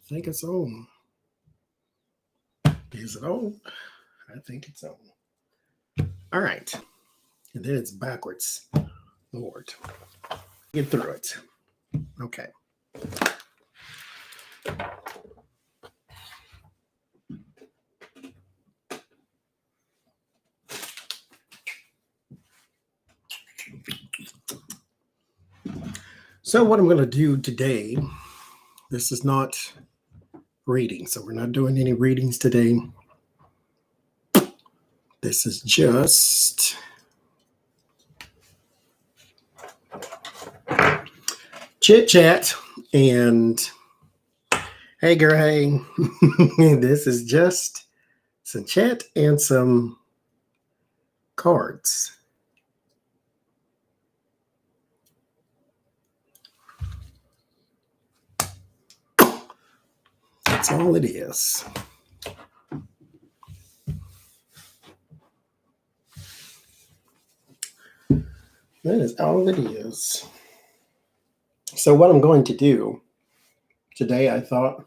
think it's on. Is it on? I think it's on. All right. And then it's backwards. Lord. Get through it. Okay. So what I'm going to do today, this is not reading. So we're not doing any readings today. This is just chit chat and hey girl, hey. This is just some chat and some cards. That's all it is. That is all it is. So what I'm going to do today, I thought,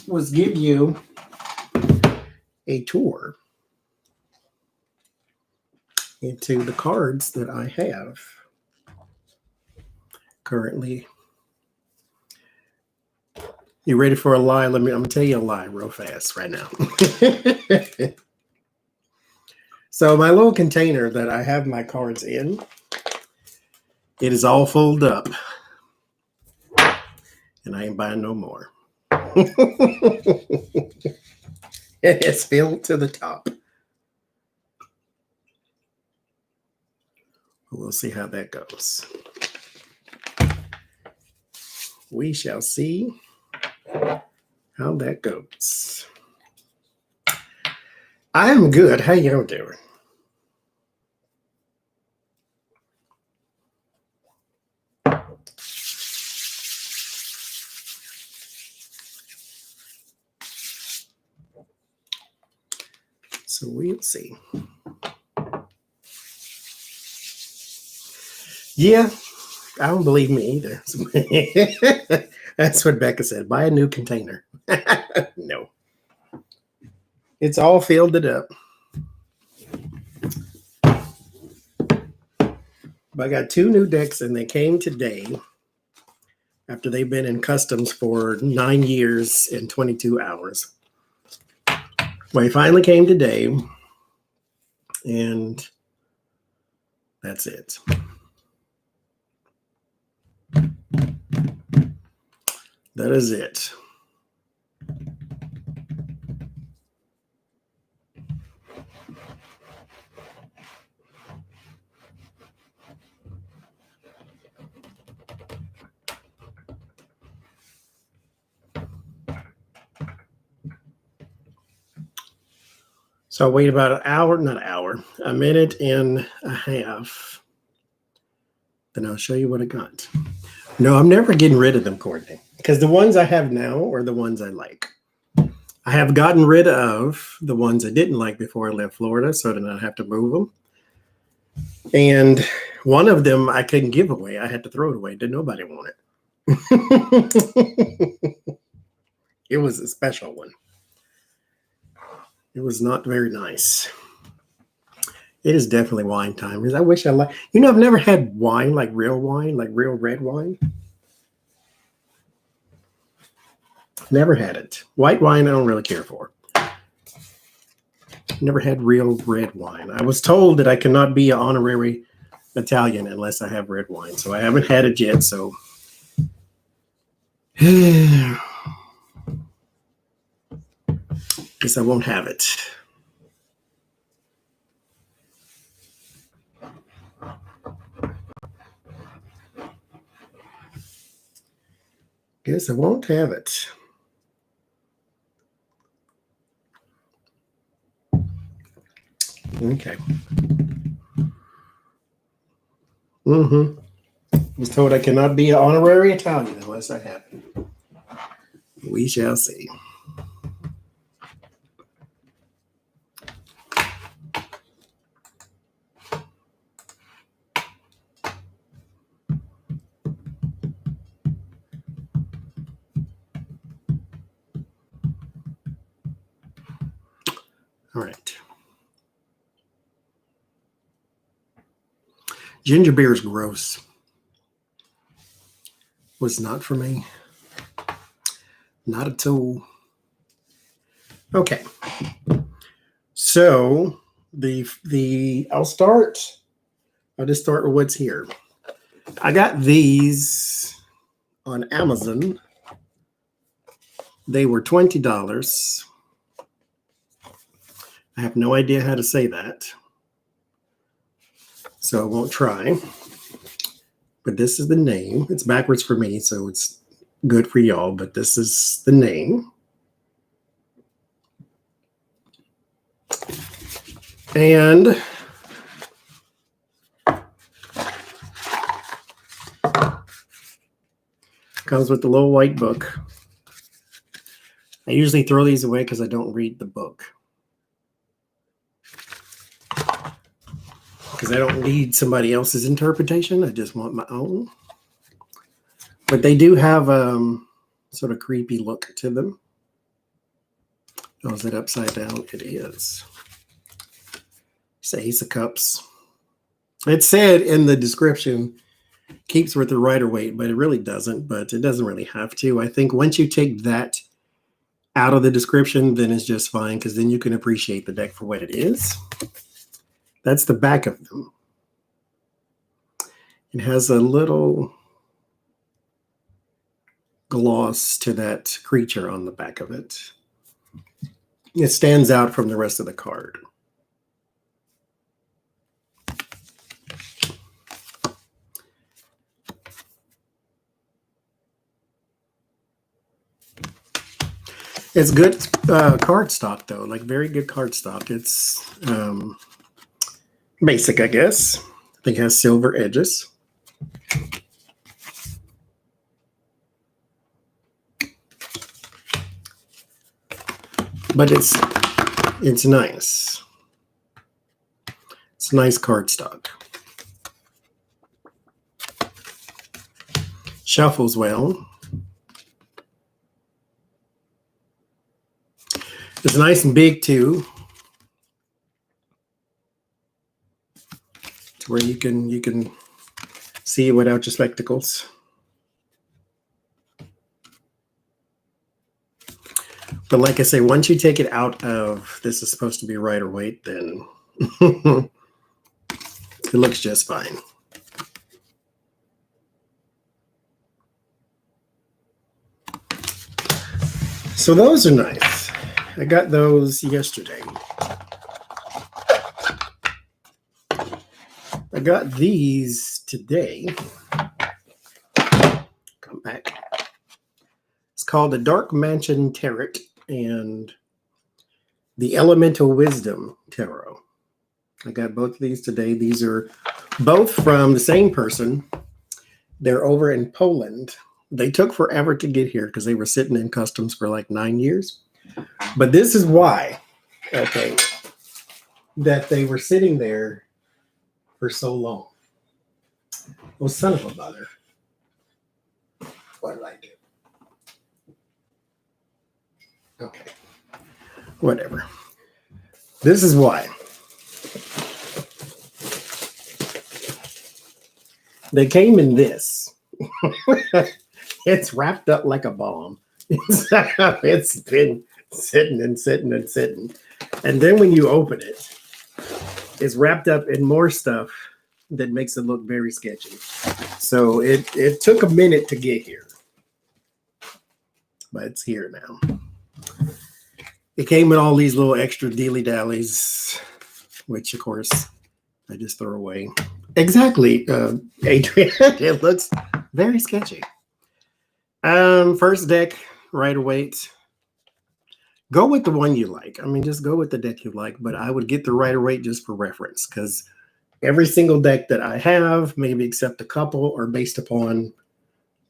was give you a tour into the cards that I have currently. You ready for a lie? I'm gonna tell you a lie real fast right now. So my little container that I have my cards in, it is all filled up. And I ain't buying no more. It's filled to the top. We'll see how that goes. We shall see how that goes. I am good. How you doing? So we'll see. Yeah, I don't believe me either. That's what Becca said. Buy a new container. No. It's all filled it up. But I got 2 new decks and they came today after they've been in customs for 9 years and 22 hours. Well, he finally came today, and that's it. That is it. So I'll wait about a minute and a half. Then I'll show you what I got. No, I'm never getting rid of them, Courtney, because the ones I have now are the ones I like. I have gotten rid of the ones I didn't like before I left Florida, so I did not have to move them. And one of them I couldn't give away. I had to throw it away. Did nobody want it? It was a special one. It was not very nice. It is definitely wine time. Because I wish I like. I've never had wine, like real red wine. Never had it. White wine, I don't really care for. Never had real red wine. I was told that I cannot be an honorary Italian unless I have red wine. So I haven't had it yet. So guess I won't have it. Guess I won't have it. Okay. I was told I cannot be an honorary Italian unless I have it. We shall see. All right. Ginger beer is gross. Was not for me. Not at all. Okay. So I'll just start with what's here. I got these on Amazon. They were $20. I have no idea how to say that, so I won't try. But this is the name. It's backwards for me, so it's good for y'all, but this is the name. And comes with the little white book. I usually throw these away because I don't read the book. Because I don't need somebody else's interpretation. I just want my own. But they do have sort of creepy look to them. Oh, is it upside down? It is. It's the Ace of Cups. It said in the description, keeps with the rider weight, but it really doesn't. But it doesn't really have to. I think once you take that out of the description, then it's just fine, because then you can appreciate the deck for what it is. That's the back of them. It has a little gloss to that creature on the back of it. It stands out from the rest of the card. It's good card stock, though, like very good card stock. It's basic, I guess. I think it has silver edges. But it's nice. It's nice card stock. Shuffles well. It's nice and big too, to where you can see without your spectacles. But like I say, once you take it out of this is supposed to be rider weight, then it looks just fine. So those are nice. I got those yesterday. I got these today. Come back. It's called the Dark Mansion Tarot and the Elemental Wisdom Tarot. I got both of these today. These are both from the same person. They're over in Poland. They took forever to get here because they were sitting in customs for like 9 years. But this is why, okay, that they were sitting there for so long. Oh, son of a mother. What did I do? Okay. Whatever. This is why. They came in this. It's wrapped up like a bomb. It's been sitting and sitting and sitting. And then when you open it, it's wrapped up in more stuff that makes it look very sketchy. So it took a minute to get here. But it's here now. It came with all these little extra dilly-dallies, which, of course, I just throw away. Exactly, Adrian. It looks very sketchy. First deck, rider weight. Go with the one you like. I mean, just go with the deck you like, but I would get the rider weight just for reference, because every single deck that I have, maybe except a couple, are based upon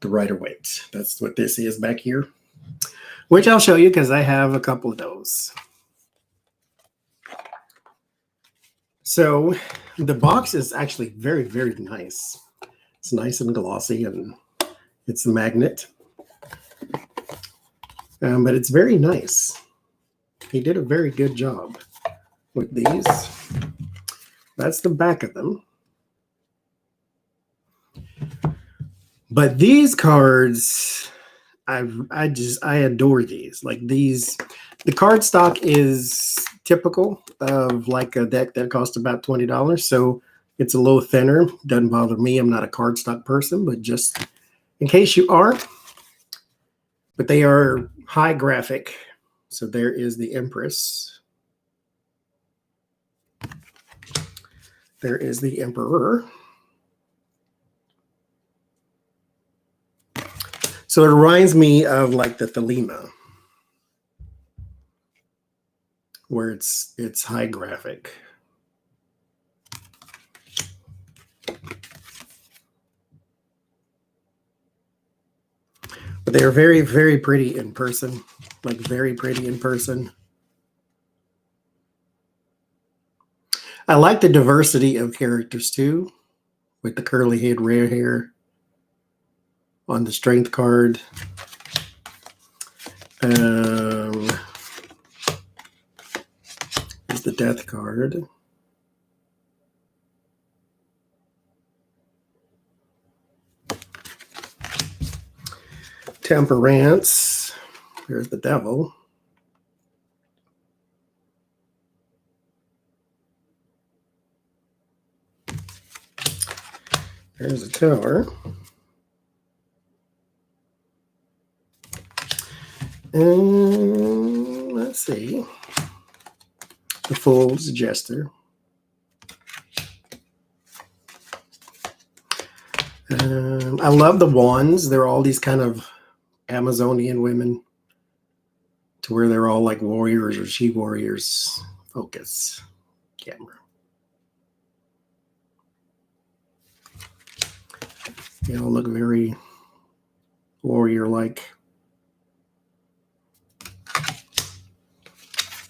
the rider weight. That's what this is back here, which I'll show you because I have a couple of those. So the box is actually very, very nice. It's nice and glossy, and it's a magnet. But it's very nice. He did a very good job with these. That's the back of them. But these cards, I adore these. Like these, the card stock is typical of like a deck that costs about $20. So it's a little thinner. Doesn't bother me. I'm not a card stock person, but just in case you are. But they are high graphic. So there is the Empress. There is the Emperor. So it reminds me of like the Thelema, where it's high graphic. But they are very, very pretty in person. Like very pretty in person. I like the diversity of characters too, with the curly head, red hair on the strength card. Here's the death card. Temperance. Here's the devil. There's a tower. And let's see. The Fool's Jester. I love the wands. They're all these kind of Amazonian women, to where they're all like warriors or she warriors. Focus camera. They all look very warrior-like.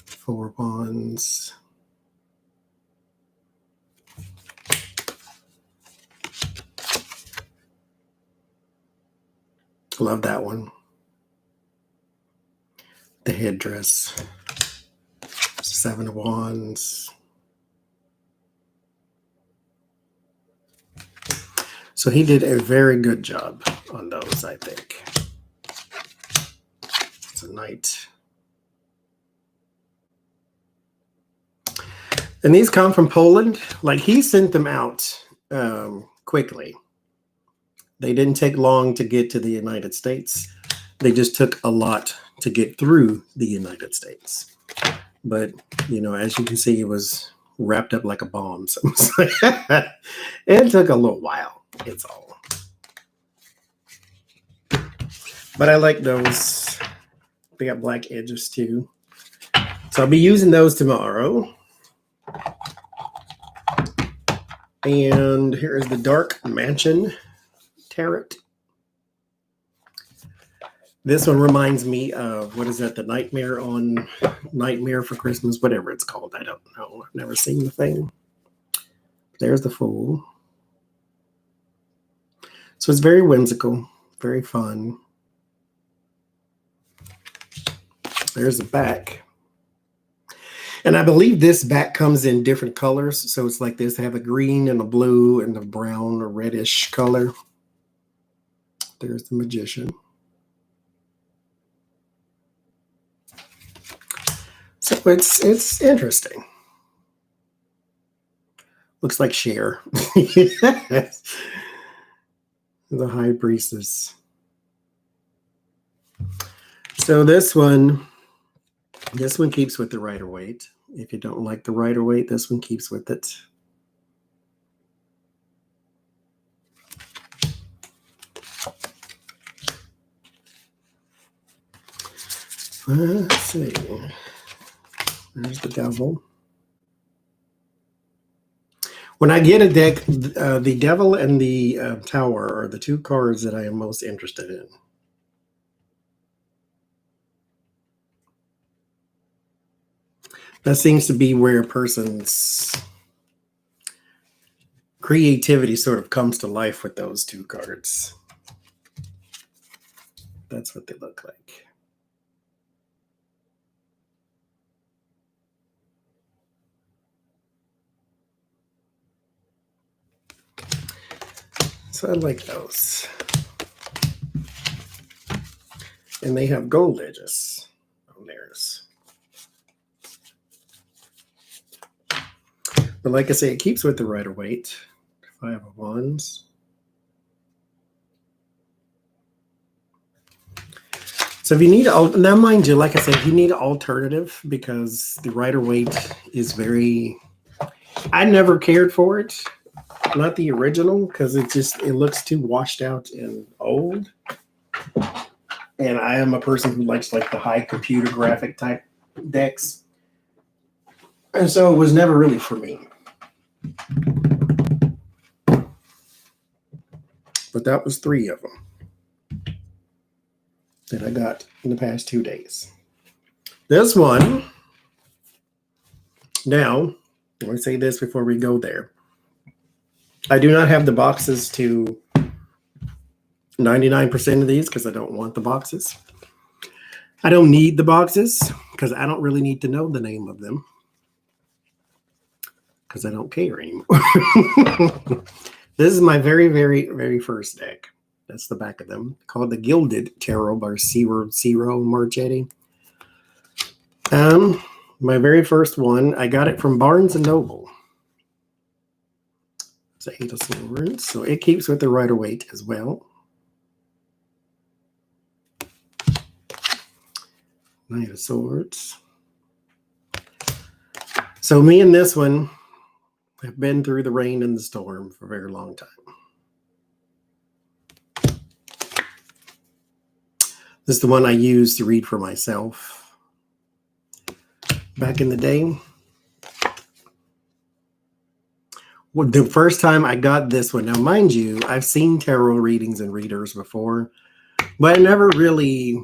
4 wands. Love that one. The headdress. 7 of wands. So he did a very good job on those, I think. It's a knight. And these come from Poland. Like he sent them out quickly. They didn't take long to get to the United States. They just took a lot to get through the United States. But, you know, as you can see, it was wrapped up like a bomb. So it took a little while. It's all. But I like those. They got black edges too. So I'll be using those tomorrow. And here is the Dark Mansion Tarot. This one reminds me of, what is that, the Nightmare for Christmas, whatever it's called. I don't know. I've never seen the thing. There's the Fool. So it's very whimsical, very fun. There's the back. And I believe this back comes in different colors. So it's like this, have a green and a blue and a brown or reddish color. There's the Magician. So it's interesting. Looks like Cher. The High Priestess. So this one keeps with the Rider-Waite. If you don't like the Rider-Waite, this one keeps with it. Let's see. There's the Devil. When I get a deck, the Devil and the Tower are the 2 cards that I am most interested in. That seems to be where a person's creativity sort of comes to life with those 2 cards. That's what they look like. So I like those. And they have gold edges on theirs. But like I say, it keeps with the Rider-Waite. 5 of Wands. So if you need, now mind you, like I said, you need an alternative because the Rider-Waite is very, I never cared for it. Not the original because it looks too washed out and old. And I am a person who likes like the high computer graphic type decks. And so it was never really for me. But that was 3 of them that I got in the past 2 days. This one, now, let me say this before we go there. I do not have the boxes to 99% of these because I don't want the boxes. I don't need the boxes because I don't really need to know the name of them because I don't care anymore. This is my very, very, very first deck. That's the back of them, called the Gilded Tarot by Ciro Marchetti. My very first one, I got it from Barnes & Noble. It's an 8 of Swords, so it keeps with the Rider-Waite as well. 9 of Swords. So me and this one have been through the rain and the storm for a very long time. This is the one I used to read for myself back in the day. Well, the first time I got this one, now mind you, I've seen tarot readings and readers before, but I never really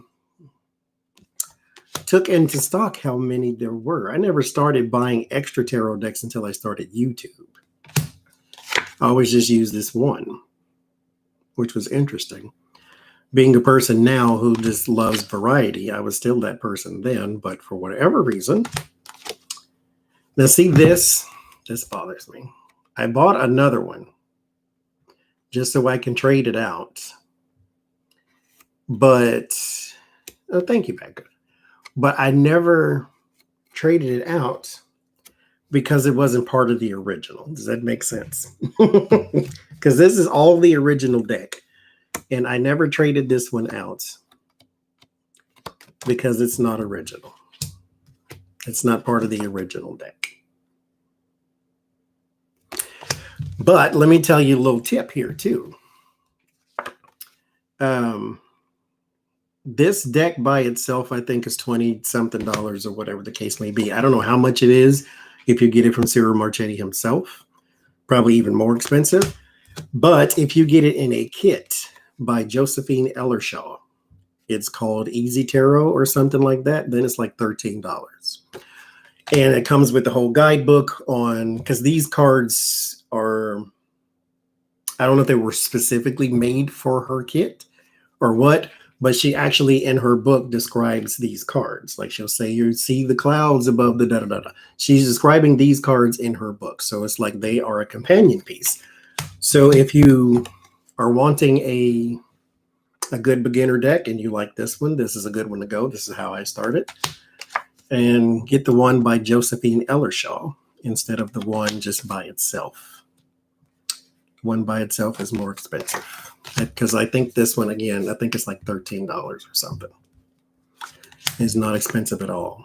took into stock how many there were. I never started buying extra tarot decks until I started YouTube. I always just used this one, which was interesting. Being a person now who just loves variety, I was still that person then, but for whatever reason. Now see this bothers me. I bought another one just so I can trade it out. But, oh, thank you, Becca. But I never traded it out because it wasn't part of the original. Does that make sense? Because this is all the original deck. And I never traded this one out because it's not original. It's not part of the original deck. But let me tell you a little tip here too. This deck by itself, I think, is $20-something or whatever the case may be. I don't know how much it is if you get it from Ciro Marchetti himself. Probably even more expensive. But if you get it in a kit by Josephine Ellershaw, it's called Easy Tarot or something like that, then it's like $13. And it comes with the whole guidebook on, because these cards are, I don't know if they were specifically made for her kit or what, but she actually in her book describes these cards. Like she'll say, you see the clouds above the da-da-da-da. She's describing these cards in her book. So it's like they are a companion piece. So if you are wanting a good beginner deck and you like this one, this is a good one to go. This is how I started. And get the one by Josephine Ellershaw instead of the one just by itself. One by itself is more expensive. Because I think this one, again, I think it's like $13 or something. It's not expensive at all.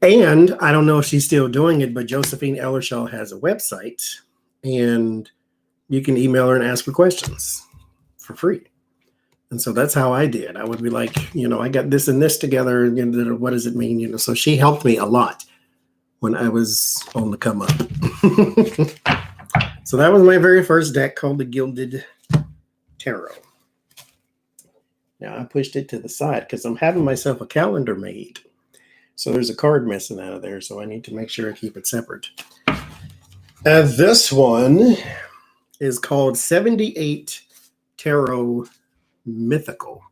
And I don't know if she's still doing it, but Josephine Ellershaw has a website. And you can email her and ask her questions for free. And so that's how I did. I would be like, I got this and this together. And what does it mean? So she helped me a lot when I was on the come up. So that was my very first deck called the Gilded Tarot. Now I pushed it to the side because I'm having myself a calendar made. So there's a card missing out of there. So I need to make sure I keep it separate. This one is called 78 Tarot Mythical.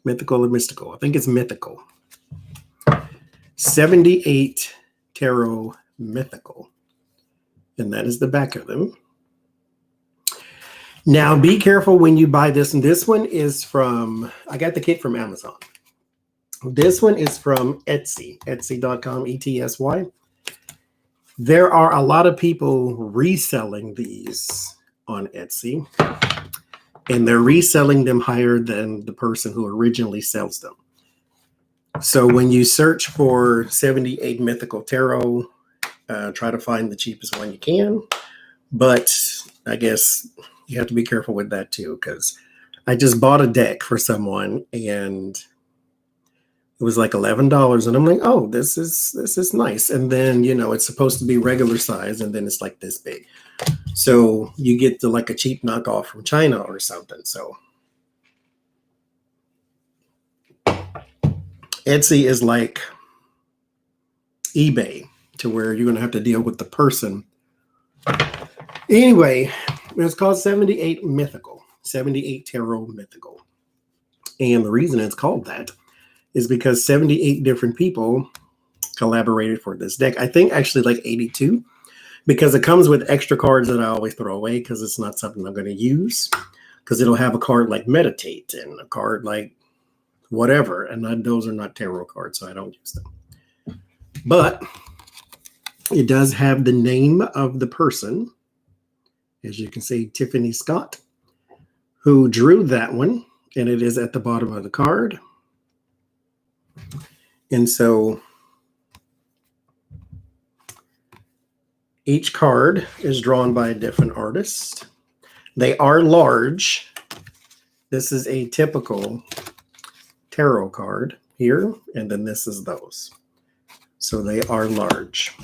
Mythical or mystical? I think it's mythical. 78 Tarot Mythical. And that is the back of them. Now, be careful when you buy this. And this one is from, I got the kit from Amazon. This one is from Etsy, etsy.com, ETSY. There are a lot of people reselling these on Etsy, and they're reselling them higher than the person who originally sells them. So when you search for 78 Mythical Tarot, try to find the cheapest one you can. But I guess you have to be careful with that too, because I just bought a deck for someone and it was like $11, and I'm like, oh, this is nice. And then, you know, it's supposed to be regular size, and then it's like this big. So you get the like a cheap knockoff from China or something. So Etsy is like eBay, to where you're going to have to deal with the person. Anyway, it's called 78 Mythical, 78 Tarot Mythical. And the reason it's called that is because 78 different people collaborated for this deck. I think actually like 82, because it comes with extra cards that I always throw away because it's not something I'm going to use, because it'll have a card like Meditate and a card like whatever. And those are not tarot cards, so I don't use them. But it does have the name of the person. As you can see, Tiffany Scott, who drew that one, and it is at the bottom of the card. And so each card is drawn by a different artist. They are large. This is a typical tarot card here, and then this is those. So they are large.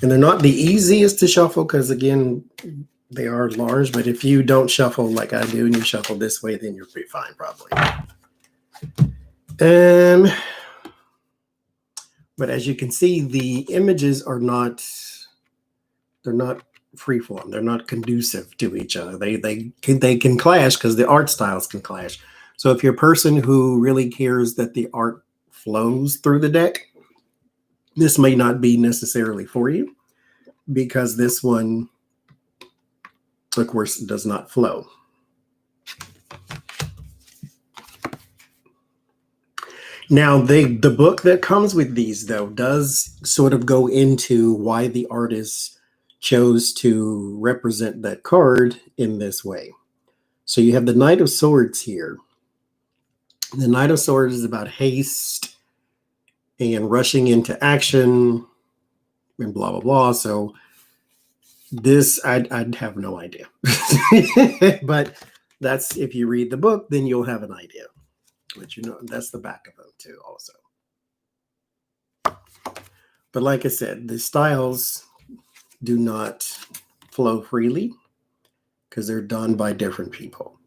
And they're not the easiest to shuffle because, again, they are large. But if you don't shuffle like I do and you shuffle this way, then you'll be fine probably. But as you can see, the images are not, they're not freeform. They're not conducive to each other. They can clash because the art styles can clash. So if you're a person who really cares that the art flows through the deck, this may not be necessarily for you, because this one, of course, does not flow. Now, the book that comes with these, though, does sort of go into why the artist chose to represent that card in this way. So you have the Knight of Swords here. The Knight of Swords is about haste and rushing into action and blah, blah, blah. So this, I'd have no idea. But that's, if you read the book, then you'll have an idea. But you know, that's the back of them too also. But like I said, the styles do not flow freely because they're done by different people.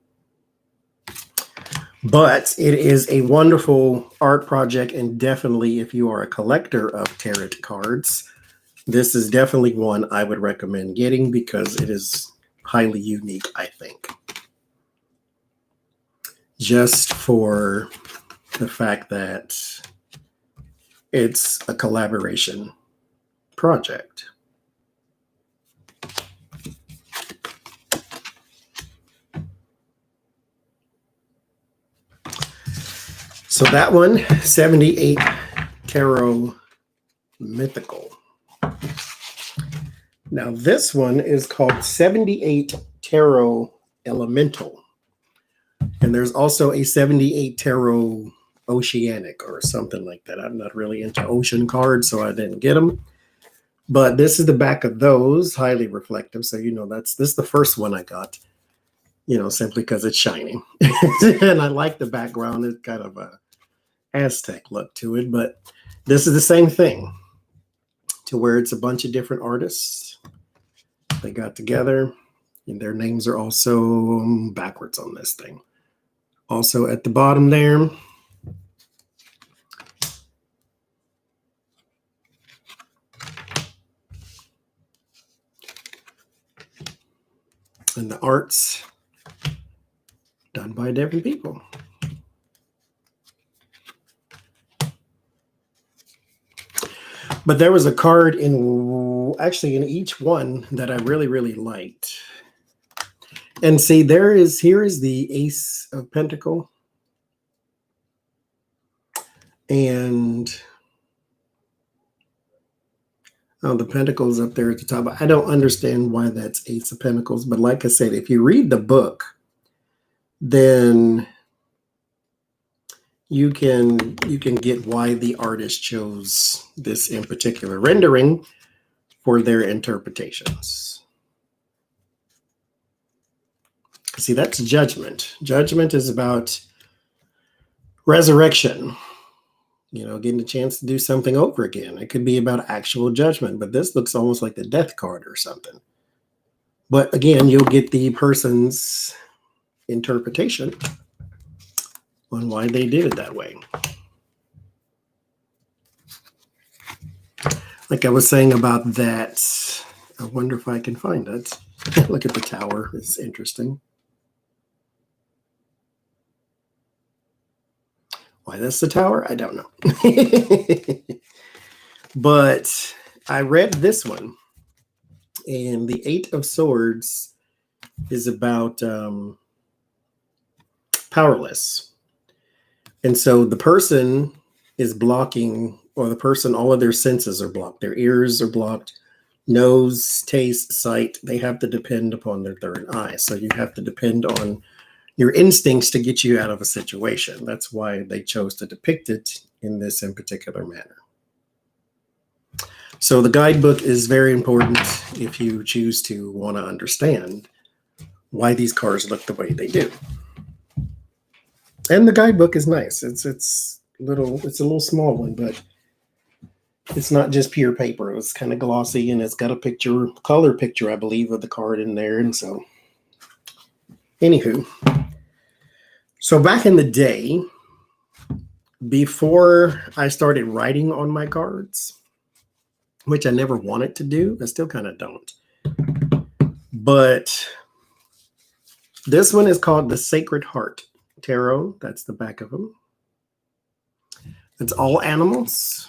But it is a wonderful art project, and definitely if you are a collector of tarot cards, this is definitely one I would recommend getting because it is highly unique, I think. Just for the fact that it's a collaboration project. So that one, 78 Tarot Mythical. Now this one is called 78 Tarot Elemental. And there's also a 78 Tarot Oceanic or something like that. I'm not really into ocean cards, so I didn't get them. But this is the back of those, highly reflective. So, you know, this is the first one I got, you know, simply because it's shiny. And I like the background. It's kind of a Aztec look to it. But this is the same thing, to where it's a bunch of different artists. They got together, and their names are also backwards on this thing. Also at the bottom there. And the art's done by different people. But there was a card in actually in each one that I really, really liked. And see, here is the Ace of Pentacle. And the Pentacles up there at the top. I don't understand why that's Ace of Pentacles. But like I said, if you read the book, then you can get why the artist chose this in particular rendering for their interpretations. See, that's judgment. Judgment is about resurrection, getting a chance to do something over again. It could be about actual judgment, but this looks almost like the death card or something. But again, you'll get the person's interpretation on why they did it that way. Like I was saying about that, I wonder if I can find it. Look at the tower. It's interesting. Why that's the tower, I don't know. But I read this one, and the Eight of Swords is about powerless. And so the person is blocking, or the person, all of their senses are blocked. Their ears are blocked, nose, taste, sight. They have to depend upon their third eye. So you have to depend on your instincts to get you out of a situation. That's why they chose to depict it in this in particular manner. So the guidebook is very important if you choose to want to understand why these cards look the way they do. And the guidebook is nice. It's a little small one, but it's not just pure paper. It's kind of glossy, and it's got a color picture, I believe, of the card in there. And so, anywho, so back in the day, before I started writing on my cards, which I never wanted to do, I still kind of don't. But this one is called the Sacred Heart Tarot. That's the back of them. It's all animals.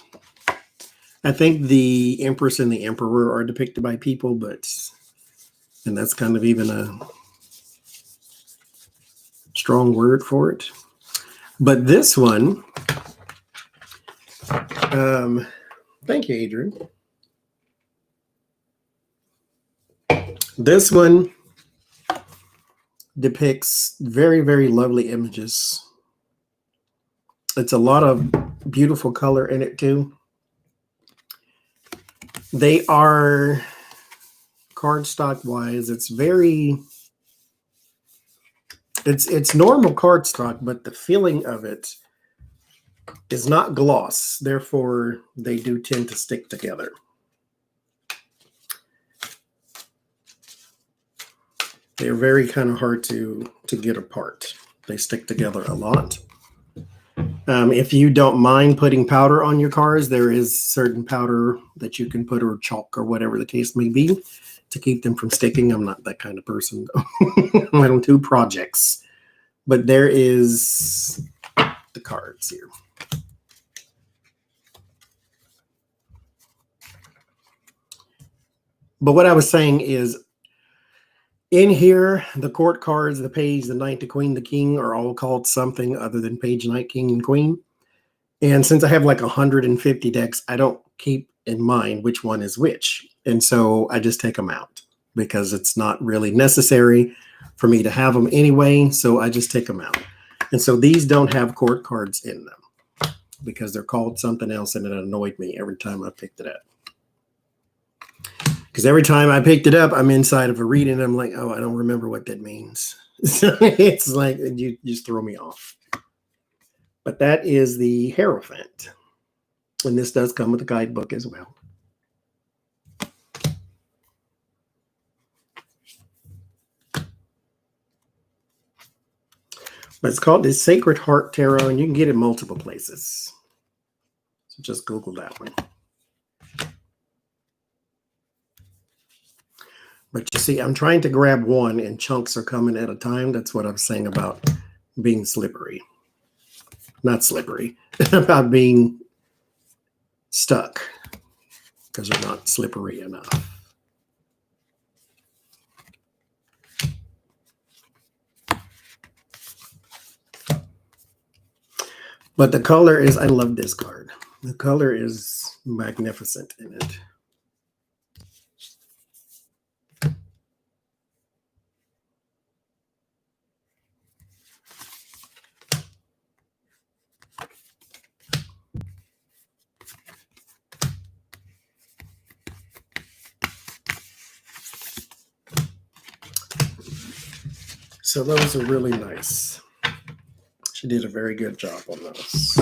I think the Empress and the Emperor are depicted by people, and that's kind of even a strong word for it. But this one, thank you, Adrian. This one depicts very, very lovely images. It's a lot of beautiful color in it too. They are cardstock wise. It's normal cardstock, but the feeling of it is not gloss. Therefore, they do tend to stick together. They're very kind of hard to get apart. They stick together a lot. If you don't mind putting powder on your cards, there is certain powder that you can put, or chalk, or whatever the case may be, to keep them from sticking. I'm not that kind of person, though. I don't do projects. But there is the cards here. But what I was saying is, in here, the court cards, the page, the knight, the queen, the king, are all called something other than page, knight, king, and queen. And since I have like 150 decks, I don't keep in mind which one is which. And so I just take them out because it's not really necessary for me to have them anyway. So I just take them out. And so these don't have court cards in them because they're called something else, and it annoyed me every time I picked it up. Because every time I picked it up, I'm inside of a reading, and I'm like, oh, I don't remember what that means. So it's like, you just throw me off. But that is the Hierophant. And this does come with a guidebook as well. But it's called the Sacred Heart Tarot, and you can get it multiple places. So just Google that one. But you see, I'm trying to grab one, and chunks are coming at a time. That's what I'm saying about being slippery. Not slippery, about being stuck. because they're not slippery enough. But the color is, I love this card. The color is magnificent in it. So those are really nice. She did a very good job on those.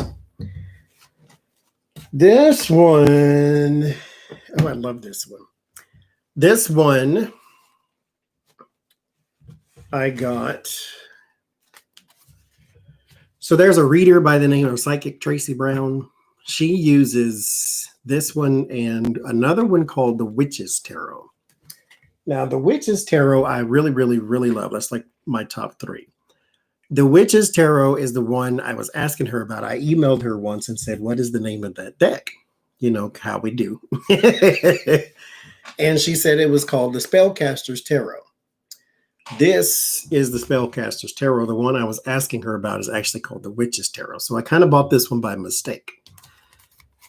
This one, oh, I love this one. This one I got. So there's a reader by the name of Psychic Tracy Brown. She uses this one and another one called the Witch's Tarot. Now, the Witch's Tarot, I really, really, really love. That's like my top 3. The Witch's Tarot is the one I was asking her about. I emailed her once and said, what is the name of that deck? You know, how we do. And she said it was called the Spellcaster's Tarot. This is the Spellcaster's Tarot. The one I was asking her about is actually called the Witch's Tarot. So I kind of bought this one by mistake.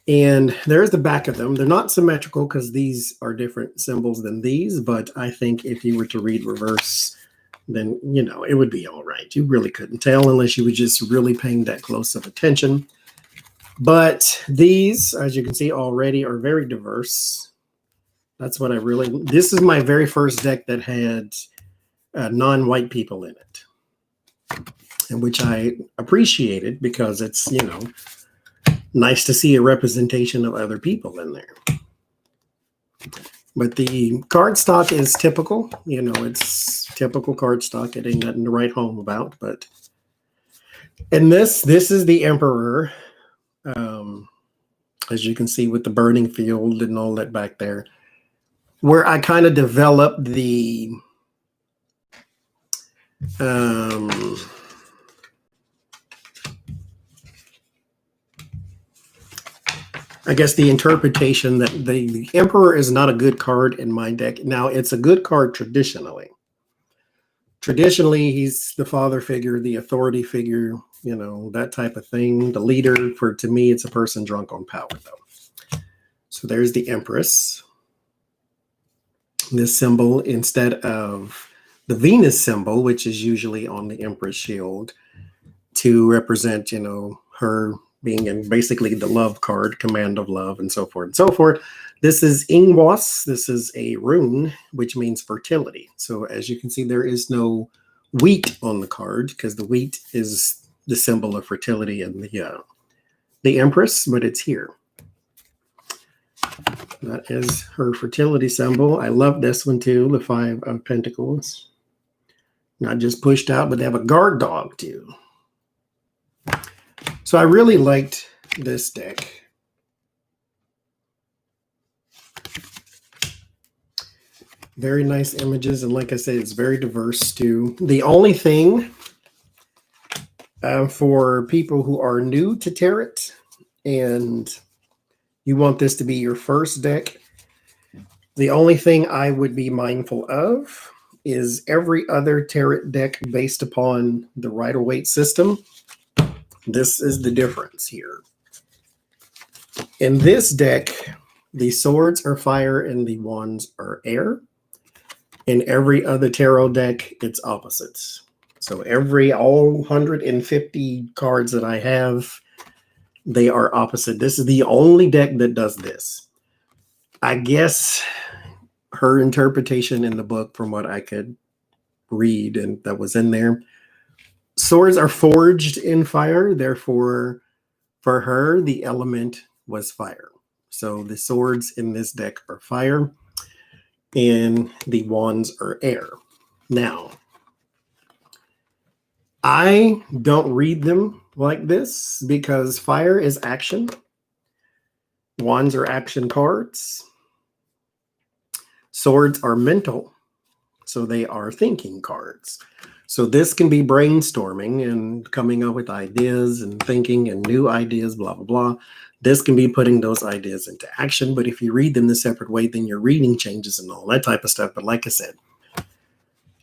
And there's the back of them. They're not symmetrical because these are different symbols than these. But I think if you were to read reverse, then, you know, it would be all right. You really couldn't tell unless you were just really paying that close of attention. But these, as you can see already, are very diverse. That's what I really, this is my very first deck that had non-white people in it, and which I appreciated because it's, you know, nice to see a representation of other people in there. But the cardstock is typical. You know, it's typical cardstock. It ain't nothing to write home about. But and this is the Emperor, as you can see with the burning field and all that back there, where I kind of developed the I guess the interpretation that the Emperor is not a good card in my deck. Now, it's a good card traditionally. Traditionally, he's the father figure, the authority figure, you know, that type of thing. The leader, to me, it's a person drunk on power, though. So there's the Empress. This symbol, instead of the Venus symbol, which is usually on the Empress shield, to represent, you know, her being in basically the love card, command of love, and so forth and so forth. This is Ingwas. This is a rune, which means fertility. So as you can see, there is no wheat on the card because the wheat is the symbol of fertility and the Empress, but it's here. That is her fertility symbol. I love this one too, the 5 of Pentacles. Not just pushed out, but they have a guard dog too. So I really liked this deck. Very nice images, and like I said, it's very diverse too. The only thing for people who are new to tarot and you want this to be your first deck, the only thing I would be mindful of is every other tarot deck based upon the Rider-Waite system. This is the difference here. In this deck, the swords are fire and the wands are air. In every other tarot deck, it's opposites. So all 150 cards that I have, they are opposite. This is the only deck that does this. I guess her interpretation in the book, from what I could read and that was in there, swords are forged in fire. Therefore, for her, the element was fire. So the swords in this deck are fire and the wands are air. Now, I don't read them like this because fire is action. Wands are action cards. Swords are mental. So they are thinking cards. So this can be brainstorming and coming up with ideas and thinking and new ideas, blah, blah, blah. This can be putting those ideas into action. But if you read them the separate way, then your reading changes and all that type of stuff. But like I said,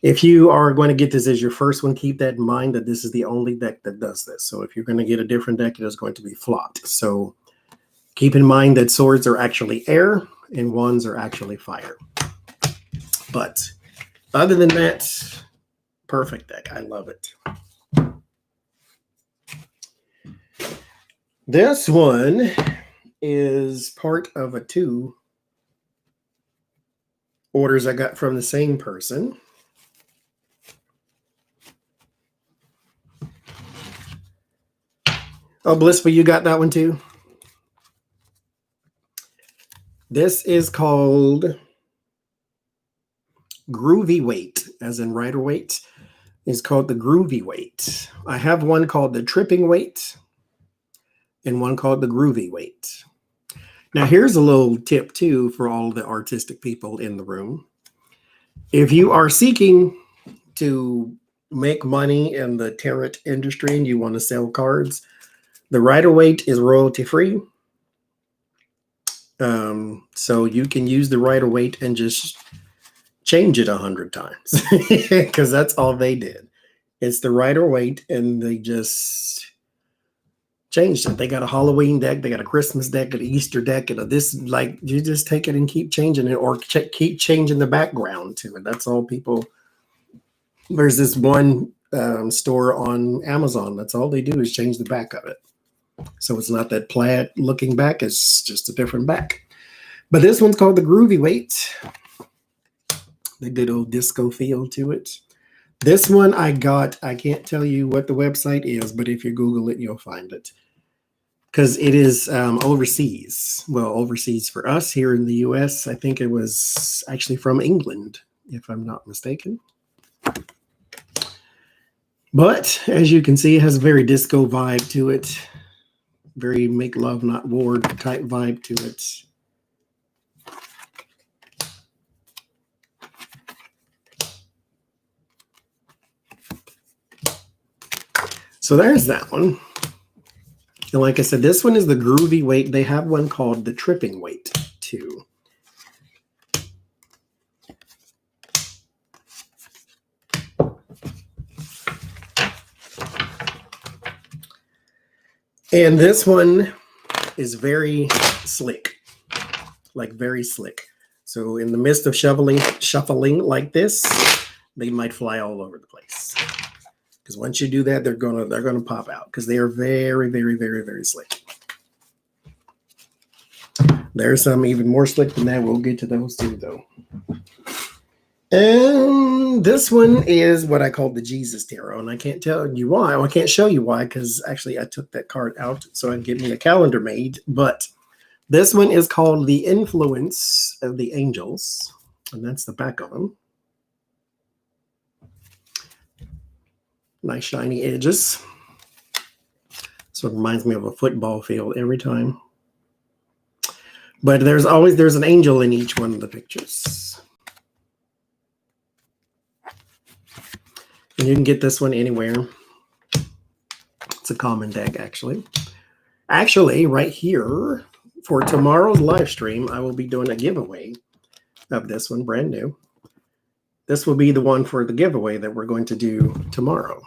if you are going to get this as your first one, keep that in mind that this is the only deck that does this. So if you're going to get a different deck, it is going to be flopped. So keep in mind that swords are actually air and wands are actually fire. But other than that, perfect deck. I love it. This one is part of a 2 orders I got from the same person. Oh, Blissful, you got that one too? This is called Groovy Weight, as in rider weight. It's called the Groovy Weight. I have one called the Tripping Weight and one called the Groovy Weight. Now, here's a little tip too for all the artistic people in the room. If you are seeking to make money in the tarot industry and you want to sell cards, the rider weight is royalty free. So you can use the rider weight and just change it 100 times because that's all they did. It's the rider weight and they just changed it. They got a Halloween deck, they got a Christmas deck, an Easter deck, and this, like, you just take it and keep changing it or keep changing the background to it. That's all people. There's this one store on Amazon. That's all they do is change the back of it. So it's not that plaid looking back. It's just a different back. But this one's called the Groovy Weight. The good old disco feel to it. This one I got, I can't tell you what the website is, but if you Google it, you'll find it. Because it is overseas. Well, overseas for us here in the US. I think it was actually from England, if I'm not mistaken. But as you can see, it has a very disco vibe to it. Very make love, not war type vibe to it. So there's that one. And like I said, this one is the Groovy Weight. They have one called the Tripping Weight too. And this one is very slick, like very slick. So in the midst of shuffling like this, they might fly all over the place. Because once you do that, they're gonna pop out because they are very, very, very, very slick. There's some even more slick than that. We'll get to those too, though. And this one is what I call the Jesus Tarot, and I can't tell you why. Well, I can't show you why because actually I took that card out so I can get me a calendar made. But this one is called the Influence of the Angels, and that's the back of them. Nice shiny edges. So it reminds me of a football field every time. But there's an angel in each one of the pictures. And you can get this one anywhere. It's a common deck, actually. Actually, right here, for tomorrow's live stream, I will be doing a giveaway of this one, brand new. This will be the one for the giveaway that we're going to do tomorrow.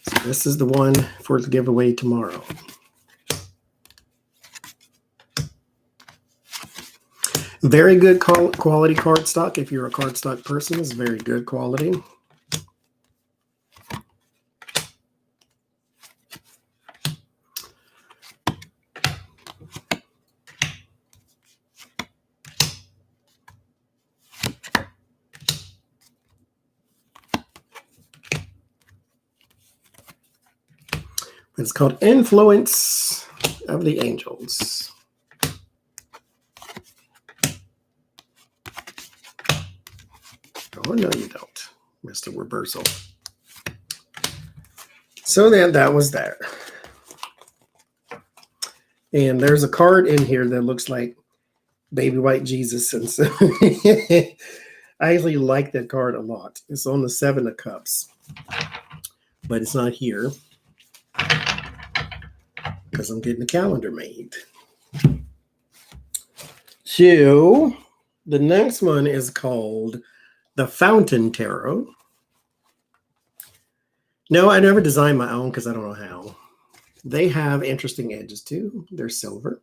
So this is the one for the giveaway tomorrow. Very good quality cardstock. If you're a cardstock person, it's very good quality. It's called Influence of the Angels. Oh, no, you don't, Mr. Reversal. So then that was there. And there's a card in here that looks like Baby White Jesus. And so I actually like that card a lot. It's on the 7 of Cups, but it's not here because I'm getting a calendar made. So the next one is called the Fountain Tarot. No, I never designed my own because I don't know how. They have interesting edges too. They're silver.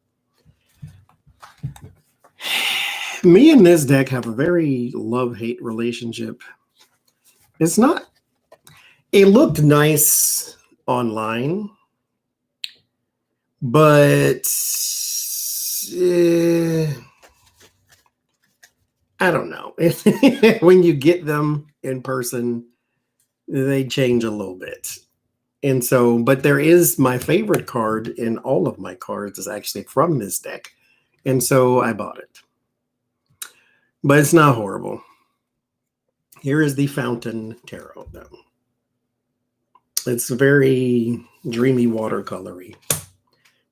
Me and this deck have a very love-hate relationship. It's not, it looked nice online, but I don't know. When you get them in person, they change a little bit. And so, but there is my favorite card in all of my cards is actually from this deck. And so I bought it. But it's not horrible. Here is the Fountain Tarot, though. It's very dreamy watercolory,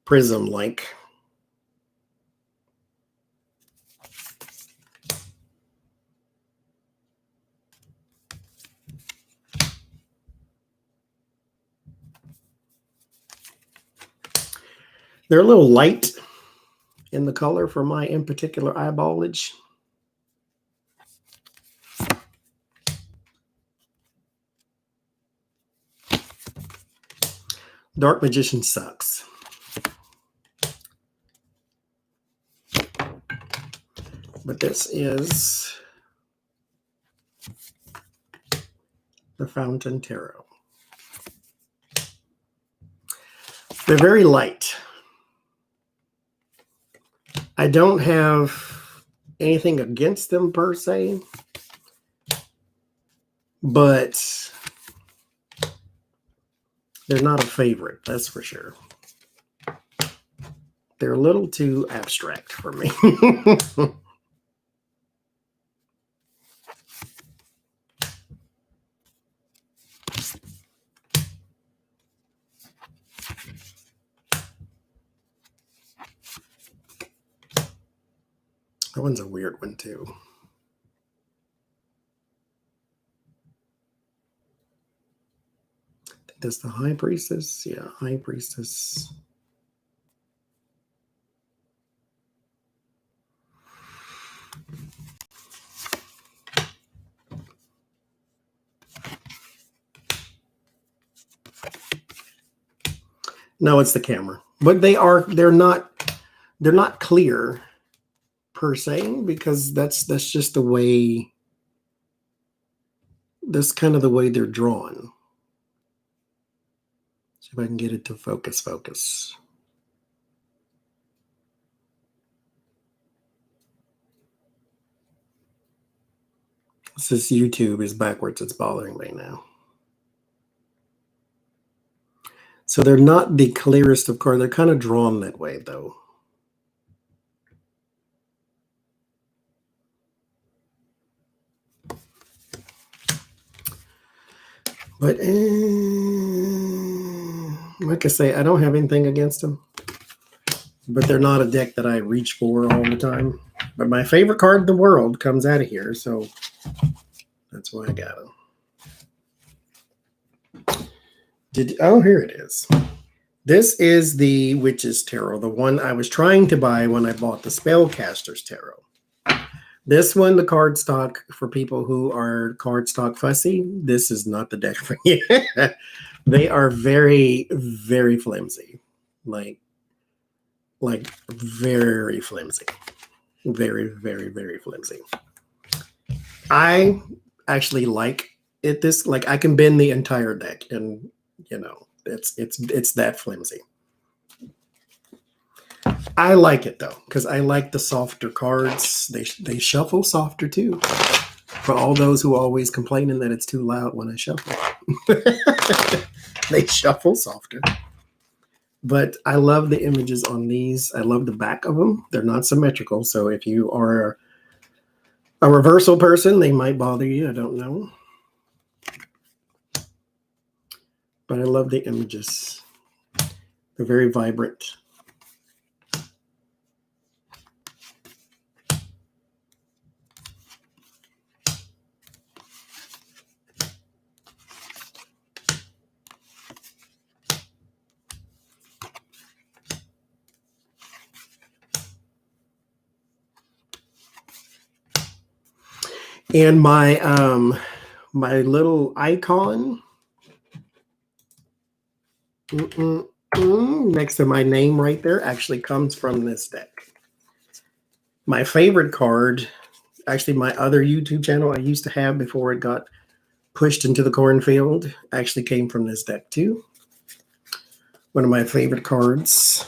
prism-like. They're a little light in the color for my in particular eyeballage. Dark Magician sucks. But this is the Fountain Tarot. They're very light. I don't have anything against them per se, but they're not a favorite, that's for sure. They're a little too abstract for me. That one's a weird one, too. I think that's the High Priestess. Yeah, High Priestess. No, it's the camera. But they're not clear per se, because that's just the way, that's kind of the way they're drawn. See if I can get it to focus. This YouTube is backwards. It's bothering me now. So they're not the clearest of cards. They're kind of drawn that way, though. But like I say, I don't have anything against them. But they're not a deck that I reach for all the time. But my favorite card in the world comes out of here, so that's why I got them. Oh, here it is. This is the Witch's Tarot, the one I was trying to buy when I bought the Spellcaster's Tarot. This one, the cardstock, for people who are cardstock fussy, this is not the deck for you. They are very, very flimsy. Like very flimsy. Very, very, very flimsy. I actually like it like I can bend the entire deck, and you know, it's that flimsy. I like it though, because I like the softer cards. They shuffle softer too. For all those who are always complaining that it's too loud when I shuffle. They shuffle softer. But I love the images on these. I love the back of them. They're not symmetrical. So if you are a reversal person, they might bother you. I don't know. But I love the images. They're very vibrant. And my little icon next to my name right there actually comes from this deck. My favorite card, actually my other YouTube channel I used to have before it got pushed into the cornfield, actually came from this deck too. One of my favorite cards.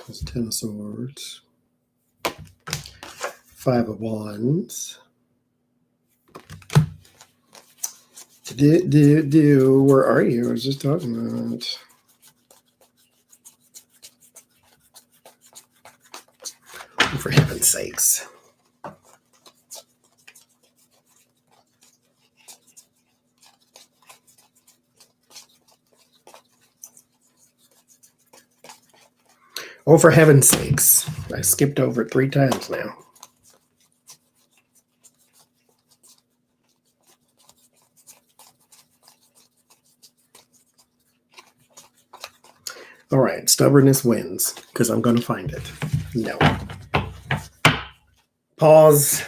It's 10 of Swords, 5 of Wands. Where are you? I was just talking about. For heaven's sakes. Oh, for heaven's sakes. I skipped over it 3 times now. All right, stubbornness wins because I'm going to find it. No. Pause.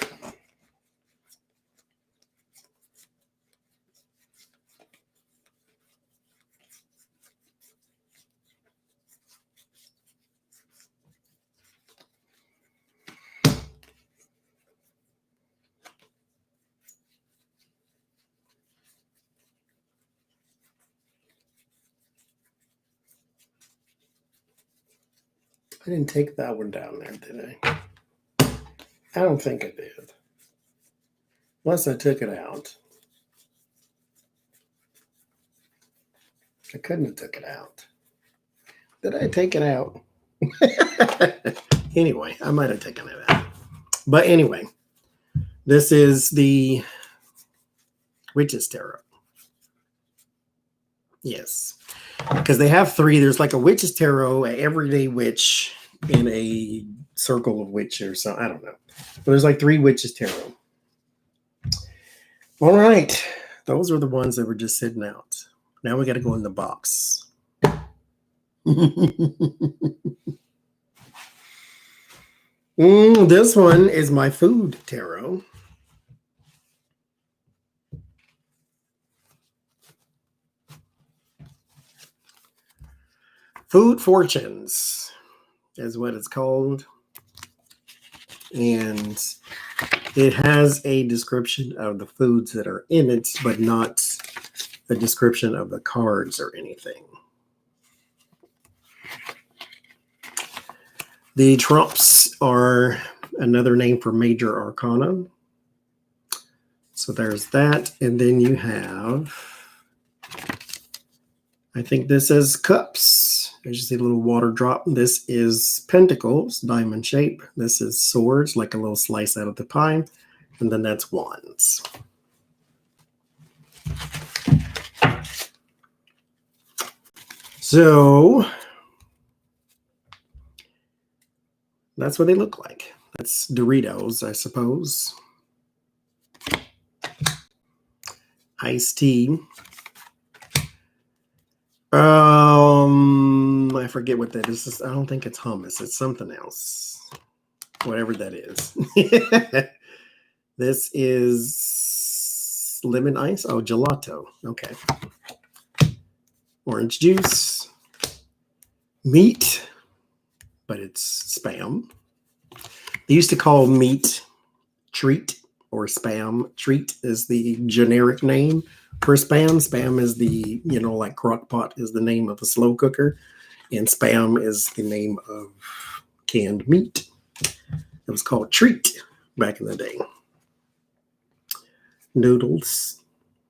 I didn't take that one down there, did I? I don't think I did. Unless I took it out. I couldn't have took it out. Did I take it out? Anyway, I might have taken it out. But anyway, this is the Witch's Tarot. Yes. Because they have 3. There's like a Witch's Tarot, an everyday witch, and a circle of witch or something. I don't know. But there's like 3 Witch's Tarot. All right. Those were the ones that were just sitting out. Now we got to go in the box. This one is my food tarot. Food Fortunes is what it's called. And it has a description of the foods that are in it, but not a description of the cards or anything. The trumps are another name for major arcana. So there's that. And then you have, I think this is cups. There's just a little water drop. This is pentacles, diamond shape. This is swords, like a little slice out of the pie. And then that's wands. So that's what they look like. That's Doritos, I suppose. Iced tea. I forget what that is. I don't think it's hummus. It's something else. Whatever that is. This is lemon ice. Oh, gelato. Okay. Orange juice. Meat, but it's Spam. They used to call meat treat or Spam. Treat is the generic name for Spam. Spam is the, like crock pot is the name of the slow cooker. And Spam is the name of canned meat. It was called treat back in the day. Noodles.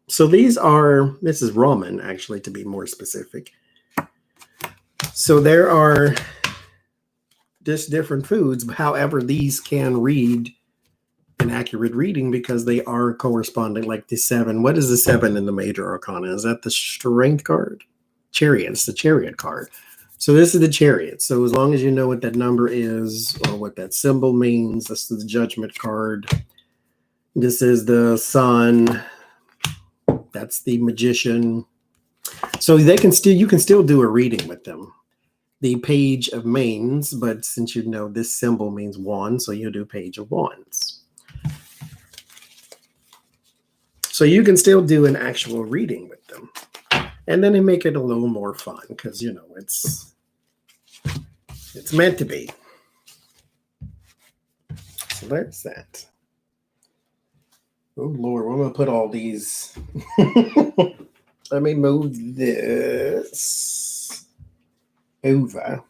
So this is ramen, actually, to be more specific. So there are just different foods. However, these can read an accurate reading because they are corresponding, like the 7. What is the 7 in the major arcana? Is that the strength card? Chariot. It's the chariot card. So this is the chariot. So as long as you know what that number is or what that symbol means, this is the judgment card. This is the sun. That's the magician. So you can still do a reading with them. the page of mains, but since you know this symbol means wand, so you do page of wands. So you can still do an actual reading with them. And then they make it a little more fun because, you know, it's meant to be. So there's that. Oh, Lord, I'm going to put all these. Let me move this over.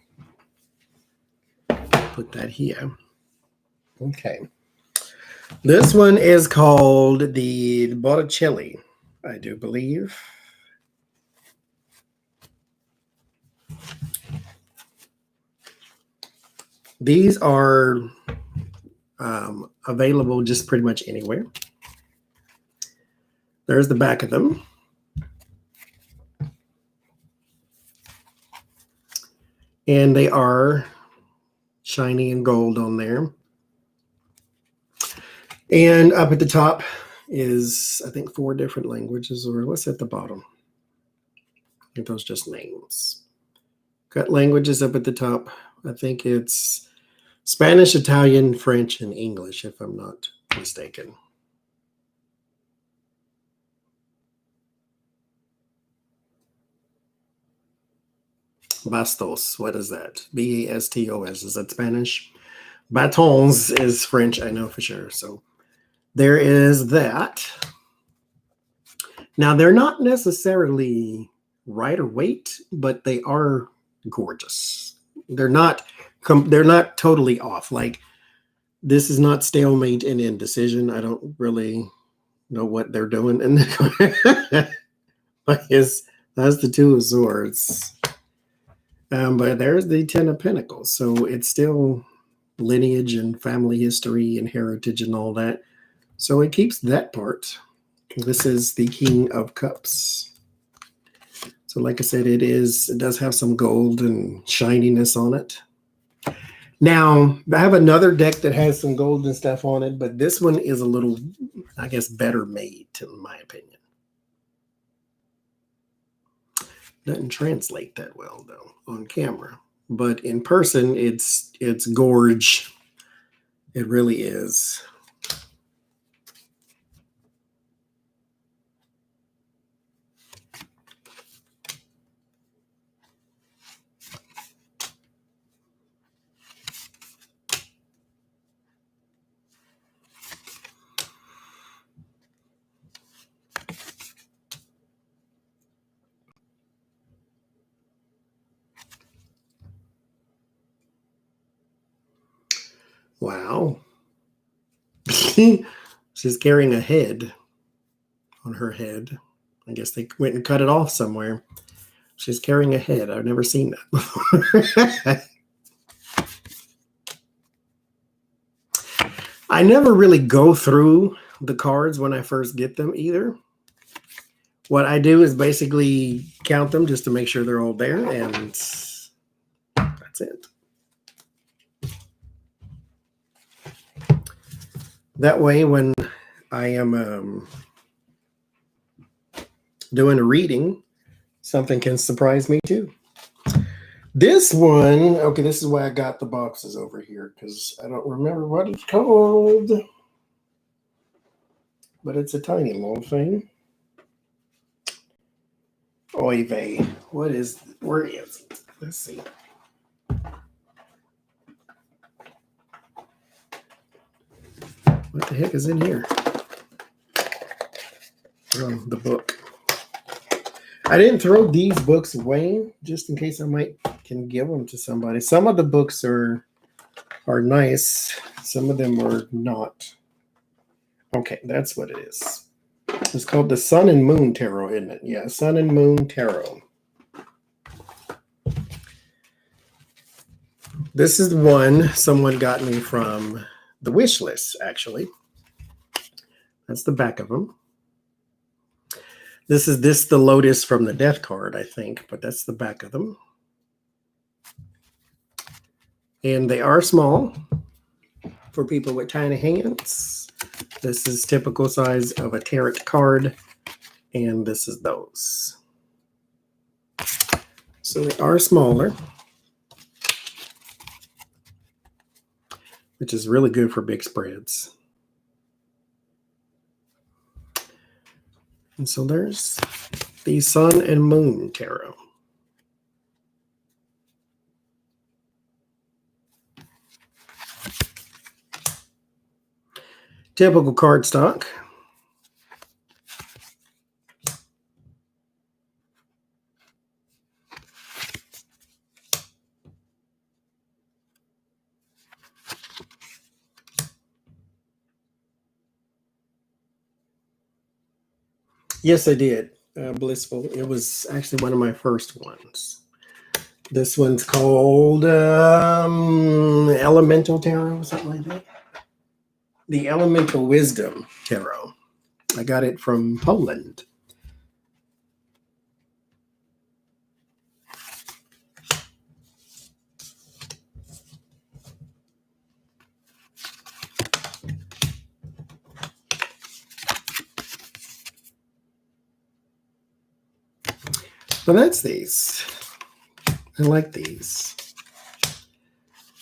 Put that here. Okay. This one is called the Botticelli, I do believe. These are available just pretty much anywhere. There's the back of them. And they are shiny and gold on there. And up at the top is, I think, 4 different languages, or what's at the bottom? I think those are just names. Got languages up at the top. I think it's Spanish, Italian, French, and English, if I'm not mistaken. Bastos, what is that? B-A-S-T-O-S, is that Spanish? Batons is French, I know for sure. So there is that. Now, they're not necessarily Rider weight, but they are gorgeous. They're not totally off. Like, this is not stalemate and indecision. I don't really know what they're doing. And that's the 2 of Swords. But there's the 10 of Pentacles. So it's still lineage and family history and heritage and all that. So it keeps that part. This is the King of Cups. So like I said, it does have some gold and shininess on it. Now, I have another deck that has some gold and stuff on it, but this one is a little, I guess, better made, in my opinion. Doesn't translate that well, though, on camera. But in person, it's gorge. It really is. Wow. She's carrying a head on her head. I guess they went and cut it off somewhere. She's carrying a head. I've never seen that before. I never really go through the cards when I first get them either. What I do is basically count them just to make sure they're all there, and that's it. That way, when I am doing a reading, something can surprise me too. This one, okay, this is why I got the boxes over here, because I don't remember what it's called. But it's a tiny little thing. Oy vey. Where is it? Let's see. What the heck is in here? Oh, the book. I didn't throw these books away just in case I can give them to somebody. Some of the books are nice. Some of them are not. Okay, that's what it is. It's called the Sun and Moon Tarot, isn't it? Yeah, Sun and Moon Tarot. This is one someone got me from the wish list, actually. That's the back of them. This is the Lotus from the Death card, I think, but that's the back of them. And they are small for people with tiny hands. This is typical size of a tarot card, and this is those. So they are smaller. which is really good for big spreads. And so there's the Sun and Moon Tarot. Typical cardstock. Yes, I did. Blissful. It was actually one of my first ones. This one's called Elemental Tarot, something like that. The Elemental Wisdom Tarot. I got it from Poland. So that's these. I like these.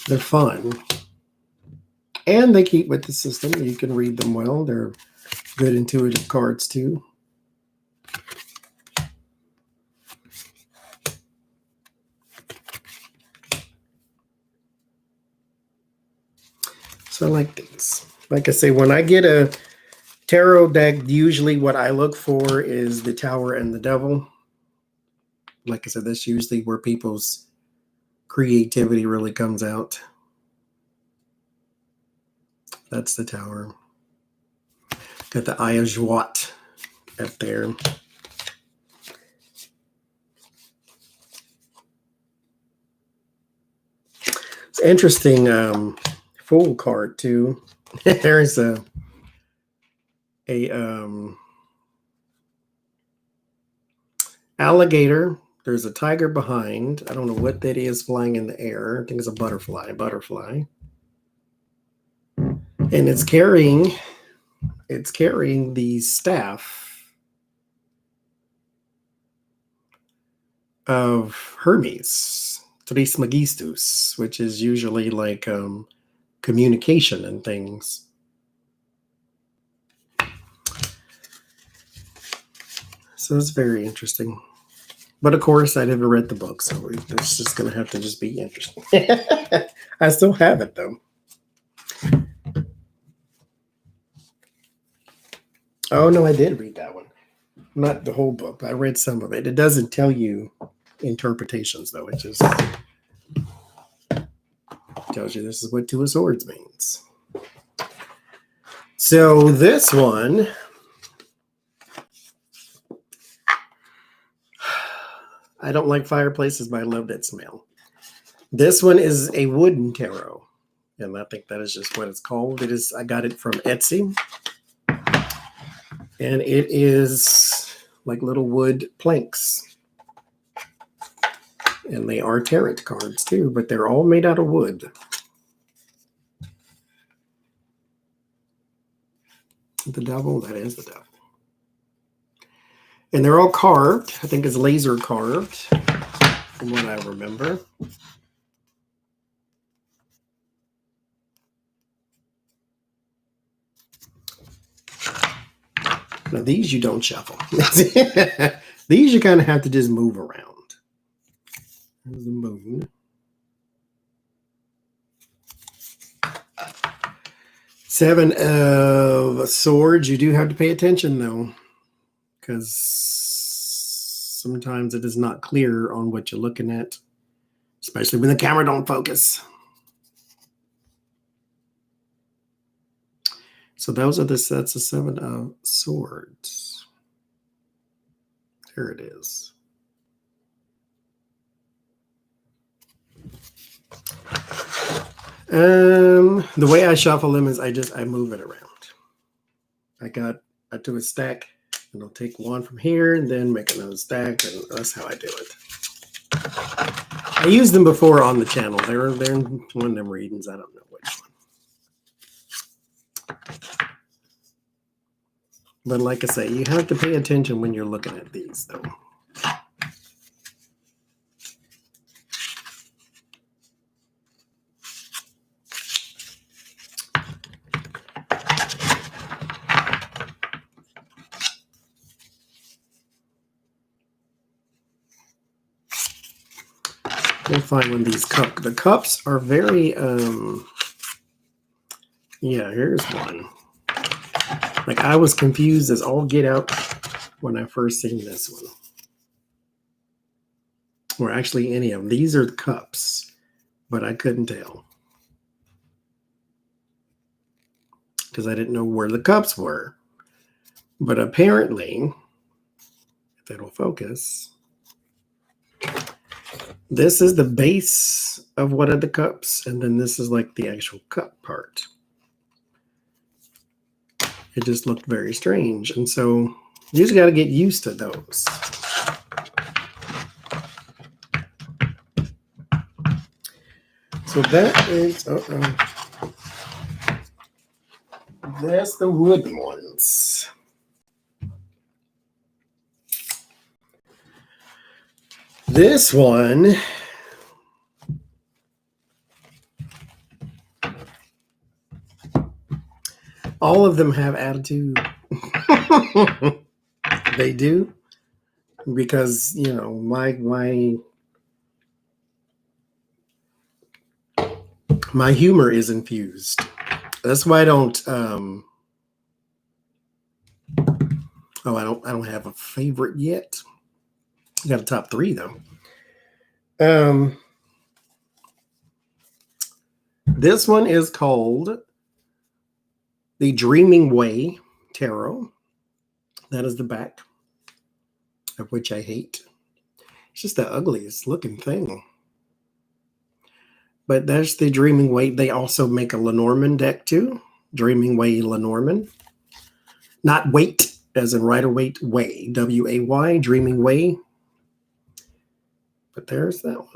They're fun. And they keep with the system. You can read them well. They're good intuitive cards too. So I like these. Like I say, when I get a tarot deck, usually what I look for is the Tower and the Devil. Like I said, that's usually where people's creativity really comes out. That's the Tower. Got the Eye of Joie up there. It's interesting Fool card too. There's a alligator. There's a tiger behind. I don't know what that is flying in the air. I think it's a butterfly. And it's carrying the staff of Hermes, Trismegistus, which is usually like communication and things. So it's very interesting. But of course, I never read the book, so it's just going to have to just be interesting. I still have it, though. Oh, no, I did read that one. Not the whole book. I read some of it. It doesn't tell you interpretations, though. It just tells you this is what Two of Swords means. So this one... I don't like fireplaces, but I love that smell. This one is a wooden tarot, and I think that is just what it's called. It is. I got it from Etsy, and it is like little wood planks, and they are tarot cards too, but they're all made out of wood. The Devil, that is the Devil. And they're all carved. I think it's laser carved, from what I remember. Now, these you don't shuffle. These you kind of have to just move around. There's the Moon. Seven of Swords. You do have to pay attention, though, because sometimes it is not clear on what you're looking at, especially when the camera don't focus. So those are the sets of Seven of Swords. There it is. The way I shuffle them is I move it around. I do a stack, and I'll take one from here and then make another stack, and that's how I do it. I used them before on the channel. They're in one of them readings. I don't know which one. But like I say, you have to pay attention when you're looking at these, though. trying to find one of these cups. The cups are very, yeah, here's one. Like, I was confused as all get out when I first seen this one. Or actually any of them. These are the cups, but I couldn't tell. Because I didn't know where the cups were. But apparently, if it'll focus, this is the base of one of the cups, and then this is like the actual cup part. It just looked very strange. And so you just got to get used to those. So that is, that's the wooden ones. This one, all of them have attitude. They do, because you know my humor is infused. That's why I don't. I don't have a favorite yet. I got a top 3 though. This one is called the Dreaming Way Tarot. That is the back, of which I hate. It's just the ugliest looking thing. But that's the Dreaming Way. They also make a Lenormand deck too. Dreaming Way Lenormand. Not wait, as in Rider-Waite Way. W-A-Y, Dreaming Way. But there's that one.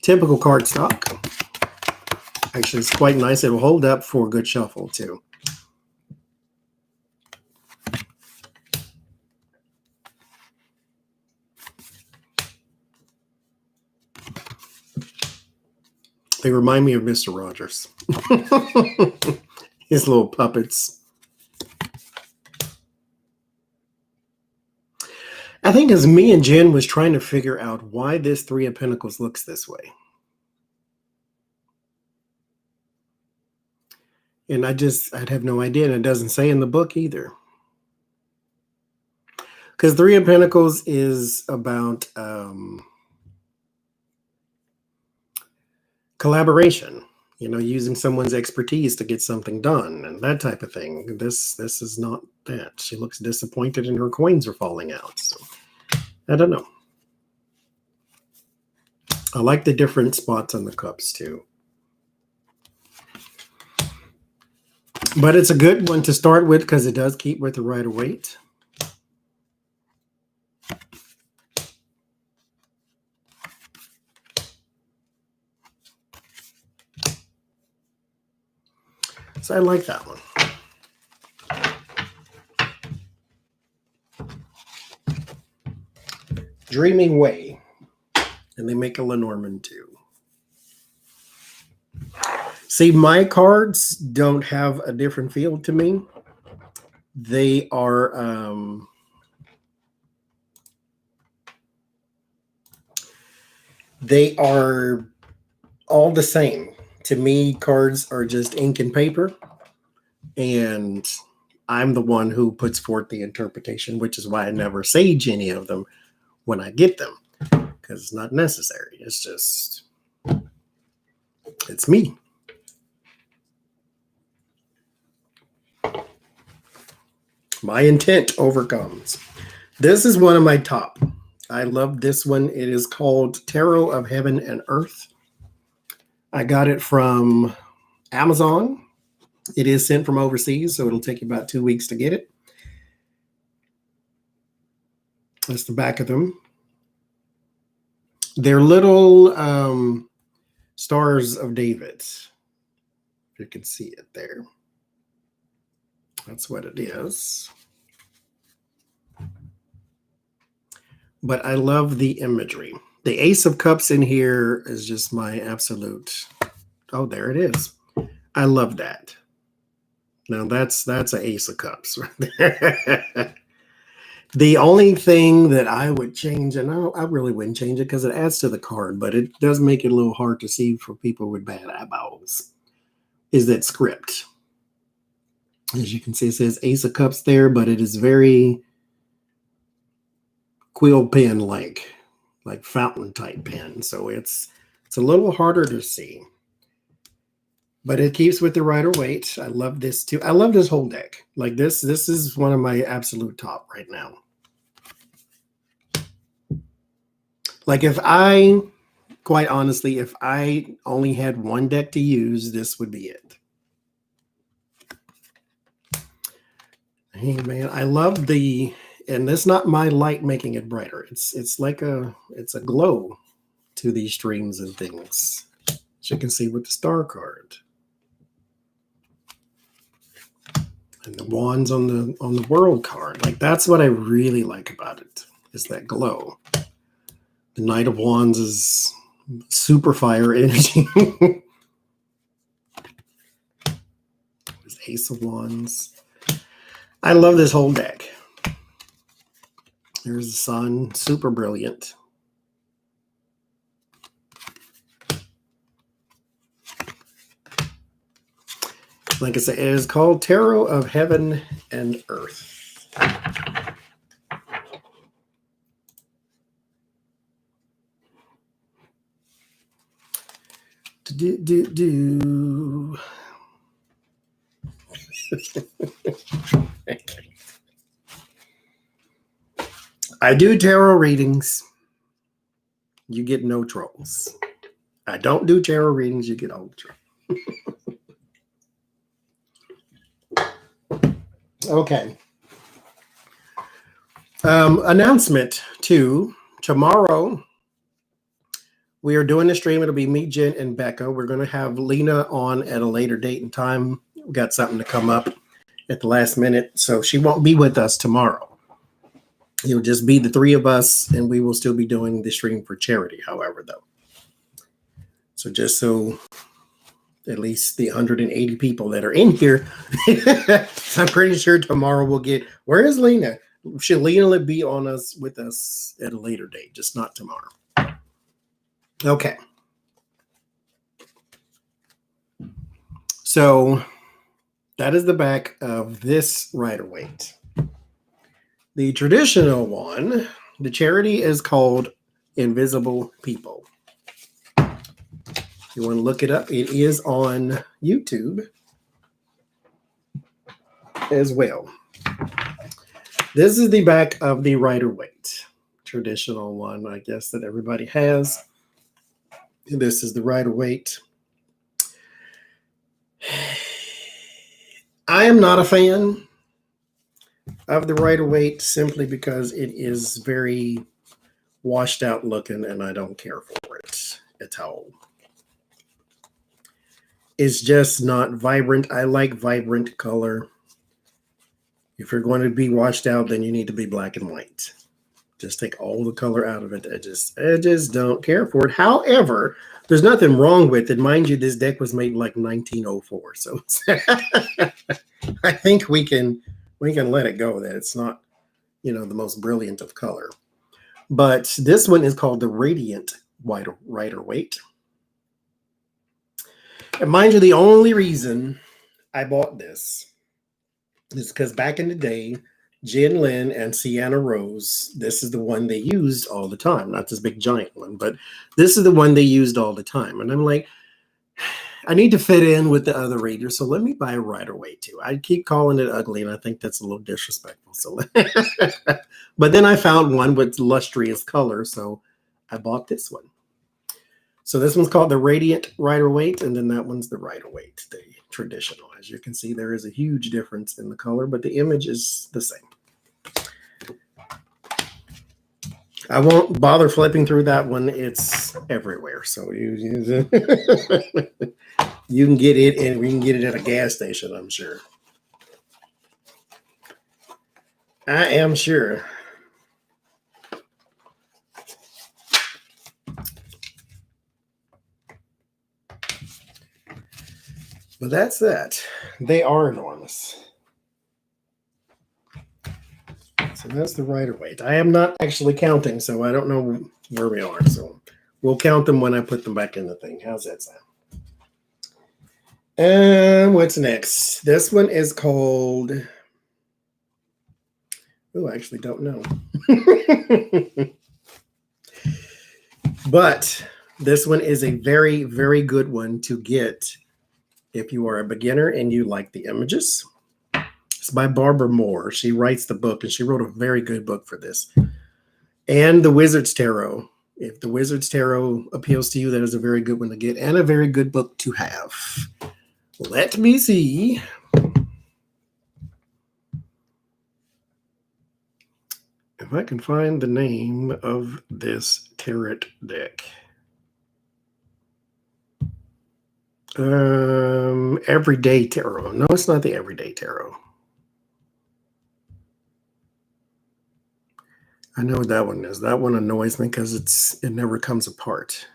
Typical cardstock. Actually, it's quite nice. It will hold up for a good shuffle too. They remind me of Mr. Rogers. His little puppets. I think as me and Jen was trying to figure out why this 3 of Pentacles looks this way. And I'd have no idea. And it doesn't say in the book either. Because 3 of Pentacles is about collaboration. You know, using someone's expertise to get something done and that type of thing. This is not that. She looks disappointed and her coins are falling out. So I don't know. I like the different spots on the cups too. But it's a good one to start with because it does keep with the Rider-Waite. So I like that one. Dreaming Way. And they make a Lenormand too. See, my cards don't have a different feel to me. They are all the same. To me, cards are just ink and paper. And I'm the one who puts forth the interpretation, which is why I never sage any of them when I get them. Because it's not necessary. It's just, it's me. My intent overcomes. This is one of my top. I love this one. It is called Tarot of Heaven and Earth. I got it from Amazon. It is sent from overseas, so it'll take you about 2 weeks to get it. That's the back of them. They're little stars of David. If you can see it there. That's what it is. But I love the imagery. The Ace of Cups in here is just my absolute. Oh, there it is. I love that. Now that's an Ace of Cups right there. The only thing that I would change, and I really wouldn't change it because it adds to the card, but it does make it a little hard to see for people with bad eyeballs, is that script. As you can see, it says Ace of Cups there, but it is very quill pen like fountain type pen. So it's a little harder to see. But it keeps with the Rider-Waite. I love this too. I love this whole deck. Like this is one of my absolute top right now. Like quite honestly, if I only had one deck to use, this would be it. Hey man, I love and that's not my light making it brighter. It's like it's a glow to these streams and things. As you can see with the star card. And the wands on the world card. Like that's what I really like about it, is that glow. The Knight of Wands is super fire energy. There's Ace of Wands. I love this whole deck. There's the Sun, super brilliant. Like I said, it is called Tarot of Heaven and Earth. I do tarot readings. You get no trolls. I don't do tarot readings. You get all the trolls. Okay. Announcement too. Tomorrow, we are doing a stream. It'll be me, Jen, and Becca. We're going to have Lena on at a later date and time. We got something to come up at the last minute, so she won't be with us tomorrow. It'll just be the three of us, and we will still be doing the stream for charity, however, though. So just so at least the 180 people that are in here, I'm pretty sure tomorrow we'll get, where is Lena? Should Lena be on us with us at a later date, just not tomorrow? Okay. So that is the back of this Rider-Waite. The traditional one, the charity is called Invisible People. If you want to look it up, it is on YouTube as well. This is the back of the Rider-Waite, traditional one, I guess, that everybody has. This is the Rider-Waite. I am not a fan of the Rider-Waite simply because it is very washed out looking and I don't care for it at all. It's just not vibrant. I like vibrant color. If you're going to be washed out, then you need to be black and white. Just take all the color out of it. I just don't care for it. However, there's nothing wrong with it. Mind you, this deck was made like 1904. So I think we can let it go that it's not, the most brilliant of color. But this one is called the Radiant Rider-Waite. And mind you, the only reason I bought this is because back in the day, Jen Lynn and Sienna Rose, this is the one they used all the time. Not this big giant one, but this is the one they used all the time. And I'm like, I need to fit in with the other readers, so let me buy a Rider-Waite too. I keep calling it ugly, and I think that's a little disrespectful. So, but then I found one with lustrous color, so I bought this one. So this one's called the Radiant Rider-Waite, and then that one's the Rider-Waite, the traditional. As you can see, there is a huge difference in the color, but the image is the same. I won't bother flipping through that one. It's everywhere. So you can get it, and we can get it at a gas station, I'm sure. I am sure. But that's that. They are enormous. So That's the Rider-Waite. I am not actually counting, so I don't know where we are. So we'll count them when I put them back in the thing. How's that sound? And what's next? This one is called... Oh, I actually don't know. But this one is a very, very good one to get if you are a beginner and you like the images. It's by Barbara Moore. She writes the book, and she wrote a very good book for this. And the Wizard's Tarot. If the Wizard's Tarot appeals to you, that is a very good one to get and a very good book to have. Let me see. If I can find the name of this tarot deck. Everyday Tarot. No, it's not the Everyday Tarot. I know what that one is. That one annoys me because it never comes apart.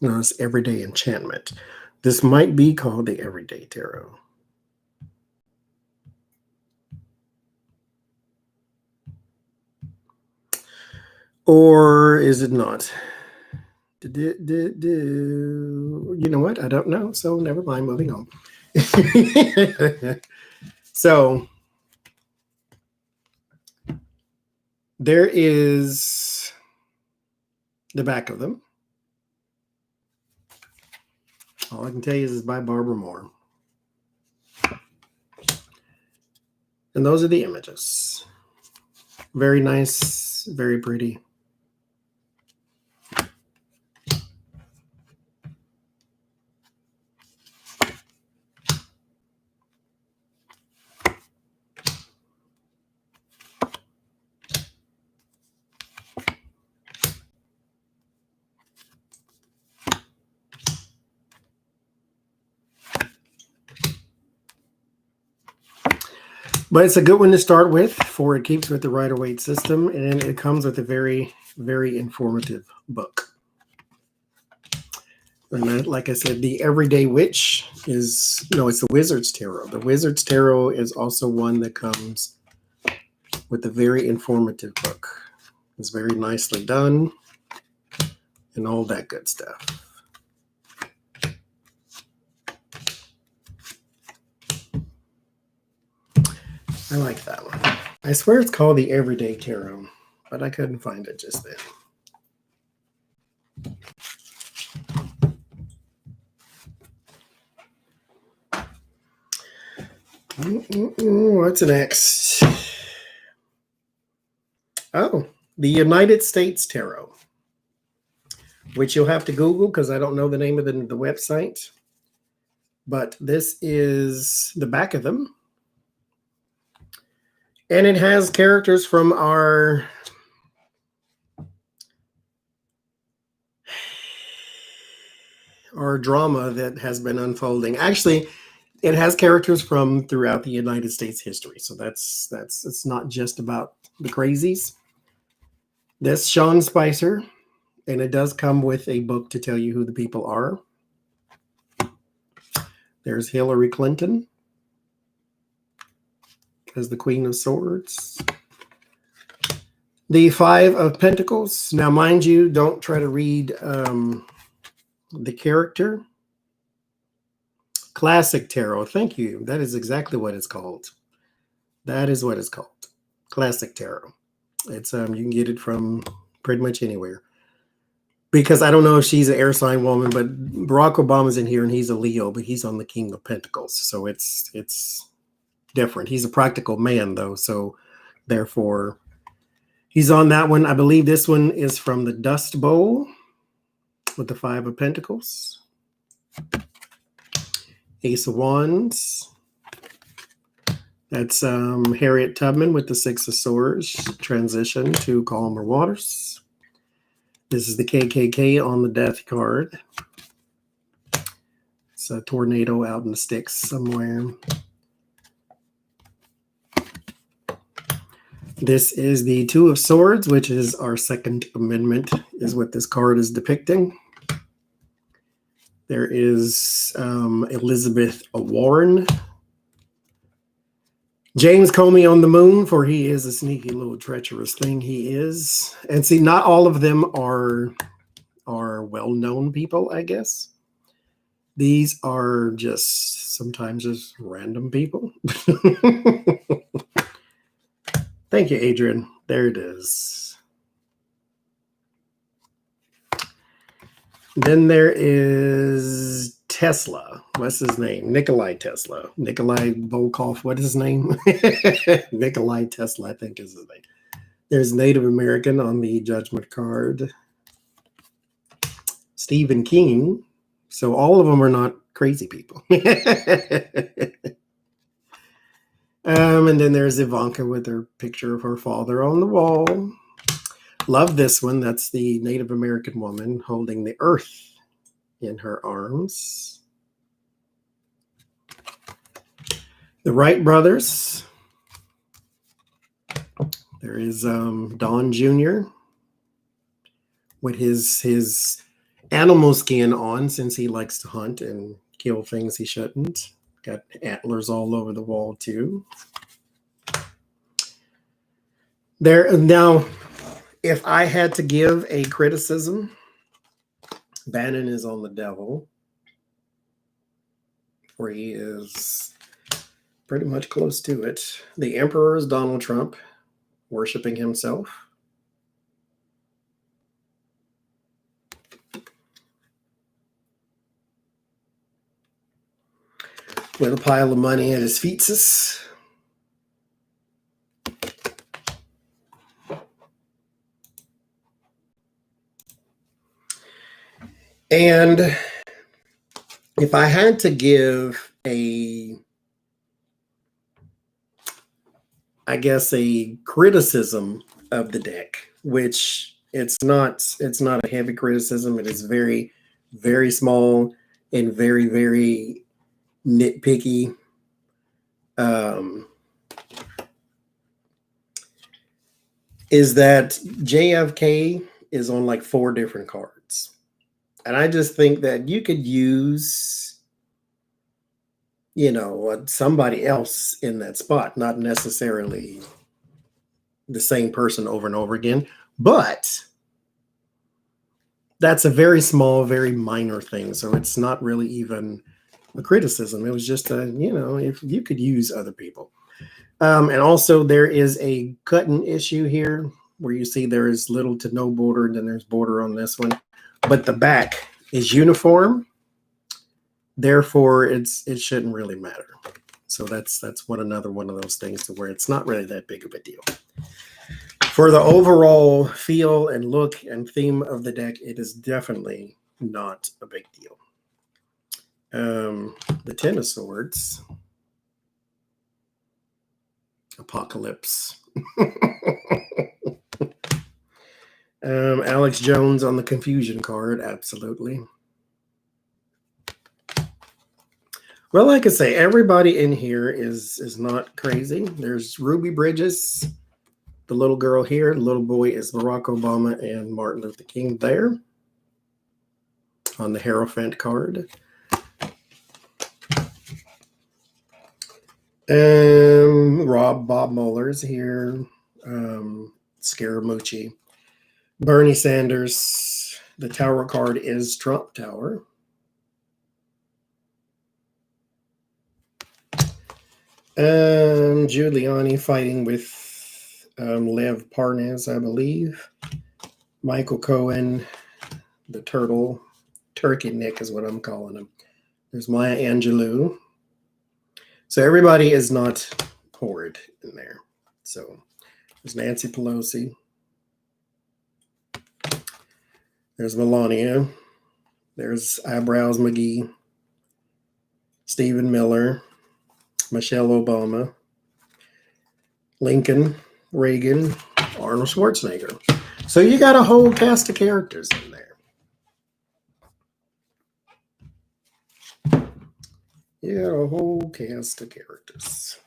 No, it's Everyday Enchantment. This might be called the Everyday Tarot. Or is it not? You know what? I don't know. So never mind. Moving on. So there is the back of them. All I can tell you is it's by Barbara Moore. And those are the images. Very nice, very pretty. But it's a good one to start with, for it keeps with the Rider-Waite system, and it comes with a very, very informative book. And like I said, the Everyday Witch is, no, it's the Wizard's Tarot. The Wizard's Tarot is also one that comes with a very informative book. It's very nicely done and all that good stuff. I like that one. I swear it's called the Everyday Tarot, but I couldn't find it just then. What's next? Oh, the United States Tarot, which you'll have to Google because I don't know the name of the website. But this is the back of them. And it has characters from our drama that has been unfolding. Actually, it has characters from throughout the United States history. So that's it's not just about the crazies. That's Sean Spicer, and it does come with a book to tell you who the people are. There's Hillary Clinton as the Queen of Swords. The Five of Pentacles. Now, mind you, don't try to read the character. Classic Tarot. Thank you. That is exactly what it's called. That is what it's called. Classic Tarot. It's you can get it from pretty much anywhere. Because I don't know if she's an air sign woman, but Barack Obama's in here and he's a Leo, but he's on the King of Pentacles. So it's different. He's a practical man, though. So therefore, he's on that one. I believe this one is from the Dust Bowl with the Five of Pentacles. Ace of Wands. That's Harriet Tubman with the Six of Swords. Transition to calmer waters. This is the KKK on the Death card. It's a tornado out in the sticks somewhere. This is the Two of Swords, which is our Second Amendment, is what this card is depicting. There is Elizabeth Warren. James Comey on the moon, for he is a sneaky little treacherous thing. He is. And see, not all of them are well-known people, I guess. These are just sometimes just random people. Thank you, Adrian. There it is. Then there is Tesla. What's his name? Nikolai Tesla. Nikolai Volkov. What is his name? Nikolai Tesla, I think is his name. There's Native American on the judgment card. Stephen King. So all of them are not crazy people. And then there's Ivanka with her picture of her father on the wall. Love this one. That's the Native American woman holding the earth in her arms. The Wright brothers. There is Don Jr. with his animal skin on, since he likes to hunt and kill things he shouldn't. Got antlers all over the wall too. There now, if I had to give a criticism, Bannon is on the devil, where he is pretty much close to it. The Emperor is Donald Trump, worshiping himself. With a pile of money at his feet. And if I had to give a criticism of the deck, which it's not a heavy criticism. It is very, very small and very, very nitpicky. Is that JFK is on like 4 different cards. And I just think that you could use, somebody else in that spot, not necessarily the same person over and over again. But that's a very small, very minor thing. So it's not really even a criticism. It was just if you could use other people. And also there is a cutting issue here where you see there is little to no border, and then there's border on this one. But the back is uniform. Therefore, it shouldn't really matter. So that's another one of those things to where it's not really that big of a deal. For the overall feel and look and theme of the deck, it is definitely not a big deal. The Ten of Swords. Apocalypse. Alex Jones on the confusion card, absolutely. Well, like I say, everybody in here is not crazy. There's Ruby Bridges, the little girl here. The little boy is Barack Obama and Martin Luther King there on the Hierophant card. Bob Mueller's here. Scaramucci. Bernie Sanders. The Tower card is Trump Tower. Giuliani fighting with Lev Parnas, I believe. Michael Cohen, the turtle. Turkey Nick is what I'm calling him. There's Maya Angelou. So everybody is not horrid in there. So there's Nancy Pelosi. There's Melania. There's Eyebrows McGee. Stephen Miller. Michelle Obama. Lincoln. Reagan. Arnold Schwarzenegger. So you got a whole cast of characters in there. You got a whole cast of characters.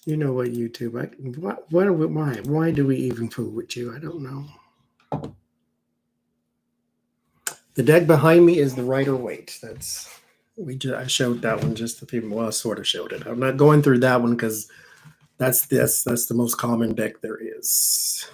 You know what, YouTube? Why do we even fool with you? I don't know. The deck behind me is the Rider-Waite. I showed that one just to people. Well, I sort of showed it. I'm not going through that one because that's the most common deck there is.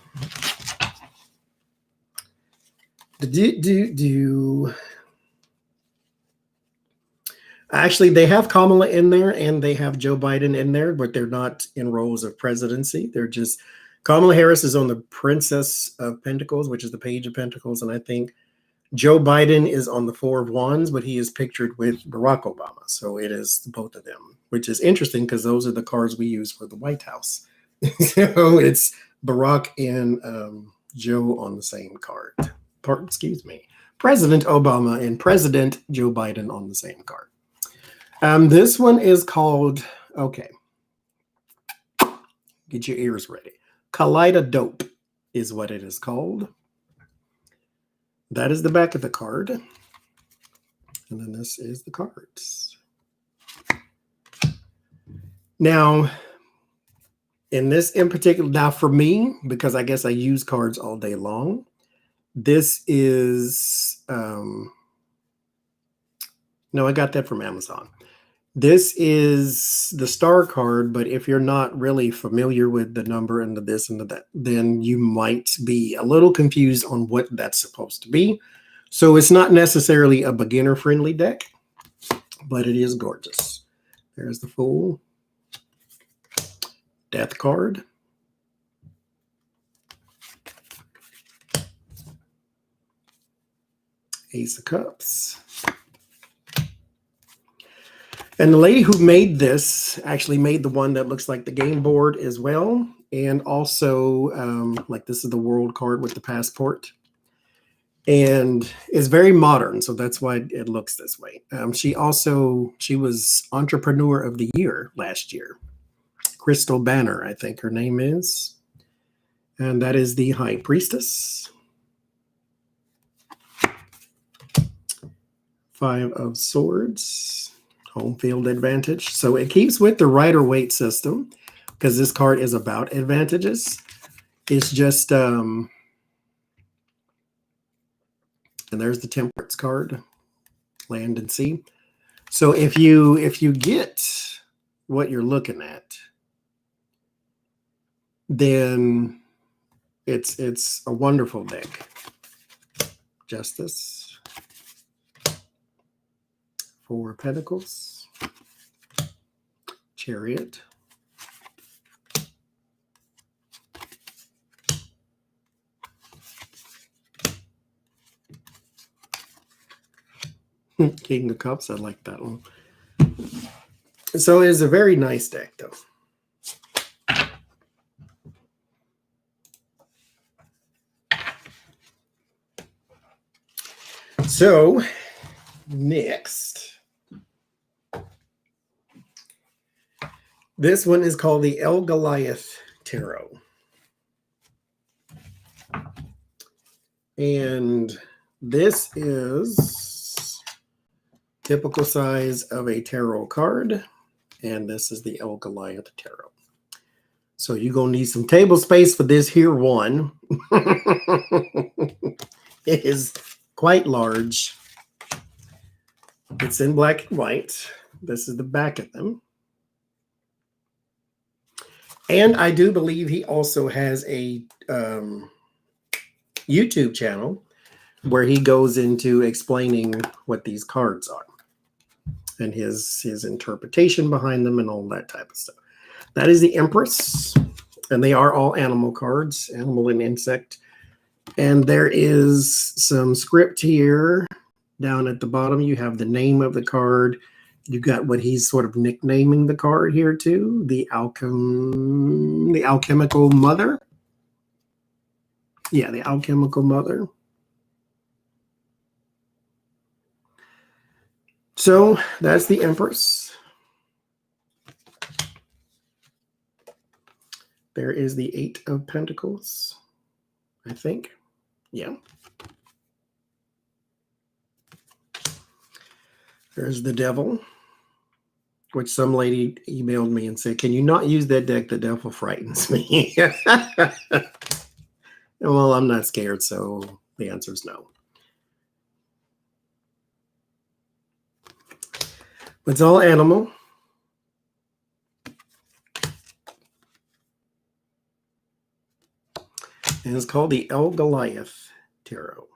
Actually, they have Kamala in there and they have Joe Biden in there, but they're not in roles of presidency. They're just Kamala Harris is on the Princess of Pentacles, which is the Page of Pentacles, and I think Joe Biden is on the Four of Wands, but he is pictured with Barack Obama. So it is both of them, which is interesting because those are the cards we use for the White House. So it's Barack and Joe on the same card. President Obama and President Joe Biden on the same card. This one is called, okay, get your ears ready. Kaleidodope is what it is called. That is the back of the card. And then this is the cards. Now, in particular, now for me, because I guess I use cards all day long, this is, no, I got that from Amazon. This is the star card, but if you're not really familiar with the number and the this and the that, then you might be a little confused on what that's supposed to be. So it's not necessarily a beginner-friendly deck, but it is gorgeous. There's the Fool. Death card. Ace of Cups. And the lady who made this actually made the one that looks like the game board as well. And also, like this is the world card with the passport. And it's very modern, so that's why it looks this way. She was Entrepreneur of the Year last year. Crystal Banner, I think her name is. And that is the High Priestess. Five of Swords. Home field advantage. So it keeps with the Rider-Waite system because this card is about advantages. It's just, and there's the Temperance card, land and sea. So if you get what you're looking at, then it's a wonderful deck. Justice. Four of Pentacles, Chariot, King of Cups. I like that one. So it's a very nice deck, though. So next. This one is called the El Goliath Tarot. And this is typical size of a tarot card. And this is the El Goliath Tarot. So you're going to need some table space for this here one. It is quite large. It's in black and white. This is the back of them. And I do believe he also has a YouTube channel where he goes into explaining what these cards are and his interpretation behind them and all that type of stuff. That is the Empress, and they are all animal cards, animal and insect. And there is some script here down at the bottom. You have the name of the card. You got what he's sort of nicknaming the card here too, the alchemical mother. Yeah, the alchemical mother. So that's the Empress. There is the Eight of Pentacles, I think. Yeah. There's the Devil. which some lady emailed me and said, "Can you not use that deck? The devil frightens me." Well, I'm not scared, so the answer is no. It's all animal. And it's called the El Goliath Tarot.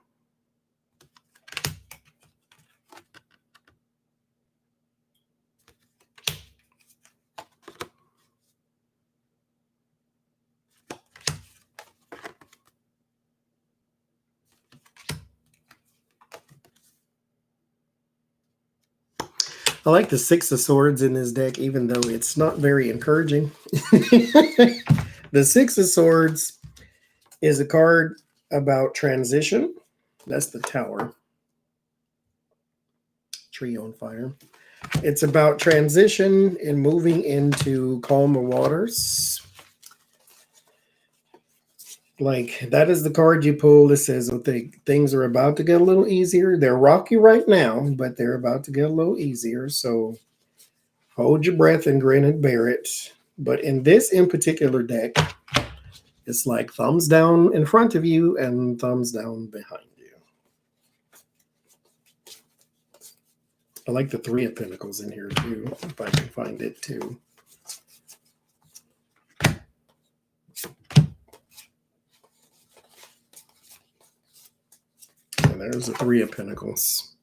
I like the Six of Swords in this deck, even though it's not very encouraging. The Six of Swords is a card about transition. That's the Tower. Tree on fire. It's about transition and moving into calmer waters. Like, that is the card you pull that says, okay, things are about to get a little easier. They're rocky right now, but they're about to get a little easier. So hold your breath and grin and bear it. But in this in particular deck, it's like thumbs down in front of you and thumbs down behind you. I like the Three of Pentacles in here too, if I can find it too. And there's the Three of Pentacles.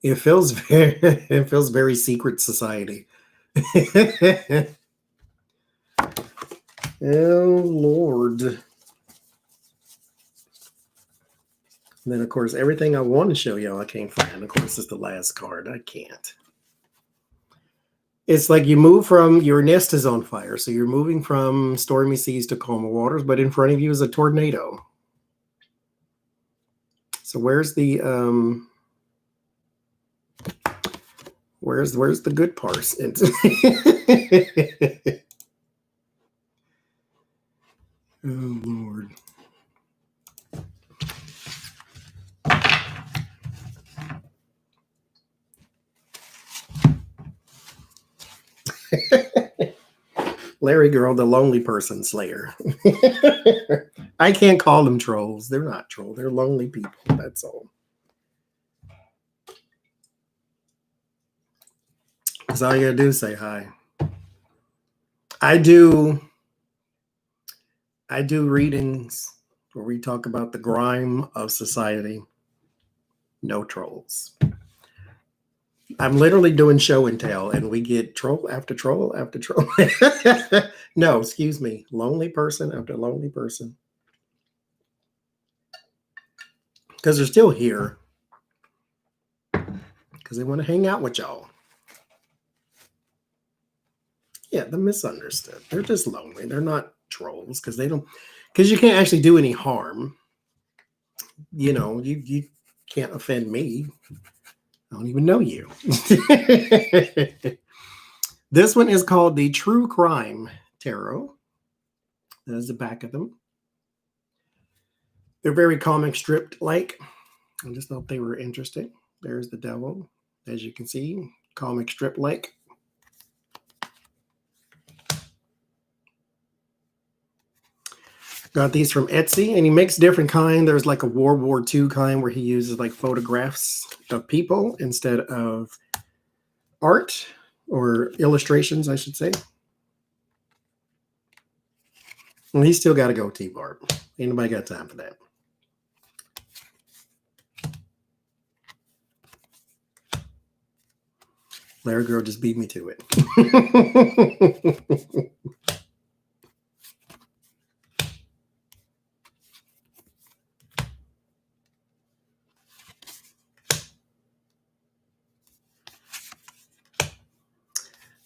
It feels very secret society. Oh Lord. And then of course everything I want to show y'all I can't find. Of course is the last card. I can't. It's like you move from, your nest is on fire. So you're moving from stormy seas to calmer waters, but in front of you is a tornado. So where's the where's the good parts? Oh Lord. Larry Girl, the lonely person slayer. I can't call them trolls. They're not trolls. They're lonely people. That's all. That's all you gotta do is say hi. I do readings where we talk about the grime of society. No trolls. I'm literally doing show and tell, and we get troll after troll after troll. No, excuse me. Lonely person after lonely person. Because they're still here. Because they want to hang out with y'all. Yeah, the misunderstood. They're just lonely. They're not trolls because they don't, because you can't actually do any harm. You know, you can't offend me. I don't even know you. This one is called the True Crime Tarot. There's the back of them. They're very comic strip like. I just thought they were interesting. There's the devil, as you can see, comic strip like. Got these from Etsy, and he makes different kind. There's like a World War II kind where he uses like photographs of people instead of art or illustrations, I should say. Well, he's still got to go T-Barb. Ain't nobody got time for that. Larry Girl just beat me to it.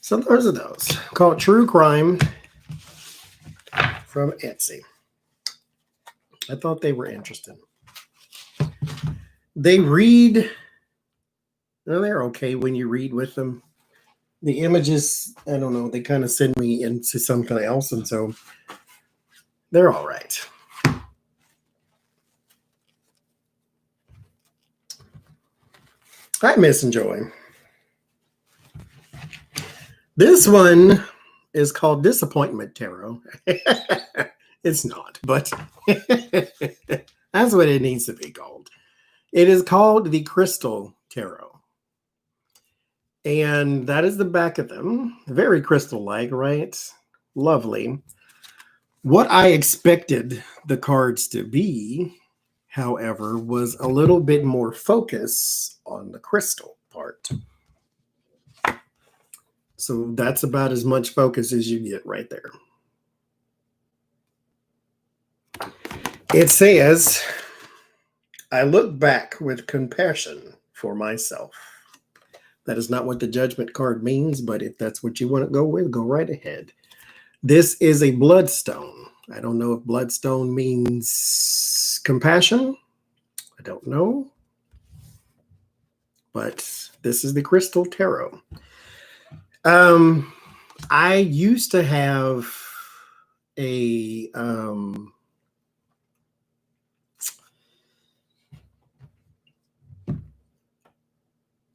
So those are those. Called True Crime from Etsy. I thought they were interesting. They read, well, they're okay when you read with them. The images, I don't know, they kind of send me into something else, and so they're all right. Hi, Miss and Joy. This one is called Disappointment Tarot. It's not, but that's what it needs to be called. It is called the Crystal Tarot. And that is the back of them. Very crystal-like, right? Lovely. What I expected the cards to be, however, was a little bit more focus on the crystal part. So that's about as much focus as you get right there. It says, I look back with compassion for myself. That is not what the judgment card means, but if that's what you want to go with, go right ahead. This is a bloodstone. I don't know if bloodstone means compassion. I don't know. But this is the Crystal Tarot. I used to have a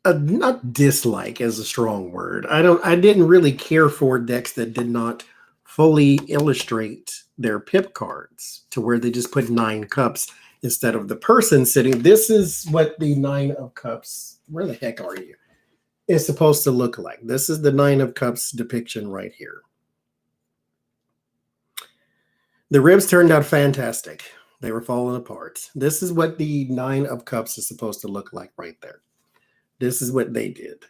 not dislike is a strong word. I didn't really care for decks that did not fully illustrate their pip cards to where they just put 9 cups instead of the person sitting. This is what the 9 of cups, where the heck are you, is supposed to look like. This is the 9 of cups depiction right here. The ribs turned out fantastic. They were falling apart. This is what the 9 of cups is supposed to look like right there. This is what they did.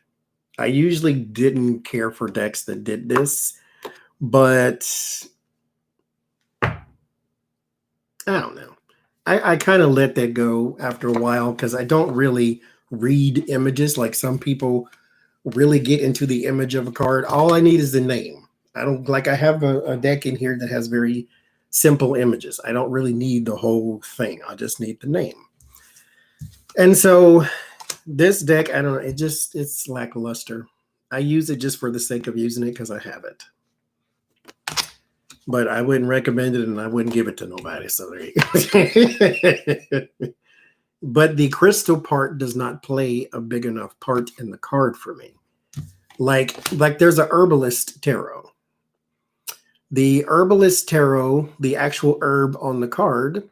I usually didn't care for decks that did this, but I don't know. I kind of let that go after a while because I don't really read images like some people really get into the image of a card. All I need is the name. I don't like, I have a deck in here that has very simple images. I don't really need the whole thing. I just need the name. And so this deck, I don't know, it's lackluster. I use it just for the sake of using it because I have it. But I wouldn't recommend it and I wouldn't give it to nobody. So there you go. But the crystal part does not play a big enough part in the card for me. Like there's a herbalist tarot. The herbalist tarot, the actual herb on the card,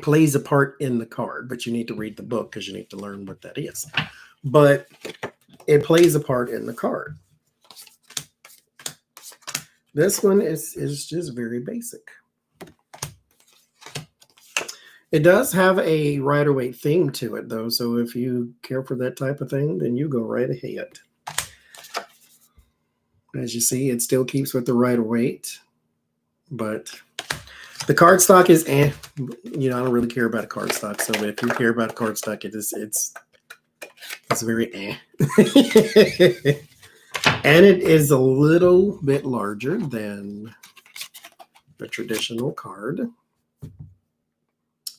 plays a part in the card, but you need to read the book because you need to learn what that is. But it plays a part in the card. This one is just very basic. It does have a Rider-Waite theme to it, though, so if you care for that type of thing, then you go right ahead. As you see, it still keeps with the Rider-Waite, but the cardstock is I don't really care about a cardstock, so if you care about a cardstock, it's very And it is a little bit larger than the traditional card.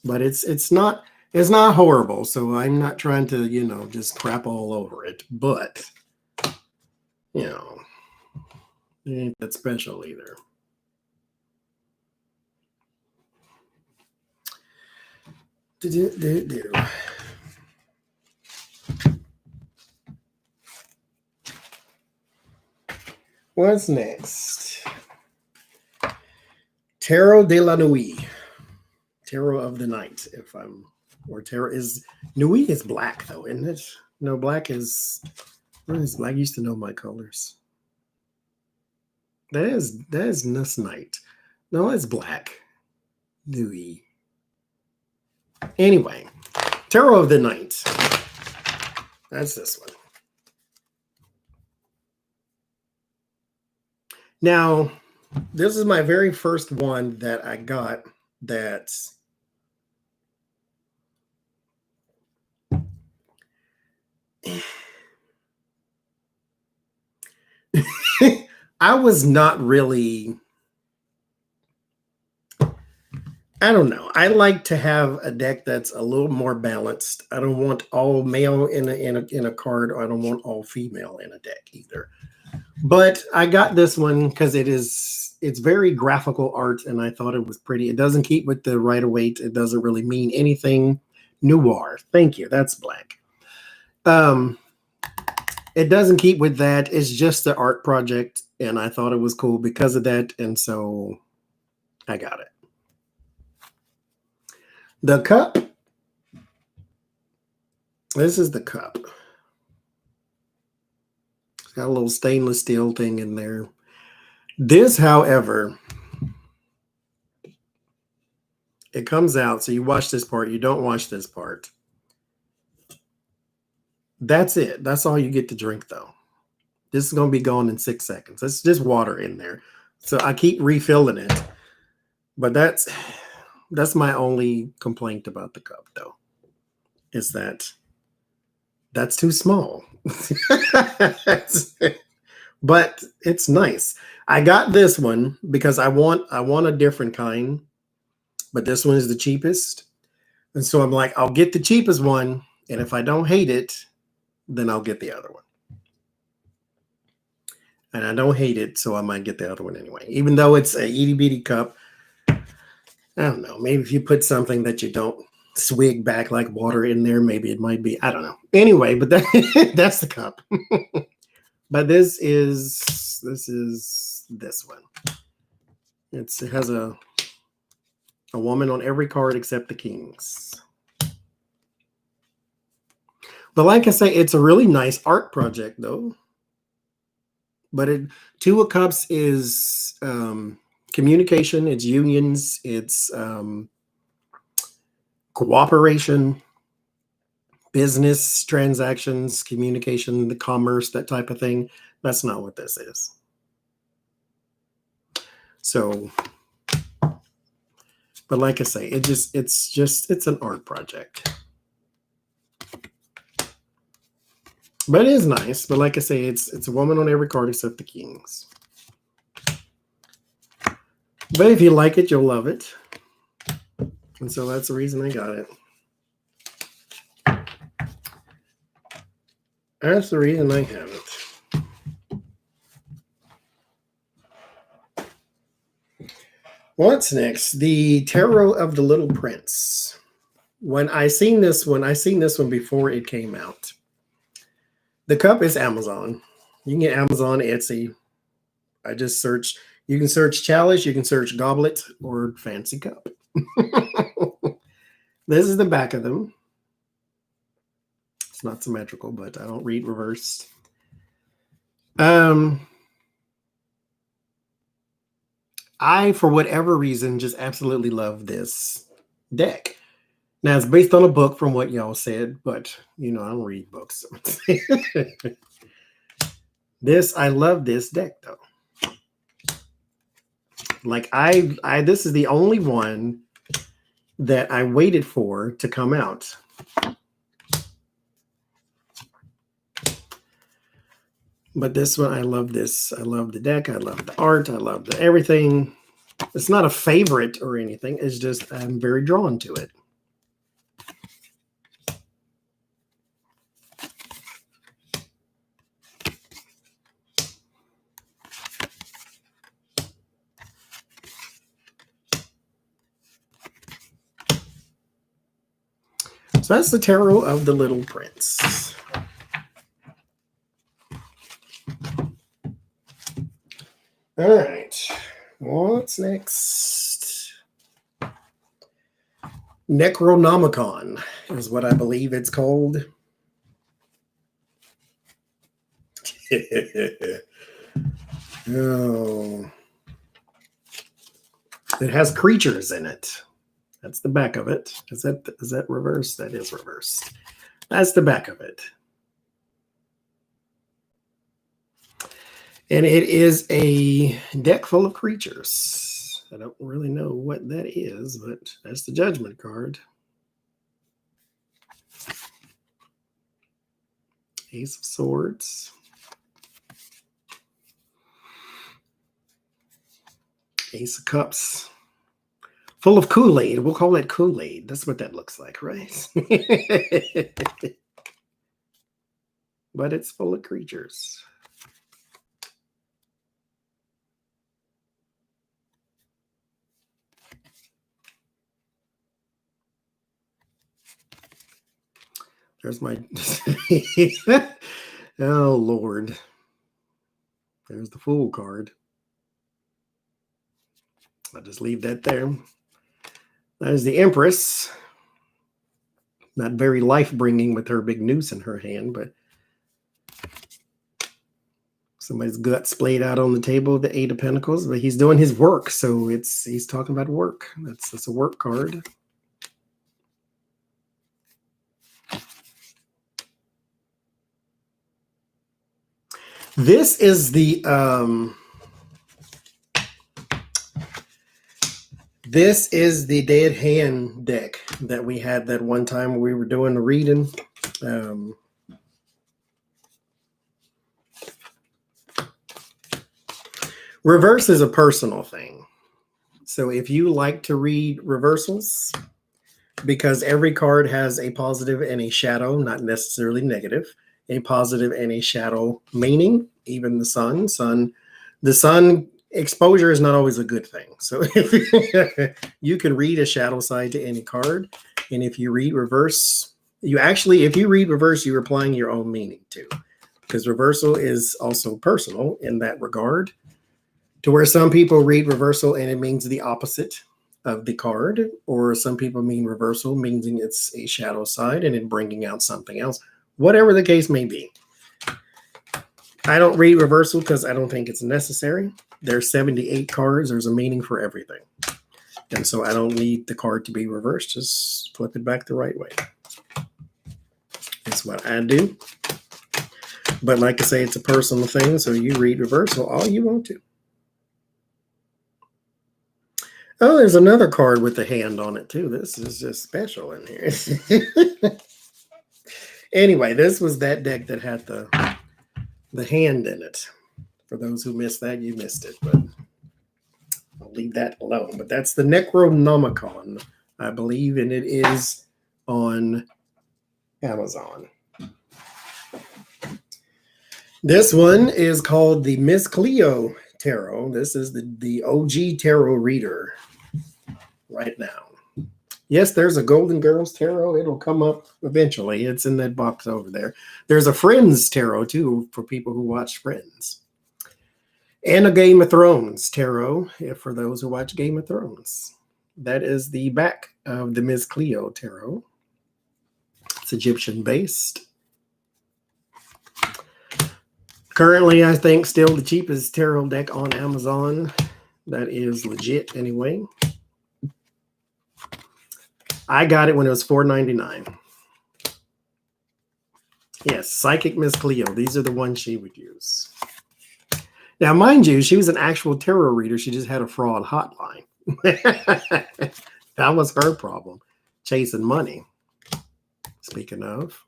But it's not horrible, so I'm not trying to, just crap all over it. But, it ain't that special either. What's next? Tarot de la Nuit. Tarot of the night, tarot is, Nuit is black though, isn't it? No, black is, what is black? I used to know my colors. That is this night. No, it's black. Nuit. Anyway, Tarot of the night. That's this one. Now, this is my very first one that I got that's I was not really, I don't know. I like to have a deck that's a little more balanced. I don't want all male in a card, or I don't want all female in a deck either. But I got this one because it's very graphical art, and I thought it was pretty. It doesn't keep with the Rider-Waite. It doesn't really mean anything. Noir. Thank you. That's black. It doesn't keep with that. It's just the art project, and I thought it was cool because of that, and so I got it. The cup. This is the cup. It's got a little stainless steel thing in there. This, however, it comes out, so you watch this part, you don't watch this part. That's it. That's all you get to drink, though. This is going to be gone in 6 seconds. It's just water in there. So I keep refilling it. But that's my only complaint about the cup, though, is that that's too small. But it's nice. I got this one because I want a different kind, but this one is the cheapest. And so I'm like, I'll get the cheapest one, and if I don't hate it, then I'll get the other one. And I don't hate it, so I might get the other one anyway. Even though it's a itty bitty cup, I don't know. Maybe if you put something that you don't swig back like water in there, maybe it might be. I don't know. Anyway, but that's the cup. But this is this one. It has a woman on every card except the kings. But like I say, it's a really nice art project, though. But Two of Cups is communication, it's unions, it's cooperation, business transactions, communication, the commerce, that type of thing. That's not what this is. So, but like I say, it's an art project. But it is nice. But like I say, it's a woman on every card except the kings. But if you like it, you'll love it. And so that's the reason I got it. That's the reason I have it. What's next? The Tarot of the Little Prince. When I seen this one before it came out. The cup is Amazon. You can get Amazon, Etsy. I just searched. You can search chalice, you can search goblet, or fancy cup. This is the back of them. It's not symmetrical, but I don't read reversed. I, for whatever reason, just absolutely love this deck. Now, it's based on a book from what y'all said, but, I don't read books. I love this deck, though. Like, this is the only one that I waited for to come out. But this one, I love this. I love the deck. I love the art. I love everything. It's not a favorite or anything. It's just I'm very drawn to it. So that's the Tarot of the Little Prince. All right. What's next? Necronomicon is what I believe it's called. Oh. It has creatures in it. That's the back of it. Is that reversed? That is reversed. That's the back of it. And it is a deck full of creatures. I don't really know what that is, but that's the Judgment card. Ace of Swords. Ace of Cups. Full of Kool-Aid. We'll call it Kool-Aid. That's what that looks like, right? But it's full of creatures. There's my Oh, Lord. There's the Fool card. I'll just leave that there. There's the Empress. Not very life-bringing with her big noose in her hand, but somebody's gut splayed out on the table, the Eight of Pentacles, but he's doing his work, so he's talking about work. That's a work card. This is the dead hand deck that we had that one time when we were doing the reading. Reverse is a personal thing. So if you like to read reversals, because every card has a positive and a shadow, not necessarily negative, a positive and a shadow meaning, even the sun. The sun exposure is not always a good thing. So you can read a shadow side to any card. And if you read reverse, if you read reverse, you're applying your own meaning too. Because reversal is also personal in that regard. To where some people read reversal and it means the opposite of the card, or some people mean reversal meaning it's a shadow side and it bringing out something else. Whatever the case may be. I don't read reversal because I don't think it's necessary. There's 78 cards. There's a meaning for everything. And so I don't need the card to be reversed. Just flip it back the right way. That's what I do. But like I say, it's a personal thing. So you read reversal all you want to. Oh, there's another card with the hand on it too. This is just special in here. Anyway, this was that deck that had the hand in it. For those who missed that, you missed it, but I'll leave that alone. But that's the Necronomicon, I believe, and it is on Amazon. This one is called the Miss Cleo Tarot. This is the OG tarot reader right now. Yes, there's a Golden Girls Tarot. It'll come up eventually. It's in that box over there. There's a Friends Tarot, too, for people who watch Friends. And a Game of Thrones Tarot, for those who watch Game of Thrones. That is the back of the Miss Cleo Tarot. It's Egyptian-based. Currently, I think still the cheapest tarot deck on Amazon. That is legit anyway. I got it when it was $4.99. Yes, Psychic Miss Cleo. These are the ones she would use. Now, mind you, she was an actual tarot reader. She just had a fraud hotline. That was her problem. Chasing money. Speaking of.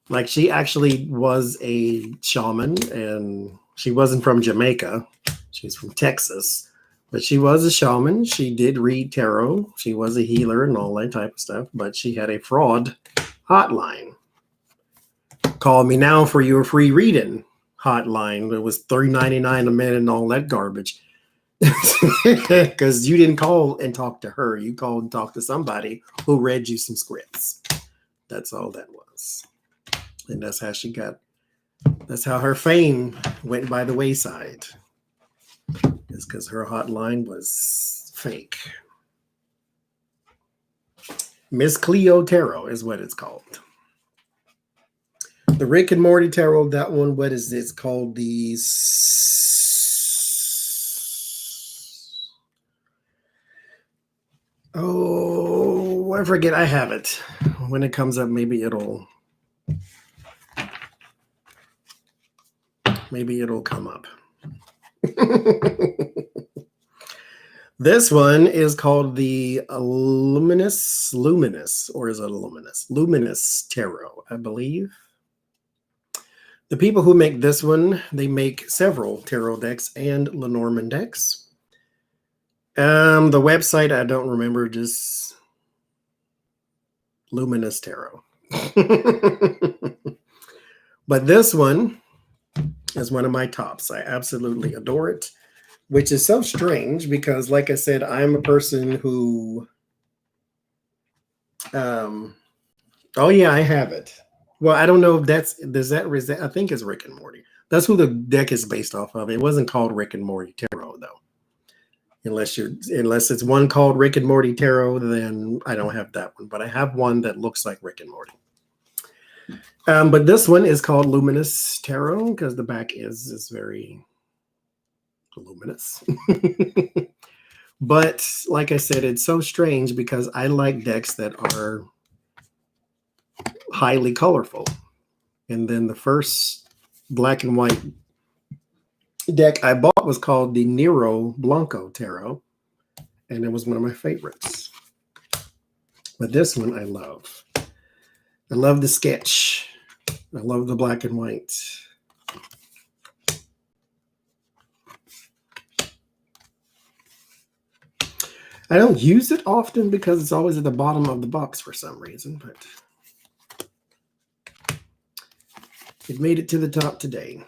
Like, she actually was a shaman, and she wasn't from Jamaica. She's from Texas. But she was a shaman. She did read tarot. She was a healer and all that type of stuff. But she had a fraud hotline. Call me now for your free reading hotline. It was $3.99 a minute and all that garbage. Because you didn't call and talk to her. You called and talked to somebody who read you some scripts. That's all that was. And that's how she got, that's how her fame went by the wayside. It's because her hotline was fake. Miss Cleo Tarot is what it's called. The Rick and Morty Tarot, that one, what is this called? The oh, I forget. I have it. When it comes up, maybe it'll come up. This one is called the Luminous, or is it Luminous Tarot, I believe. The people who make this one, they make several tarot decks and Lenormand decks. The website, I don't remember, just Luminous Tarot. But this one is one of my tops. I absolutely adore it, which is so strange because, like I said, I'm a person who, oh yeah, I have it. Well, I don't know if I think it's Rick and Morty. That's who the deck is based off of. It wasn't called Rick and Morty Tarot though. Unless it's one called Rick and Morty Tarot, then I don't have that one. But I have one that looks like Rick and Morty. But this one is called Luminous Tarot because the back is very luminous. But like I said, it's so strange because I like decks that are highly colorful. And then the first black and white deck I bought was called the Nero Blanco Tarot, and it was one of my favorites. But this one I love. I love the sketch. I love the black and white. I don't use it often because it's always at the bottom of the box for some reason, but it made it to the top today.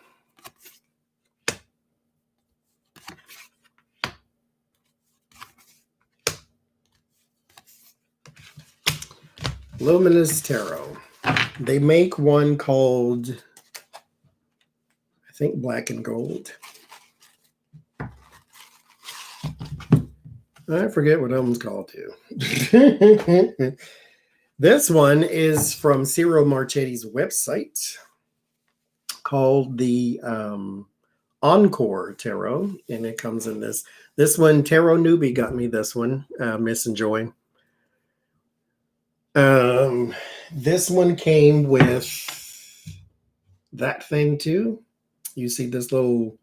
Luminous Tarot. They make one called, I think, Black and Gold. I forget what that one's called too. This one is from Ciro Marchetti's website called the Encore Tarot, and it comes in this. This one, Tarot Newbie got me this one, Miss Enjoy. This one came with that thing too. You see this little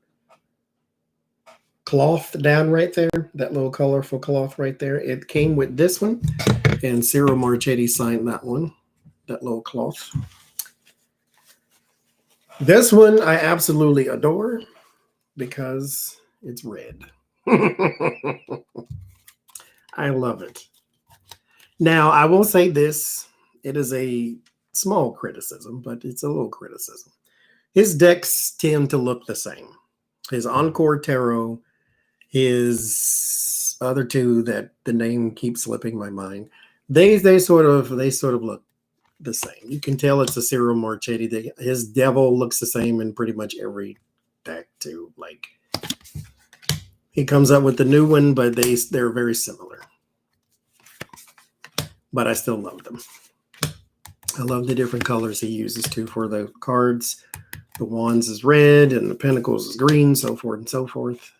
cloth down right there, that little colorful cloth right there. It came with this one, and Ciro Marchetti signed that one, that little cloth. This one I absolutely adore because it's red. I love it. Now, I will say this. It is a small criticism, but it's a little criticism. His decks tend to look the same. His Encore Tarot, his other two that the name keeps slipping my mind, they sort of look the same. You can tell it's a Ciro Marchetti. His devil looks the same in pretty much every deck too. Like, he comes up with the new one, but they're very similar. But I still love them. I love the different colors he uses too for the cards. The wands is red and the pentacles is green, so forth and so forth.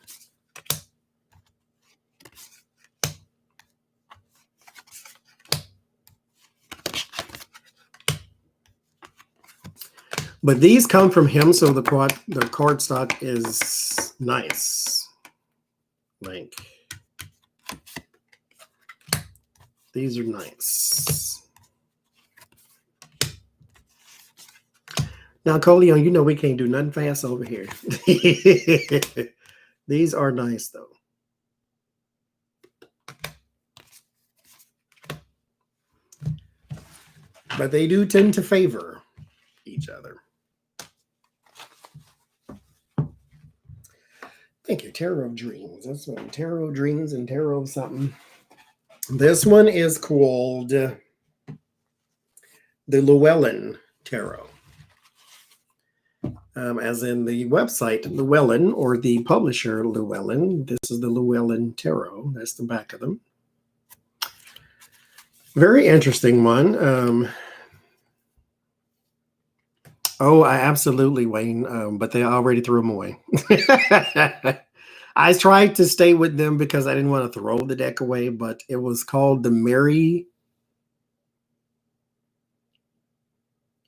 But these come from him, so the card stock is nice. Like, these are nice. Now, Coleon, you know we can't do nothing fast over here. These are nice, though. But they do tend to favor each other. Thank you. Tarot of Dreams. That's one. Tarot of Dreams and Tarot of something. This one is called the Llewellyn Tarot. As in the website Llewellyn, or the publisher Llewellyn. This is the Llewellyn Tarot. That's the back of them. Very interesting one. Oh, I absolutely, Wayne, but they already threw them away. I tried to stay with them because I didn't want to throw the deck away, but it was called the Mary.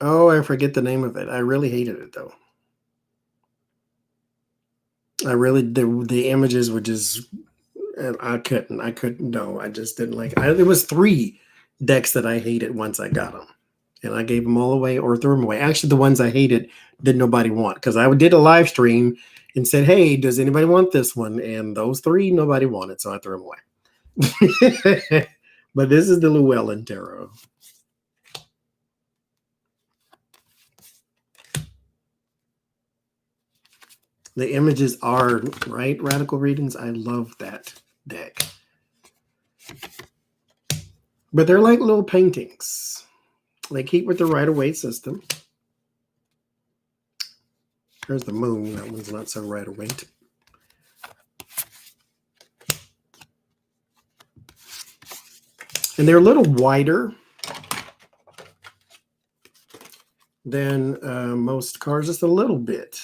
Oh, I forget the name of it. I really hated it, though. The images were just, I couldn't, no, I just didn't like it. There was 3 decks that I hated once I got them. And I gave them all away or threw them away. Actually, the ones I hated didn't nobody want, because I did a live stream and said, hey, does anybody want this one? And those 3, nobody wanted, so I threw them away. But this is the Llewellyn Tarot. The images are, right, Radical Readings? I love that deck. But they're like little paintings. They keep with the Rider-Waite system. There's the moon. That one's not so Rider-Waite. And they're a little wider than most cars, just a little bit.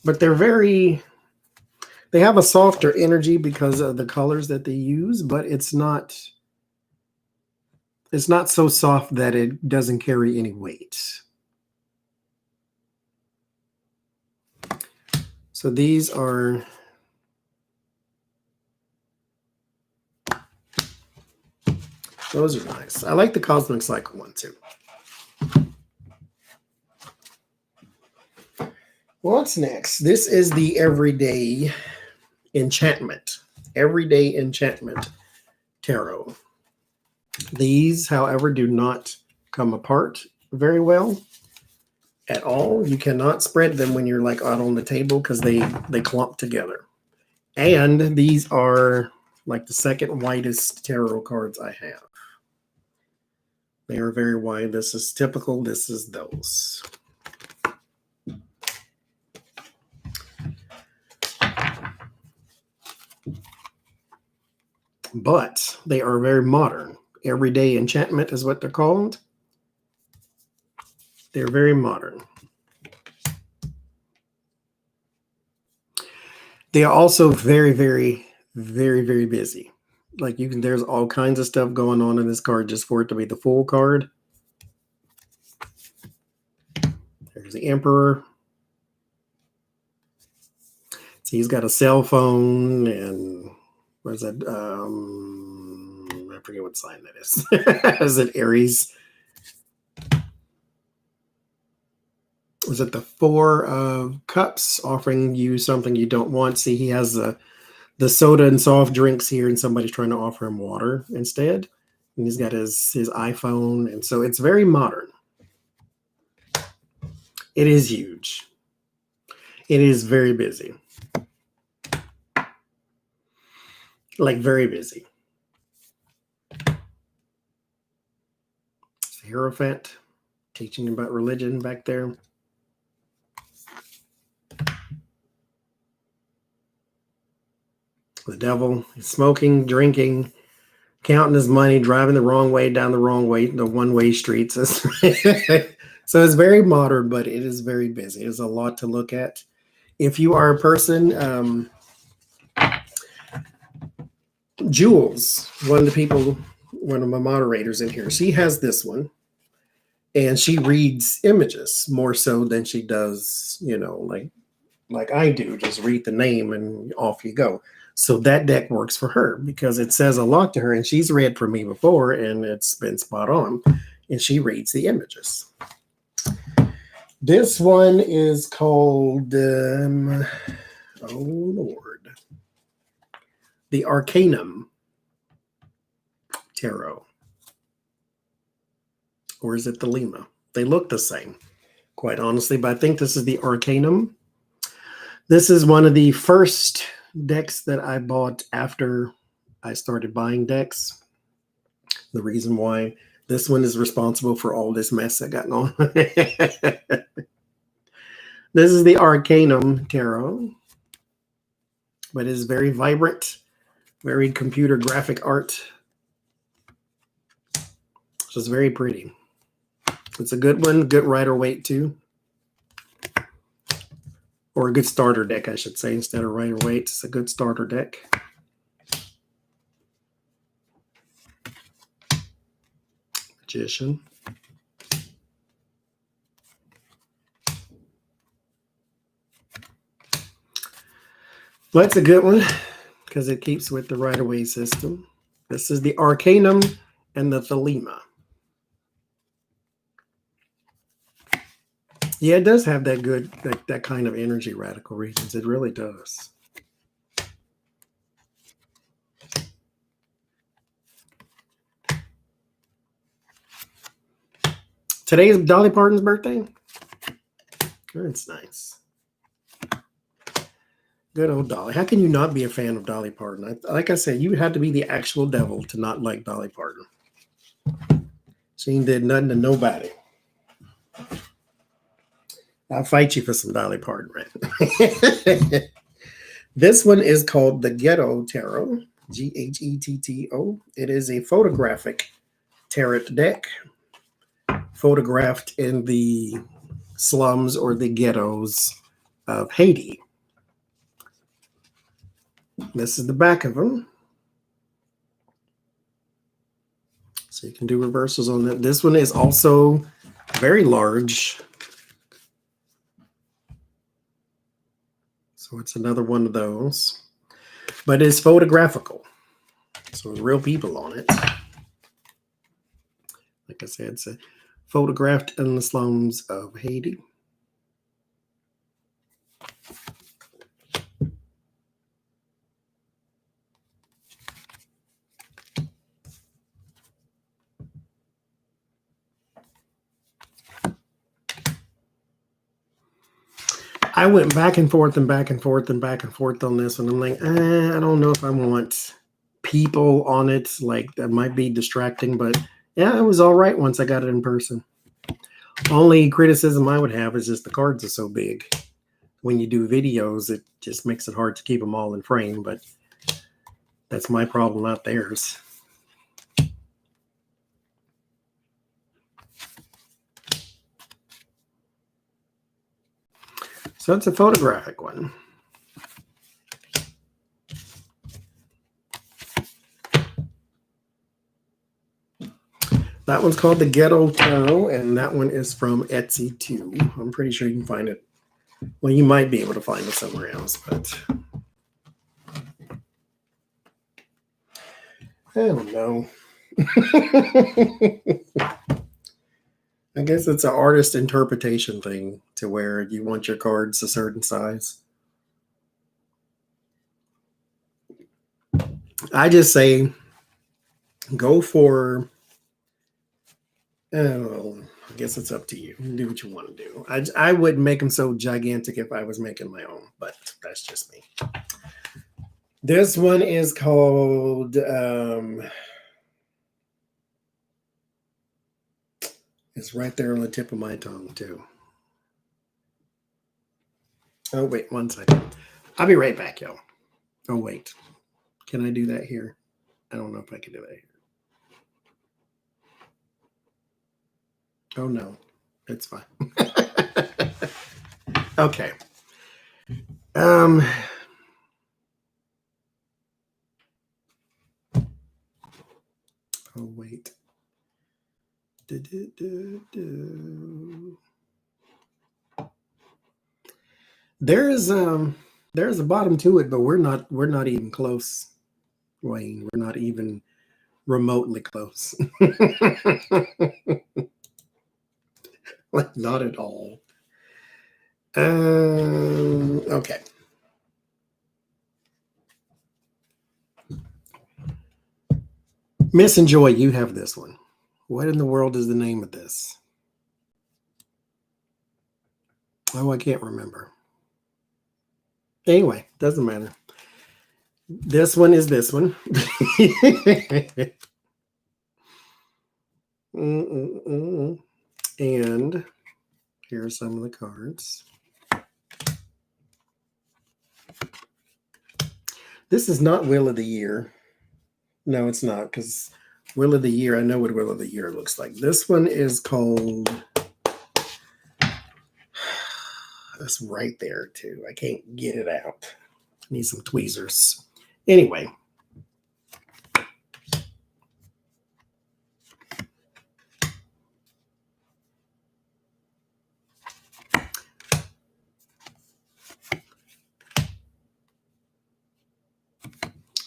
But they're they have a softer energy because of the colors that they use, but it's not so soft that it doesn't carry any weight. So these are those are nice. I like the Cosmic Cycle one too. What's next? This is the Everyday Enchantment. Everyday Enchantment Tarot. These, however, do not come apart very well at all. You cannot spread them when you're like out on the table because they clump together. And these are like the second widest tarot cards I have. They are very wide. This is typical. This is those. But they are very modern. Everyday Enchantment is what they're called. They're very modern. They are also very, very, very, very busy. Like there's all kinds of stuff going on in this card just for it to be the full card. There's the Emperor. So he's got a cell phone and what is that? I forget what sign that is. Is it Aries? Is it the Four of Cups offering you something you don't want? See, he has the soda and soft drinks here, and somebody's trying to offer him water instead. And he's got his iPhone, and so it's very modern. It is huge. It is very busy. Like very busy. It's the Hierophant teaching about religion back there. The devil is smoking, drinking, counting his money, driving the wrong way down the wrong way, the one-way streets. So it's very modern, but it is very busy. There's a lot to look at. If you are a person, Jules, one of my moderators in here, she has this one, and she reads images more so than she does, like I do. Just read the name and off you go. So that deck works for her because it says a lot to her, and she's read for me before, and it's been spot on, and she reads the images. This one is called, oh Lord, the Arcanum Tarot. Or is it the Lima? They look the same, quite honestly, but I think this is the Arcanum. This is one of the first decks that I bought after I started buying decks. The reason why this one is responsible for all this mess that got on. This is the Arcanum Tarot, but it is very vibrant, very computer graphic art. So it's very pretty. It's a good one, good Rider-Waite too. Or a good starter deck, I should say, instead of Rider-Waite. It's a good starter deck. Magician. Well, that's a good one because it keeps with the Rider-Waite system. This is the Arcanum and the Thelema. Yeah, it does have that good, that kind of energy, Radical Regions. It really does. Today is Dolly Parton's birthday. That's nice. Good old Dolly. How can you not be a fan of Dolly Parton? Like I said, you would have to be the actual devil to not like Dolly Parton. She ain't did nothing to nobody. I'll fight you for some Dolly Parton, right? This one is called the Ghetto Tarot, Ghetto. It is a photographic tarot deck photographed in the slums or the ghettos of Haiti. This is the back of them. So you can do reversals on that. This one is also very large. So it's another one of those. But it's photographical. So there's real people on it. Like I said, it's photographed in the slums of Haiti. I went back and forth and back and forth and back and forth on this one. I'm like, I don't know if I want people on it. Like, that might be distracting, but yeah, it was all right once I got it in person. Only criticism I would have is just the cards are so big. When you do videos, it just makes it hard to keep them all in frame, but that's my problem, not theirs. So it's a photographic one. That one's called the Ghetto Tarot, and that one is from Etsy too. I'm pretty sure you can find it. Well, you might be able to find it somewhere else, but I don't know. I guess it's an artist interpretation thing to where you want your cards a certain size. I just say go for, I don't know, I guess it's up to you. Do what you want to do. I wouldn't make them so gigantic if I was making my own, but that's just me. This one is called, it's right there on the tip of my tongue too. Oh, wait, 1 second. I'll be right back, y'all. Oh, wait. Can I do that here? I don't know if I can do that here. Oh, no. It's fine. Okay. Oh, wait. There's a bottom to it, but we're not even close, Wayne. We're not even remotely close. Like, not at all. Okay. Miss and Joy, you have this one. What in the world is the name of this? Oh, I can't remember. Anyway, doesn't matter. This one is this one. And here are some of the cards. This is not Will of the Year. No, it's not, because Will of the Year, I know what Will of the Year looks like. This one is called, that's right there too. I can't get it out. I need some tweezers. Anyway.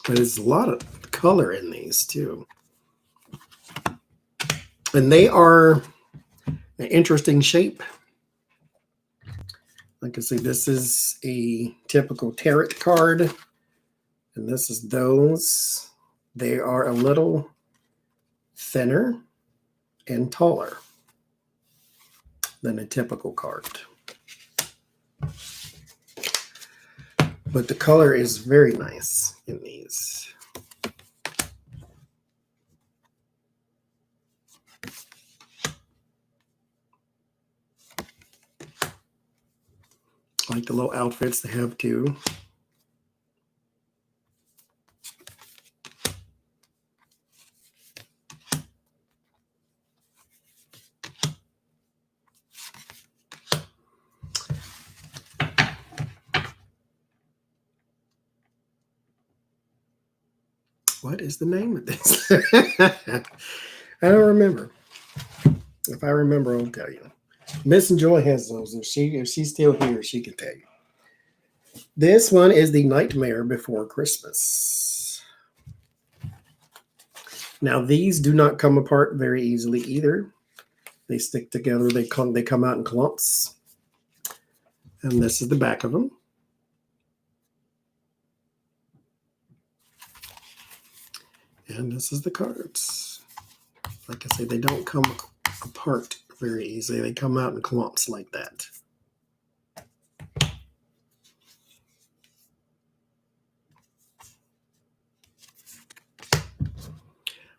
But there's a lot of color in these too. And they are an interesting shape. Like I say, this is a typical tarot card. And this is those. They are a little thinner and taller than a typical card. But the color is very nice in these. I like the little outfits they have too. What is the name of this? I don't remember. If I remember, I'll tell you. Miss and Joy has those. If she's still here, she can tell you. This one is the Nightmare Before Christmas. Now these do not come apart very easily either. They stick together. They come out in clumps. And this is the back of them. And this is the cards. Like I say, they don't come apart very easily. They come out in clumps like that.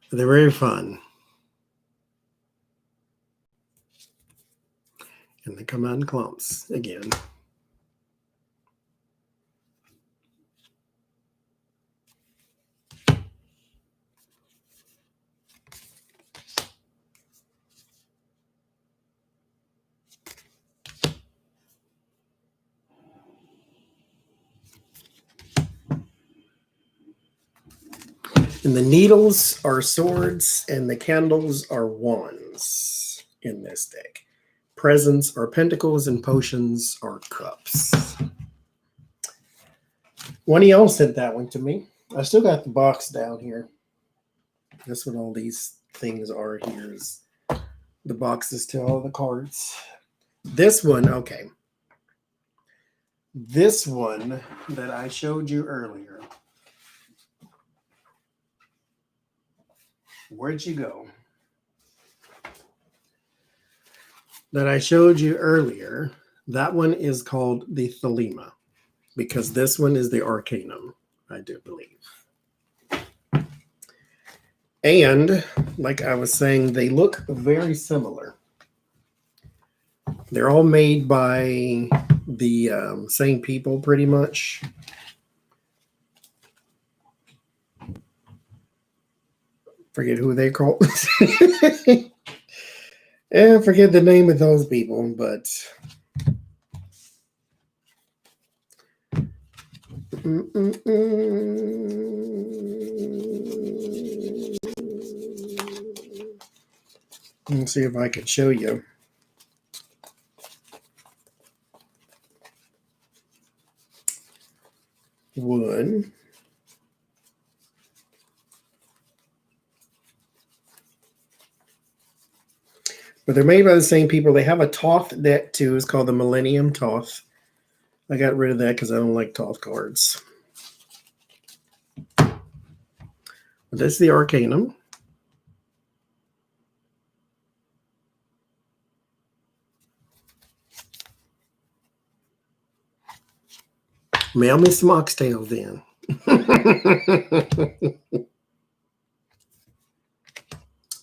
But they're very fun. And they come out in clumps again. And the needles are swords and the candles are wands in this deck. Presents are pentacles and potions are cups. One of y'all sent that one to me. I still got the box down here. That's what all these things are here, is the boxes to all the cards. This one, okay. This one that I showed you earlier. Where'd you go? That I showed you earlier, that one is called the Thelema, because this one is the Arcanum, I do believe. And like I was saying, they look very similar. They're all made by the same people pretty much. Forget who they call. I forget the name of those people, but let's see if I can show you. One. But they're made by the same people. They have a Thoth deck too. It's called the Millennium Thoth. I got rid of that because I don't like Thoth cards. But this is the Arcanum. Mail me some oxtails then.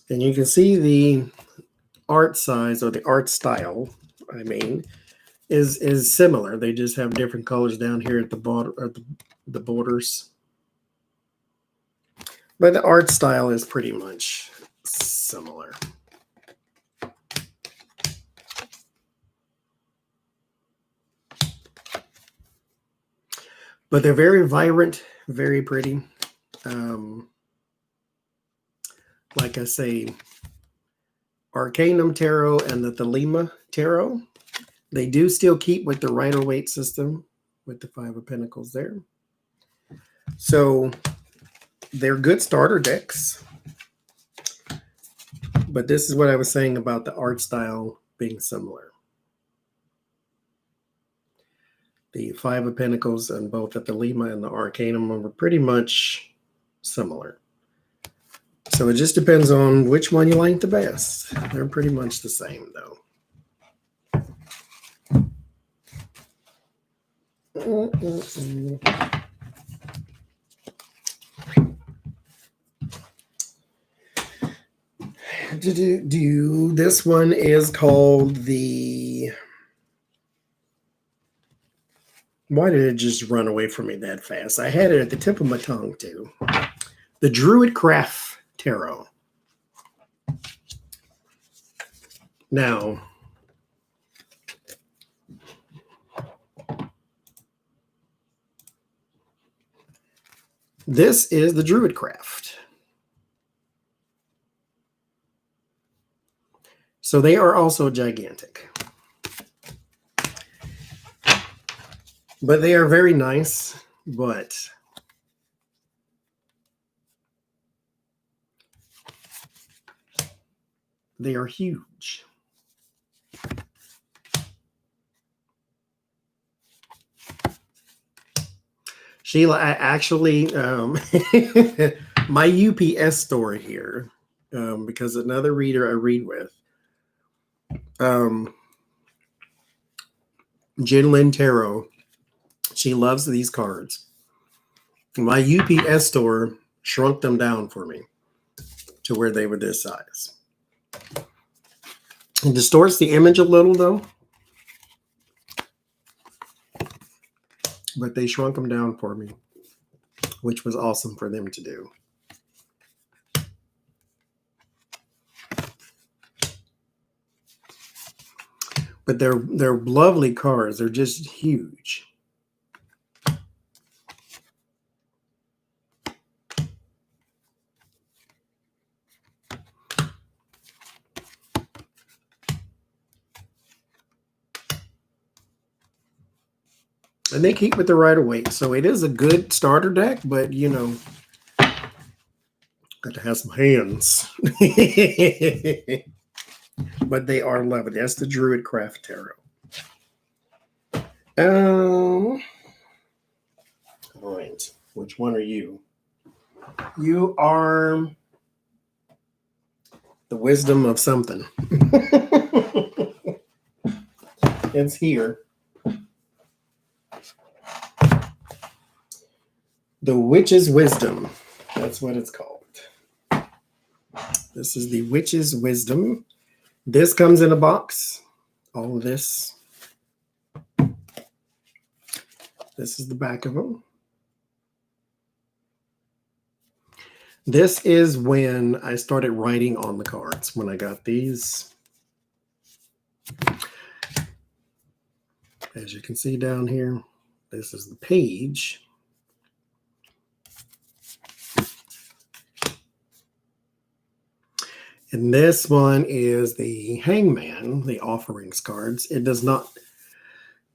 And you can see the art size, or the art style, I mean, is similar. They just have different colors down here at the bottom, at the borders. But the art style is pretty much similar. But they're very vibrant, very pretty. Like I say, Arcanum Tarot and the Thelema Tarot, they do still keep with the Rider-Waite system with the Five of Pentacles there. So they're good starter decks. But this is what I was saying about the art style being similar. The Five of Pentacles and both the Thelema and the Arcanum are pretty much similar. So it just depends on which one you like the best. They're pretty much the same, though. This one is called the... Why did it just run away from me that fast? I had it at the tip of my tongue, too. The Druidcraft Tarot. Now, this is the Druidcraft. So they are also gigantic. But they are very nice, but they are huge. Sheila, I actually, my UPS store here, because another reader I read with, Jen Lynn Tarot, she loves these cards. My UPS store shrunk them down for me to where they were this size. It distorts the image a little, though. But they shrunk them down for me, which was awesome for them to do. But they're lovely cards. They're just huge. And they keep with the Rider-Waite. So it is a good starter deck, but, you know, got to have some hands. But they are lovely. That's the Druidcraft Tarot. All right. Which one are you? You are the Wisdom of something. It's here. The Witch's Wisdom. That's what it's called. This is the Witch's Wisdom. This comes in a box. All of this. This is the back of them. This is when I started writing on the cards, when I got these. As you can see down here, this is the page. And this one is the Hangman, the offerings cards. It does not,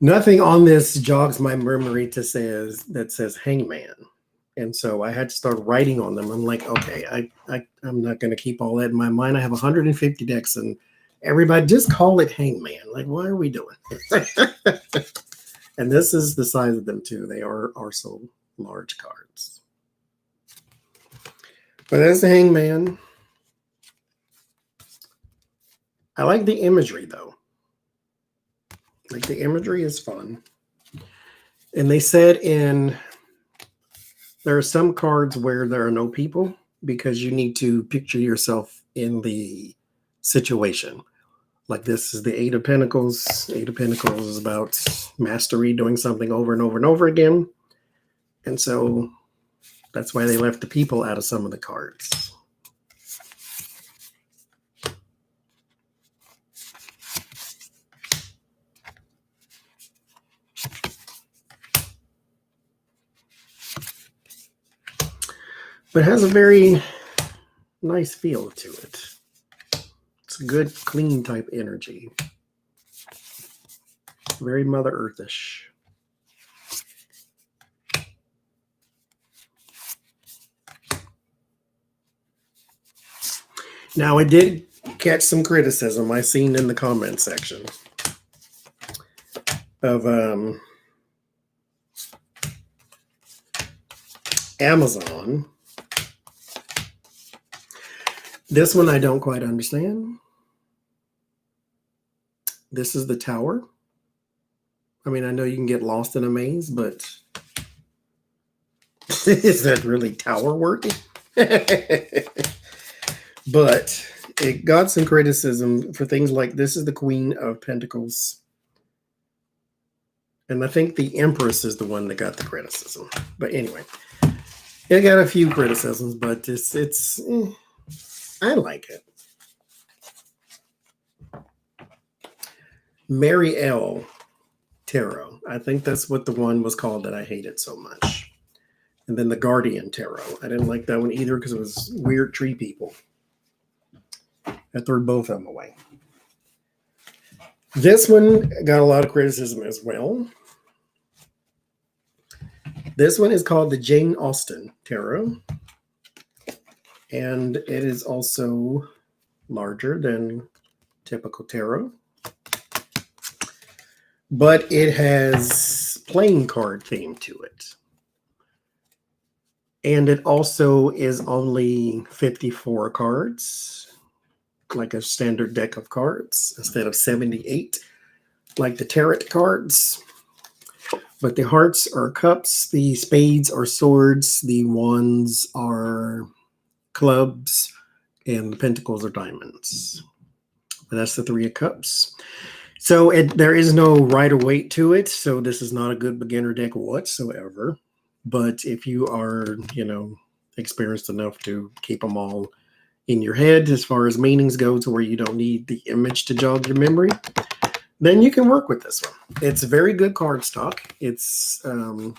nothing on this jogs my memory that says Hangman. And so I had to start writing on them. I'm like, okay, I'm not going to keep all that in my mind. I have 150 decks and everybody just call it Hangman. Like, why are we doing it? And this is the size of them too. They are so large cards. But that's the Hangman. I like the imagery, though. Like, the imagery is fun. And they said there are some cards where there are no people because you need to picture yourself in the situation. Like, this is the Eight of Pentacles. Eight of Pentacles is about mastery, doing something over and over and over again. And so that's why they left the people out of some of the cards. But it has a very nice feel to it. It's a good, clean type energy. Very Mother Earthish. Now, I did catch some criticism I seen in the comment section of Amazon. This one I don't quite understand. This is the Tower. I mean, I know you can get lost in a maze, but is that really tower working? But it got some criticism for things like this is the Queen of Pentacles. And I think the Empress is the one that got the criticism. But anyway, it got a few criticisms, but I like it. Mary L. Tarot. I think that's what the one was called that I hated so much. And then the Guardian Tarot. I didn't like that one either because it was weird tree people. I threw both of them away. This one got a lot of criticism as well. This one is called the Jane Austen Tarot. And it is also larger than typical tarot. But it has playing card theme to it. And it also is only 54 cards, like a standard deck of cards, instead of 78, like the tarot cards. But the hearts are cups, the spades are swords, the wands are clubs, and the pentacles are diamonds. And that's the Three of Cups. So there is no right or weight to it. So this is not a good beginner deck whatsoever. But if you are, experienced enough to keep them all in your head as far as meanings go to where you don't need the image to jog your memory, then you can work with this one. It's a very good card stock. It's that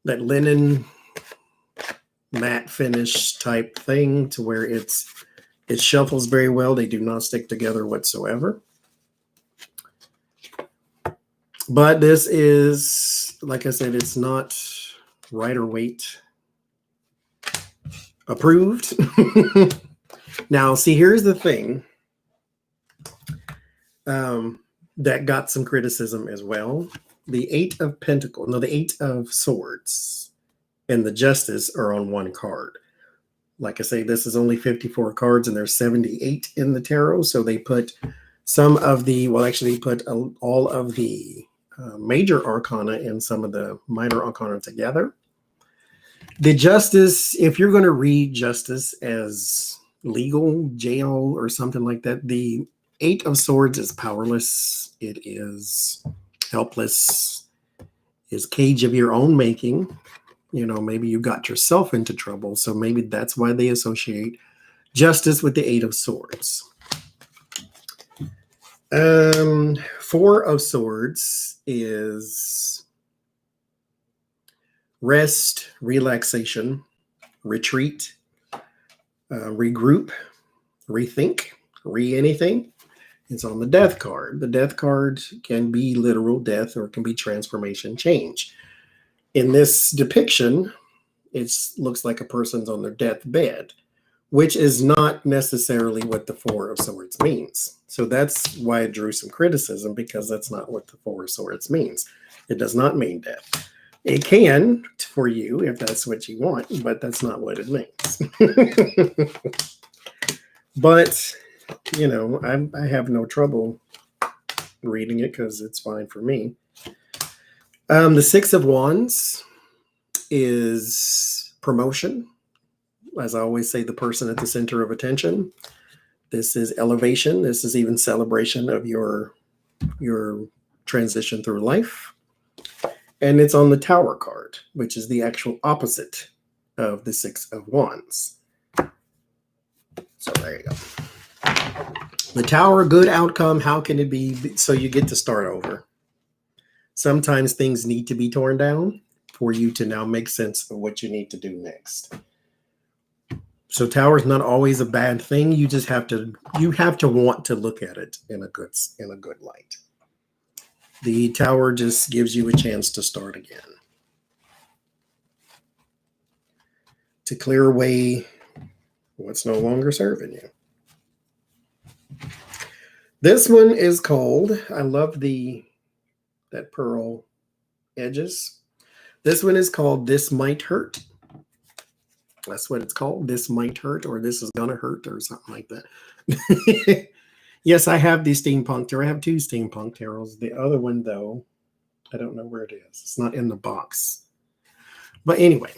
linen matte finish type thing to where it shuffles very well. They do not stick together whatsoever. But this is, like I said, it's not right or weight approved. Now, see, here's the thing that got some criticism as well. The Eight of Pentacles, the Eight of Swords and the Justice are on one card. Like I say, this is only 54 cards and there's 78 in the tarot. So they put some of the, they put all of the major arcana and some of the minor arcana together. The Justice, if you're going to read Justice as legal, jail, or something like that, the Eight of Swords is powerless. It is helpless. Is cage of your own making. Maybe you got yourself into trouble. So maybe that's why they associate Justice with the Eight of Swords. Four of Swords is rest, relaxation, retreat, regroup, rethink, anything. It's on the Death card. The Death card can be literal death or it can be transformation, change. In this depiction, it looks like a person's on their deathbed, which is not necessarily what the Four of Swords means. So that's why it drew some criticism, because that's not what the Four of Swords means. It does not mean death. It can for you if that's what you want, but that's not what it means. But, I have no trouble reading it because it's fine for me. The Six of Wands is promotion. As I always say, the person at the center of attention. This is elevation. This is even celebration of your transition through life. And it's on the Tower card, which is the actual opposite of the Six of Wands. So there you go. The Tower, good outcome. How can it be? So you get to start over. Sometimes things need to be torn down for you to now make sense of what you need to do next. So Tower is not always a bad thing. You just have to want to look at it in a good light. The Tower just gives you a chance to start again. To clear away what's no longer serving you. This one is called, I love that pearl edges. This one is called This Might Hurt. That's what it's called. This might hurt, or this is gonna hurt, or something like that. Yes, I have the steampunk tarot. I have two steampunk tarots. The other one, though, I don't know where it is. It's not in the box. But anyway,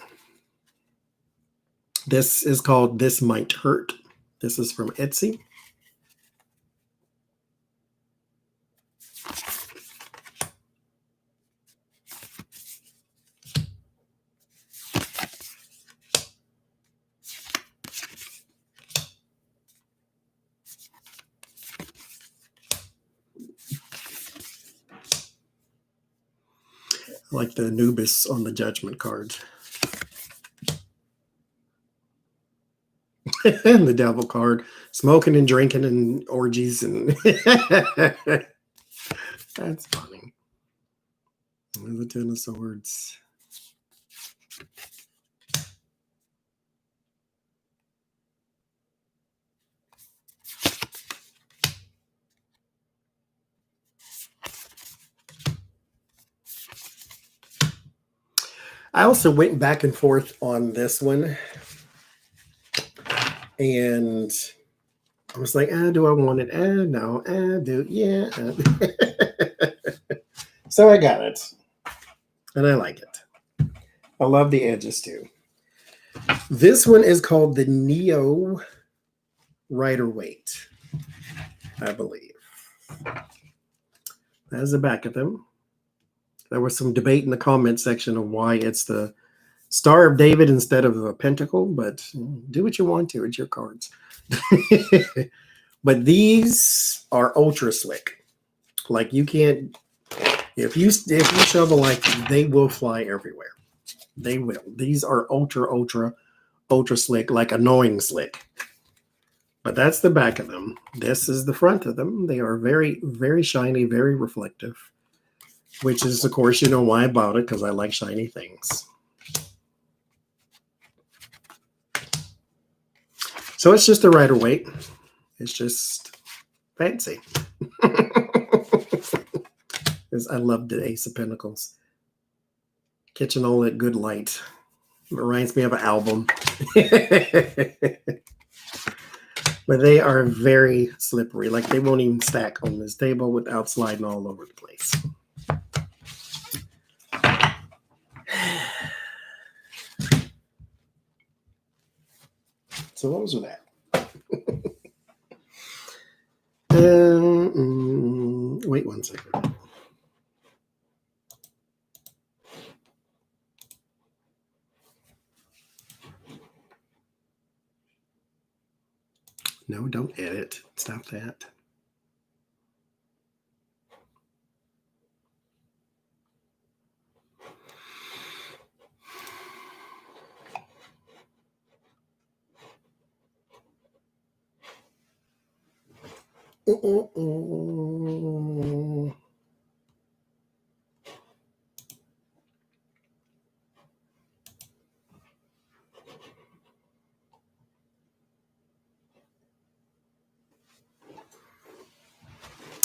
this is called This Might Hurt. This is from Etsy. Like the Anubis on the judgment card. And the devil card. Smoking and drinking and orgies. And that's funny. The Ten of Swords. I also went back and forth on this one. And I was like, do I want it? No. Do. Yeah. So I got it. And I like it. I love the edges too. This one is called the Neo Rider-Waite, I believe. That's the back of them. There was some debate in the comment section of why it's the Star of David instead of a pentacle, but do what you want to. It's your cards. But these are ultra slick. Like you can't, if you shovel, like they will fly everywhere. They will. These are ultra slick, like annoying slick. But that's the back of them. This is the front of them. They are very, very shiny, very reflective, which is, of course, you know why I bought it, because I like shiny things. So it's just a Rider-Waite. It's just fancy. I love the Ace of Pentacles. Catching all that good light. It reminds me of an album. But they are very slippery. Like they won't even stack on this table without sliding all over the place. So what was with that? Wait one second. No, don't edit. Stop that.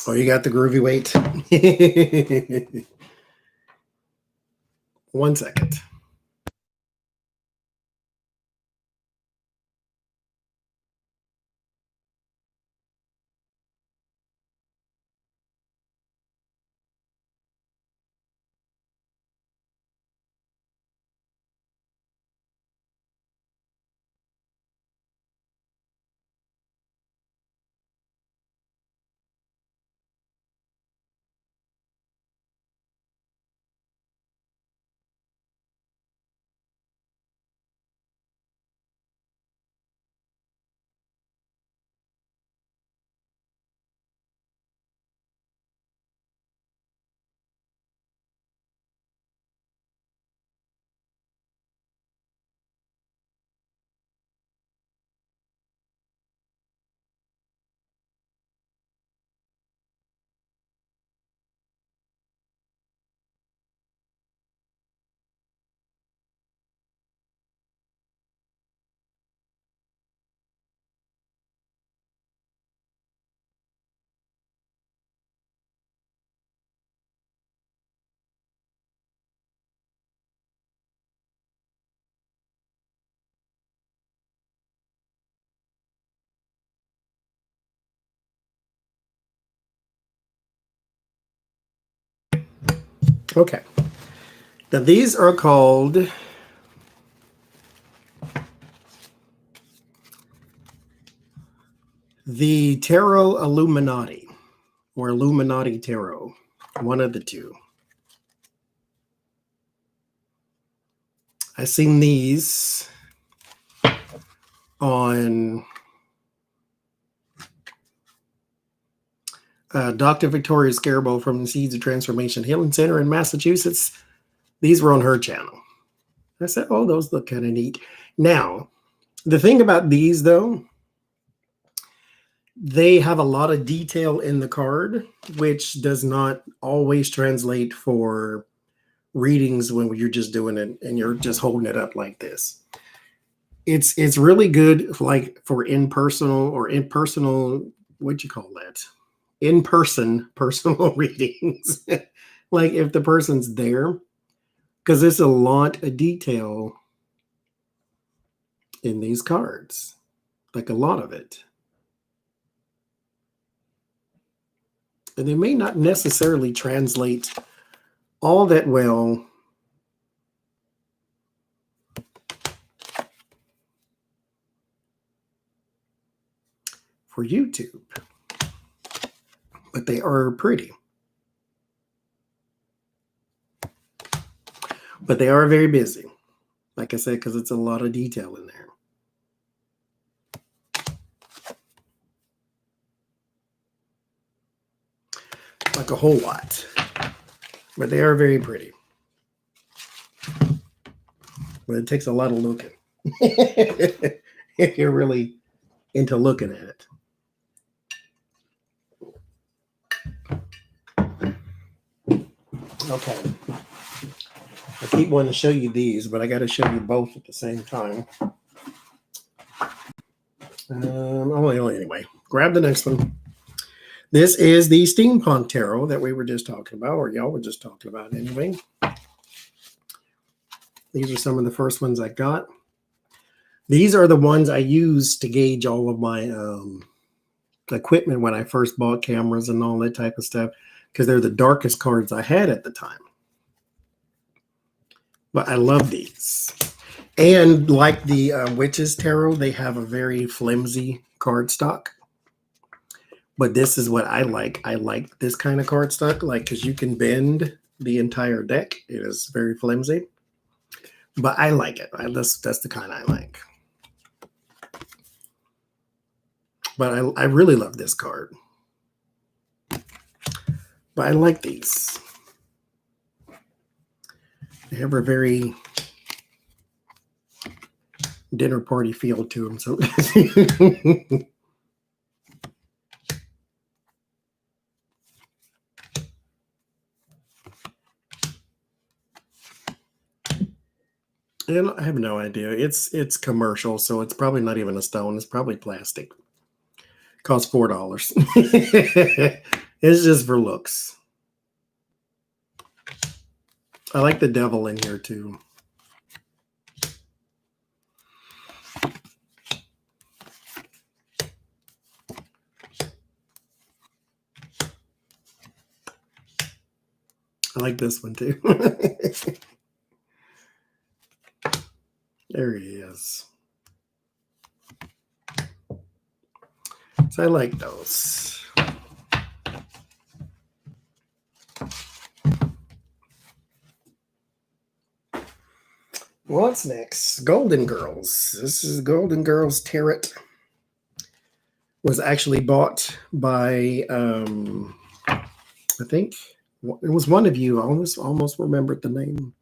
Oh, you got the groovy weight? 1 second. Okay. Now these are called the Tarot Illuminati or Illuminati Tarot. One of the two. I've seen these on Dr. Victoria Scarbo from the Seeds of Transformation Healing Center in Massachusetts. These were on her channel. I said, oh, those look kind of neat. Now, the thing about these, though, they have a lot of detail in the card, which does not always translate for readings when you're just doing it and you're just holding it up like this. It's really good like for impersonal, what'd you call that? In-person personal readings. Like if the person's there, because there's a lot of detail in these cards, like a lot of it. And they may not necessarily translate all that well for YouTube, but they are pretty. But they are very busy, like I said, because it's a lot of detail in there. Like a whole lot. But they are very pretty. But it takes a lot of looking. If you're really into looking at it. Okay. I keep wanting to show you these, but I got to show you both at the same time. Anyway, grab the next one. This is the Steampunk Tarot that we were just talking about, or y'all were just talking about anyway. These are some of the first ones I got. These are the ones I used to gauge all of my equipment when I first bought cameras and all that type of stuff, because they're the darkest cards I had at the time. But I love these. And like the Witches Tarot, they have a very flimsy cardstock. But this is what I like. I like this kind of cardstock, like, because you can bend the entire deck. It is very flimsy. But I like it. That's the kind I like. But I really love this card. But I like these. They have a very dinner party feel to them. So and I have no idea. It's commercial, so it's probably not even a stone. It's probably plastic. Costs $4. It's just for looks. I like the devil in here too. I like this one too. There he is. So I like those. What's next? Golden Girls. This is Golden Girls Tarot. Was actually bought by, I think it was one of you. I almost remembered the name.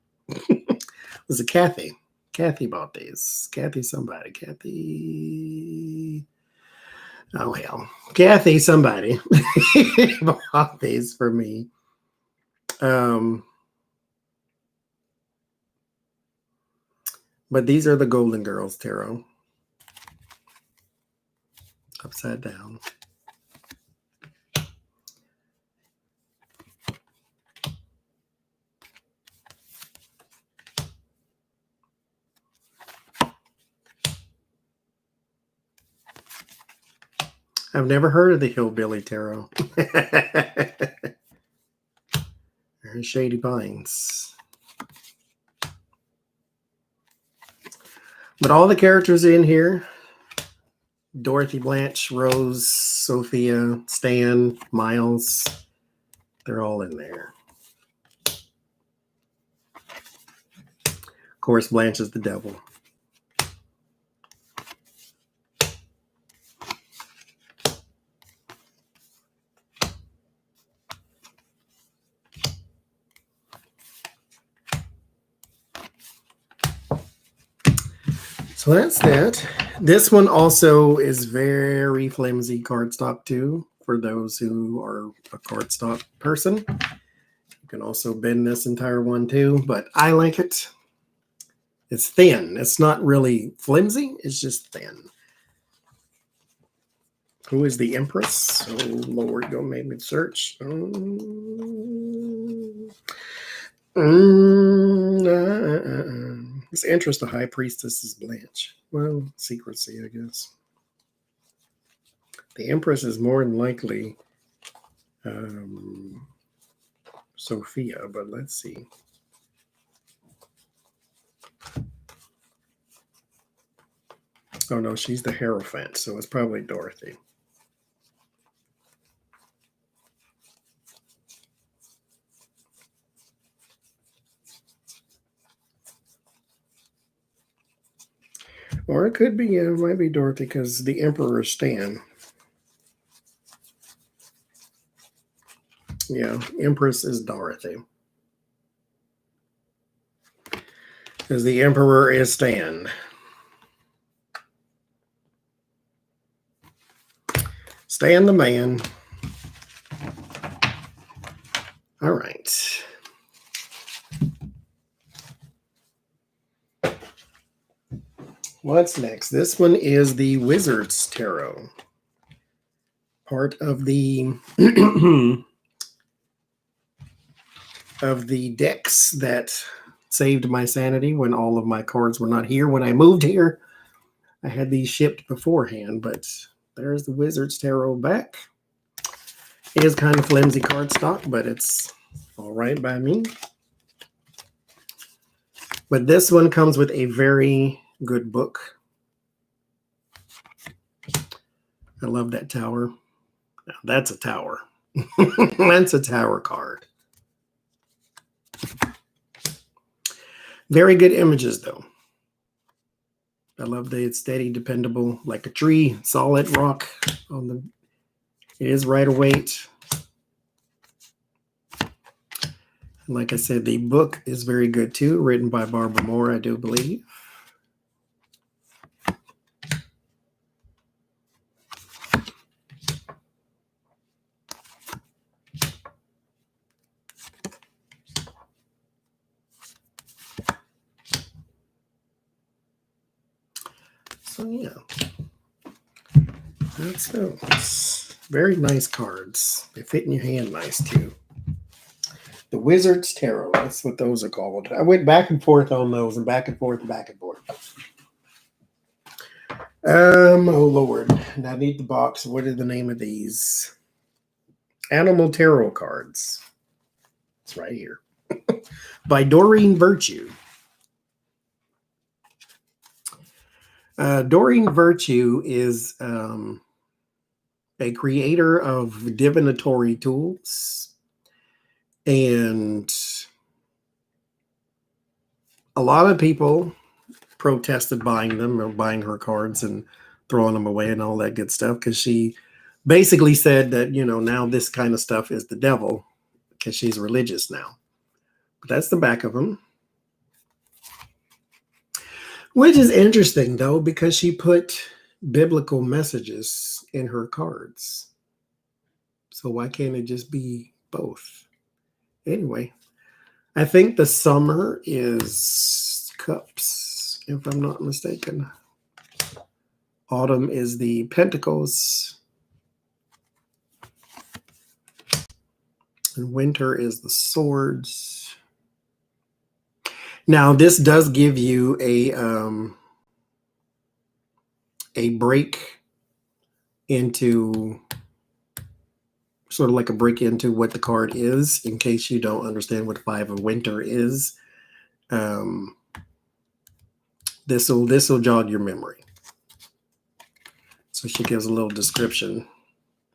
Was it Kathy? Kathy bought these. Kathy somebody. Kathy. Oh, hell. Kathy somebody bought these for me. But these are the Golden Girls Tarot. Upside down. I've never heard of the Hillbilly Tarot. All There's Shady Pines. But all the characters in here, Dorothy, Blanche, Rose, Sophia, Stan, Miles, they're all in there. Of course, Blanche is the devil. So that's that. This one also is very flimsy cardstock too, for those who are a cardstock person. You can also bend this entire one too, but I like it. It's thin. It's not really flimsy. It's just thin. Who is the Empress? Oh, Lord, don't make me search. This Interest, the High Priestess is Blanche. Well, secrecy, I guess. The Empress is more than likely Sophia, but let's see. Oh, no, she's the Hierophant, so it's probably Dorothy. Or it could be, it might be Dorothy because the Emperor is Stan. Yeah, Empress is Dorothy. Because the Emperor is Stan. Stan the man. All right. What's next? This one is the Wizard's Tarot. Part of the of the decks that saved my sanity when all of my cards were not here. When I moved here, I had these shipped beforehand, but there's the Wizard's Tarot back. It is kind of flimsy cardstock, but it's all right by me. But this one comes with a very good book. I love that tower. Now, that's a tower. That's a tower card. Very good images, though. I love that it's steady, dependable, like a tree, solid rock on the. It is Rider Waite. Like I said, the book is very good too, written by Barbara Moore, I do believe. So yeah, that's those. Very nice cards. They fit in your hand nice too. The Wizard's Tarot, that's what those are called. I went back and forth on those and back and forth and back and forth. Oh Lord, and I need the box. What is the name of these? Animal Tarot cards. It's right here. By Doreen Virtue. Doreen Virtue is a creator of divinatory tools. And a lot of people protested buying them or buying her cards and throwing them away and all that good stuff because she basically said that, you know, now this kind of stuff is the devil because she's religious now. But that's the back of them. Which is interesting, though, because she put biblical messages in her cards. So why can't it just be both? Anyway, I think the summer is cups, if I'm not mistaken. Autumn is the pentacles. And winter is the swords. Now, this does give you a break into sort of like a break into what the card is in case you don't understand what Five of Winter is. This will jog your memory. So she gives a little description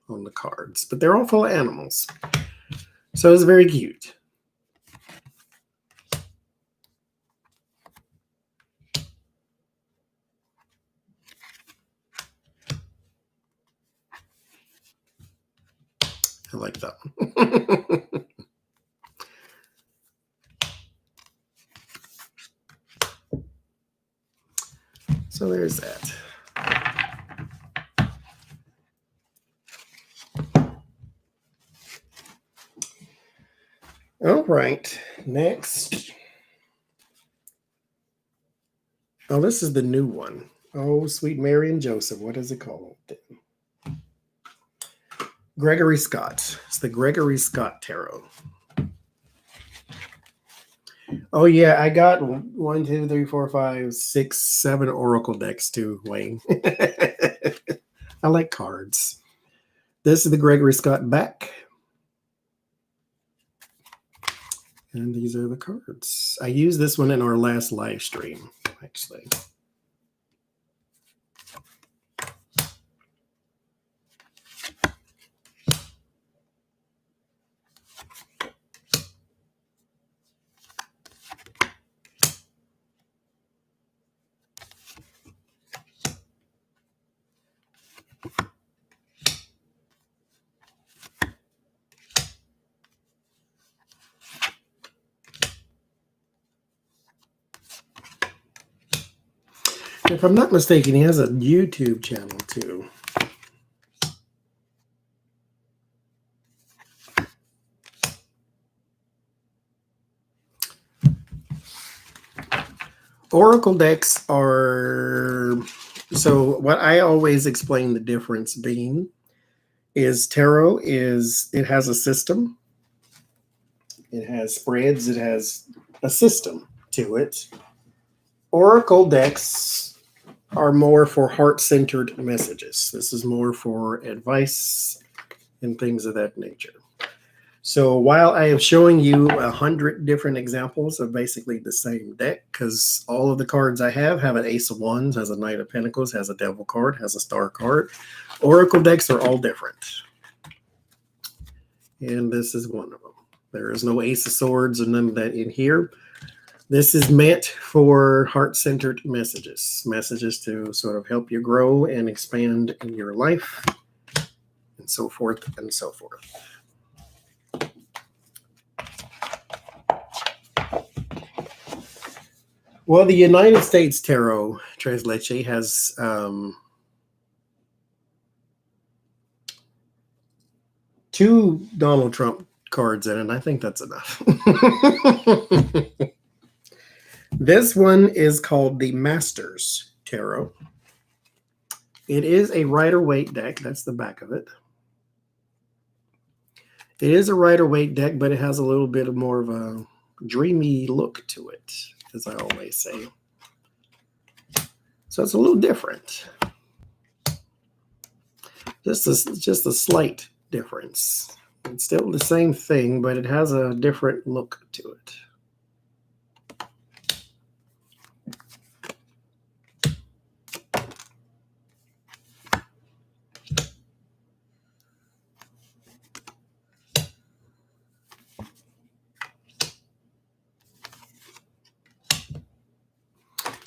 on the cards, but they're all full of animals. So it's very cute. I like that one. So there's that. All right, next. Oh, this is the new one. Oh, Sweet Mary and Joseph. What is it called? Gregory Scott. It's the Gregory Scott Tarot. Oh yeah, I got 1, 2, 3, 4, 5, 6, 7 Oracle decks too, Wayne. I like cards. This is the Gregory Scott back. And these are the cards. I used this one in our last live stream, actually. If I'm not mistaken, he has a YouTube channel too. Oracle decks are, so what I always explain the difference being is tarot it has a system. It has spreads. It has a system to it. Oracle decks are more for heart-centered messages. This is more for advice and things of that nature. So while I am showing you 100 different examples of basically the same deck, because all of the cards I have an Ace of Wands, has a Knight of Pentacles, has a Devil card, has a Star card. Oracle decks are all different. And this is one of them. There is no Ace of Swords or none of that in here. This is meant for heart-centered messages. Messages to sort of help you grow and expand in your life, and so forth and so forth. Well, the United States Tarot Translation has two Donald Trump cards in it, and I think that's enough. This one is called the Masters Tarot. It is a Rider-Waite deck. That's the back of it. It is a Rider-Waite deck, but it has a little bit of more of a dreamy look to it, as I always say. So it's a little different. Just a slight difference. It's still the same thing, but it has a different look to it.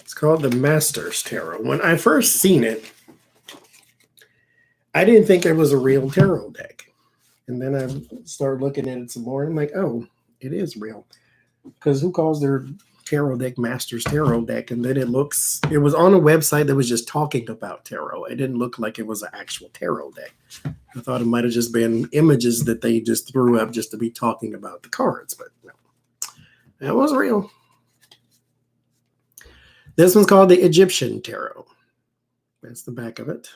It's called the Masters Tarot. When I first seen it, I didn't think it was a real tarot deck. And then I started looking at it some more, and I'm like, oh, it is real. Because who calls their tarot deck Masters Tarot deck? And then it was on a website that was just talking about tarot. It didn't look like it was an actual tarot deck. I thought it might have just been images that they just threw up just to be talking about the cards, but no, that was real. This one's called the Egyptian Tarot. That's the back of it.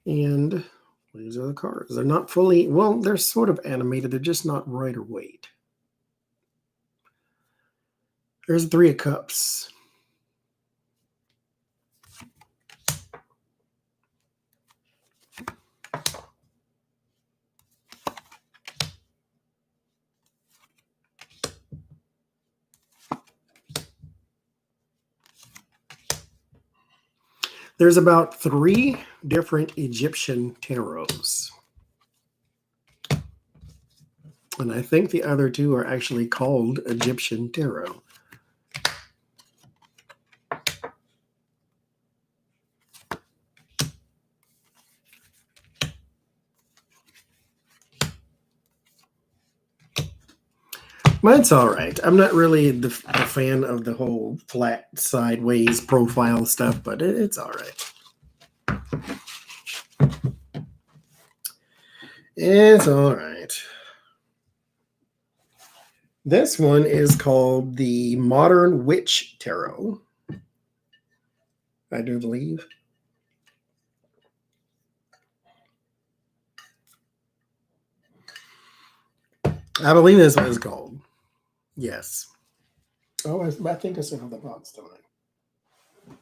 And these are the cards. They're not fully, well, they're sort of animated. They're just not Rider-Waite. There's 3 of Cups. There's about 3 different Egyptian tarots. And I think the other 2 are actually called Egyptian tarot. But it's all right. I'm not really the fan of the whole flat sideways profile stuff, but it's all right. It's all right. This one is called the Modern Witch Tarot, I do believe. I believe that's what it's called. Yes. Oh, I think I still have the box, don't I?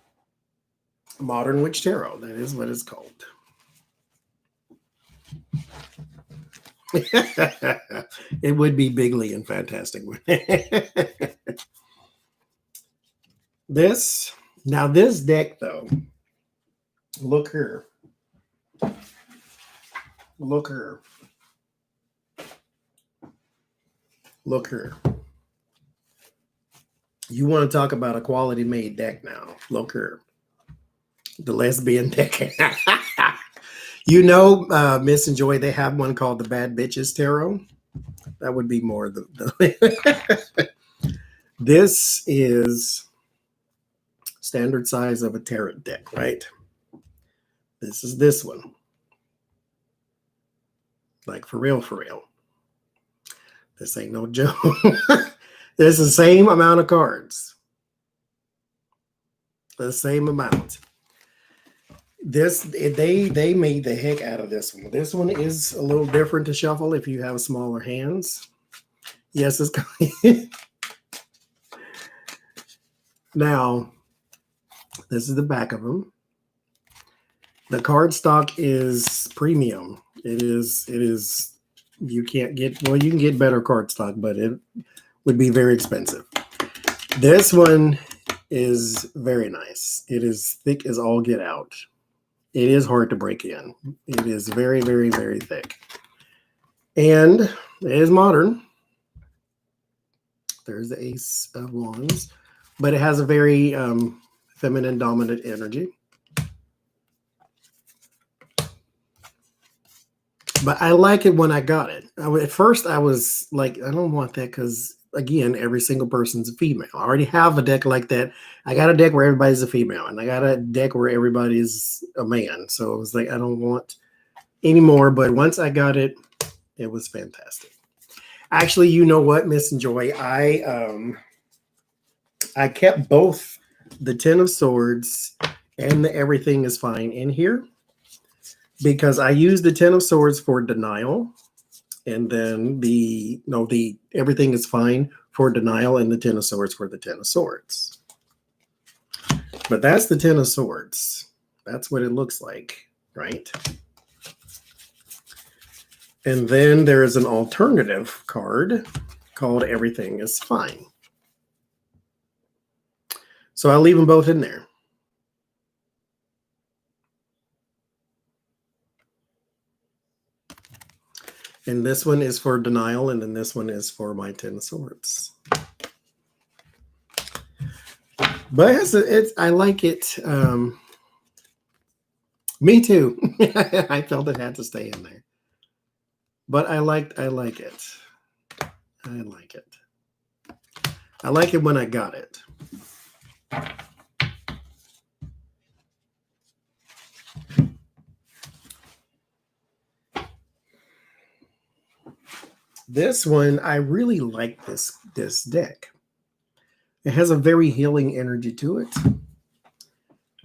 Modern Witch Tarot. That is what it's called. It would be bigly and fantastic. This deck, though, look here. Look here. Look here. You want to talk about a quality made deck now. Look here. The lesbian deck. Miss and Joy, they have one called the Bad Bitches Tarot. That would be more the This is standard size of a tarot deck, right? This is this one. Like for real, for real. This ain't no joke. There's the same amount of cards. The same amount. They made the heck out of this one. This one is a little different to shuffle if you have smaller hands. Yes, it's now. This is the back of them. The card stock is premium. It is. You can't get, well, you can get better card stock, but it would be very expensive. This one is very nice. It is thick as all get out. It is hard to break in. It is very, very, very thick. And it is modern. There's the Ace of Wands. But it has a very feminine dominant energy. But I like it when I got it. At first, I was like, I don't want that because, again, every single person's a female. I already have a deck like that. I got a deck where everybody's a female, and I got a deck where everybody's a man. So it was like, I don't want any more. But once I got it, it was fantastic. Actually, you know what, Miss and Joy? I kept both the Ten of Swords and the Everything is Fine in here, because I use the Ten of Swords for denial, and then the Everything is Fine for denial, and the Ten of Swords for the Ten of Swords. But that's the Ten of Swords. That's what it looks like, right? And then there is an alternative card called Everything is Fine. So I'll leave them both in there. And this one is for denial, and then this one is for my Ten of Swords. But I like it. Me too. I felt it had to stay in there. But I like it. I like it. I like it when I got it. This one, I really like this deck. It has a very healing energy to it.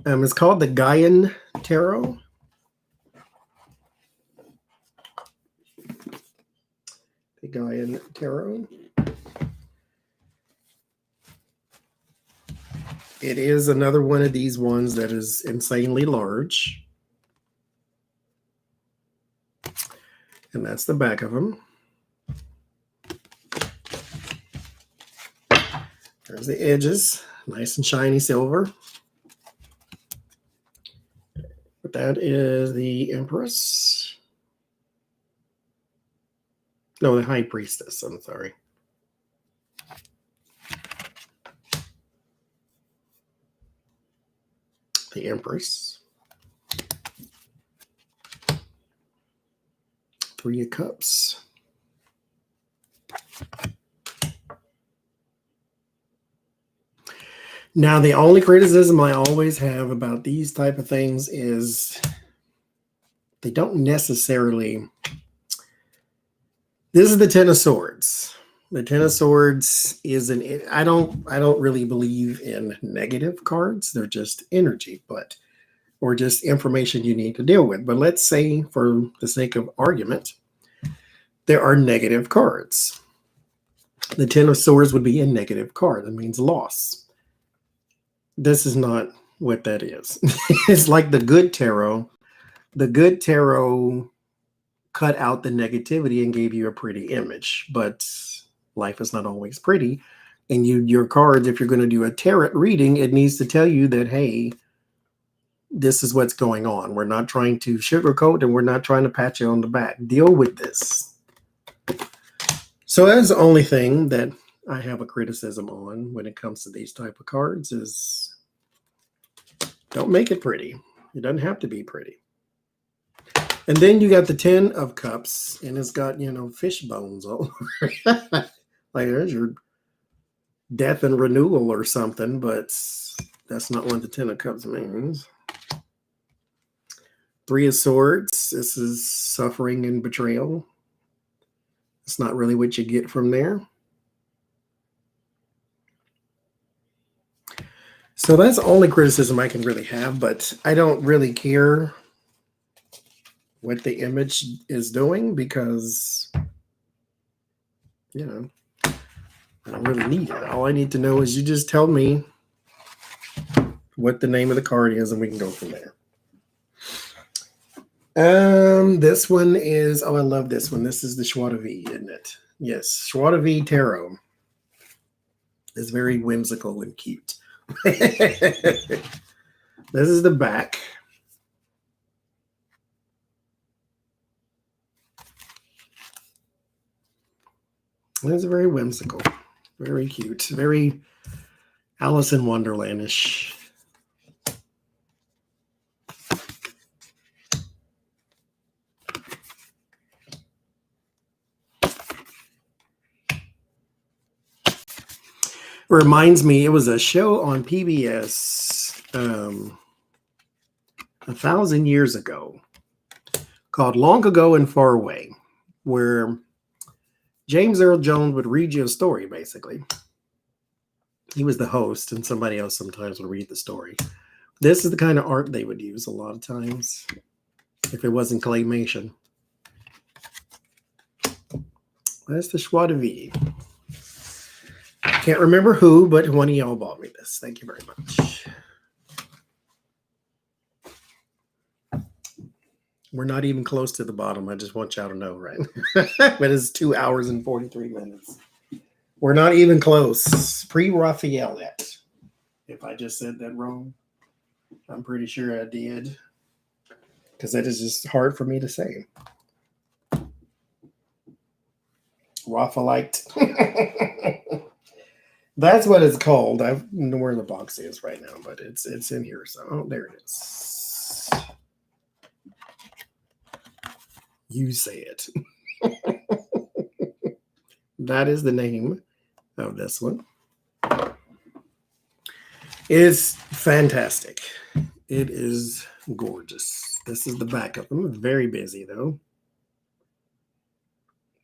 It's called the Gaian Tarot. The Gaian Tarot. It is another one of these ones that is insanely large. And that's the back of them. There's the edges, nice and shiny silver. That is the Empress. No, the High Priestess. I'm sorry. The Empress. 3 of Cups. Now, the only criticism I always have about these type of things is they don't necessarily. This is the Ten of Swords. The Ten of Swords is I don't really believe in negative cards. They're just energy, or just information you need to deal with. But let's say, for the sake of argument, there are negative cards. The Ten of Swords would be a negative card. That means loss. This is not what that is. It's like the good tarot. The good tarot cut out the negativity and gave you a pretty image, but life is not always pretty. And your cards, if you're going to do a tarot reading, it needs to tell you that, hey, this is what's going on. We're not trying to sugarcoat, and we're not trying to pat you on the back. Deal with this. So that's the only thing that I have a criticism on when it comes to these type of cards is don't make it pretty. It doesn't have to be pretty. And then you got the 10 of Cups, and it's got, fish bones all over it. Like there's your death and renewal or something, but that's not what the 10 of Cups means. 3 of Swords, this is suffering and betrayal. It's not really what you get from there. So that's the only criticism I can really have, but I don't really care what the image is doing because, I don't really need it. All I need to know is you just tell me what the name of the card is and we can go from there. This one is, I love this one. This is the Joie de Vie, isn't it? Yes, Joie de Vie Tarot is very whimsical and cute. This is the back. It's very whimsical, very cute, very Alice in Wonderland-ish. Reminds me, it was a show on PBS 1,000 years ago called Long Ago and Far Away, where James Earl Jones would read you a story, basically. He was the host, and somebody else sometimes would read the story. This is the kind of art they would use a lot of times if it wasn't claymation. That's the Joie de Vie. Can't remember who, but one of y'all bought me this. Thank you very much. We're not even close to the bottom. I just want y'all to know, right? But it's 2 hours and 43 minutes. We're not even close. Pre-Raphael yet. If I just said that wrong, I'm pretty sure I did. Because that is just hard for me to say. Raphaelite. That's what it's called. I don't know where the box is right now, but it's in here. So, there it is. You say it. That is the name of this one. It's fantastic. It is gorgeous. This is the back of them. Very busy, though.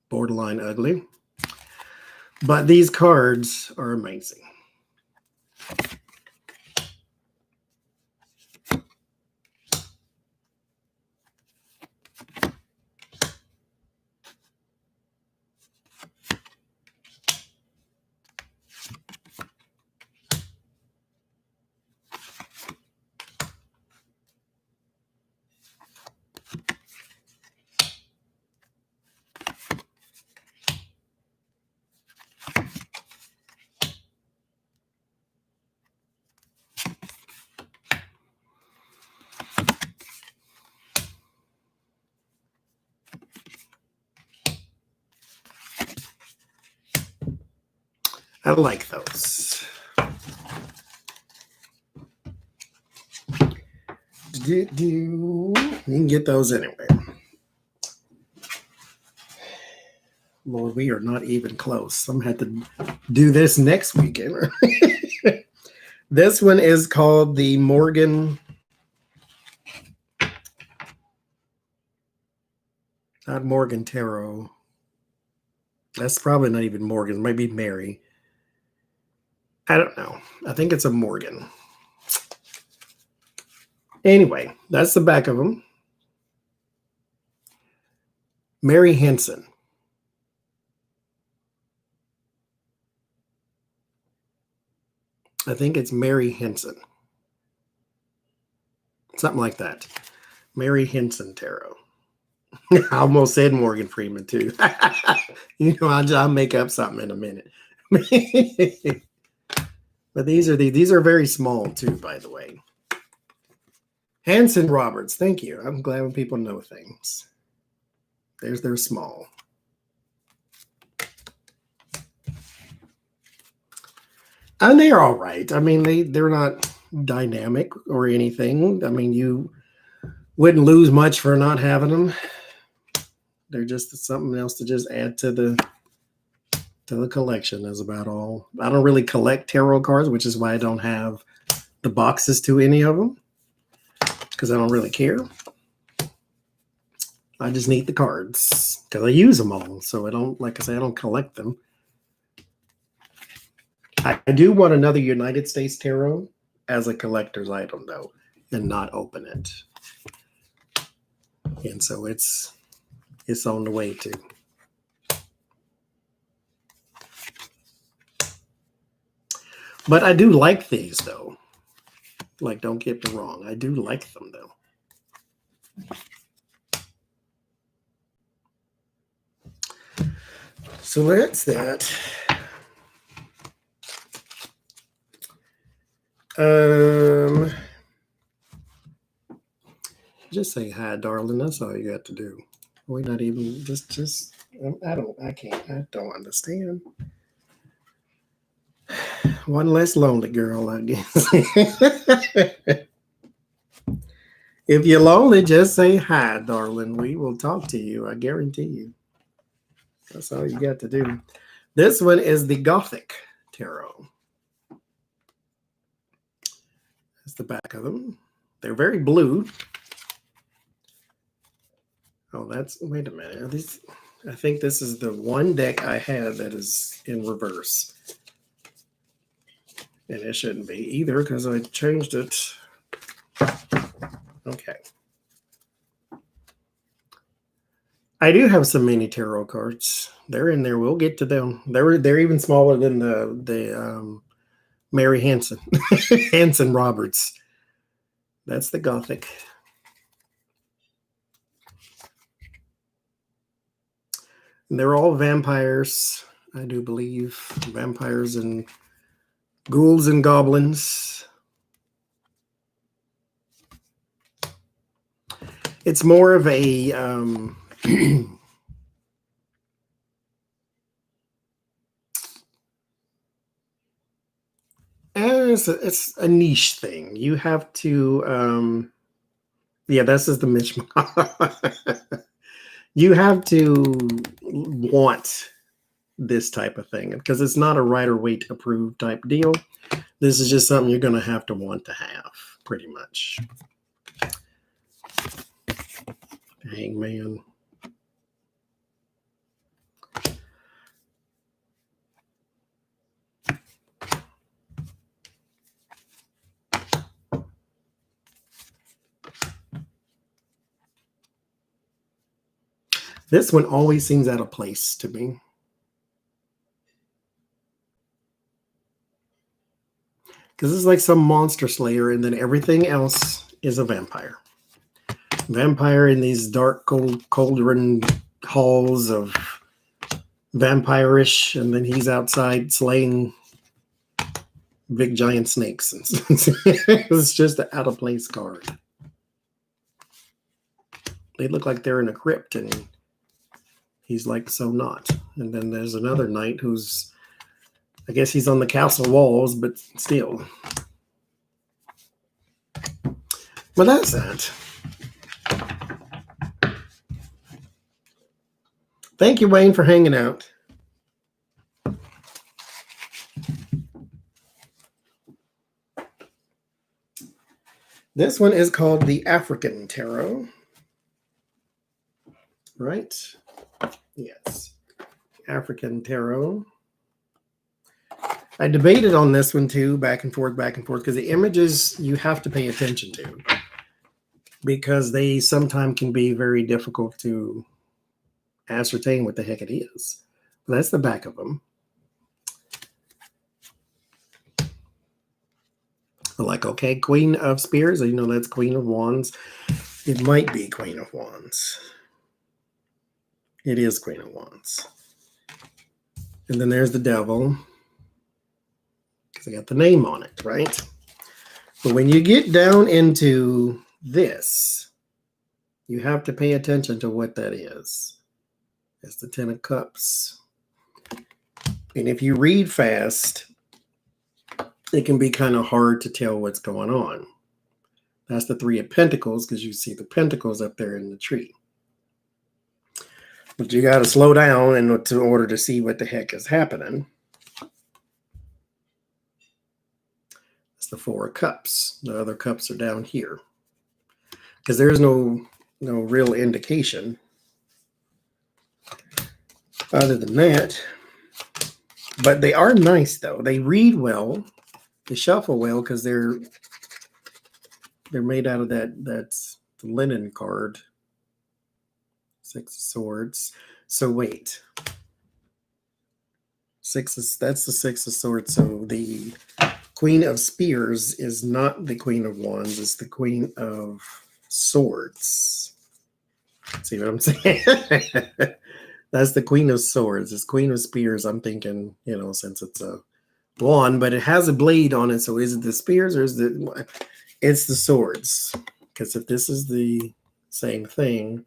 Borderline ugly. But these cards are amazing. I like those. You can get those anywhere. Lord, we are not even close. I'm going to have to do this next weekend. This one is called the Morgan. Not Morgan Tarot. That's probably not even Morgan. Maybe Mary. I don't know. I think it's a Morgan. Anyway, that's the back of them. Mary Hansen. I think it's Mary Henson. Something like that. Mary Henson Tarot. I almost said Morgan Freeman too. You know, I'll make up something in a minute. But these are very small too, by the way. Hanson Roberts. Thank you. I'm glad when people know things. They're small. And they're all right. I mean, they're not dynamic or anything. I mean, you wouldn't lose much for not having them. They're just something else to just add to the collection is about all. I don't really collect tarot cards, which is why I don't have the boxes to any of them, because I don't really care. I just need the cards because I use them all. So I don't, like I say, I don't collect them. I do want another United States Tarot as a collector's item, though, and not open it. And so it's on the way too. But I do like these, though. Like, don't get me wrong. I do like them, though. So that's that. Just say hi, darling. That's all you got to do. We're not even just. I don't understand. One less lonely girl, I guess. If you're lonely, just say hi, darling. We will talk to you. I guarantee you. That's all you got to do. This one is the Gothic Tarot. That's the back of them. They're very blue. Oh, wait a minute. I think this is the one deck I had that is in reverse. And it shouldn't be either because I changed it. Okay. I do have some mini tarot cards. They're in there. We'll get to them. They're even smaller than the Mary Hansen. Hanson Roberts. That's the Gothic. And they're all vampires, I do believe. Vampires and ghouls and goblins. It's more of a it's a niche thing. You have to this is the mishmash. You have to want this type of thing because it's not a Rider-Waite approved type deal. This is just something you're going to have, pretty much. Hangman. This one always seems out of place to me. Because it's like some monster slayer, and then everything else is a vampire. Vampire in these dark, cold cauldron halls of vampire-ish, and then he's outside slaying big giant snakes. It's just an out-of-place card. They look like they're in a crypt, and he's like, so not. And then there's another knight who's I guess he's on the castle walls, but still. But that's that. Thank you, Wayne, for hanging out. This one is called the African Tarot. Right? Yes. African Tarot. I debated on this one too, back and forth, because the images you have to pay attention to because they sometimes can be very difficult to ascertain what the heck it is. But that's the back of them. Like, okay, Queen of Spears. You know, that's Queen of Wands. It might be Queen of Wands. It is Queen of Wands. And then there's the Devil. Because I got the name on it, right? But when you get down into this, you have to pay attention to what that is. It's the Ten of Cups. And if you read fast, it can be kind of hard to tell what's going on. That's the Three of Pentacles because you see the pentacles up there in the tree. But you got to slow down in order to see what the heck is happening. It's the Four of Cups. The other cups are down here because there's no real indication. Other than that, but they are nice though. They read well. They shuffle well because they're made out of that's the linen card. Six of Swords. So wait. That's the Six of Swords. So the Queen of Spears is not the Queen of Wands. It's the Queen of Swords. See what I'm saying? That's the Queen of Swords. It's Queen of Spears. I'm thinking, since it's a wand, but it has a blade on it. So is it the spears or it's the swords? Because if this is the same thing,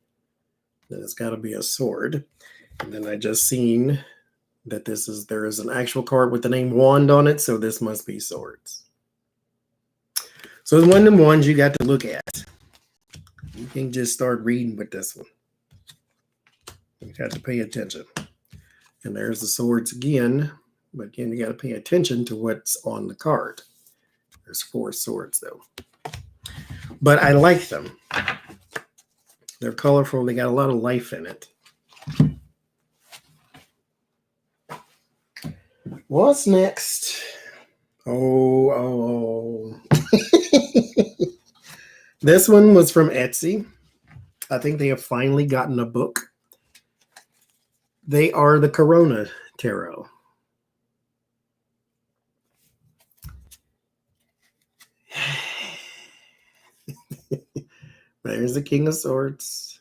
then it's got to be a sword. And then I just seen that there is an actual card with the name wand on it. So this must be swords. So it's one of them ones you got to look at. You can't just start reading with this one. You got to pay attention. And there's the swords again. But again, you got to pay attention to what's on the card. There's 4 swords, though. But I like them. They're colorful. They got a lot of life in it. What's next? Oh. This one was from Etsy. I think they have finally gotten a book. They are the Corona Tarot. There's the King of Swords.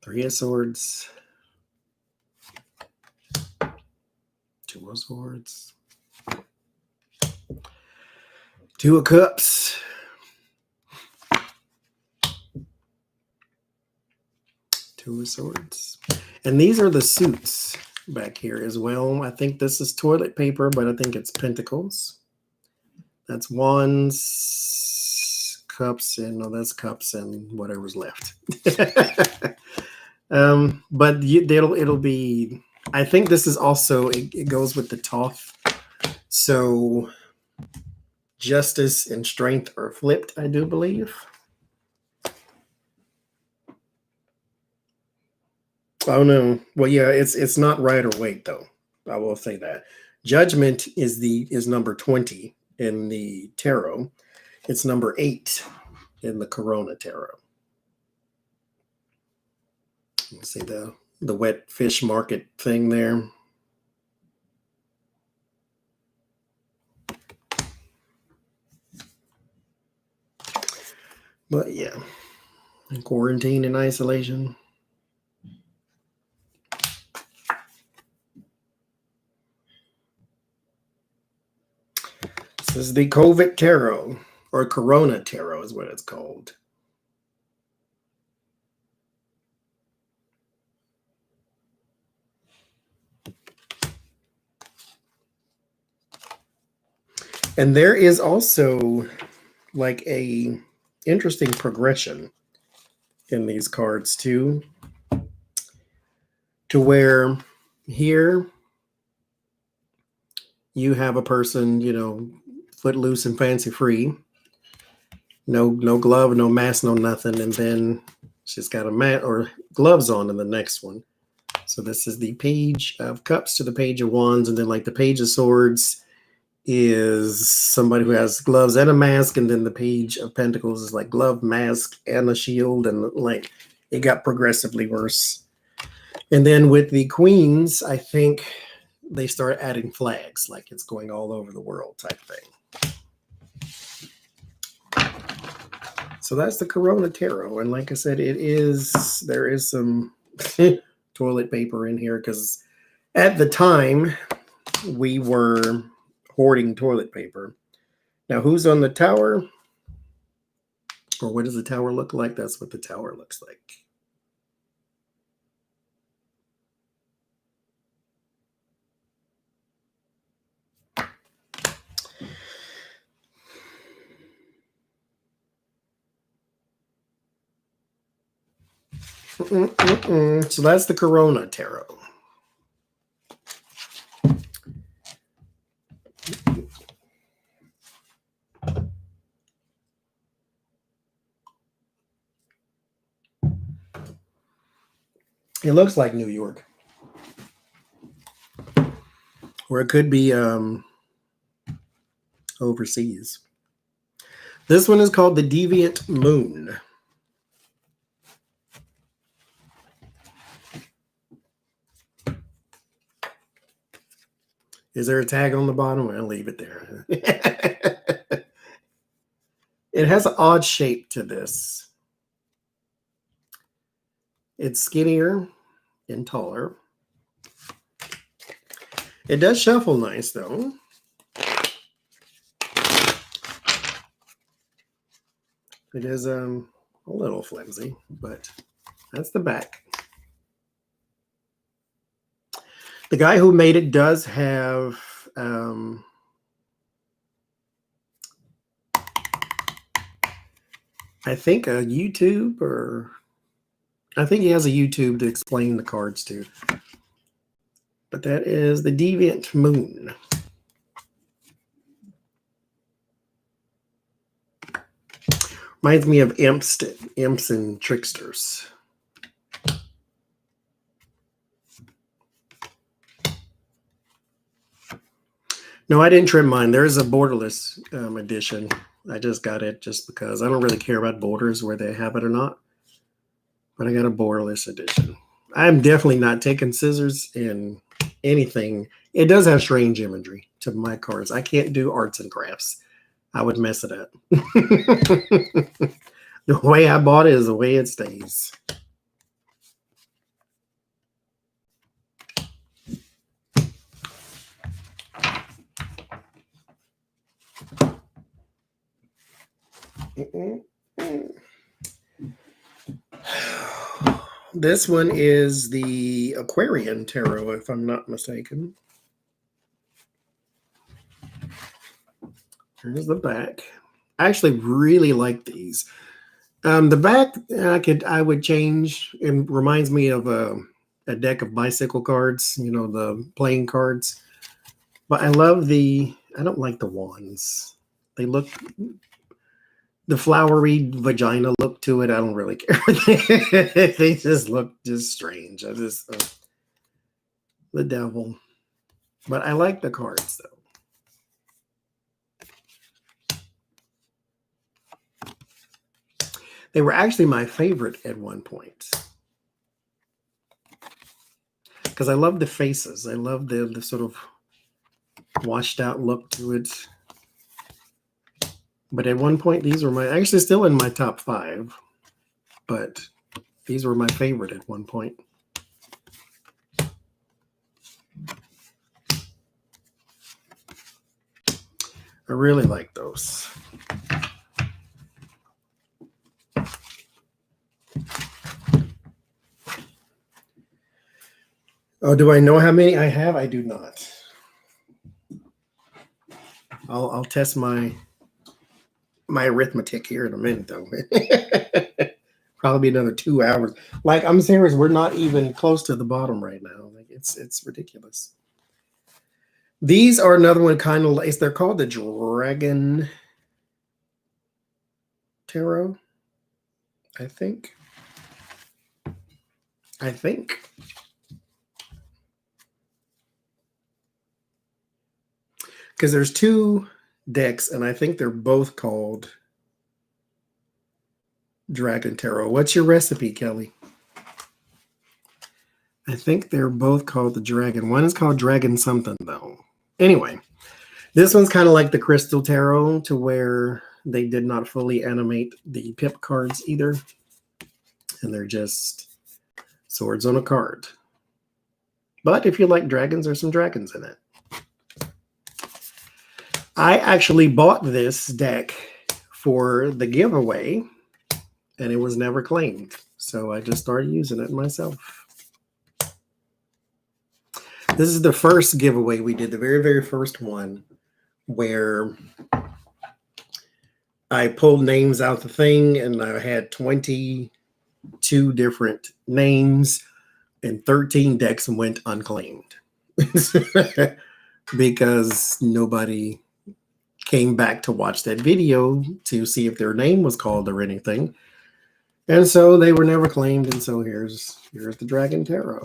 3 of Swords. 2 of Swords. 2 of Cups. 2 of Swords. And these are the suits back here as well. I think this is toilet paper, but I think it's pentacles. That's wands, cups, and that's cups and whatever's left. But it'll be. I think this is also it goes with the Thoth. So justice and strength are flipped, I do believe. Oh no. Well, yeah, it's not right or wait though. I will say that. Judgment is number 20 in the tarot. It's number 8 in the Corona Tarot. You see the wet fish market thing there. But yeah, quarantine and isolation. This is the COVID Tarot, or Corona Tarot is what it's called. And there is also like a interesting progression in these cards too, to where here you have a person, footloose and fancy free, no glove, no mask, no nothing, and then she's got a mat or gloves on in the next one. So this is the Page of Cups to the Page of Wands, and then like the Page of Swords is somebody who has gloves and a mask, and then the Page of Pentacles is like glove, mask, and a shield, and like it got progressively worse. And then with the Queens, I think they start adding flags, like it's going all over the world type thing. So that's the Corona Tarot, and like I said, there is some toilet paper in here because at the time we were hoarding toilet paper. Now, who's on the tower? Or what does the tower look like? That's what the tower looks like. So that's the Corona Tarot. It looks like New York. Or it could be overseas. This one is called the Deviant Moon. Is there a tag on the bottom? I'll leave it there. It has an odd shape to this. It's skinnier and taller. It does shuffle nice, though. It is a little flimsy, but that's the back. The guy who made it does have I think a YouTube, or I think he has a YouTube to explain the cards to. But that is the Deviant Moon. Reminds me of imps and tricksters. No, I didn't trim mine. There is a borderless edition. I just got it just because I don't really care about borders, where they have it or not. But I got a borderless edition. I'm definitely not taking scissors in anything. It does have strange imagery to my cards. I can't do arts and crafts. I would mess it up. The way I bought it is the way it stays. This one is the Aquarian Tarot, if I'm not mistaken. Here's the back. I actually really like these. The back I would change. It reminds me of a deck of bicycle cards, the playing cards. But I don't like the wands. They look, the flowery vagina look to it. I don't really care. They just look just strange. The devil. But I like the cards though. They were actually my favorite at one point. Because I love the faces. I love the sort of washed out look to it. But at one point, these were actually still in my top 5. But these were my favorite at one point. I really like those. Oh, do I know how many I have? I do not. I'll test my arithmetic here in a minute, though. Probably another 2 hours. Like, I'm serious, we're not even close to the bottom right now. Like, it's ridiculous. These are another one kind of like, they're called the Dragon Tarot, I think. Because there's 2 decks, and I think they're both called Dragon Tarot. What's your recipe, Kelly? I think they're both called the Dragon. One is called Dragon something, though. Anyway, this one's kind of like the Crystal Tarot, to where they did not fully animate the pip cards either. And they're just swords on a card. But if you like dragons, there's some dragons in it. I actually bought this deck for the giveaway, and it was never claimed. So I just started using it myself. This is the first giveaway we did, the very, very first one, where I pulled names out the thing, and I had 22 different names, and 13 decks went unclaimed. Because nobody came back to watch that video to see if their name was called or anything. And so they were never claimed, and so here's the Dragon Tarot.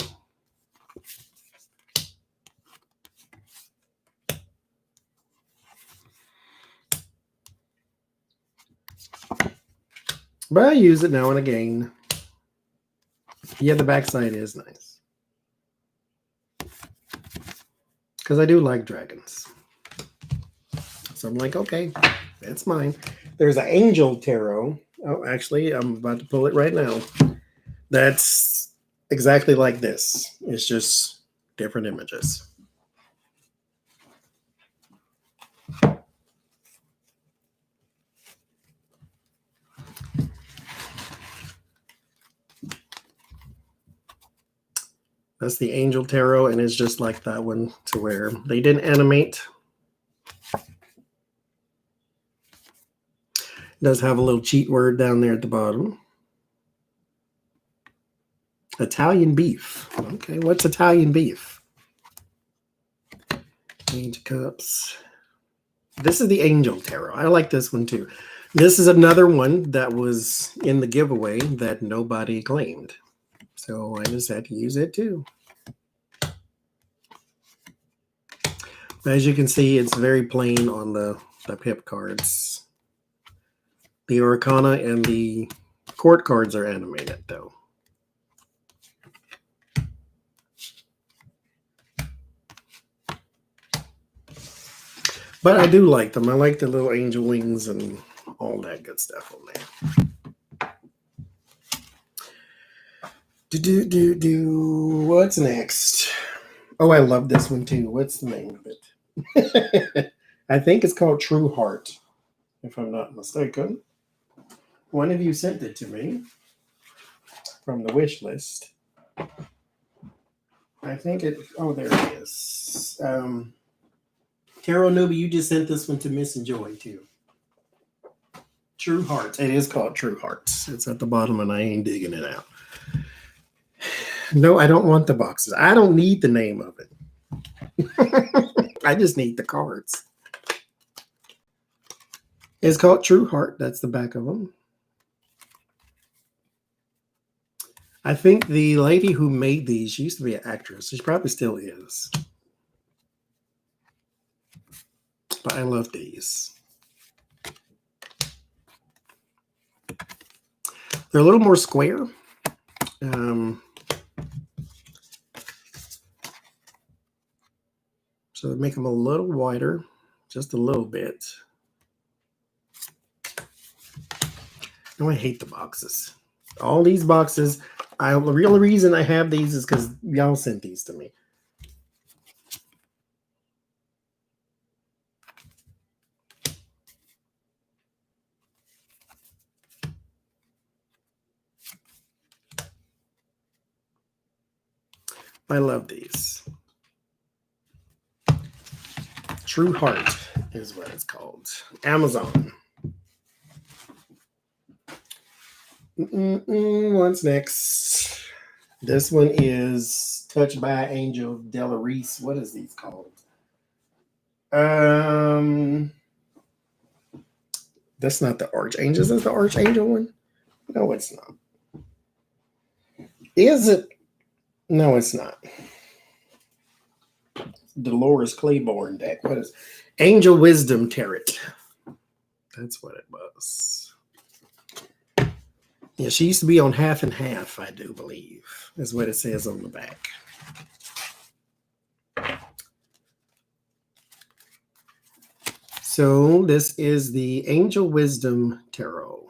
But I use it now and again. Yeah, the backside is nice. Because I do like dragons. So I'm like, okay, that's mine. There's an Angel Tarot. Oh, actually, I'm about to pull it right now. That's exactly like this. It's just different images. That's the Angel Tarot, and it's just like that one, to where they didn't animate. It does have a little cheat word down there at the bottom. Italian beef. Okay, what's Italian beef? Page of Cups. This is the Angel Tarot. I like this one too. This is another one that was in the giveaway that nobody claimed. So I just had to use it too. As you can see, it's very plain on the pip cards. The Arcana and the court cards are animated though. But I do like them. I like the little angel wings and all that good stuff on there. What's next? Oh, I love this one too. What's the name of it? I think it's called True Heart, if I'm not mistaken. One of you sent it to me from the wish list. I think it, oh, there it is. Tarot Newbie, you just sent this one to Miss and Joy too. True Hearts. It is called True Hearts. It's at the bottom, and I ain't digging it out. No, I don't want the boxes. I don't need the name of it. I just need the cards. It's called True Heart. That's the back of them. I think the lady who made these, she used to be an actress. She probably still is. But I love these. They're a little more square. So they make them a little wider, just a little bit. Oh, I hate the boxes. All these boxes, the real reason I have these is because y'all sent these to me. I love these. True Heart. is what it's called. Amazon. What's next? This one is Touched by Angel Della Reese. What is these called? That's not the Archangel. Is that the Archangel one? No, it's not. Is it? No, it's not. Dolores Claiborne deck. What is Angel Wisdom Tarot? That's what it was. Yeah, she used to be on half and half, I do believe. That's what it says on the back. So this is the Angel Wisdom Tarot.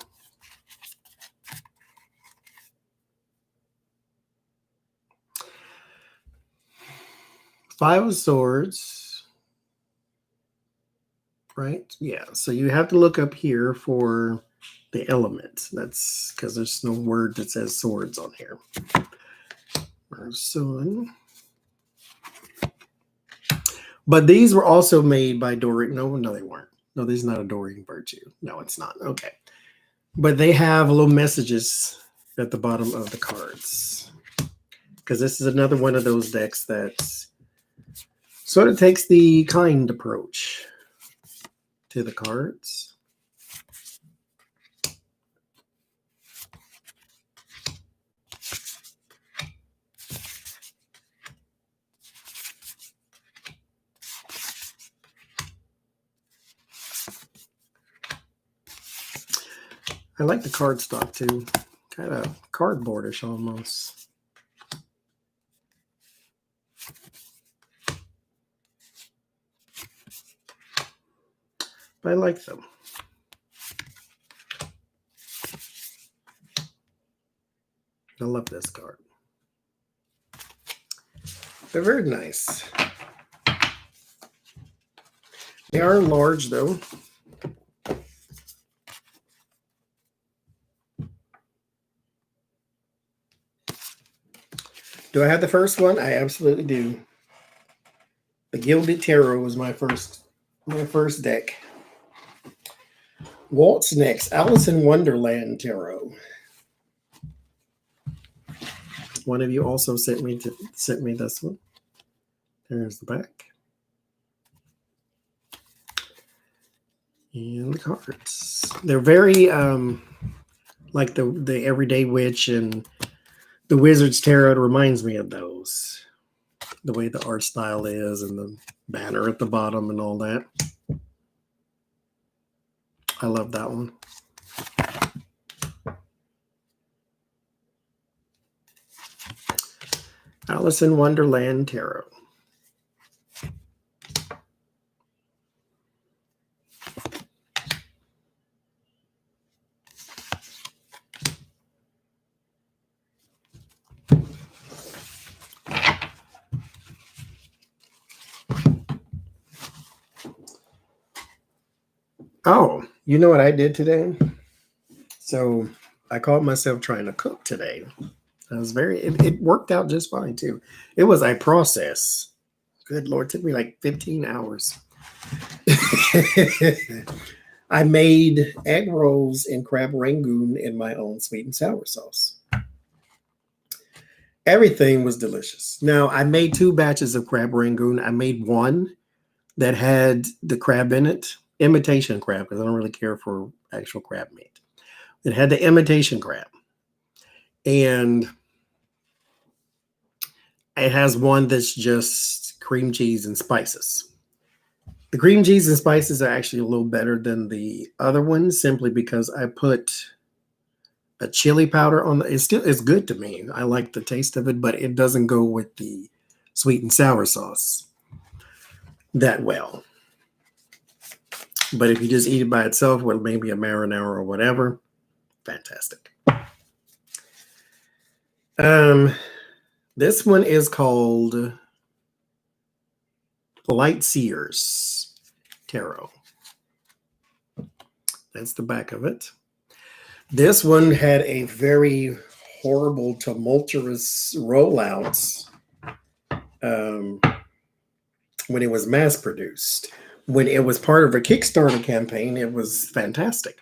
Five of Swords. Right? Yeah. So you have to look up here for the element. That's because there's no word that says swords on here. Sun. But these were also made by Doreen. No, they weren't. No, this is not a Doreen Virtue. No, it's not. Okay. But they have little messages at the bottom of the cards. Because this is another one of those decks that sort of takes the kind approach to the cards. I like the cardstock too. Kind of cardboardish almost. But I like them. I love this card. They're very nice. They are large though. Do I have the first one? I absolutely do. The Gilded Tarot was my first deck. What's next? Alice in Wonderland Tarot. One of you also sent me this one. There's the back. And the cards. They're very like the Everyday Witch and the Wizard's Tarot. It reminds me of those. The way the art style is and the banner at the bottom and all that. I love that one. Alice in Wonderland Tarot. Oh, you know what I did today? So I caught myself trying to cook today. It worked out just fine too. It was a process. Good Lord, it took me like 15 hours. I made egg rolls and crab rangoon in my own sweet and sour sauce. Everything was delicious. Now, I made 2 batches of crab rangoon. I made one that had the crab in it. Imitation crab, because I don't really care for actual crab meat. It had the imitation crab. And it has one that's just cream cheese and spices. The cream cheese and spices are actually a little better than the other ones, simply because I put a chili powder on it's good to me. I like the taste of it, but it doesn't go with the sweet and sour sauce that well. But if you just eat it by itself with maybe a marinara or whatever, fantastic. This one is called Light Seers Tarot. That's the back of it. This one had a very horrible, tumultuous rollout when it was mass produced. When it was part of a Kickstarter campaign, it was fantastic.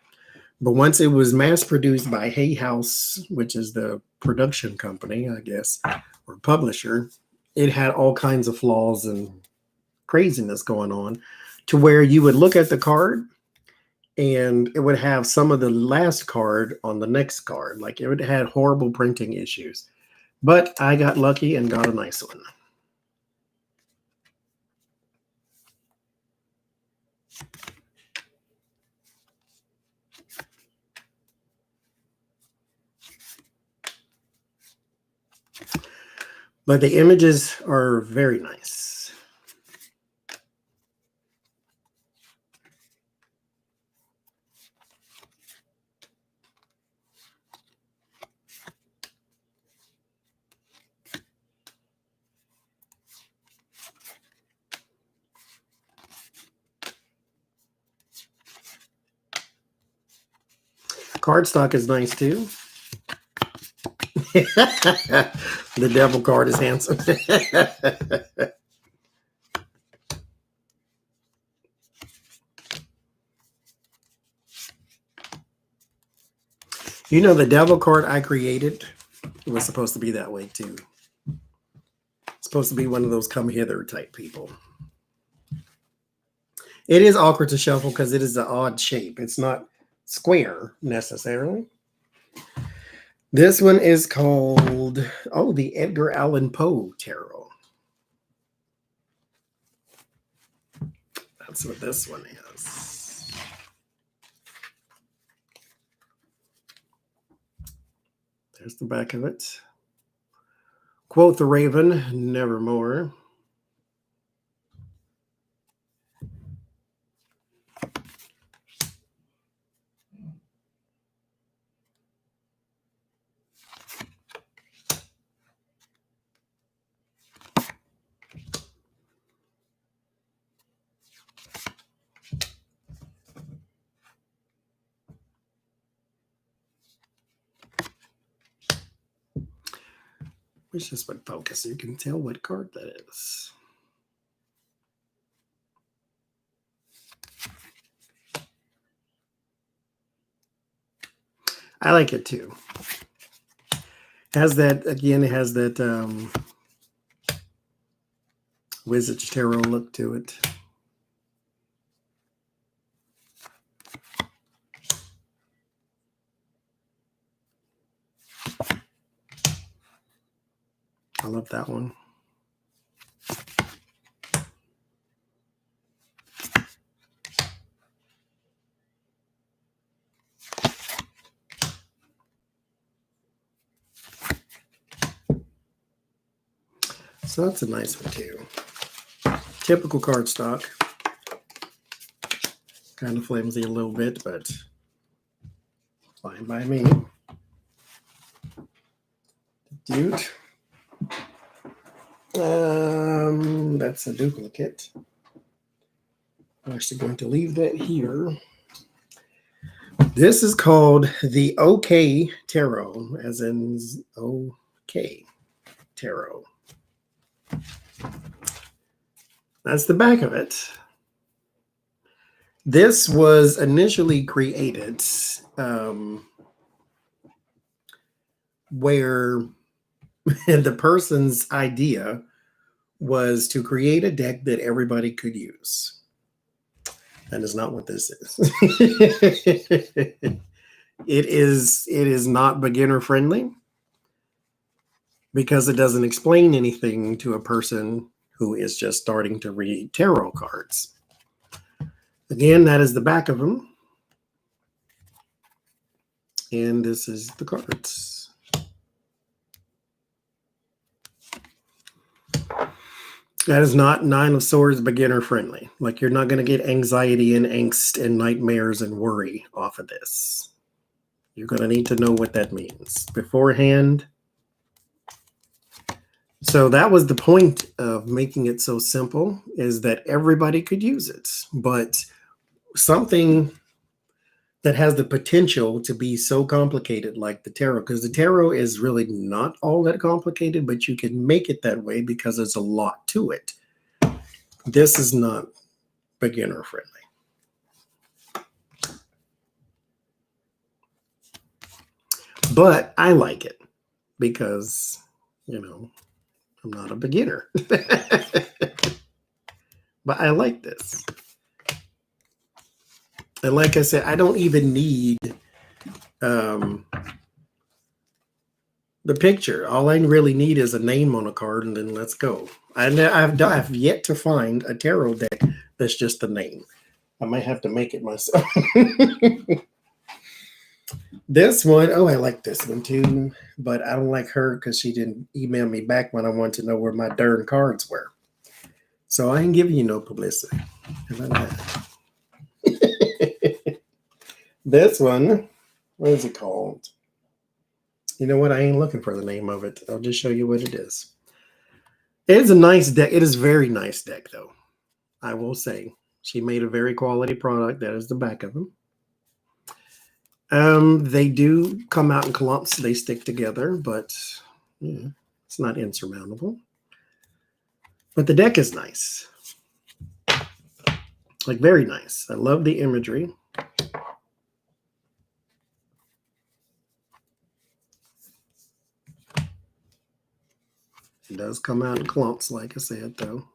But once it was mass produced by Hay House, which is the production company, I guess, or publisher, it had all kinds of flaws and craziness going on, to where you would look at the card and it would have some of the last card on the next card. Like it had horrible printing issues. But I got lucky and got a nice one. But the images are very nice. Cardstock is nice too. The devil card is handsome. You know, the devil card I created, it was supposed to be that way too. It's supposed to be one of those come hither type people. It is awkward to shuffle because it is an odd shape. It's not square necessarily. This one is called, the Edgar Allan Poe Tarot. That's what this one is. There's the back of it. Quoth the raven, nevermore. Wish this would focus so you can tell what card that is. I like it too. Has that, again, it has that Wizard's Tarot look to it. I love that one. So that's a nice one too. Typical cardstock. Kind of flimsy a little bit, but fine by me. Dude. That's a duplicate. I'm actually going to leave that here. This is called the OK Tarot, as in OK Tarot. That's the back of it. This was initially created where the person's idea was to create a deck that everybody could use. That is not what this is. It is not beginner friendly because it doesn't explain anything to a person who is just starting to read tarot cards. Again, that is the back of them. And this is the cards. That is not Nine of Swords beginner friendly. Like, you're not going to get anxiety and angst and nightmares and worry off of this. You're going to need to know what that means beforehand. So that was the point of making it so simple, is that everybody could use it. But something that has the potential to be so complicated like the tarot, because the tarot is really not all that complicated, but you can make it that way because there's a lot to it. This is not beginner friendly. But I like it because, you know, I'm not a beginner. But I like this. And like I said, I don't even need the picture. All I really need is a name on a card, and then let's go. I've yet to find a tarot deck that's just a name. I might have to make it myself. This one, oh, I like this one too, but I don't like her because she didn't email me back when I wanted to know where my darn cards were. So I ain't giving you no publicity. How about that? This one, what is it called? You know what? I ain't looking for the name of it. I'll just show you what it is. It is a nice deck. It is a very nice deck, though. I will say. She made a very quality product. That is the back of them. They do come out in clumps. They stick together, but yeah, it's not insurmountable. But the deck is nice. Like, very nice. I love the imagery. It does come out in clumps, like I said, though.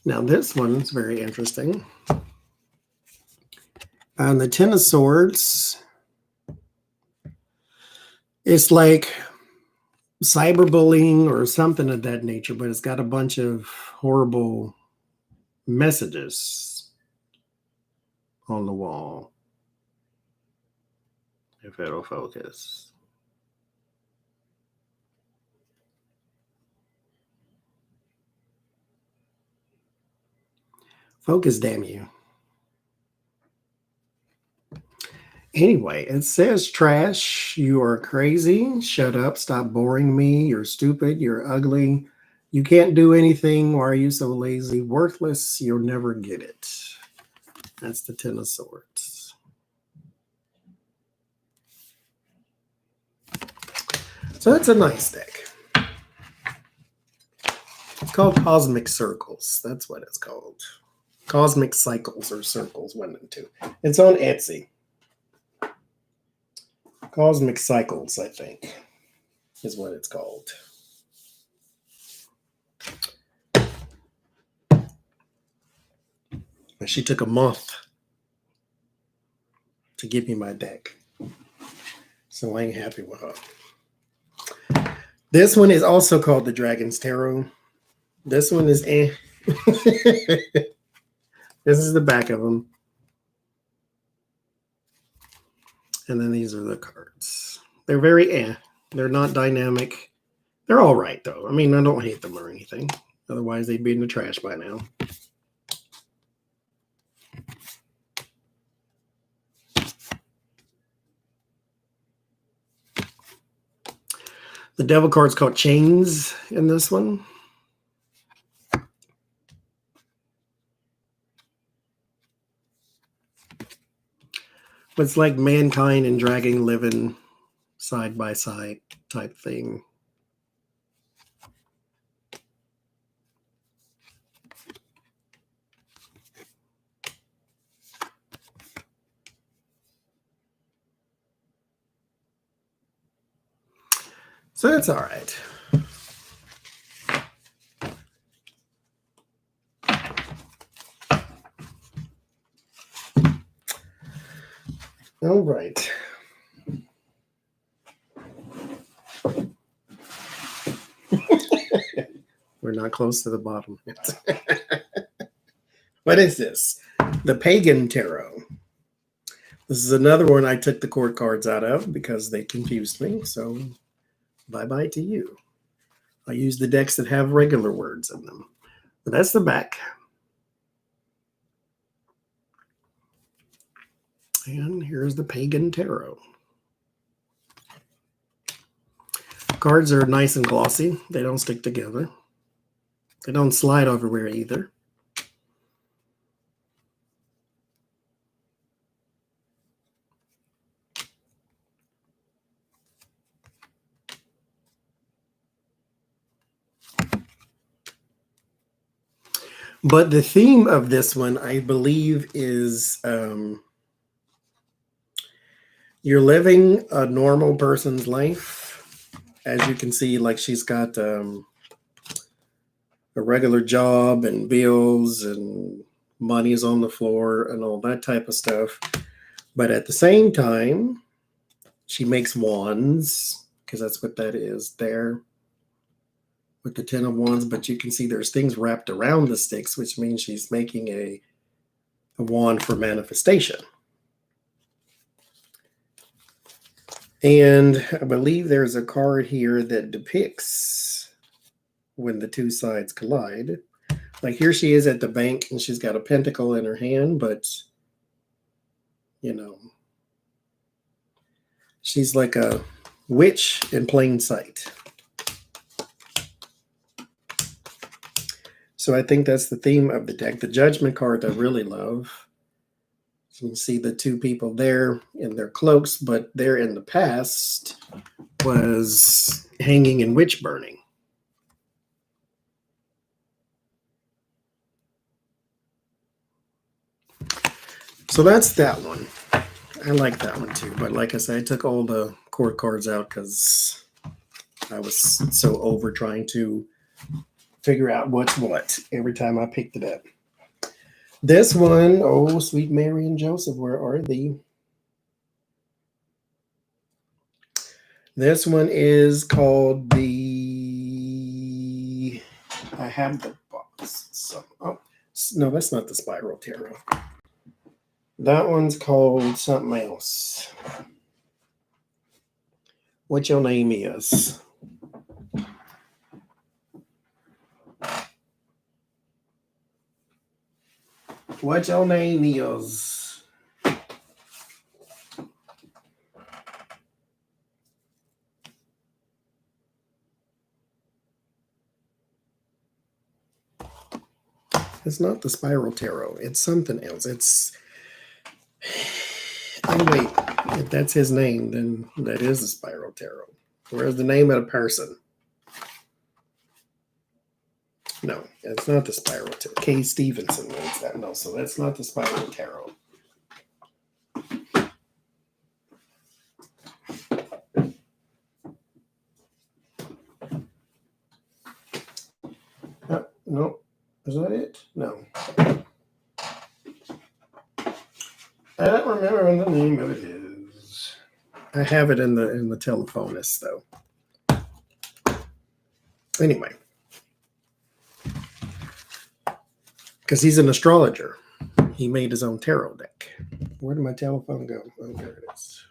Now, this one's very interesting. On the Ten of Swords, it's like cyberbullying or something of that nature, but it's got a bunch of horrible messages on the wall. If it'll focus. Focus, damn you. Anyway, it says trash. You are crazy. Shut up. Stop boring me. You're stupid. You're ugly. You can't do anything. Why are you so lazy? Worthless. You'll never get it. That's the Ten of Swords. So that's a nice deck. It's called Cosmic Circles. That's what it's called. Cosmic Cycles or Circles, 1 and 2. It's on Etsy. Cosmic Cycles, I think, is what it's called. And she took a month to give me my deck. So I ain't happy with her. This one is also called the Dragon's Tarot. This one is This is the back of them. And then these are the cards. They're very They're not dynamic. They're all right, though. I mean, I don't hate them or anything. Otherwise, they'd be in the trash by now. The Devil card's called Chains in this one. It's like mankind and dragon living side by side type thing. So that's all right. All right. We're not close to the bottom yet. What is this? The Pagan Tarot. This is another one I took the court cards out of because they confused me. So bye-bye to you. I use the decks that have regular words in them. But that's the back. And here's the Pagan Tarot. Cards are nice and glossy. They don't stick together. They don't slide everywhere either. But the theme of this one, I believe, is you're living a normal person's life. As you can see, like she's got a regular job and bills and money's on the floor and all that type of stuff. But at the same time, she makes wands, because that's what that is there with the 10 of wands. But you can see there's things wrapped around the sticks, which means she's making a wand for manifestation. And I believe there's a card here that depicts when the two sides collide. Like here she is at the bank and she's got a pentacle in her hand, but you know, she's like a witch in plain sight. So I think that's the theme of the deck. The Judgment card I really love. You can see the two people there in their cloaks, but there in the past was hanging and witch burning. So that's that one. I like that one too. But like I said, I took all the court cards out because I was so over trying to figure out what's what every time I picked it up. This one, oh, sweet Mary and Joseph, where are they? This one is called the, I have the box. So, oh, no, that's not the Spiral Tarot. That one's called something else. What your name is? What your name is? It's not the Spiral Tarot. It's something else. It's... Oh, wait. If that's his name, then that is the Spiral Tarot. Where's the name of the person? No, it's not the Spiral Tarot. Kay Stevenson wins that. No, so that's not the Spiral Tarot. No. Is that it? No. I don't remember what the name of it is. I have it in the telephonist though. Anyway, because he's an astrologer, he made his own tarot deck. Where did my telephone go? Oh, there it is.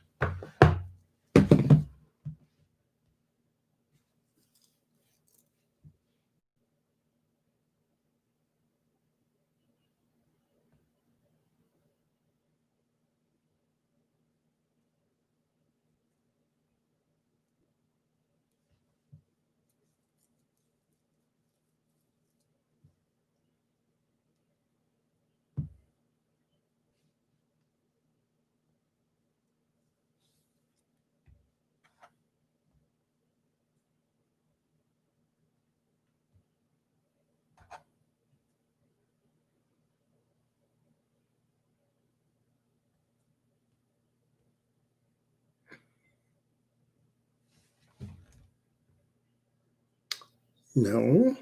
No.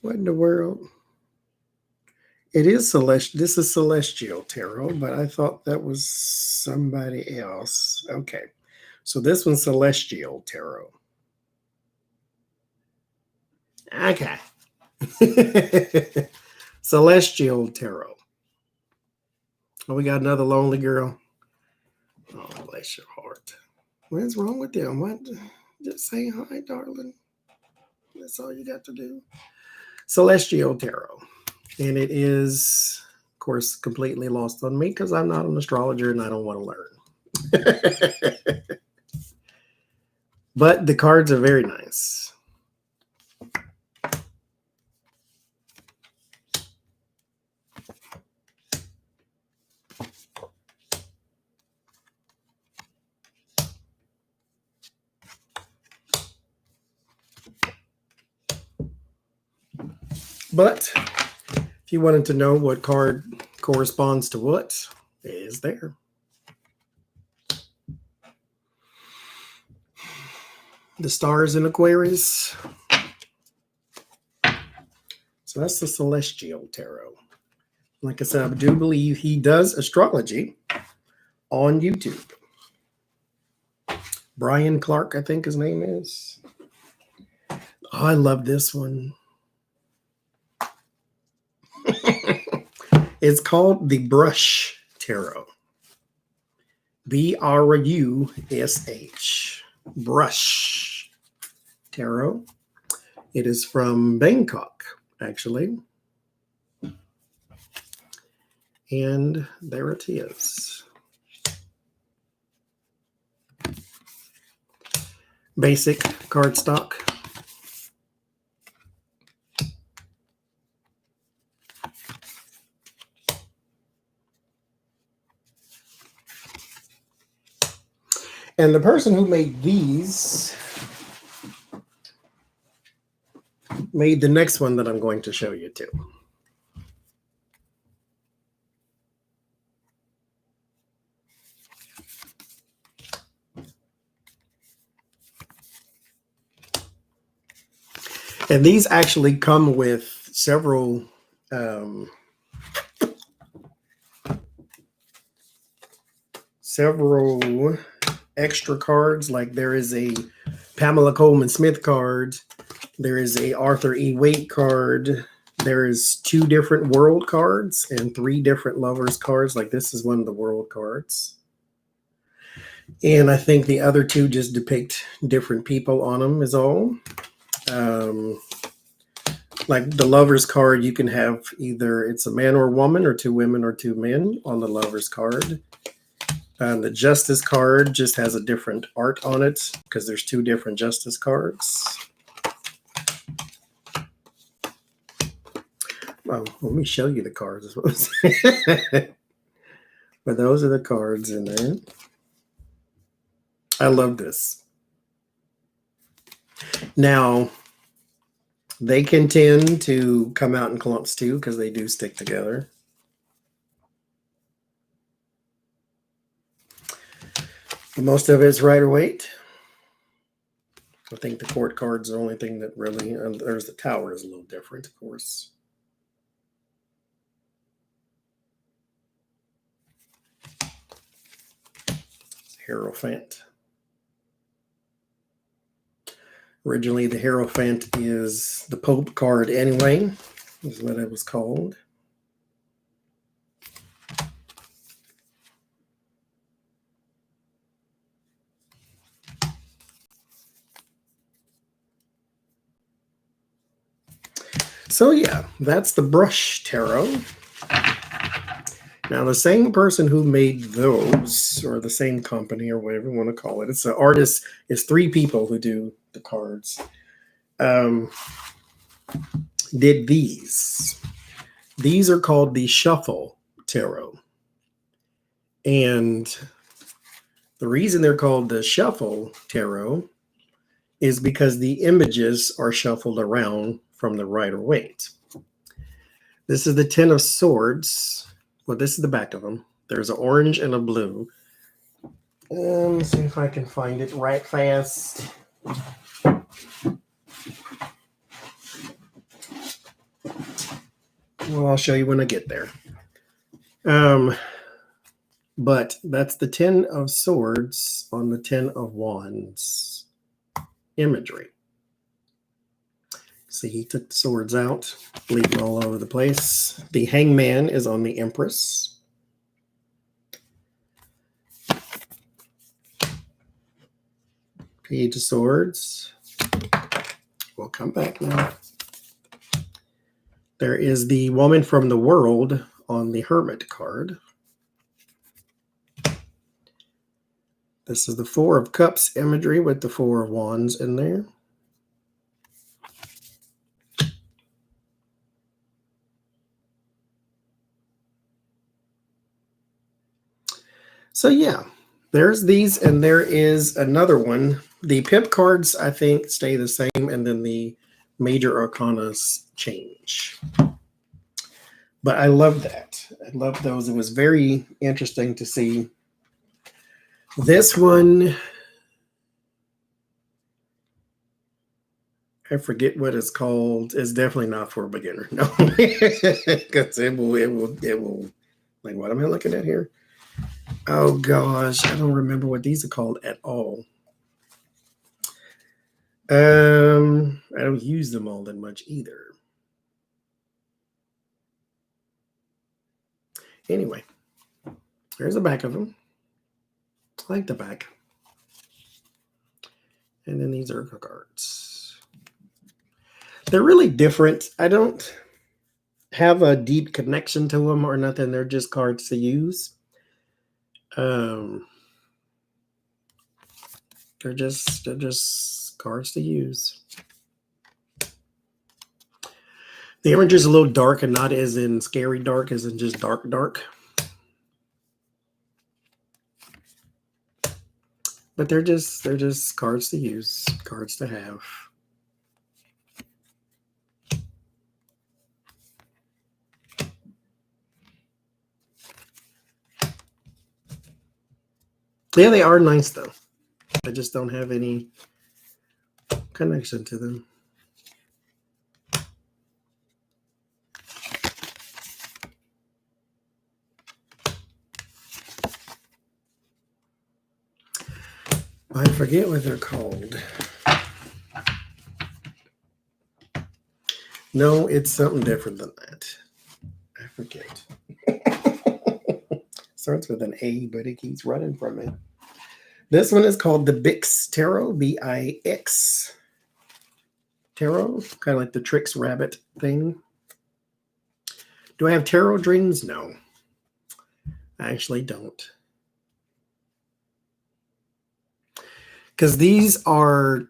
What in the world? It is celestial. This is Celestial Tarot, but I thought that was somebody else. Okay. So this one's Celestial Tarot. Okay. Celestial Tarot. Oh, we got another lonely girl. Oh, bless your heart. What's wrong with them? What? Just say hi, darling. That's all you got to do. Celestial Tarot. And it is, of course, completely lost on me because I'm not an astrologer and I don't want to learn. But the cards are very nice. But if you wanted to know what card corresponds to what, it is there. The stars in Aquarius. So that's the Celestial Tarot. Like I said, I do believe he does astrology on YouTube. Brian Clark, I think his name is. Oh, I love this one. It's called the Brush Tarot. BRUSH. Brush Tarot. It is from Bangkok, actually. And there it is. Basic cardstock. And the person who made these made the next one that I'm going to show you too. And these actually come with several extra cards. Like there is a Pamela Coleman Smith card. There is a Arthur E. Waite card. There is 2 different world cards and 3 different lovers cards. Like this is one of the world cards. And I think the other 2 just depict different people on them is all. Like the lover's card, you can have either it's a man or a woman or 2 women or 2 men on the lover's card. The justice card just has a different art on it because there's 2 different justice cards. Well, let me show you the cards. But those are the cards in there. I love this. Now, they can tend to come out in clumps too because they do stick together. Most of it's Rider Waite. I think the court cards are the only thing that really, there's the tower is a little different, of course. Hierophant. Originally, the Hierophant is the Pope card anyway, is what it was called. So yeah, that's the Brush Tarot. Now, the same person who made those, or the same company, or whatever you want to call it, it's an artist, it's 3 people who do the cards, did these. These are called the Shuffle Tarot. And the reason they're called the Shuffle Tarot is because the images are shuffled around from the Rider Waite. This is the 10 of Swords. Well, this is the back of them. There's an orange and a blue. Let's see if I can find it right fast. Well, I'll show you when I get there. But that's the 10 of Swords on the 10 of Wands imagery. See, he took the swords out, leaving all over the place. The Hangman is on the Empress. Page of Swords. We'll come back now. There is the Woman from the World on the Hermit card. This is the Four of Cups imagery with the Four of Wands in there. So yeah, there's these, and there is another one. The pip cards, I think, stay the same, and then the major arcanas change. But I love that. I love those. It was very interesting to see. This one, I forget what it's called. It's definitely not for a beginner. No, because it will. Like, what am I looking at here? Oh gosh, I don't remember what these are called at all. I don't use them all that much either. Anyway, there's the back of them. I like the back. And then these are cards. They're really different. I don't have a deep connection to them or nothing. They're just cards to use. They're just cards to use. The image is a little dark, and not as in scary dark, as in just dark. But they're just cards to use, cards to have. Yeah, they are nice though. I just don't have any connection to them. I forget what they're called. No, it's something different than that. I forget. Starts with an A, but it keeps running from it. This one is called the Bix Tarot, B-I-X Tarot, kind of like the Tricks Rabbit thing. Do I have tarot dreams? No, I actually don't. Because these are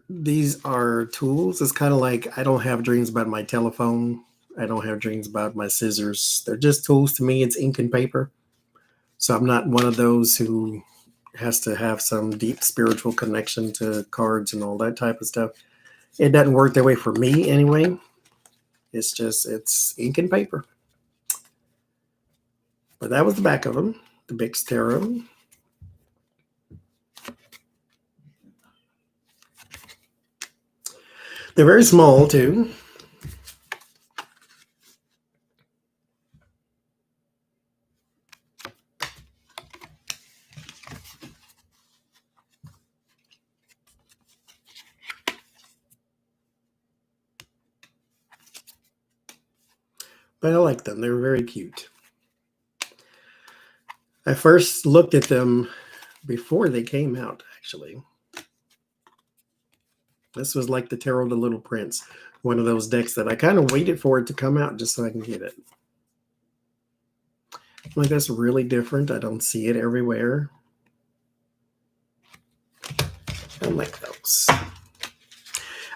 tools. It's kind of like I don't have dreams about my telephone. I don't have dreams about my scissors. They're just tools to me. It's ink and paper. So I'm not one of those who has to have some deep spiritual connection to cards and all that type of stuff. It doesn't work that way for me anyway. It's ink and paper. But that was the back of them, the Bix Tarot. They're very small too. But I like them. They're very cute. I first looked at them before they came out, actually. This was like the Tarot of the Little Prince, one of those decks that I kind of waited for it to come out just so I can get it. I'm like, that's really different. I don't see it everywhere. I like those.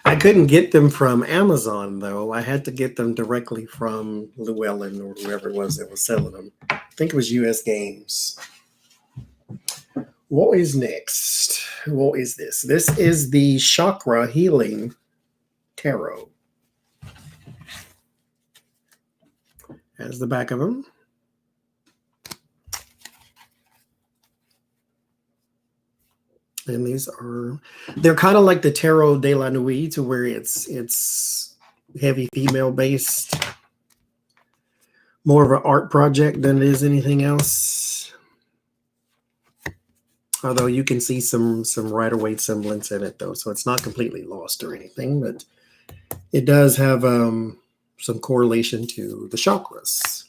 I couldn't get them from Amazon, though. I had to get them directly from Llewellyn or whoever it was that was selling them. I think it was US Games. What is next? What is this? This is the Chakra Healing Tarot. That's the back of them. And these they're kind of like the Tarot de la Nuit, to where it's heavy female based, more of an art project than it is anything else. Although you can see some Rider-Waite semblance in it though, so it's not completely lost or anything, but it does have some correlation to the chakras.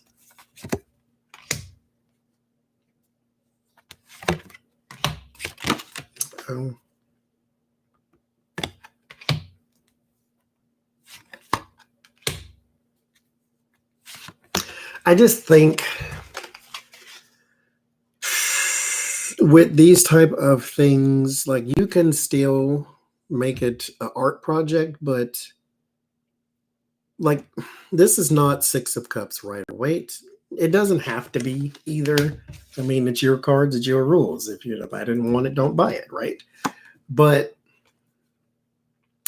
I just think with these type of things, like you can still make it an art project, but like this is not Six of Cups right away. It doesn't have to be either. I mean, it's your cards, it's your rules. If I didn't want it, don't buy it, right? But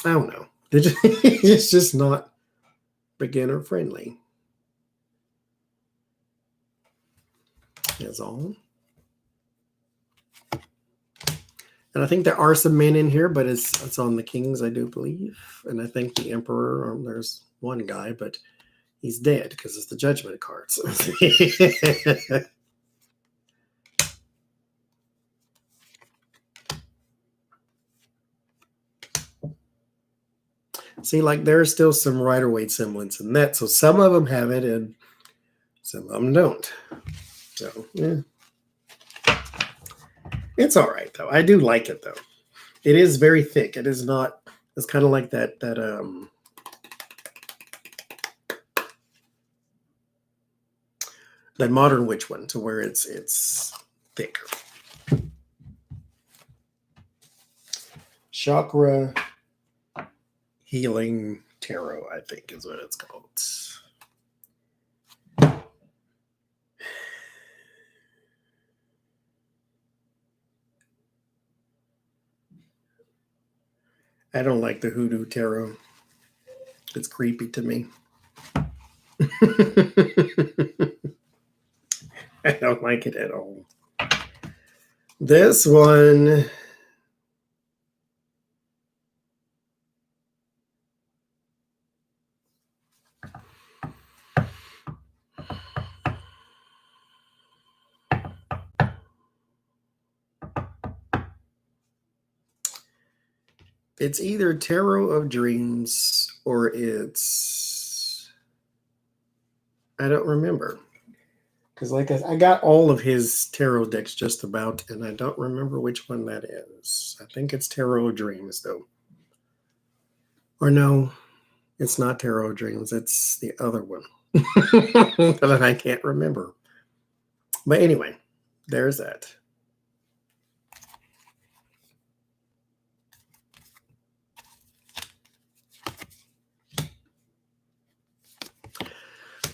I don't know. It's just not beginner friendly. That's all. And I think there are some men in here, but it's on the kings, I do believe. And I think the emperor, there's one guy, but he's dead because it's the judgment cards. See, like there's still some Rider-Waite semblance in that. So some of them have it and some of them don't. So, yeah. It's all right, though. I do like it, though. It is very thick. It is not, it's kind of like that modern witch one, to where it's thicker. Chakra Healing Tarot, I think is what it's called. I don't like the Hoodoo Tarot. It's creepy to me. I don't like it at all. This one, it's either Tarot of Dreams or it's, I don't remember. Because like I got all of his tarot decks just about, and I don't remember which one that is. I think it's Tarot of Dreams, though. Or no, it's not Tarot of Dreams. It's the other one that I can't remember. But anyway, there's that.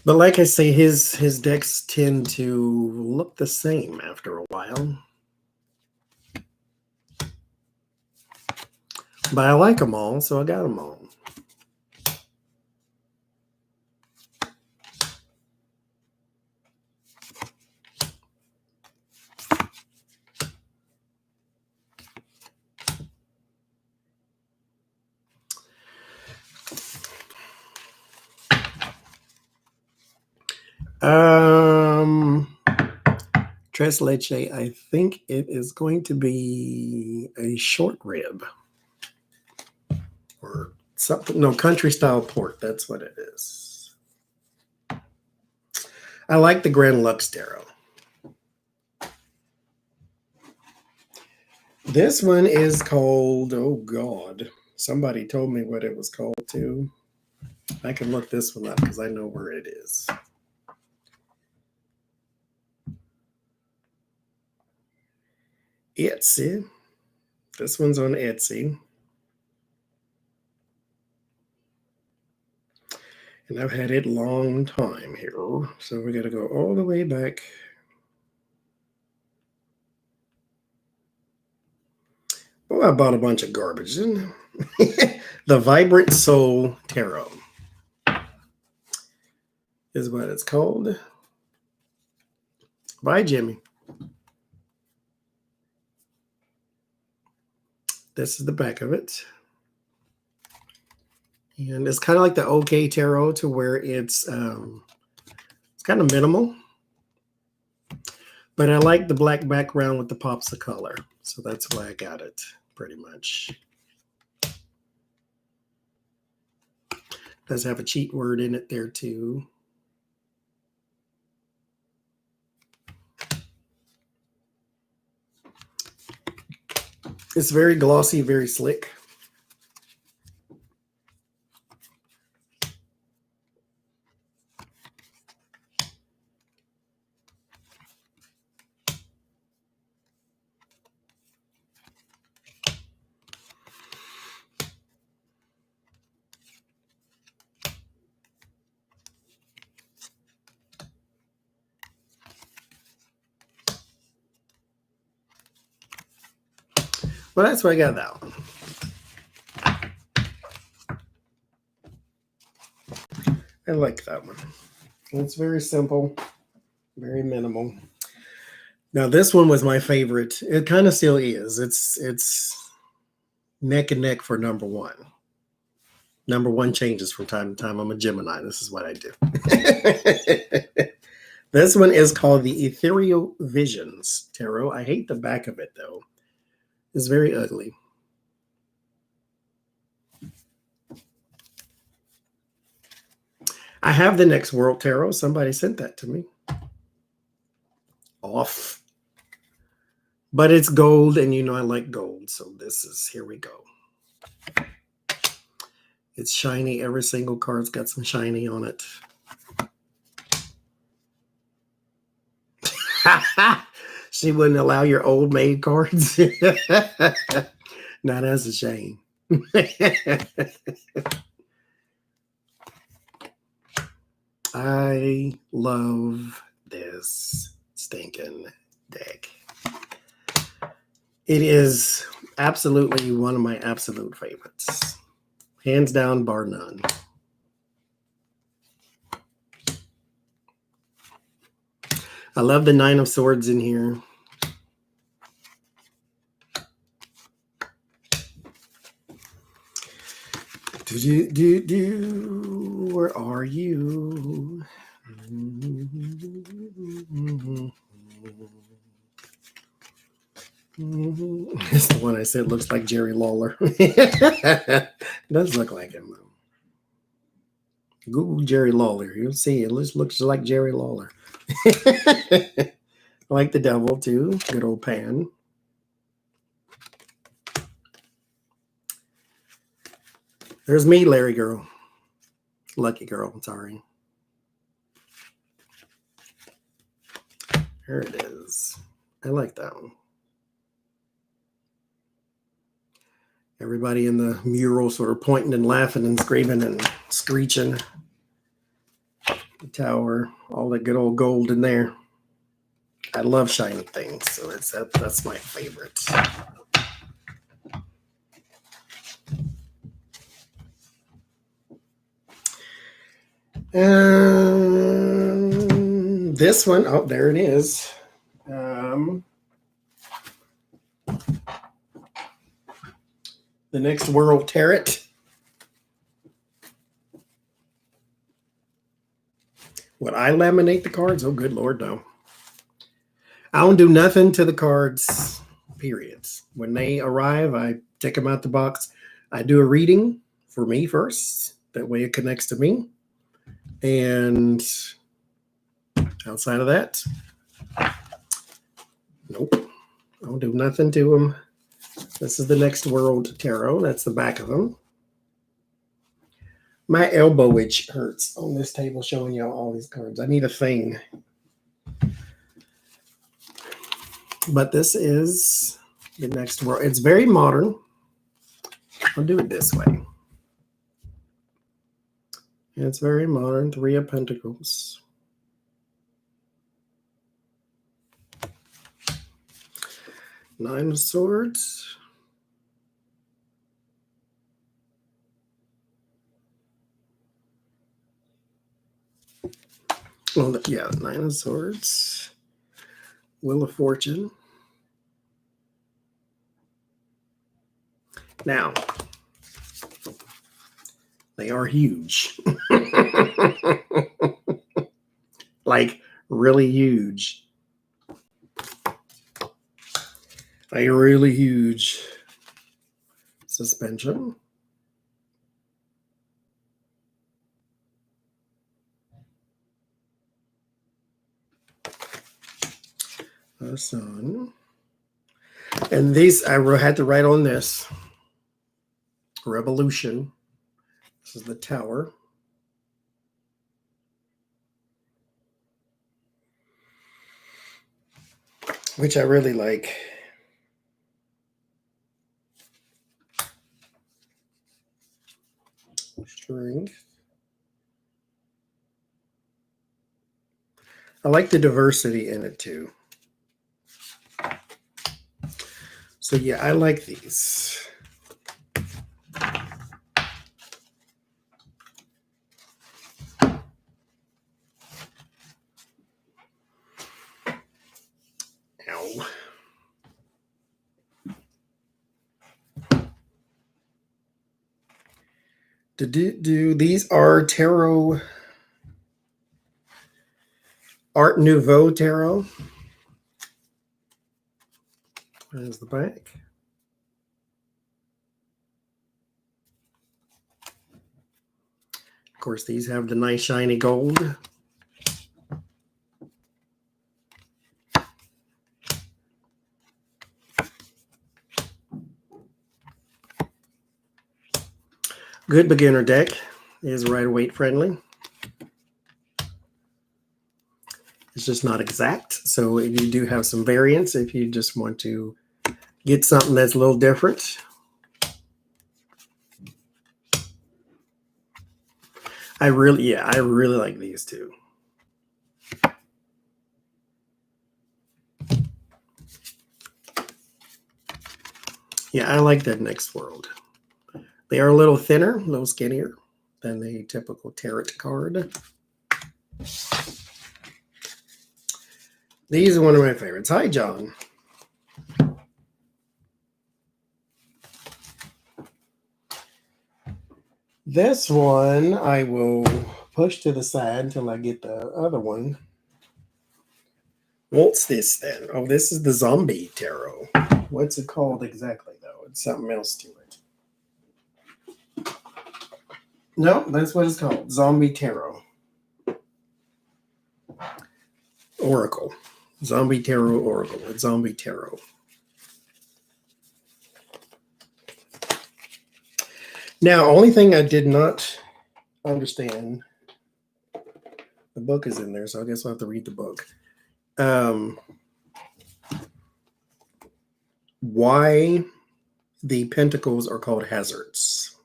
But like I say, his decks tend to look the same after a while. But I like them all, so I got them all. Tres Leche, I think it is going to be a short rib. Or something. No, country style port. That's what it is. I like the Grand Lux Tarot. This one is called, oh God, somebody told me what it was called too. I can look this one up because I know where it is. Etsy. This one's on Etsy. And I've had it a long time here. So we got to go all the way back. Oh, I bought a bunch of garbage. The Vibrant Soul Tarot is what it's called. By Jimmy. This is the back of it. And it's kind of like the OK Tarot, to where it's kind of minimal. But I like the black background with the pops of color. So that's why I got it, pretty much. Does have a cheat word in it there, too. It's very glossy, very slick. Well, that's why I got that one. I like that one. It's very simple, very minimal. Now this one was my favorite. It kind of still is. It's neck and neck for number one. Number one changes from time to time. I'm a Gemini. This is what I do. This one is called the Ethereal Visions Tarot. I hate the back of it though. It's very ugly. I have the Next World Tarot. Somebody sent that to me. Off. But it's gold, and you know I like gold. So this is, here we go. It's shiny. Every single card's got some shiny on it. She wouldn't allow your old maid cards. Now that's a shame. I love this stinking deck. It is absolutely one of my absolute favorites. Hands down, bar none. I love the Nine of Swords in here. Where are you? It's the one I said looks like Jerry Lawler. Does look like him though. Google Jerry Lawler. You'll see it looks like Jerry Lawler. I like the devil too. Good old Pan. There's me, Larry girl. Lucky girl, I'm sorry. There it is. I like that one. Everybody in the mural sort of pointing and laughing and screaming and screeching. The tower, all that good old gold in there. I love shiny things, so that's my favorite. This one, oh, there it is. The Next World Tarot. Would I laminate the cards? Oh, good Lord, no. I don't do nothing to the cards, periods. When they arrive, I take them out the box. I do a reading for me first. That way it connects to me. And outside of that, nope. I don't do nothing to them. This is the Next World Tarot. That's the back of them. My elbow itch hurts on this table showing y'all all these cards. I need a thing. But this is the Next World. It's very modern. I'll do it this way. It's very modern. Three of Pentacles. Nine of Swords. Well, yeah, Nine of Swords. Wheel of Fortune. Now, they are huge. Like, really huge. A really huge suspension. The Sun. And these, I had to write on this. Revolution. This is the Tower. Which I really like. Strength. I like the diversity in it too. So yeah, I like these. Ow. These are tarot, Art Nouveau tarot. There's the back. Of course, these have the nice shiny gold. Good beginner deck. Is Rider Waite friendly. It's just not exact. So you do have some variance if you just want to get something that's a little different. I really like these two. Yeah, I like that Next World. They are a little thinner, a little skinnier than the typical tarot card. These are one of my favorites. Hi, John. This one I will push to the side until I get the other one. What's this then? Oh, this is the Zombie Tarot. What's it called exactly, though? It's something else to it. No, that's what it's called. Zombie Tarot. Oracle. Zombie Tarot Oracle. It's Zombie Tarot. Now, only thing I did not understand, the book is in there, so I guess I'll have to read the book. Why the pentacles are called hazards.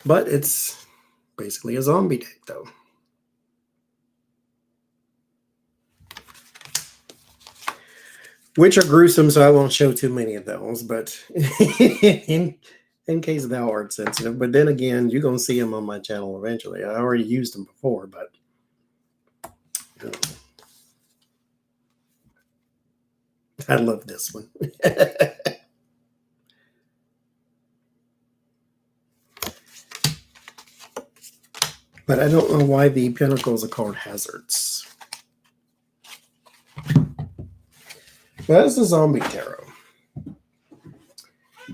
But it's basically a zombie deck, though. Which are gruesome, so I won't show too many of those, but in case thou art sensitive. But then again, you're going to see them on my channel eventually. I already used them before, but I love this one. But I don't know why the pentacles are called hazards. Well, that's the Zombie Tarot.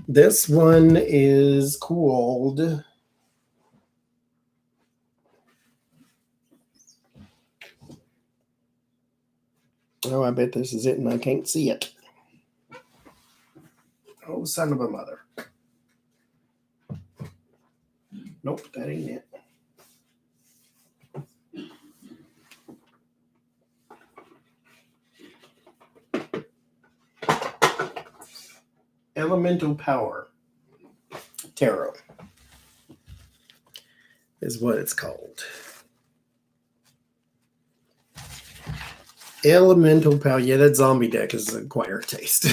This one is called Oh, I bet this is it and I can't see it. Oh, son of a mother. Nope, that ain't it. Elemental Power Tarot is what it's called. Elemental Power. Yeah, that zombie deck is an acquired taste.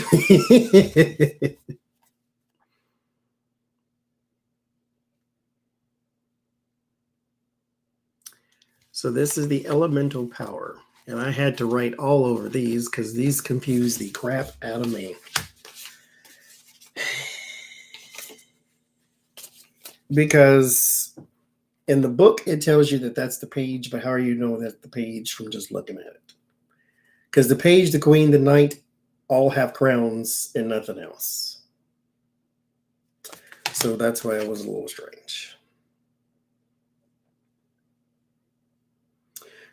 So this is the Elemental Power. And I had to write all over these because these confuse the crap out of me. Because in the book, it tells you that that's the page, but how do you know that's the page from just looking at it? Because the page, the queen, the knight, all have crowns and nothing else. So that's why it was a little strange.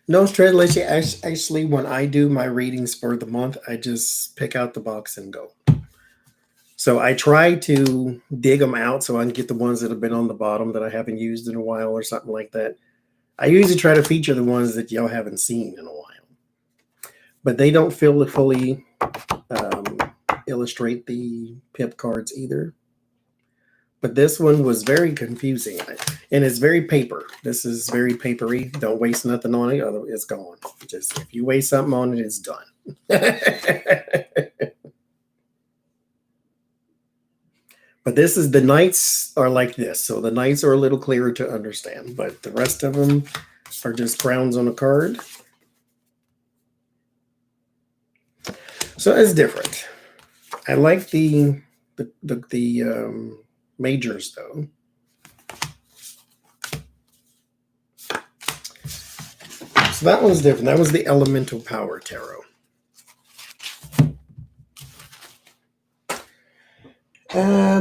No strategy. Actually, when I do my readings for the month, I just pick out the box and go. So I try to dig them out so I can get the ones that have been on the bottom that I haven't used in a while or something like that. I usually try to feature the ones that y'all haven't seen in a while. But they don't fully illustrate the pip cards either. But this one was very confusing. And it's very paper. This is very papery. Don't waste nothing on it. It's gone. Just if you waste something on it, it's done. But this is, the knights are like this. So the knights are a little clearer to understand, but the rest of them are just crowns on a card. So it's different. I like the majors though. So that one's different. That was the Elemental Power Tarot.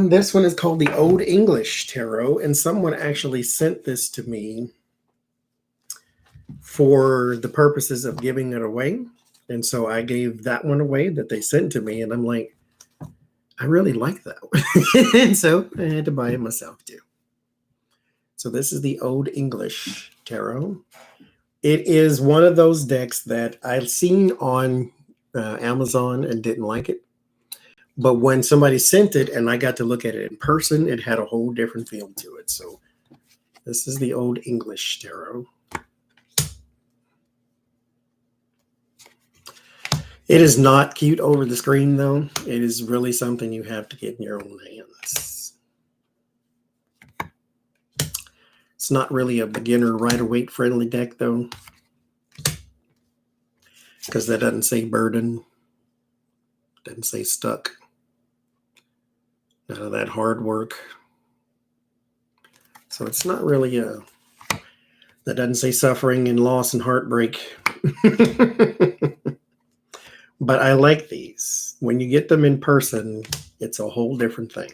This one is called the Old English Tarot, and someone actually sent this to me for the purposes of giving it away. And so I gave that one away that they sent to me, and I'm like, I really like that one. And so I had to buy it myself too. So this is the Old English Tarot. It is one of those decks that I've seen on Amazon and didn't like it. But when somebody sent it and I got to look at it in person, it had a whole different feel to it. So this is the Old English Tarot. It is not cute over the screen, though. It is really something you have to get in your own hands. It's not really a beginner Rider-Waite friendly deck, though, because that doesn't say burden, doesn't say stuck. None of that hard work. So it's not really that doesn't say suffering and loss and heartbreak. But I like these. When you get them in person, it's a whole different thing.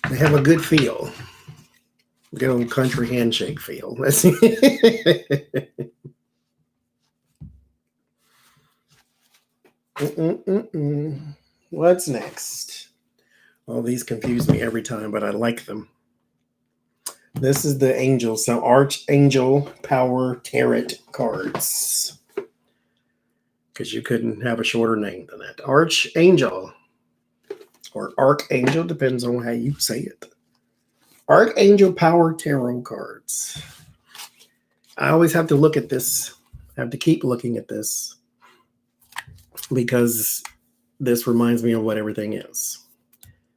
They have a good feel. Good old country handshake feel. What's next? All these confuse me every time, but I like them. This is the Angel, so Archangel Power Tarot cards. Because you couldn't have a shorter name than that. Archangel, or Archangel, depends on how you say it. Archangel Power Tarot cards. I always have to look at this. I have to keep looking at this, because this reminds me of what everything is.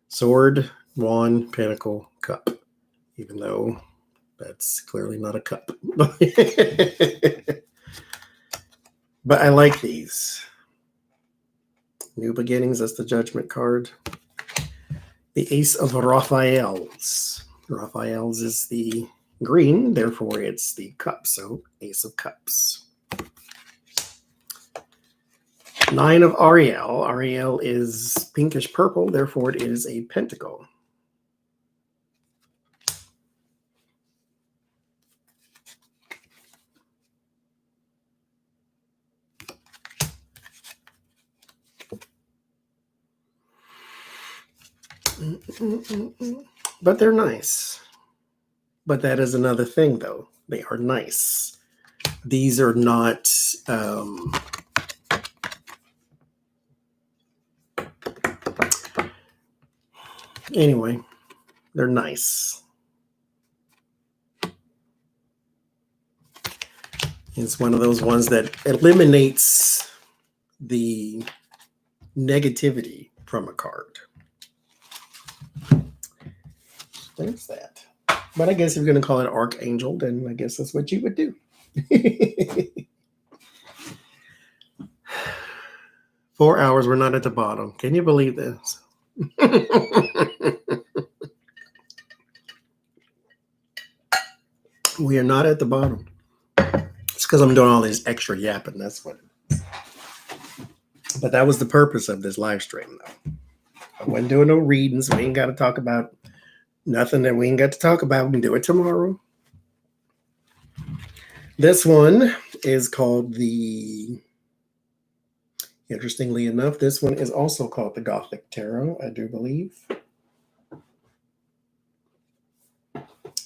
Sword, wand, pentacle, cup. Even though that's clearly not a cup. But I like these. New Beginnings, that's the Judgment card. The Ace of Raphaels. Raphaels is the green, therefore it's the cup, so Ace of Cups. Nine of Ariel. Ariel is pinkish purple, therefore it is a pentacle. But they're nice. But that is another thing, though. They are nice. These are not... anyway, they're nice. It's one of those ones that eliminates the negativity from a card. There's that. But I guess if you're going to call it Archangel, then I guess that's what you would do. 4 hours, we're not at the bottom. Can you believe this? We are not at the bottom. It's because I'm doing all this extra yapping. That's what it is. But that was the purpose of this live stream, though. I wasn't doing no readings. We ain't got to talk about nothing that we ain't got to talk about. We can do it tomorrow. This one is called the... Interestingly enough, this one is also called the Gothic Tarot, I do believe.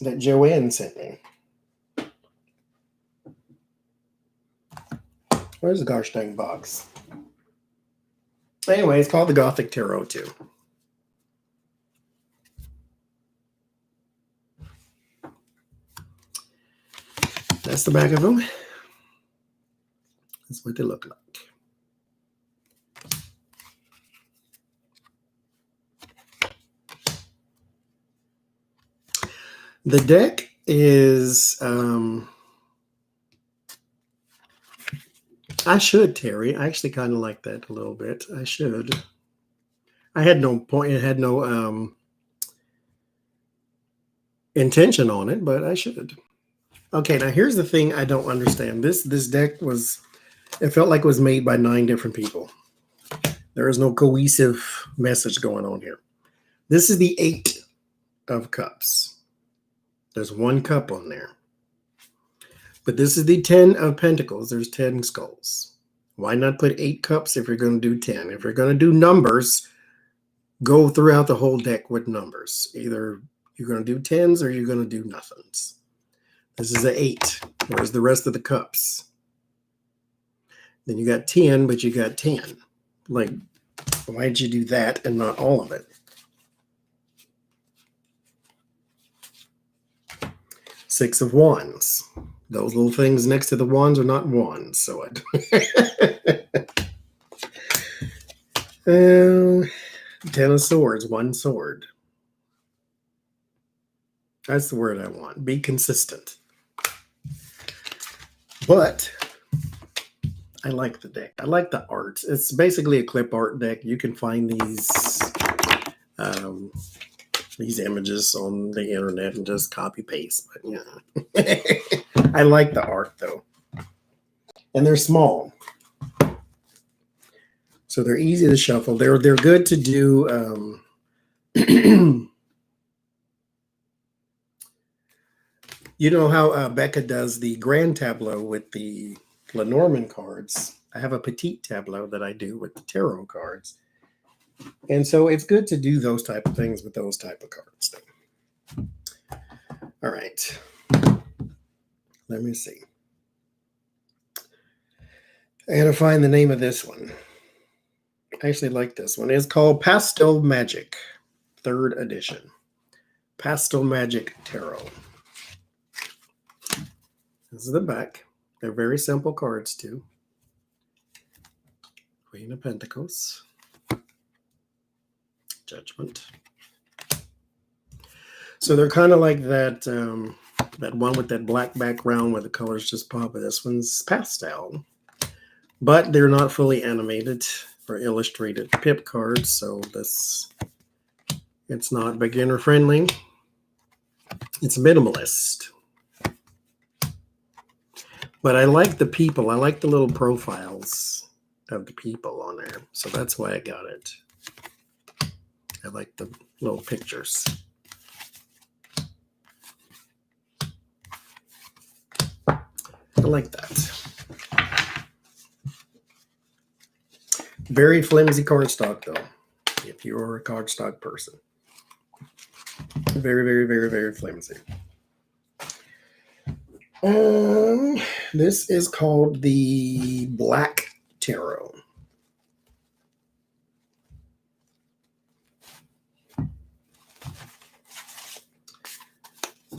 That Joanne sent me. Where's the gosh dang box? Anyway, it's called the Gothic Tarot too. That's the back of them. That's what they look like. The deck is, I should, Terry. I actually kind of like that a little bit. I should. I had no point. It had no intention on it, but I should. Okay, now here's the thing I don't understand. This deck was, it felt like it was made by 9 different people. There is no cohesive message going on here. This is the 8 of cups. There's 1 cup on there. But this is the 10 of pentacles. There's 10 skulls. Why not put 8 cups if you're going to do 10? If you're going to do numbers, go throughout the whole deck with numbers. Either you're going to do 10s or you're going to do nothings. This is an 8. Where's the rest of the cups? Then you got 10, but you got 10. Like, why did you do that and not all of it? Six of Wands. Those little things next to the wands are not wands, so I 10 of Swords, 1 sword. That's the word I want. Be consistent. But I like the deck. I like the art. It's basically a clip art deck. You can find these images on the internet and just copy paste. But yeah, I like the art though, and they're small, so they're easy to shuffle. They're good to do. You know how Becca does the grand tableau with the Lenormand cards. I have a petite tableau that I do with the tarot cards. And so it's good to do those type of things with those type of cards. All right. Let me see. I gotta find the name of this one. I actually like this one. It's called Pastel Magic, 3rd edition. Pastel Magic Tarot. This is the back. They're very simple cards too. Queen of Pentacles. Judgment. So they're kind of like that that one with that black background where the colors just pop. This one's pastel, but they're not fully animated or illustrated pip cards. So it's not beginner friendly. It's minimalist. But I like the people. I like the little profiles of the people on there. So that's why I got it. I like the little pictures. I like that. Very flimsy cardstock, though, if you're a cardstock person. Very, very, very, very flimsy. This is called the Black Tarot.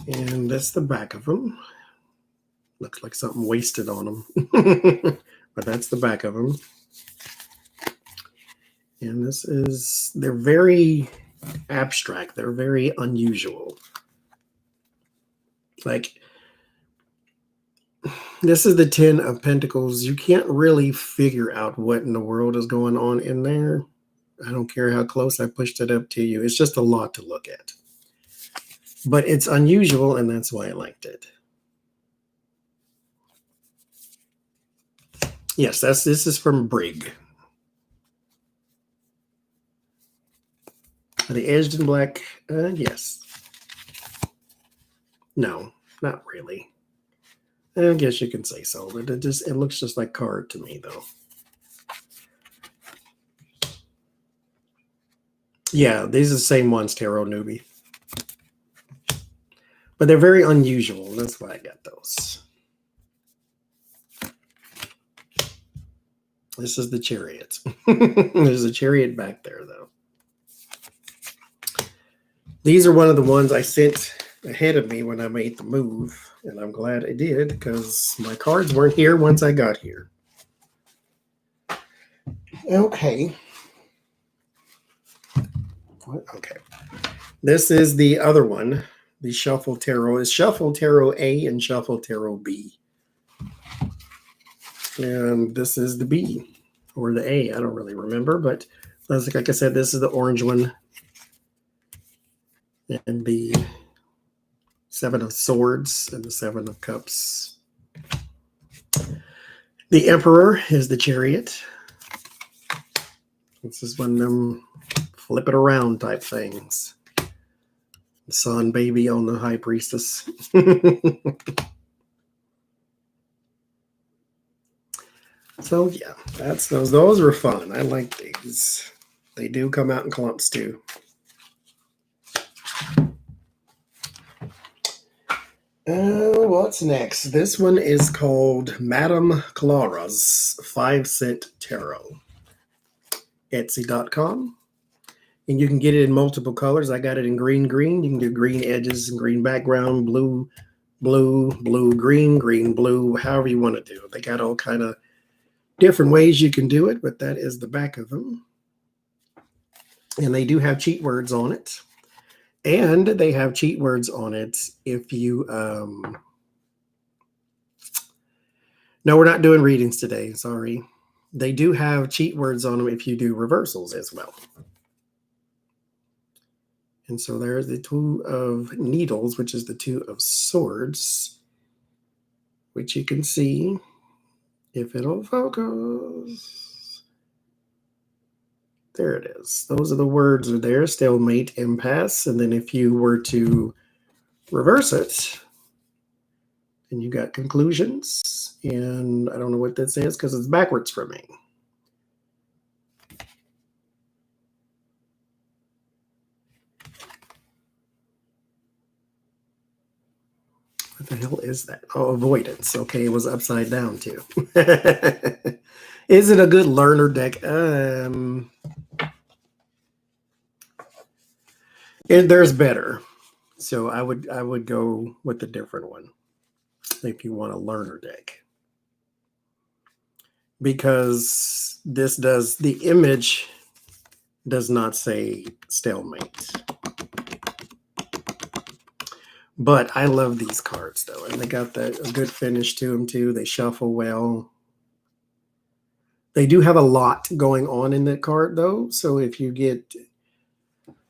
And that's the back of them. Looks like something wasted on them. But that's the back of them. And they're very abstract. They're very unusual. Like, this is the 10 of Pentacles. You can't really figure out what in the world is going on in there. I don't care how close I pushed it up to you. It's just a lot to look at. But it's unusual, and that's why I liked it. Yes, this is from Brig. Are they edged in black? Yes. No, not really. I guess you can say so, but it looks just like card to me, though. Yeah, these are the same ones, Tarot Newbie. But they're very unusual. That's why I got those. This is the Chariot. There's a Chariot back there, though. These are one of the ones I sent ahead of me when I made the move, and I'm glad I did because my cards weren't here once I got here. Okay. Okay. This is the other one. The Shuffle Tarot is Shuffle Tarot A and Shuffle Tarot B. And this is the B or the A. I don't really remember, but like I said, this is the orange one. And the Seven of Swords and the Seven of Cups. The Emperor is the Chariot. This is one of them flip it around type things. The Sun baby on the High Priestess. So yeah, that's those. Those are fun. I like these. They do come out in clumps too. What's next? This one is called Madame Clara's 5-cent Tarot. Etsy.com. And you can get it in multiple colors. I got it in green. You can do green edges and green background, blue, green, blue, however you want to do it. They got all kind of different ways you can do it, but that is the back of them. And they do have cheat words on it. And they have cheat words on it if you... No, we're not doing readings today. Sorry. They do have cheat words on them if you do reversals as well. And so there's the Two of Needles, which is the Two of Swords, which you can see if it'll focus. There it is. Those are the words are there, stalemate, impasse. And then if you were to reverse it, then you got conclusions. And I don't know what that says because it's backwards for me. What the hell is that? Oh, avoidance. Okay, it was upside down too. Is it a good learner deck? There's better. So I would go with a different one if you want a learner deck. Because the image does not say stalemate. But I love these cards, though. And they got a good finish to them, too. They shuffle well. They do have a lot going on in the card, though. So if you get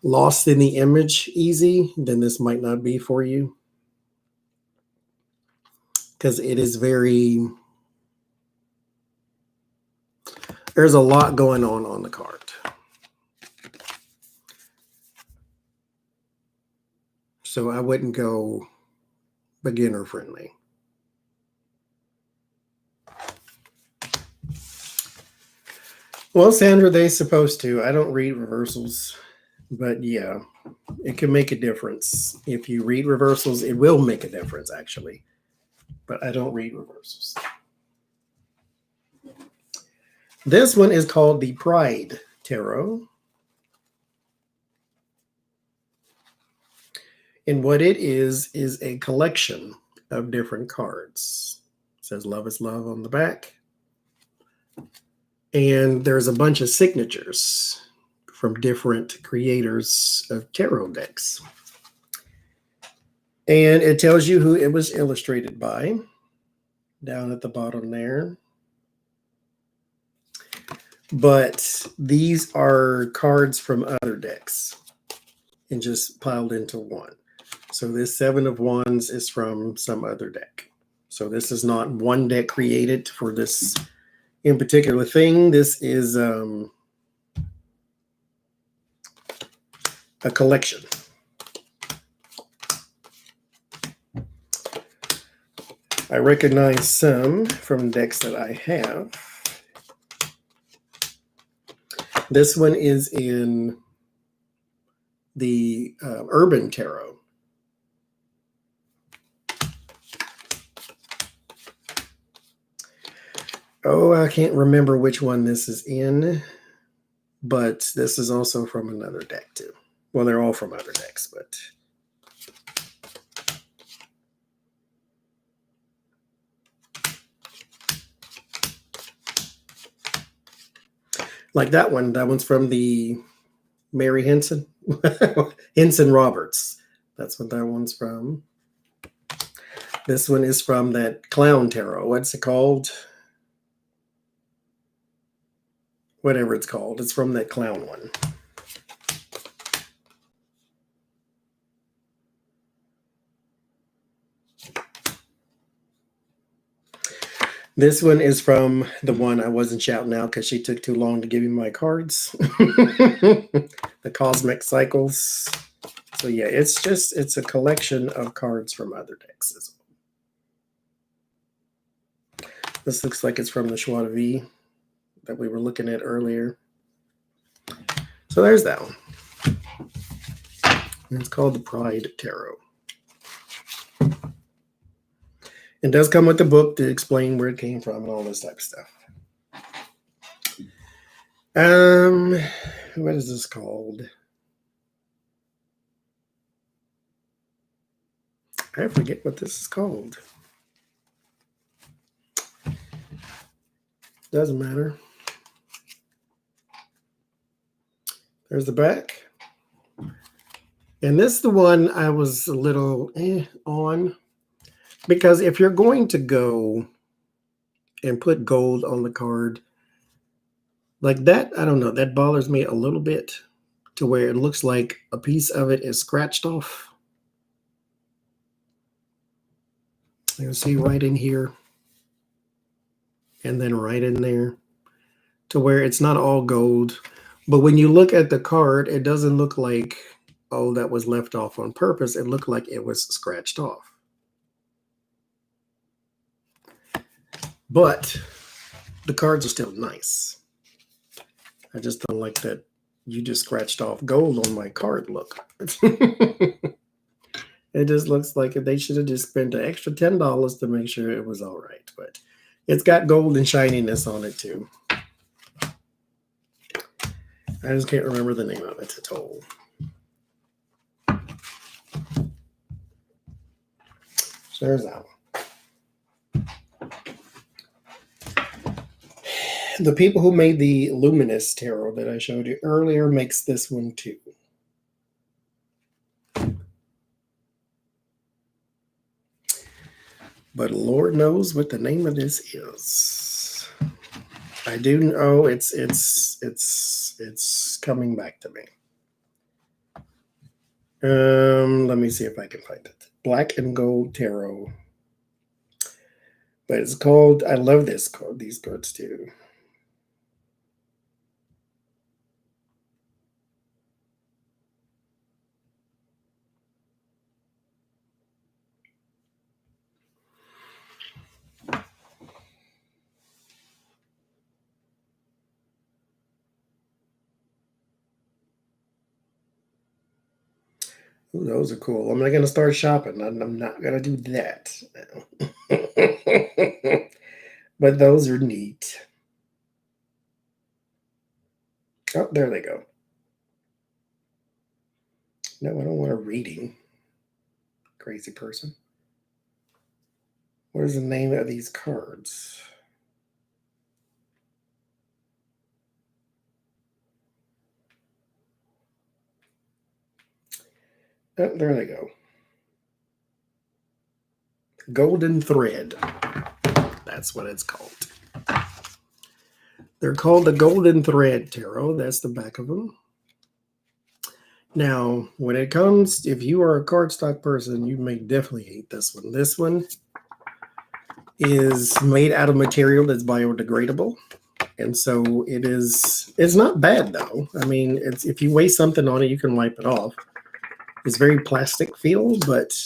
lost in the image easy, then this might not be for you. Because it is very... There's a lot going on the card. So I wouldn't go beginner friendly. Well, Sandra, they're supposed to. I don't read reversals, but yeah, it can make a difference. If you read reversals, it will make a difference, actually. But I don't read reversals. This one is called the Pride Tarot. And what it is a collection of different cards. It says Love is Love on the back. And there's a bunch of signatures from different creators of tarot decks. And it tells you who it was illustrated by down at the bottom there. But these are cards from other decks and just piled into one. So this Seven of Wands is from some other deck. So this is not one deck created for this in particular thing. This is a collection. I recognize some from decks that I have. This one is in the Urban Tarot. Oh, I can't remember which one this is in, but this is also from another deck too. Well, they're all from other decks, but Like that one. That one's from the Mary Henson. Henson Roberts. That's what that one's from. This one is from that clown tarot. What's it called? Whatever it's called. It's from that clown one. This one is from the one I wasn't shouting out because she took too long to give me my cards. The Cosmic Cycles. So yeah, it's a collection of cards from other decks as well. This looks like it's from the Schwada V that we were looking at earlier. So there's that one. And it's called the Pride Tarot. It does come with the book to explain where it came from and all this type of stuff. What is this called? I forget what this is called. Doesn't matter. There's the back. And this is the one I was a little on. Because if you're going to go and put gold on the card, like that, I don't know, that bothers me a little bit to where it looks like a piece of it is scratched off. You'll see right in here and then right in there to where it's not all gold. But when you look at the card, it doesn't look like, oh, that was left off on purpose. It looked like it was scratched off. But the cards are still nice. I just don't like that you just scratched off gold on my card look. It just looks like they should have just spent an extra $10 to make sure it was all right. But it's got gold and shininess on it too. I just can't remember the name of it at all. So there's that one. The people who made the Luminous Tarot that I showed you earlier makes this one too. But Lord knows what the name of this is. I do know it's coming back to me. Let me see if I can find it. Black and Gold Tarot. But it's called, I love this card, these cards too. Ooh, those are cool. I'm not going to start shopping. I'm not going to do that. But those are neat. Oh, there they go. No, I don't want a reading. Crazy person. What is the name of these cards? Oh, there they go. Golden Thread. That's what it's called. They're called the Golden Thread Tarot. That's the back of them. Now, when it comes, if you are a cardstock person, you may definitely hate this one. This one is made out of material that's biodegradable. And so it's not bad though. I mean, if you waste something on it, you can wipe it off. It's very plastic feel, but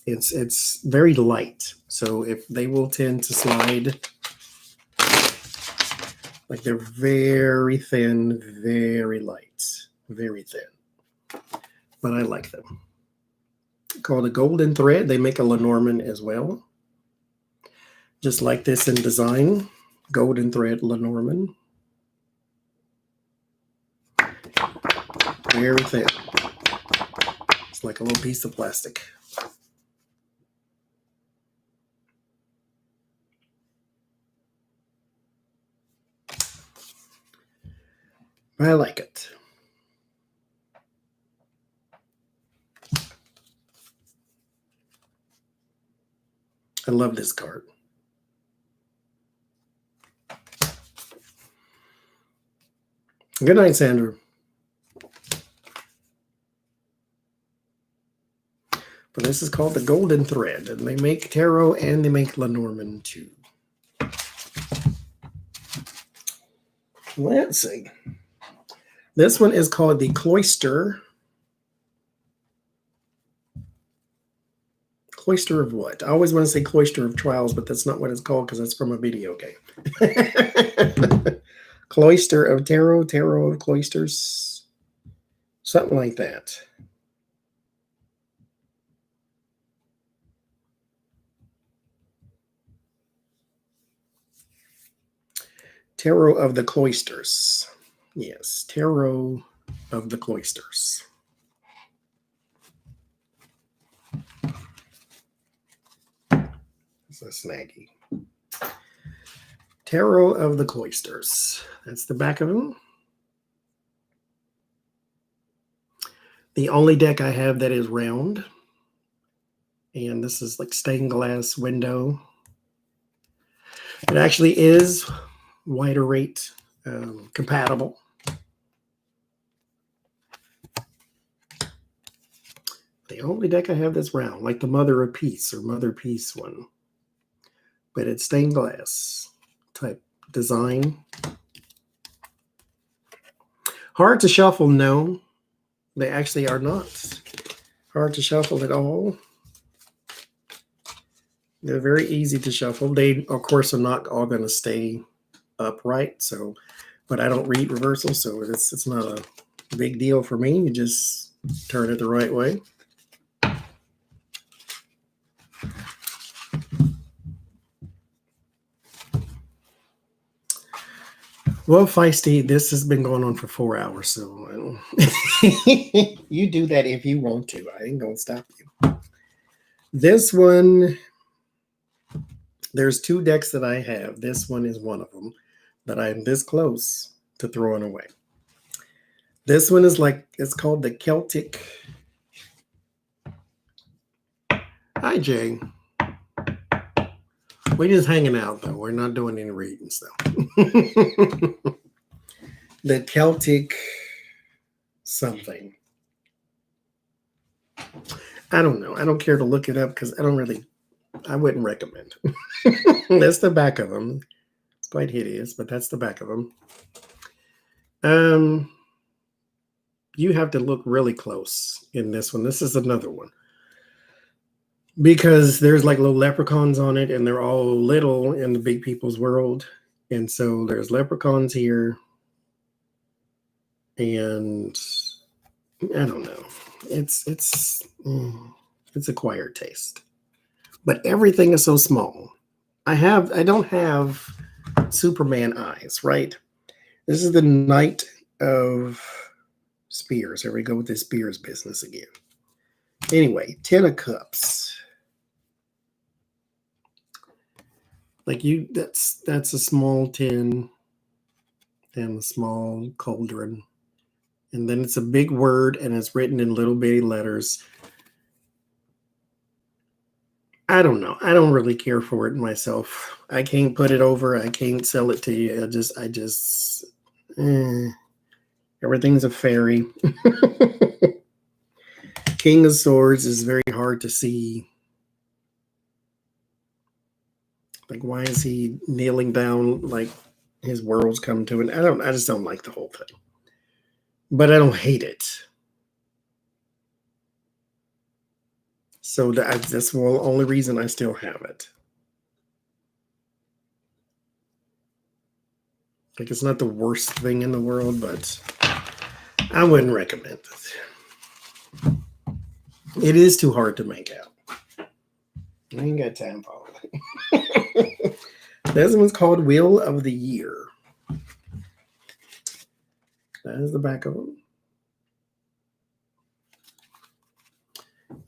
it's very light. So if they will tend to slide, like they're very thin, very light, very thin. But I like them. Called a Golden Thread. They make a Lenormand as well. Just like this in design. Golden Thread Lenormand. Very thin. It's like a little piece of plastic. I like it. I love this card. Good night, Sandra. But this is called the Golden Thread, and they make tarot and they make Lenormand too. Let's see. This one is called the Cloister. Cloister of what? I always want to say Cloister of Trials, but that's not what it's called because that's from a video game. Cloister of Tarot, Tarot of Cloisters, something like that. Tarot of the Cloisters. Yes, Tarot of the Cloisters. It's a snaggy. Tarot of the Cloisters. That's the back of them. The only deck I have that is round. And this is like stained glass window. It actually is wider rate compatible. The only deck I have that's round, like the Mother of Peace or Mother Peace one. But it's stained glass type design. Hard to shuffle, no. They actually are not hard to shuffle at all. They're very easy to shuffle. They, of course, are not all going to stay upright. So, but I don't read reversal, so it's not a big deal for me. You just turn it the right way. Well, Feisty, this has been going on for 4 hours, so you do that if you want to. I ain't going to stop you. This one, there's 2 decks that I have. This one is one of them that I'm this close to throwing away. This one is like, it's called the Celtic. Hi, Jay. We're just hanging out, though. We're not doing any readings, though. The Celtic something. I don't know. I don't care to look it up because I wouldn't recommend. That's the back of them. It's quite hideous, but that's the back of them. You have to look really close in this one. This is another one. Because there's like little leprechauns on it, and they're all little in the big people's world. And so there's leprechauns here. And I don't know. It's acquired taste. But everything is so small. I don't have Superman eyes, right? This is the Knight of Spears. Here we go with this Spears business again. Anyway, 10 of Cups. Like that's a small tin and a small cauldron. And then it's a big word and it's written in little bitty letters. I don't know. I don't really care for it myself. I can't put it over. I can't sell it to you. Everything's a fairy. King of Swords is very hard to see. Like, why is he kneeling down like his world's come to an end? I just don't like the whole thing. But I don't hate it. So that's the only reason I still have it. Like, it's not the worst thing in the world, but I wouldn't recommend it. It is too hard to make out. I ain't got time for all that. This one's called Wheel of the Year. That is the back of them.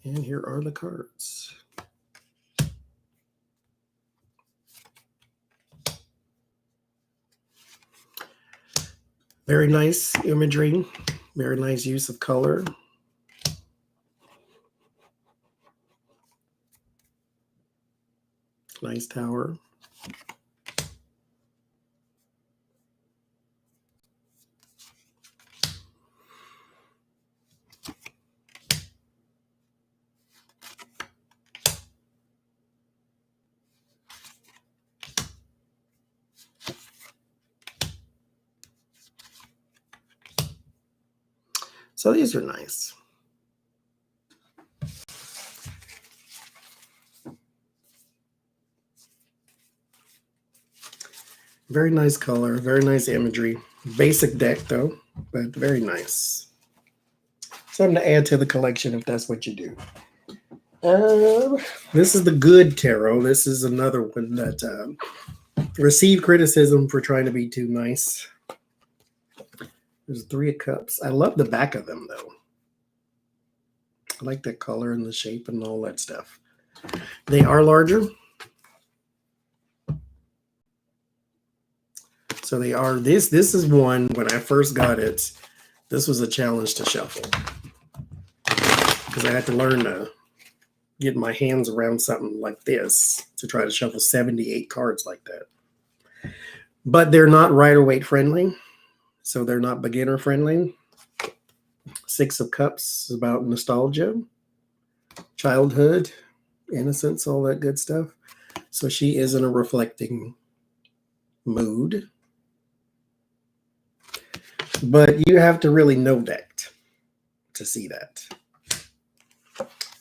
And here are the cards. Very nice imagery, very nice use of color. Nice tower. So these are nice. Very nice color, very nice imagery. Basic deck though, but very nice. Something to add to the collection if that's what you do. This is the good tarot. This is another one that received criticism for trying to be too nice. There's 3 of Cups. I love the back of them though. I like the color and the shape and all that stuff. They are larger. So they are, this is one, when I first got it, this was a challenge to shuffle. Because I had to learn to get my hands around something like this to try to shuffle 78 cards like that. But they're not Rider-Waite friendly. So they're not beginner friendly. 6 of Cups is about nostalgia, childhood, innocence, all that good stuff. So she is in a reflecting mood. But you have to really know that to see that.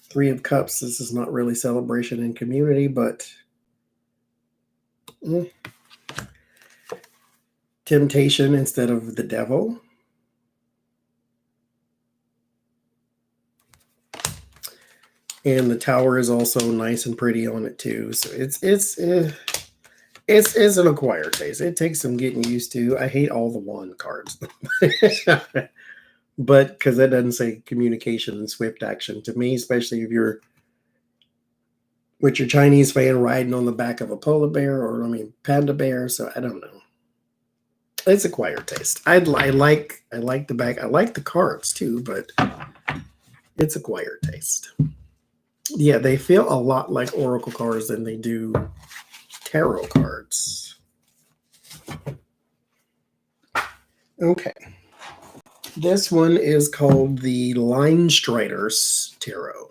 3 of Cups, this is not really celebration and community, but temptation instead of the devil. And the tower is also nice and pretty on it too. So it's an acquired taste. It takes some getting used to. I hate all the wand cards. But because that doesn't say communication and swift action to me, especially if you're with your Chinese fan riding on the back of a polar bear or, panda bear. So I don't know. It's acquired taste. I like the back. I like the cards too, but it's acquired taste. Yeah, they feel a lot like oracle cards than they do tarot cards. Okay. This one is called the Line Striders Tarot.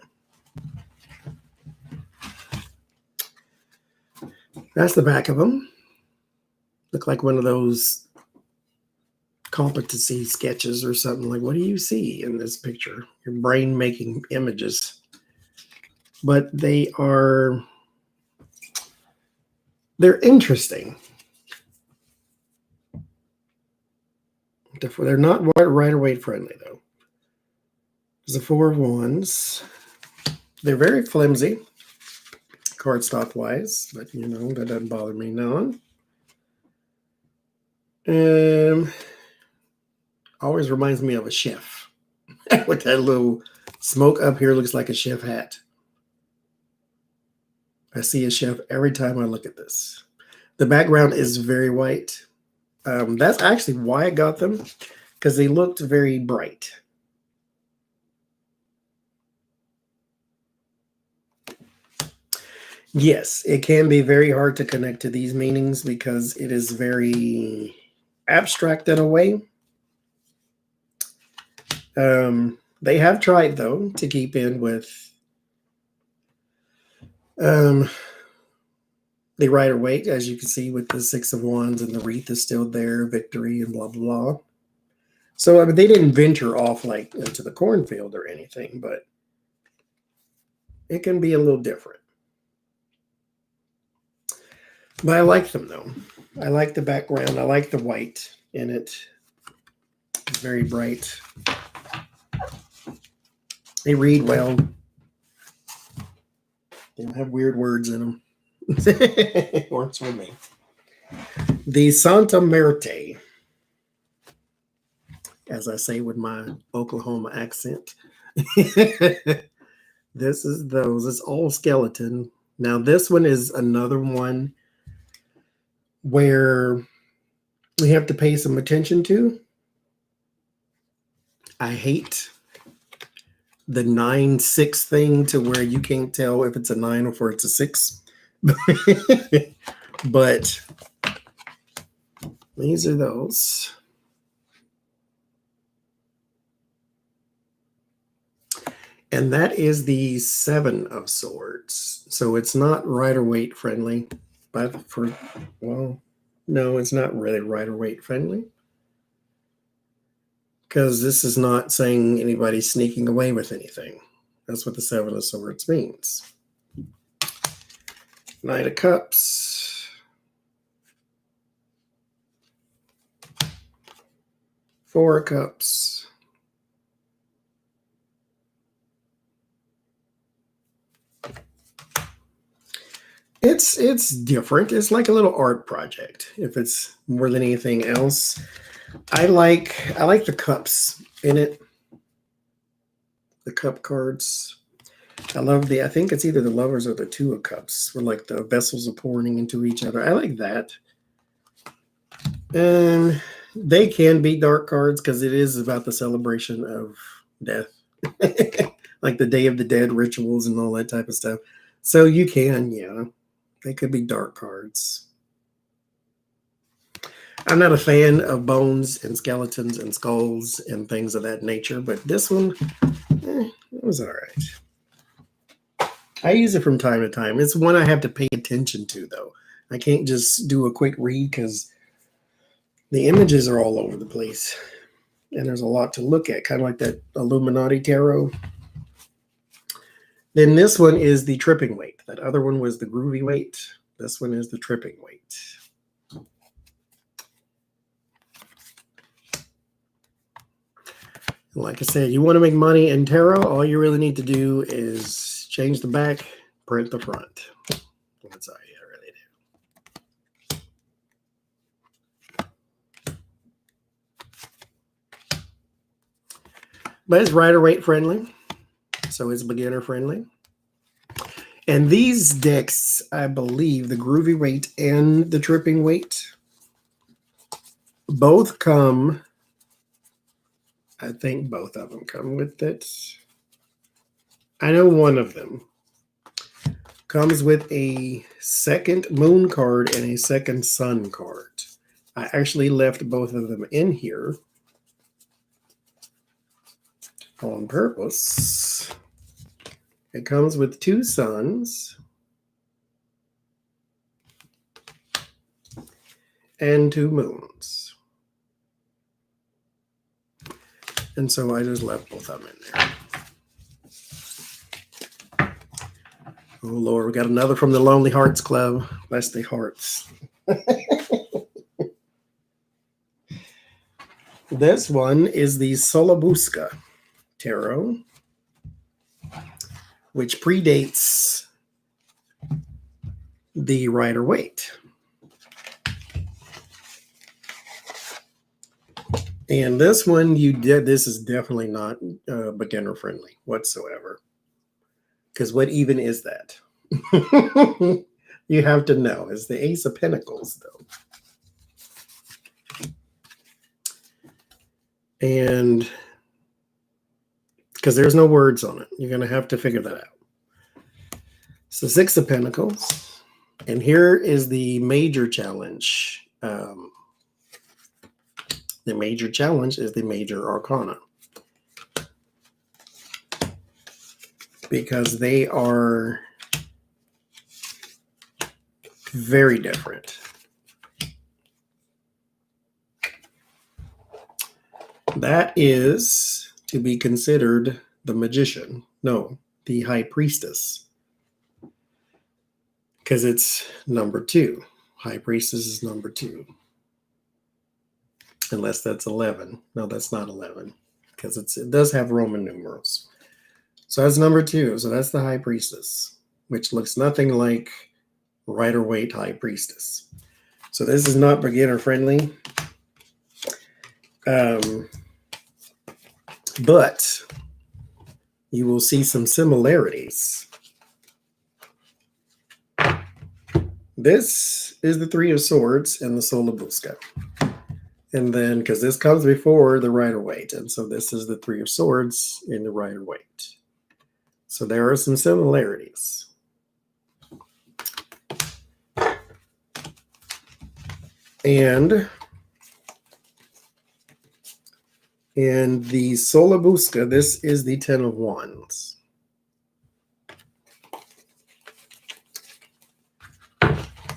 That's the back of them. Look like one of those competency sketches or something. Like, what do you see in this picture? Your brain making images. But they're interesting. They're not Rider-Waite friendly, though. There's a 4 of Wands. They're very flimsy, cardstock-wise, but, that doesn't bother me none. Always reminds me of a chef. With that little smoke up here, looks like a chef hat. I see a chef every time I look at this. The background is very white. That's actually why I got them, because they looked very bright. Yes, it can be very hard to connect to these meanings because it is very abstract in a way. They have tried, though, to keep in with the Rider-Waite, as you can see, with the 6 of Wands and the wreath is still there, victory and blah, blah, blah. So, they didn't venture off like into the cornfield or anything, but it can be a little different. But I like them, though. I like the background. I like the white in it. It's very bright. They read well. They don't have weird words in them. It works for me. The Santa Muerte, as I say with my Oklahoma accent. This is those. It's all skeleton. Now, this one is another one where we have to pay some attention to. I hate the 9-6 thing to where you can't tell if it's a 9 or if it's a 6. But these are those. And that is the 7 of Swords. So it's not Rider-Waite friendly. But well, no, it's not really Rider-Waite friendly. Because this is not saying anybody sneaking away with anything. That's what the 7 of Swords means. Knight of Cups. 4 of Cups. It's different. It's like a little art project, if it's more than anything else. I like the cups in it. The cup cards. I love I think it's either the Lovers or the 2 of Cups, where like the vessels are pouring into each other. I like that. And they can be dark cards because it is about the celebration of death. Like the Day of the Dead rituals and all that type of stuff. So you can, yeah. They could be dark cards. I'm not a fan of bones and skeletons and skulls and things of that nature, but this one, it was all right. I use it from time to time. It's one I have to pay attention to, though. I can't just do a quick read because the images are all over the place. And there's a lot to look at, kind of like that Illuminati tarot. Then this one is the tripping weight. That other one was the groovy weight. This one is the tripping weight. Like I said, you want to make money in tarot, all you really need to do is change the back, print the front. That's all you really do. But it's Rider-Waite friendly. So it's beginner friendly. And these decks, I believe, the groovy weight and the tripping weight, both come, I think both of them come with it. I know one of them comes with a second moon card and a second sun card. I actually left both of them in here on purpose. It comes with 2 suns and 2 moons. And so I just left both of them in there. Oh, Lord, we got another from the Lonely Hearts Club. Bless the hearts. This one is the Solabusca Tarot, which predates the Rider-Waite. And this one, this is definitely not beginner friendly whatsoever. Because what even is that? You have to know. It's the Ace of Pentacles, though. And because there's no words on it, you're going to have to figure that out. So 6 of Pentacles. And here is the major challenge. The major challenge is the Major Arcana. Because they are very different. That is to be considered the Magician. No, the High Priestess. Because it's number 2. High Priestess is number 2. Unless that's 11. No, that's not 11. Because it does have Roman numerals. So that's number 2. So that's the High Priestess, which looks nothing like Rider-Waite High Priestess. So this is not beginner friendly. But you will see some similarities. This is the 3 of Swords and the Solabusca. And then, because this comes before the Rider-Waite, and so this is the Three of Swords in the Rider-Waite. So there are some similarities. And in the Solabusca, this is the Ten of Wands.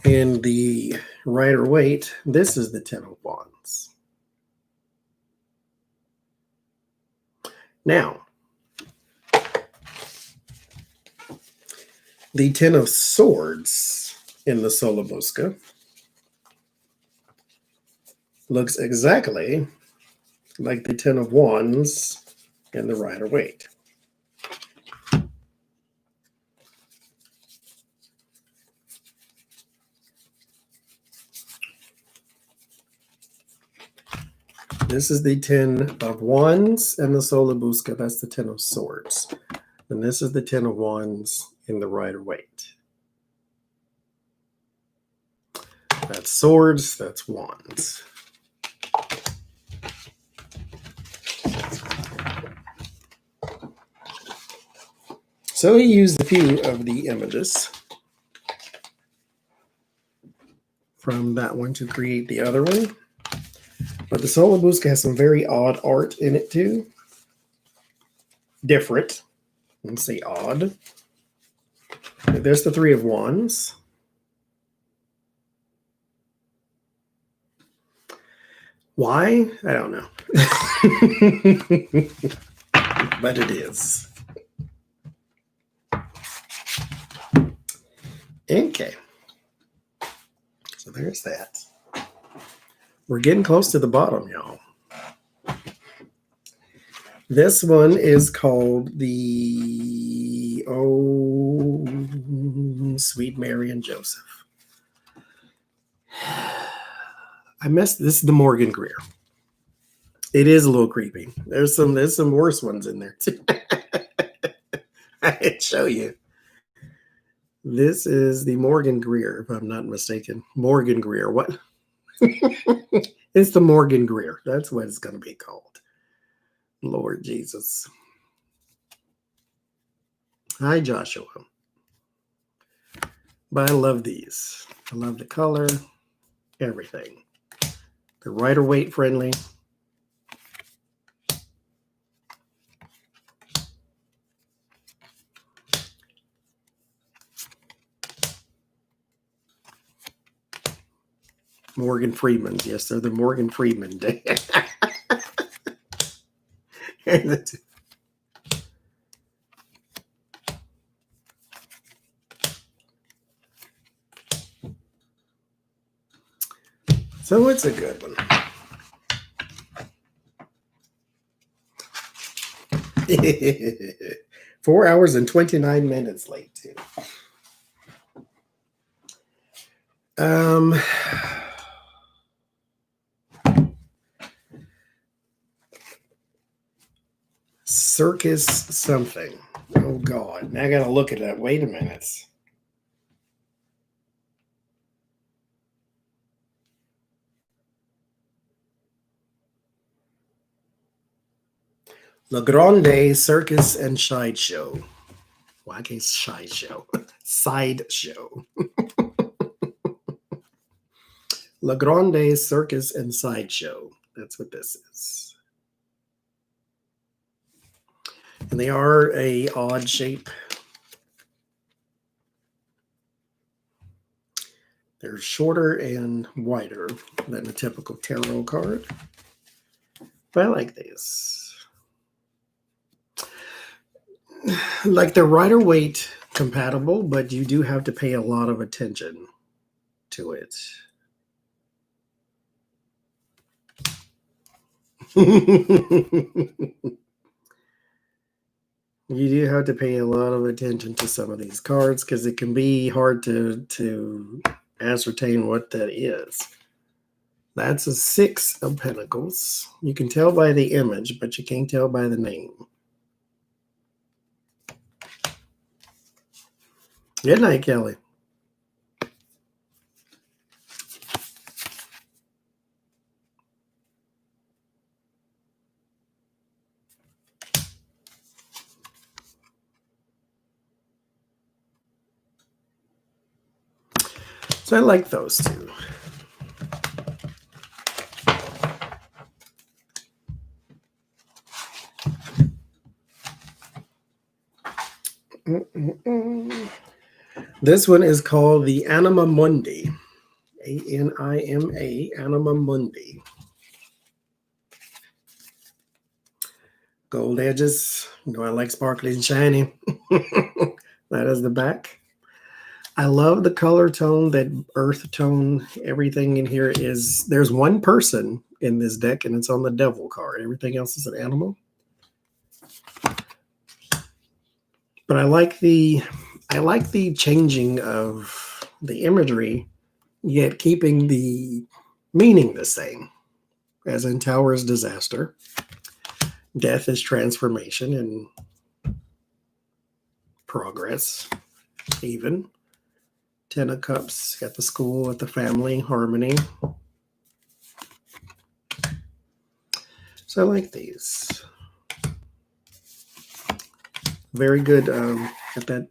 In the Rider-Waite, this is the Ten of Wands. Now, the Ten of Swords in the Solabusca looks exactly like the Ten of Wands in the Rider-Waite. This is the Ten of Wands and the Solabusca. That's the Ten of Swords. And this is the Ten of Wands in the Rider-Waite. That's swords, that's wands. So he used a few of the images from that one to create the other one. But the Solabusca has some very odd art in it too. Different. Let's say odd. There's the Three of Wands. Why? I don't know. But it is. Okay. So there's that. We're getting close to the bottom, y'all. This one is called the Sweet Mary and Joseph. This is the Morgan Greer. It is a little creepy. There's some worse ones in there too. I can show you. This is the Morgan Greer, if I'm not mistaken. Morgan Greer. What? It's the Morgan Greer. That's what it's going to be called. Lord Jesus. Hi, Joshua. But I love these. I love the color, everything. They're Rider-Waite friendly. Morgan Freeman's. Yes, they're the Morgan Freeman day. So it's a good one. 4 hours and 29 minutes late too. Circus something. Oh God. Now I gotta look at that. Wait a minute. La Grande Circus and Sideshow. Well, I guess Sideshow. Sideshow. La Grande Circus and Sideshow. That's what this is. And they are a odd shape. They're shorter and wider than a typical tarot card. But I like these. Like they're Rider-Waite compatible, but you do have to pay a lot of attention to it. You do have to pay a lot of attention to some of these cards because it can be hard to ascertain what that is. That's a Six of Pentacles. You can tell by the image, but you can't tell by the name. Good night, Kelly. So I like those two. This one is called the Anima Mundi. A-N-I-M-A, Anima Mundi. Gold edges. You know I like sparkly and shiny. That is the back. I love the color tone, that earth tone. Everything in here is, there's one person in this deck and it's on the devil card. Everything else is an animal. But I like the changing of the imagery, yet keeping the meaning the same. As in Tower is disaster, death is transformation and progress, even. Ten of Cups at the school, at the family, harmony. So I like these. Very good. Got that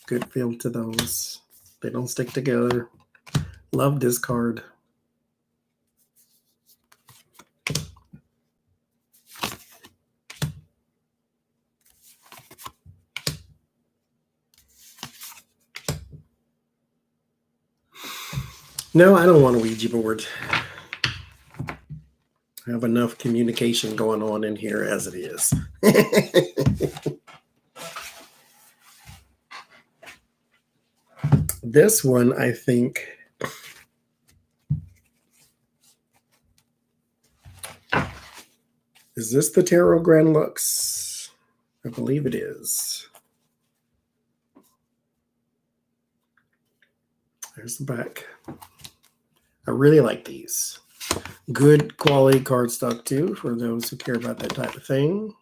good feel to those. They don't stick together. Love this card. No, I don't want a Ouija board. I have enough communication going on in here as it is. This one, I think, is this the Tarot Grand Lux? I believe it is. There's the back. I really like these. Good quality cardstock too, for those who care about that type of thing.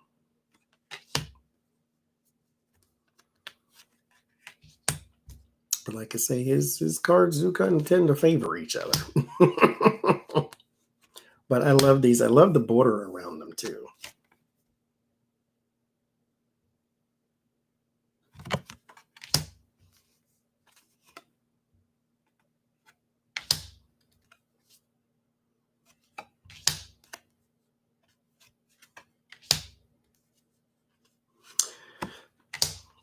But like I say, his cards do kind of tend to favor each other. But I love these. I love the border around them too.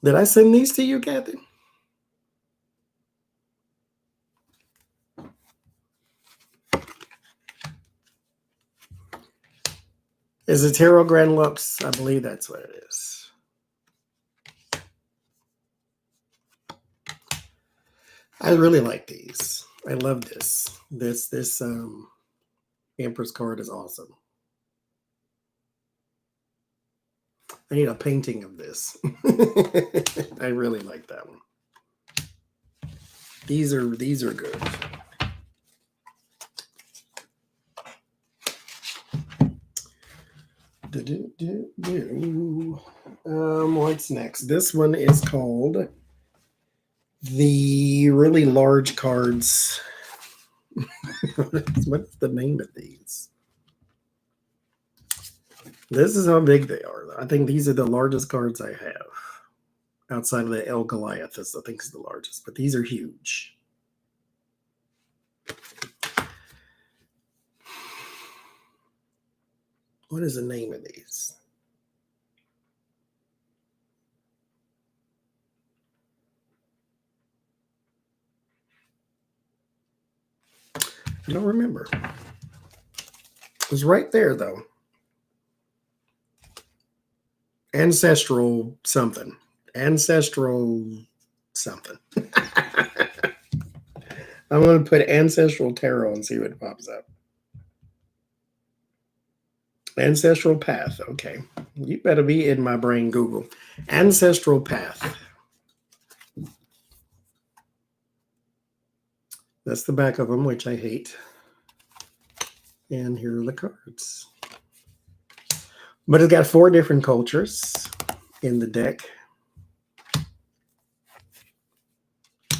Did I send these to you, Kathy? Is it Tarot Grand Lux? I believe that's what it is. I really like these. I love this. This Empress card is awesome. I need a painting of this. I really like that one. These are good. What's next? This one is called the really large cards. What's the name of these? This is how big they are. I think these are the largest cards I have. Outside of the El Goliath, I think is the largest, but these are huge. What is the name of these? I don't remember. It was right there, though. Ancestral something. Ancestral something. I'm going to put Ancestral Tarot and see what pops up. Ancestral Path. Okay. You better be in my brain, Google. Ancestral Path. That's the back of them, which I hate. And here are the cards. But it's got 4 different cultures in the deck.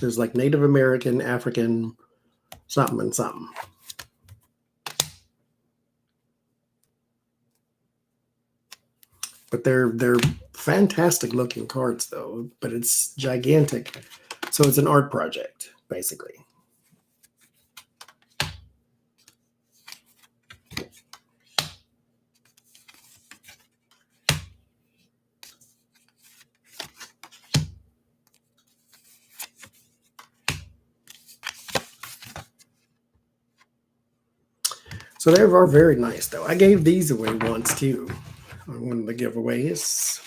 There's like Native American, African, something and something. But they're fantastic looking cards though, but it's gigantic. So it's an art project. basically. So they are very nice, though. I gave these away once, too, on one of the giveaways.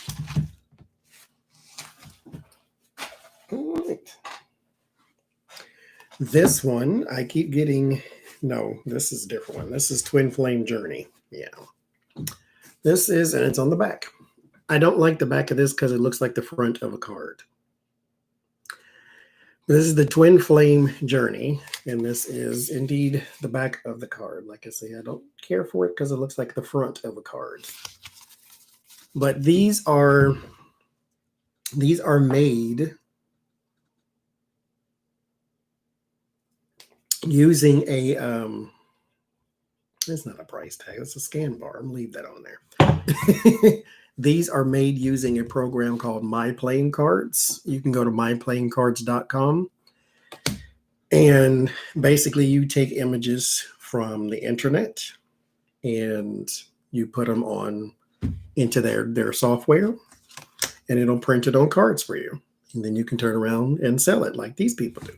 All right. This one, I keep getting... No, this is a different one. This is Twin Flame Journey. Yeah. This is, and it's on the back. I don't like the back of this because it looks like the front of a card. This is the Twin Flame Journey, and this is indeed the back of the card. Like I say, I don't care for it because it looks like the front of a card. But these are made using a it's not a price tag, it's a scan bar. I'm leave that on there. These are made using a program called My Playing Cards. You can go to myplayingcards.com, and basically you take images from the internet and you put them on into their software, and it'll print it on cards for you. And then you can turn around and sell it like these people do.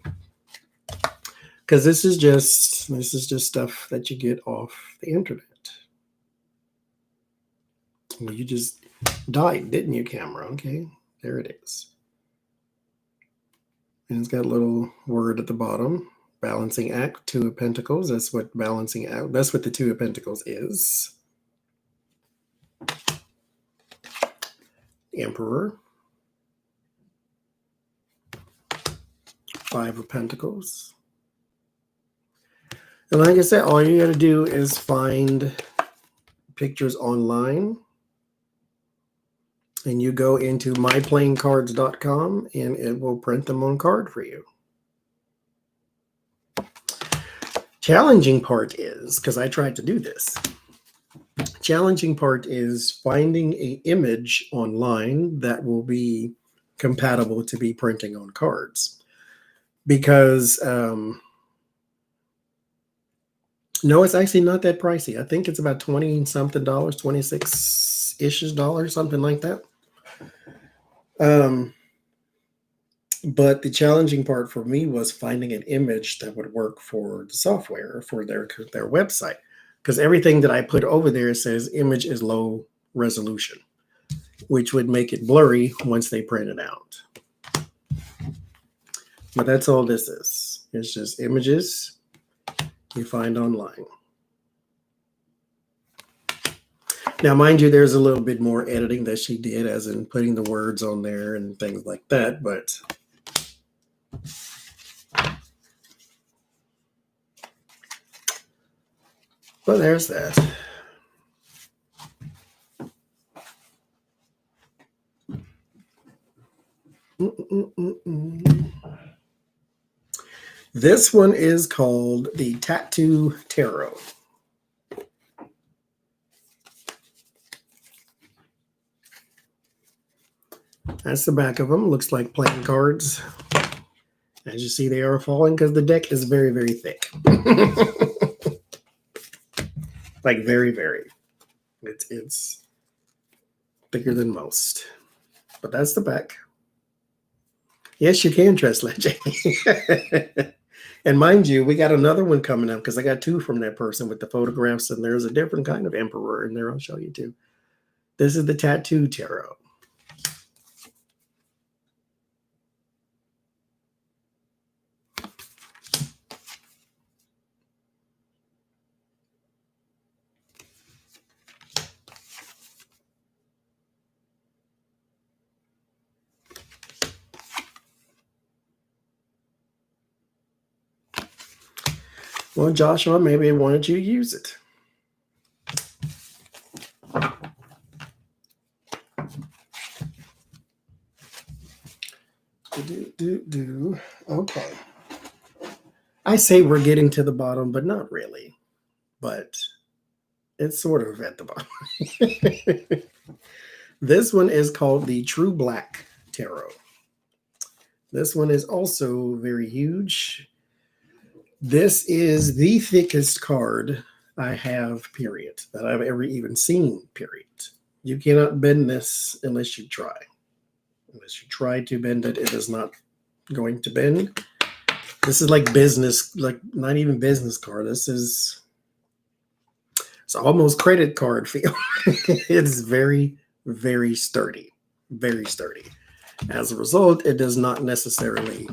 Because this is just stuff that you get off the internet. Well, you just died, didn't you, camera? Okay, there it is. And it's got a little word at the bottom. Balancing act, Two of Pentacles. That's what balancing out. That's what the Two of Pentacles is. Emperor. Five of Pentacles. And like I said, all you got to do is find pictures online. And you go into myplayingcards.com and it will print them on card for you. Challenging part is, because I tried to do this, challenging part is finding an image online that will be compatible to be printing on cards. Because, no, it's actually not that pricey. I think it's about 20-something dollars, 26-ish dollars, something like that. But the challenging part for me was finding an image that would work for the software, for their website. Because everything that I put over there says image is low resolution, which would make it blurry once they print it out. But that's all this is. It's just images you find online. Now, mind you, there's a little bit more editing that she did, as in putting the words on there and things like that, but there's that. This one is called the Tattoo Tarot. That's the back of them. Looks like playing cards. As you see, they are falling because the deck is very, very thick. Like very, very. It's thicker than most. But that's the back. Yes, you can translate, Jamie. And mind you, we got another one coming up because I got two from that person with the photographs, and there's a different kind of emperor in there. I'll show you too. This is the Tattoo Tarot. Well, Joshua, maybe why don't you use it? Okay. I say we're getting to the bottom, but not really. But it's sort of at the bottom. This one is called the True Black Tarot. This one is also very huge. This is the thickest card I have, period, that I've ever even seen, period. You cannot bend this unless you try. Unless you try to bend it, it is not going to bend. This is like business, like not even business card. It's almost credit card feel. It's very, very sturdy. Very sturdy. As a result, it does not necessarily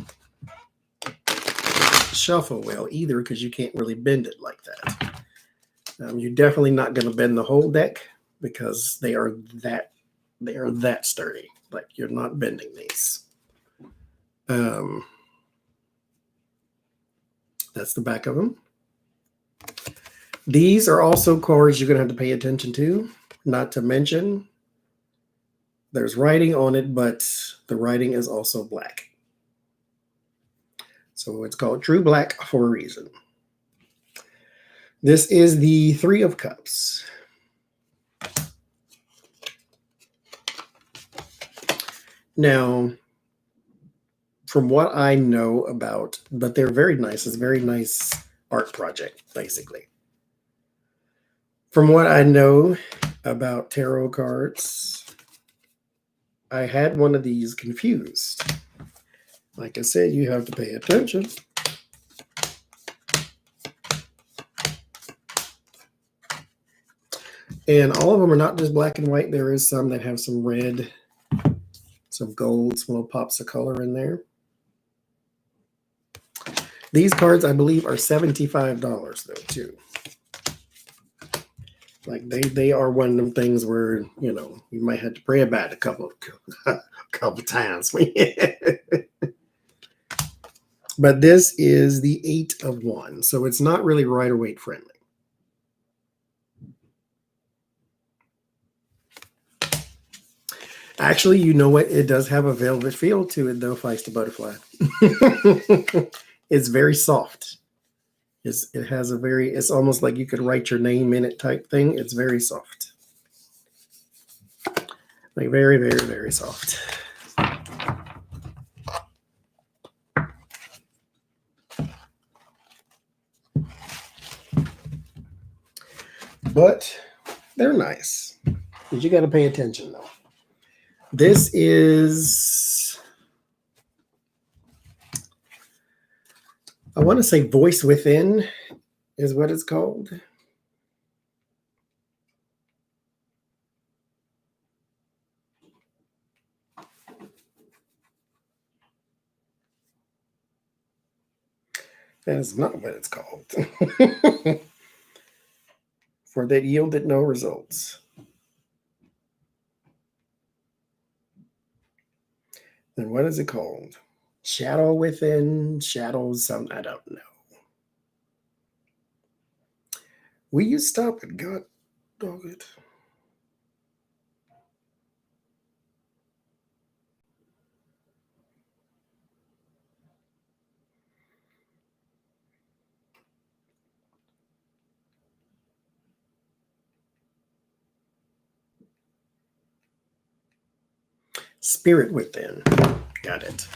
shuffle well either because you can't really bend it like that. You're definitely not going to bend the whole deck because they are that sturdy. Like you're not bending these. That's the back of them. These are also cards you're going to have to pay attention to. Not to mention, there's writing on it, but the writing is also black. So it's called True Black for a reason. This is the Three of Cups. Now, from what I know about, but they're very nice. It's a very nice art project, basically. From what I know about tarot cards, I had one of these confused. Like I said, you have to pay attention. And all of them are not just black and white. There is some that have some red, some gold, some little pops of color in there. These cards, I believe, are $75 though, too. Like they are one of them things where, you know, you might have to pray about it a couple times. But this is the 8 of Wands, so it's not really Rider-Waite friendly. Actually, you know what? It does have a velvet feel to it, though, Feisty Butterfly. It's very soft. It has a very, it's almost like you could write your name in it type thing. It's very soft. Like very, very, very soft. But they're nice. But you got to pay attention, though. This is, I want to say Voice Within is what it's called. That is not what it's called. For that yielded no results. Then what is it called? Shadow Within, Shadows, something, I don't know. Will you stop it? God dog it. Spirit Within. Got it.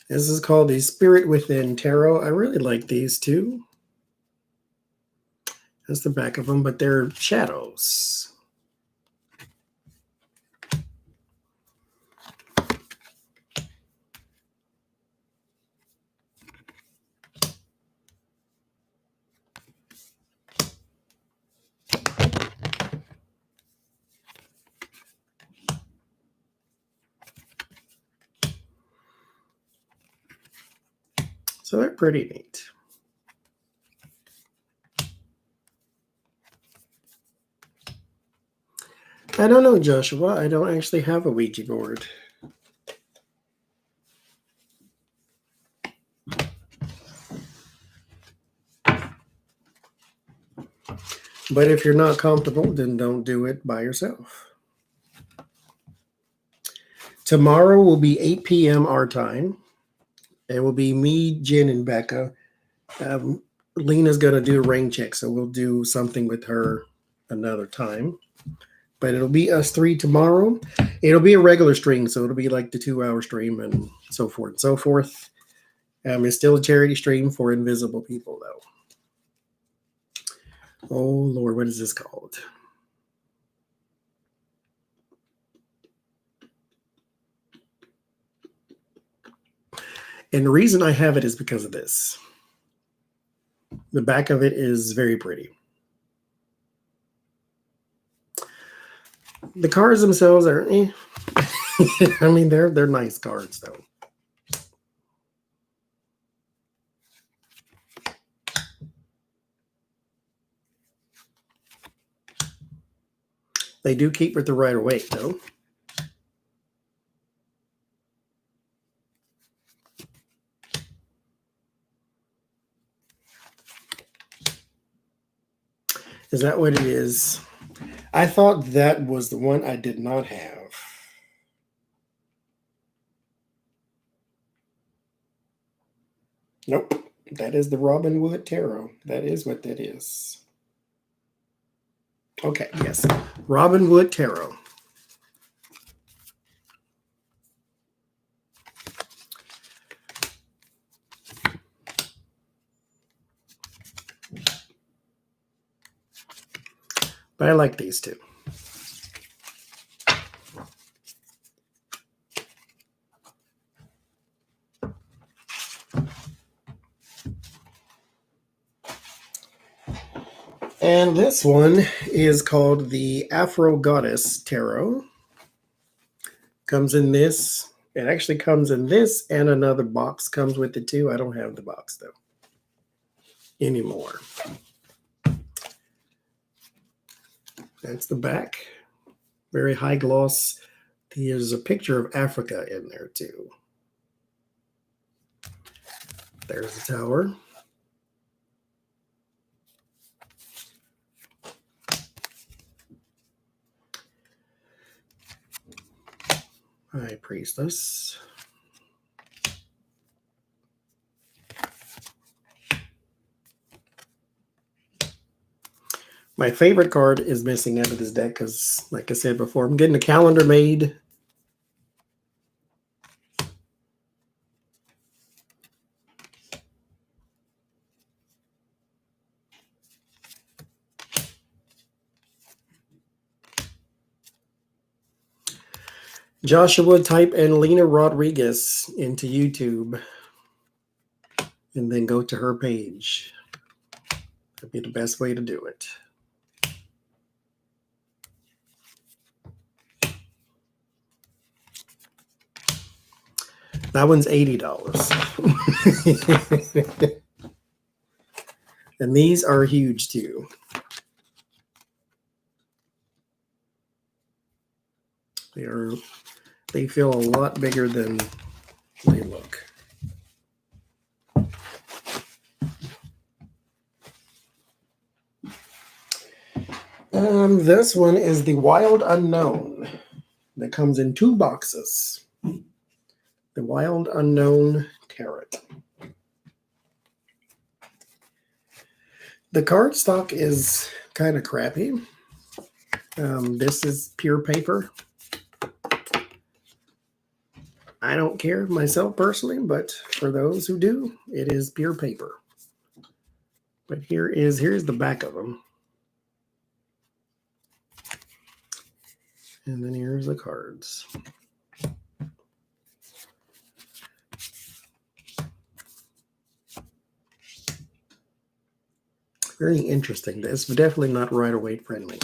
This is called the Spirit Within Tarot. I really like these two. That's the back of them, but they're shadows. So they're pretty neat. I don't know, Joshua. I don't actually have a Ouija board. But if you're not comfortable, then don't do it by yourself. Tomorrow will be 8 p.m. our time. It will be me, Jen, and Becca. Lena's going to do a rain check, so we'll do something with her another time. But it'll be us three tomorrow. It'll be a regular stream, so it'll be like the 2-hour stream and so forth and so forth. It's still a charity stream for invisible people, though. Oh, Lord, what is this called? And the reason I have it is because of this. The back of it is very pretty. The cards themselves are, I mean, they're nice cards, though. They do keep with the Rider Waite, though. Is that what it is? I thought that was the one I did not have. Nope. That is the Robin Wood Tarot. That is what that is. Okay, yes. Robin Wood Tarot. But I like these two. And this one is called the Afro Goddess Tarot. Comes in this. It actually comes in this and another box. Comes with it too. I don't have the box though anymore. That's the back. Very high gloss. There's a picture of Africa in there too. There's the tower. High Priestess. My favorite card is missing out of this deck because, like I said before, I'm getting a calendar made. Joshua, type in Lena Rodriguez into YouTube and then go to her page. That'd be the best way to do it. That one's $80. And these are huge too. They feel a lot bigger than they look. This one is the Wild Unknown that comes in 2 boxes. The Wild Unknown Tarot. The cardstock is kind of crappy. This is pure paper. I don't care myself personally, but for those who do, it is pure paper. But here's the back of them. And then here's the cards. Very interesting. It's definitely not Rider Waite friendly.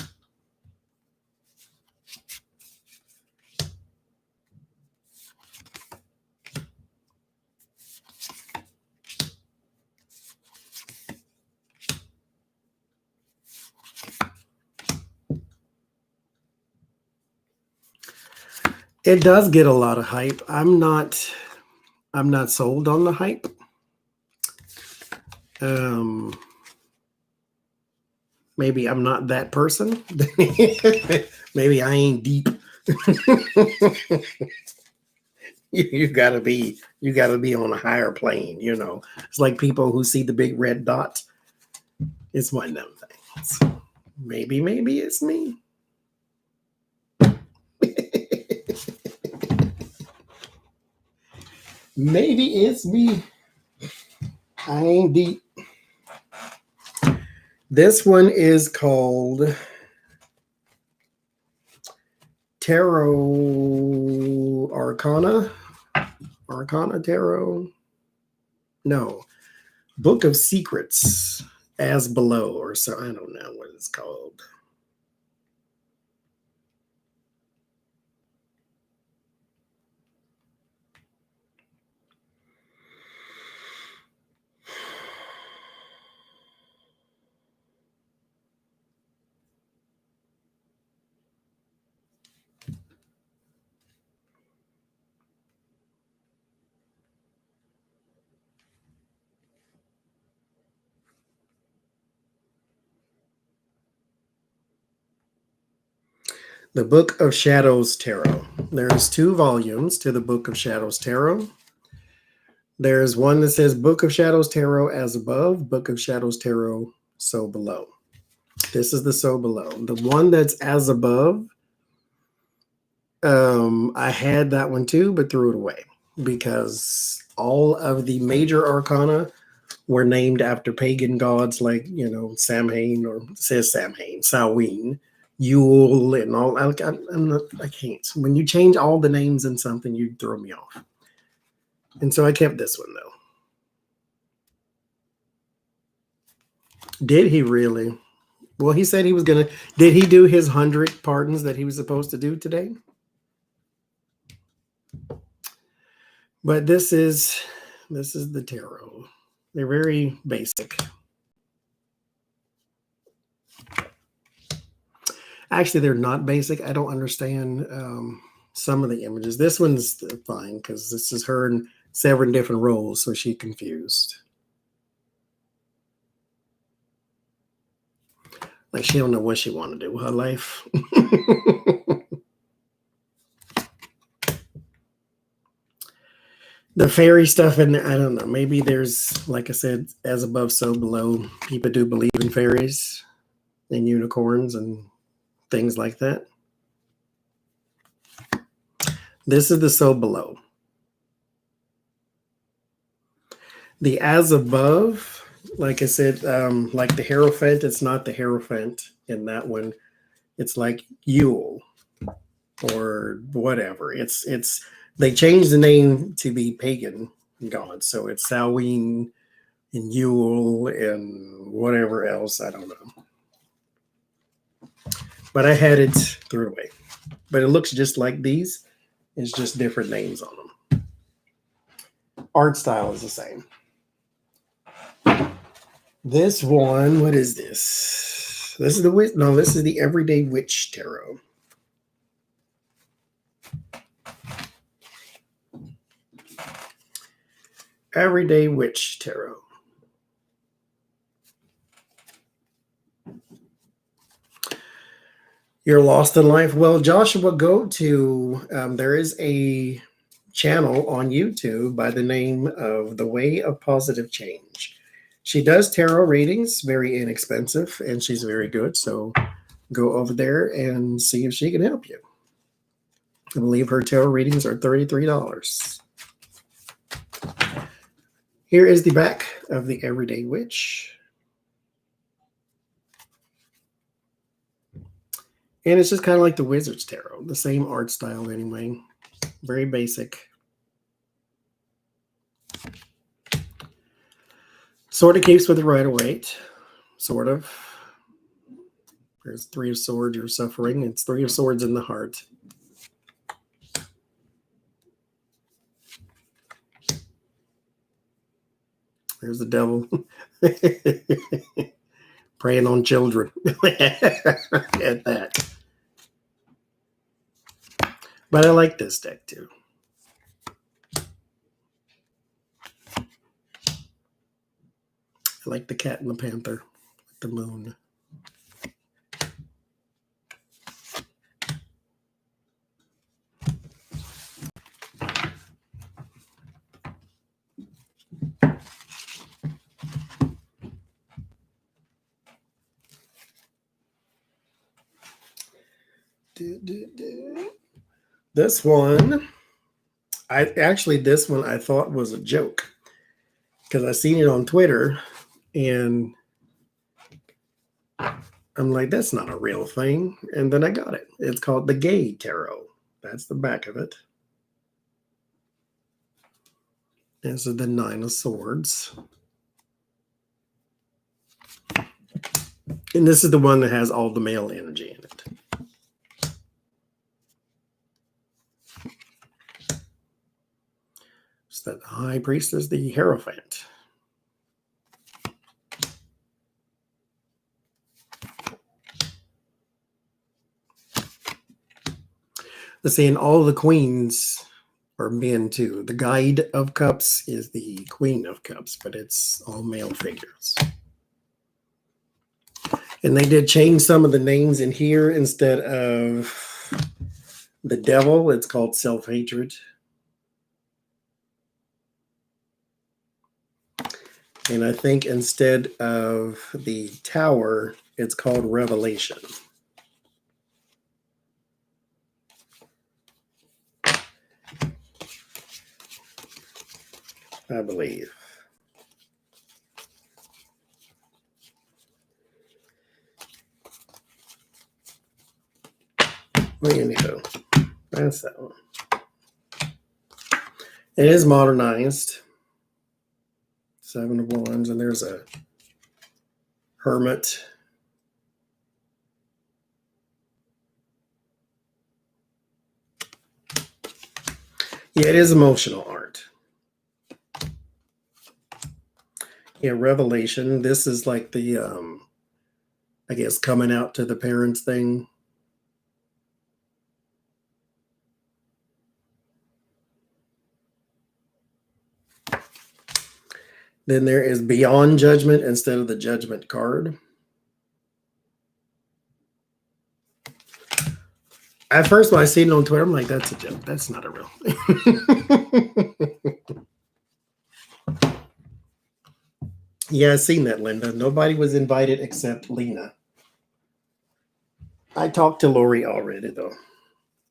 It does get a lot of hype. I'm not sold on the hype. Maybe I'm not that person. Maybe I ain't deep. you gotta be on a higher plane, you know. It's like people who see the big red dot. It's one of them things. Maybe it's me. Maybe it's me. I ain't deep. This one is called Tarot Arcana. Arcana Tarot. No. Book of Secrets as below, or so. I don't know what it's called. The Book of Shadows Tarot. There's 2 volumes to the Book of Shadows Tarot. There's one that says Book of Shadows Tarot as above, Book of Shadows Tarot so below. This is the so below. The one that's as above, I had that one too, but threw it away because all of the major arcana were named after pagan gods like, Samhain, or it says Samhain, Samhain, Yule, and all. I can't. When you change all the names in something, you throw me off. And so I kept this one, though. Did he really? Well, he said he was going to. Did he do his 100 pardons that he was supposed to do today? But this is the tarot. They're very basic. Actually, they're not basic. I don't understand some of the images. This one's fine because this is her in 7 different roles, so she's confused. Like she don't know what she want to do with her life. The fairy stuff, and I don't know. Maybe there's, like I said, as above, so below. People do believe in fairies and unicorns and things like that. This is the so below. The as above, like I said, like the Hierophant, it's not the Hierophant in that one. It's like Yule or whatever. It's they changed the name to be pagan gods. So it's Samhain and Yule and whatever else. I don't know. But I had it, threw it away. But it looks just like these. It's just different names on them. Art style is the same. This one, what is this? This is the Everyday Witch Tarot. Everyday Witch Tarot. You're lost in life. Well, Joshua, go to, there is a channel on YouTube by the name of The Way of Positive Change. She does tarot readings, very inexpensive, and she's very good. So go over there and see if she can help you. I believe her tarot readings are $33. Here is the back of the Everyday Witch. And it's just kind of like the Wizard's Tarot, the same art style anyway. Very basic. Sort of keeps with the Rider-Waite. Sort of. There's 3 of Swords, you're suffering. It's 3 of Swords in the heart. There's the devil. Preying on children. At that. But I like this deck too. I like the cat and the panther. The moon. This one This one I thought was a joke because I seen it on Twitter and I'm like, that's not a real thing. And then I got it. It's called the Gay Tarot. That's the back of it. This is the Nine of Swords. And this is the one that has all the male energy in it. So that the High Priestess, the Hierophant. Let's see, and all the queens are men too. The Guide of Cups is the Queen of Cups, but it's all male figures. And they did change some of the names in here. Instead of the devil, it's called self-hatred. And I think instead of the tower, it's called revelation. I believe. Well, anywho, that's that one. It is modernized. Seven of Wands, and there's a Hermit. Yeah, it is emotional art. Yeah, revelation. This is like the, I guess, coming out to the parents thing. Then there is beyond judgment instead of the judgment card. At first, when I seen it on Twitter, I'm like, that's a joke. That's not a real thing. Yeah, I seen that, Linda. Nobody was invited except Lena. I talked to Lori already, though.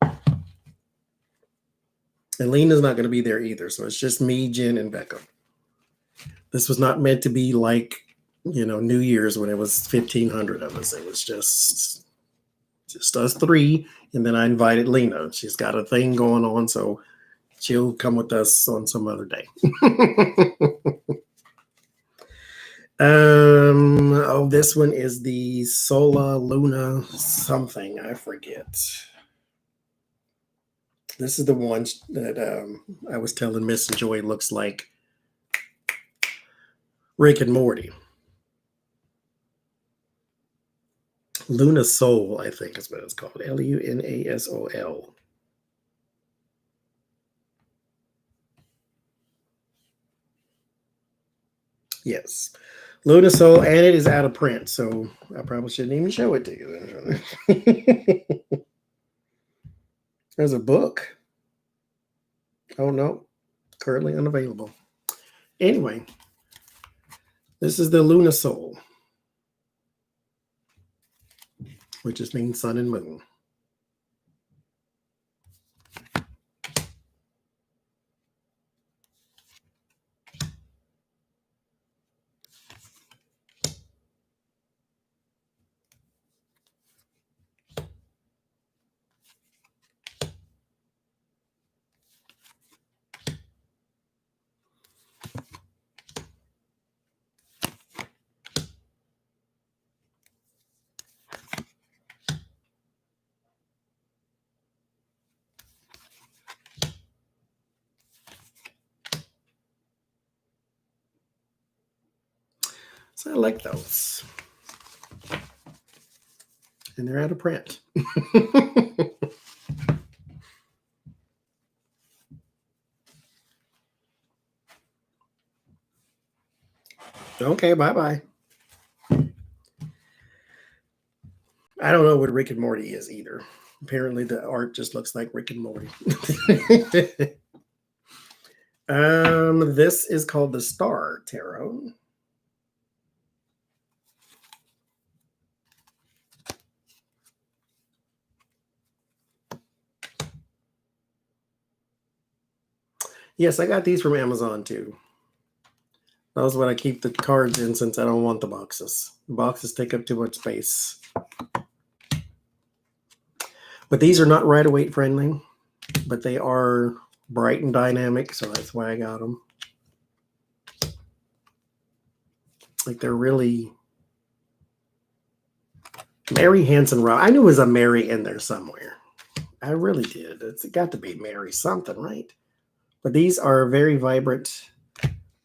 And Lena's not going to be there either. So it's just me, Jen, and Becca. This was not meant to be like, New Year's when it was 1,500 of us. It was just us three. And then I invited Lena. She's got a thing going on, so she'll come with us on some other day. This one is the Sola Luna something. I forget. This is the one that I was telling Miss Joy looks like Rick and Morty. Luna Soul, I think is what it's called. Lunasol. Yes. Luna Soul, and it is out of print, so I probably shouldn't even show it to you. There's a book. Oh, no. Currently unavailable. Anyway, this is the Luna Soul, which just means sun and moon. So I like those. And they're out of print. Okay, bye-bye. I don't know what Rick and Morty is either. Apparently the art just looks like Rick and Morty. This is called the Star Tarot. Yes, I got these from Amazon too. That's what I keep the cards in since I don't want the boxes. The boxes take up too much space. But these are not right-weight friendly, but they are bright and dynamic, so that's why I got them. Like they're really Mary Hansen Rock. I knew it was a Mary in there somewhere. I really did. It's got to be Mary something, right? But these are very vibrant,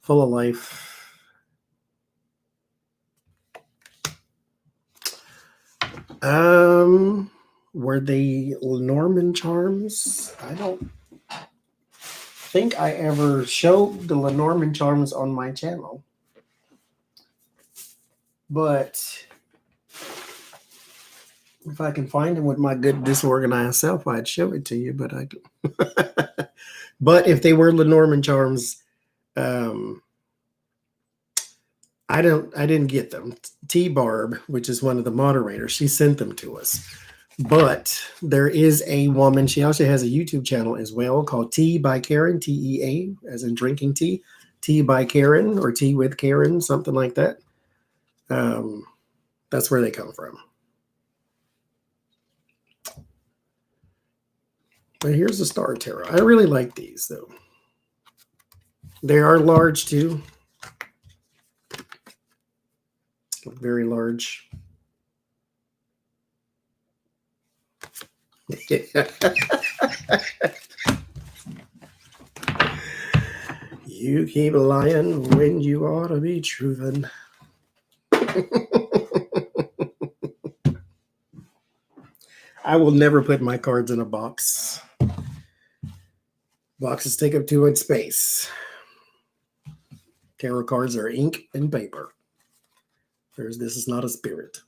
full of life. Were they Lenormand charms? I don't think I ever showed the Lenormand charms on my channel. But if I can find them with my good disorganized self, I'd show it to you. But I but if they were Lenormand charms, I didn't get them. T Barb, which is one of the moderators, she sent them to us. But there is a woman, she also has a YouTube channel as well called Tea by Karen, TEA, as in drinking tea. Tea by Karen or Tea with Karen, something like that. That's where they come from. But here's the Star Tarot. I really like these, though. They are large, too. Very large. You keep lying when you ought to be truthing. I will never put my cards in a box. Boxes take up too much space. Tarot cards are ink and paper. This is not a spirit.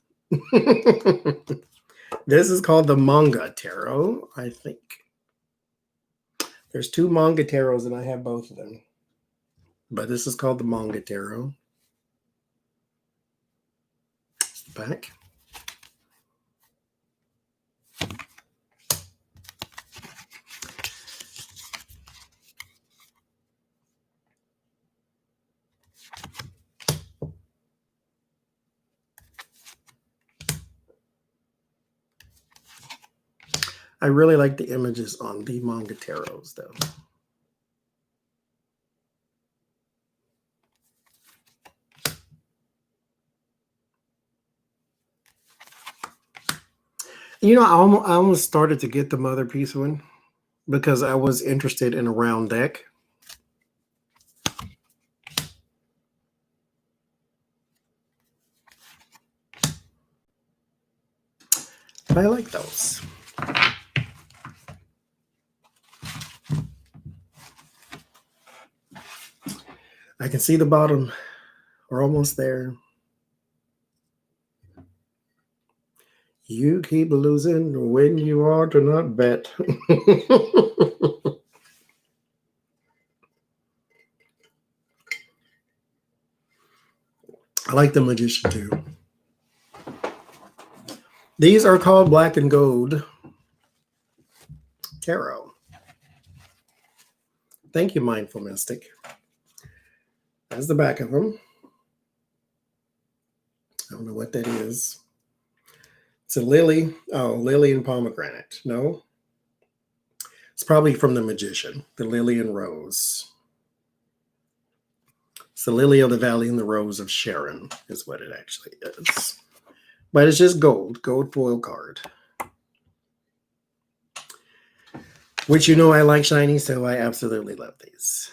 This is called the manga tarot, I think. There's two manga tarots and I have both of them. But this is called the manga tarot. Back. I really like the images on the manga tarots, though. You know, I almost started to get the Mother Peace one because I was interested in a round deck. But I like those. I can see the bottom. We're almost there. You keep losing when you ought to not bet. I like the Magician too. These are called Black and Gold Tarot. Thank you, Mindful Mystic. That's the back of them. I don't know what that is. It's a lily. Oh, lily and pomegranate. No. It's probably from the Magician. The lily and rose. It's the lily of the valley and the rose of Sharon is what it actually is. But it's just gold foil card. Which you know I like shiny, so I absolutely love these.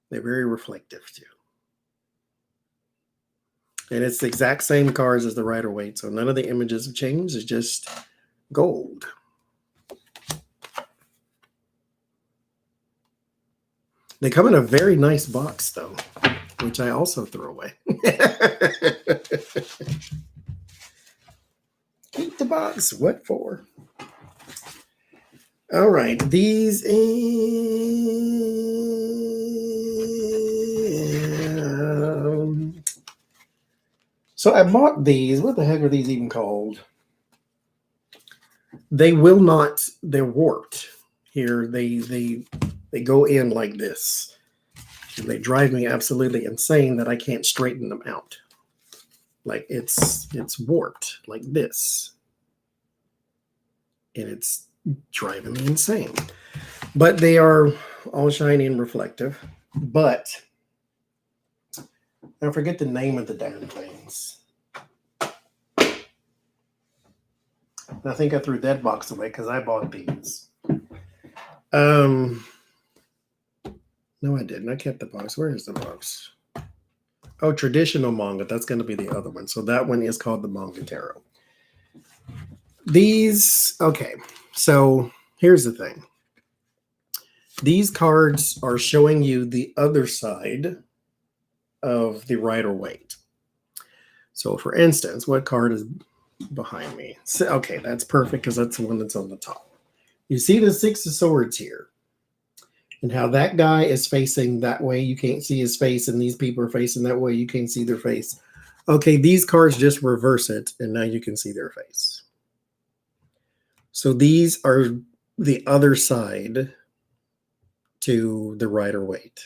They're very reflective too. And it's the exact same cards as the Rider-Waite, so none of the images have changed. It's just gold. They come in a very nice box, though, which I also threw away. Keep the box. What for? All right. These so I bought these. What the heck are these even called? They will not. They're warped. Here, they They go in like this. And they drive me absolutely insane that I can't straighten them out. Like it's warped like this. And it's driving me insane. But they are all shiny and reflective. But I forget the name of the damn things. I think I threw that box away because I bought these. No, I didn't. I kept the box. Where is the box? Oh, traditional manga. That's going to be the other one. So that one is called the Manga Tarot. These, okay. So here's the thing. These cards are showing you the other side of the Rider-Waite. So for instance, what card is behind me? So, okay, that's perfect because that's the one that's on the top. You see the Six of Swords here. And how that guy is facing that way, you can't see his face, and these people are facing that way, you can't see their face. Okay, these cards just reverse it, and now you can see their face. So these are the other side to the Rider-Waite.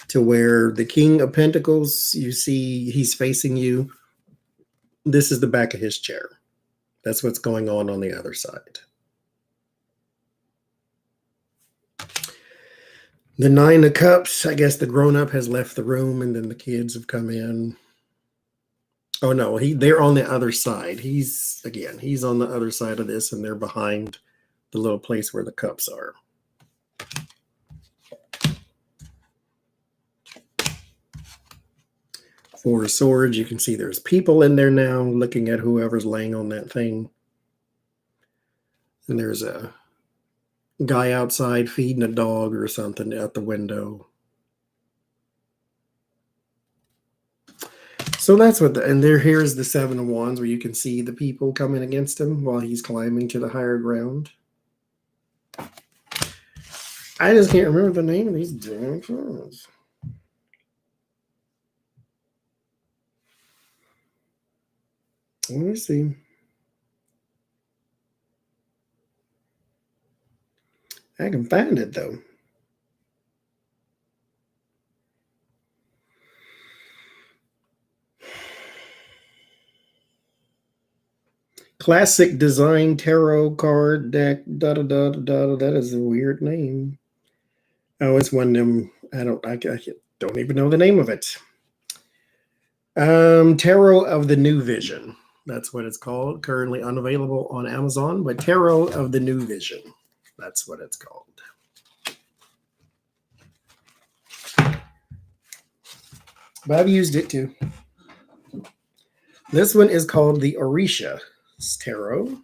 To where the King of Pentacles, you see he's facing you. This is the back of his chair. That's what's going on the other side. The Nine of Cups, I guess the grown-up has left the room and then the kids have come in. Oh, no, they're on the other side. He's on the other side of this and they're behind the little place where the cups are. Four of Swords, you can see there's people in there now looking at whoever's laying on that thing. And there's a guy outside feeding a dog or something out the window. So that's what here's the Seven of Wands where you can see the people coming against him while he's climbing to the higher ground. I just can't remember the name of these damn cards. Let me see. I can find it though. Classic Design Tarot Card Deck. That is a weird name. Oh, it's one of them. I don't even know the name of it. Tarot of the New Vision. That's what it's called. Currently unavailable on Amazon, but Tarot of the New Vision. That's what it's called. But I've used it too. This one is called the Orisha Tarot.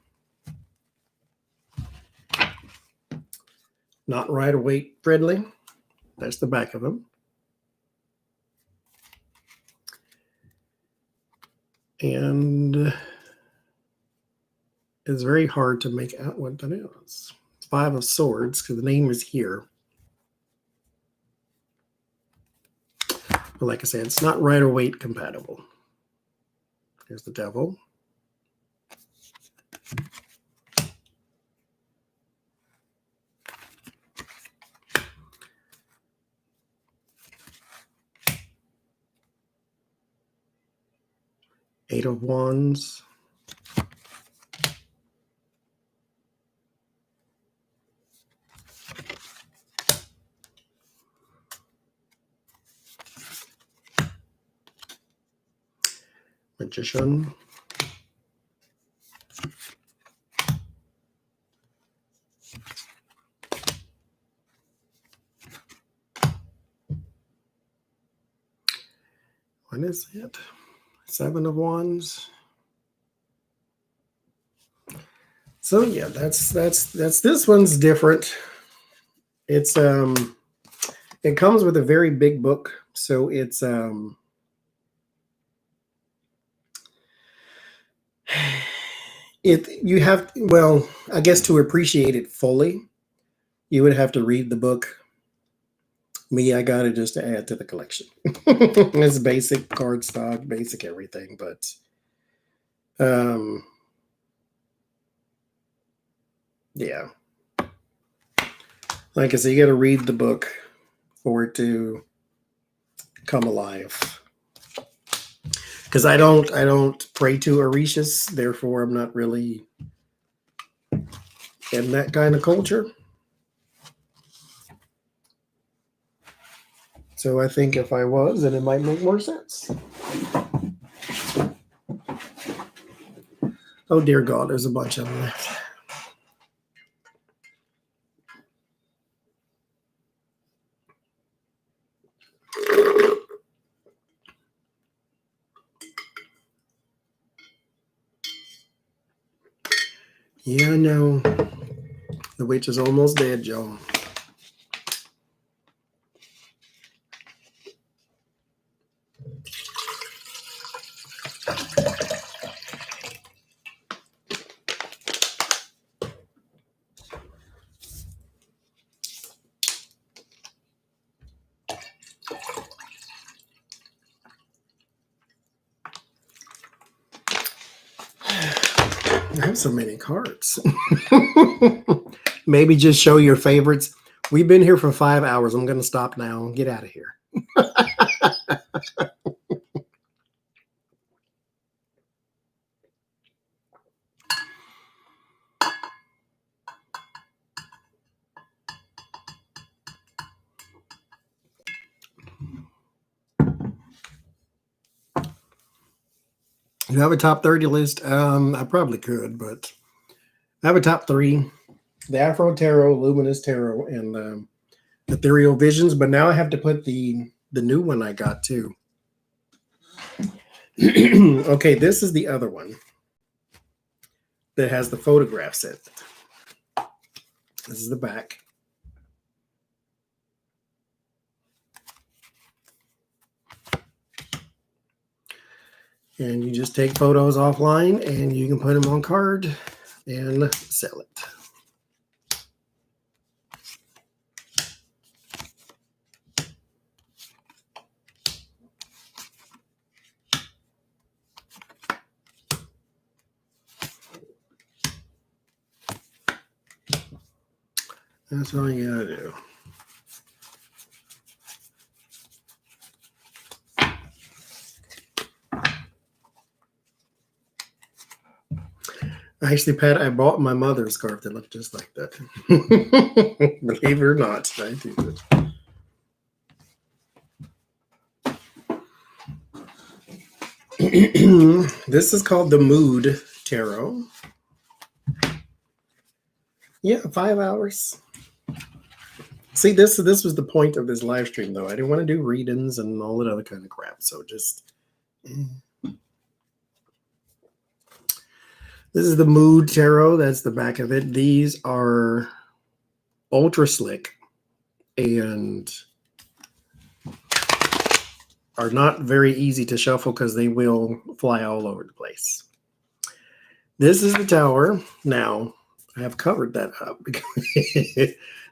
Not Rider-Waite friendly. That's the back of them. And it's very hard to make out what that is. Five of Swords, because the name is here. But like I said, it's not Rider-Waite compatible. Here's the Devil. Eight of Wands. Magician. What is it? Seven of Wands. So yeah, that's this one's different. It's it comes with a very big book, so it's you have, well, I guess to appreciate it fully, you would have to read the book. Me, I got it just to add to the collection. It's basic cardstock, basic everything, but yeah. Like I said, you got to read the book for it to come alive. Because I don't pray to Orishas, therefore I'm not really in that kind of culture. So I think if I was, then it might make more sense. Oh dear God, there's a bunch of them left. Yeah, I know. The witch is almost dead, Joe. I have so many cards. Maybe just show your favorites. We've been here for 5 hours. I'm going to stop now and get out of here. You have a top 30 list? I probably could, but I have a top 3. The Afro Tarot, Luminous Tarot, and Ethereal Visions. But now I have to put the new one I got too. Okay, this is the other one that has the photographs in it. This is the back. And you just take photos offline and you can put them on card and sell it. That's all you gotta do. Actually, Pat, I bought my mother's scarf that looked just like that. Believe it or not, I do it. This is called the Mood Tarot. Yeah, 5 hours. See, this was the point of this live stream, though. I didn't want to do readings and all that other kind of crap. So just... This is the Mood Tarot. That's the back of it. These are ultra slick and are not very easy to shuffle because they will fly all over the place. This is the Tower. Now, I have covered that up because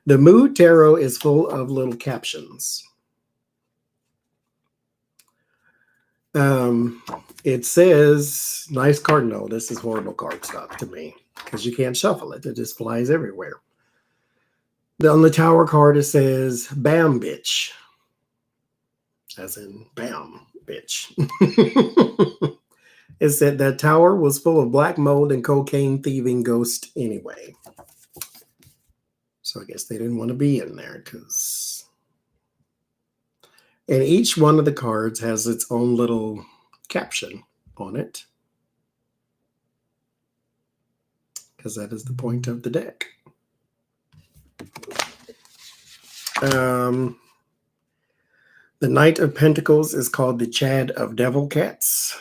the Mood Tarot is full of little captions. It says, nice card. No, this is horrible card stuff to me because you can't shuffle it. It just flies everywhere. On the Tower card, it says, bam, bitch. As in, bam, bitch. It said that tower was full of black mold and cocaine thieving ghost anyway. So I guess they didn't want to be in there because... And each one of the cards has its own little caption on it. Because that is the point of the deck. The Knight of Pentacles is called the Chad of Devil Cats.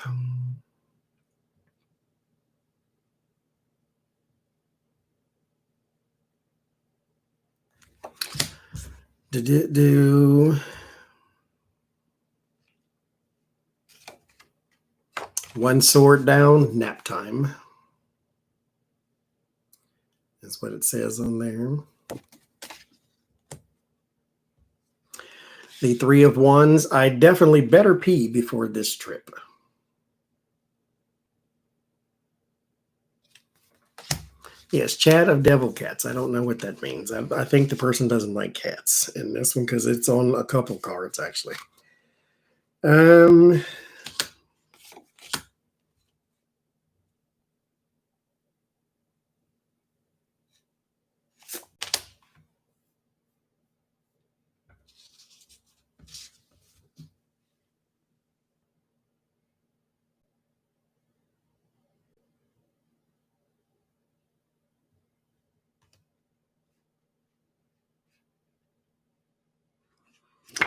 One sword down, nap time. That's what it says on there. The Three of Wands. I definitely better pee before this trip. Yes, Chat of Devil Cats. I don't know what that means. I think the person doesn't like cats in this one because it's on a couple cards actually.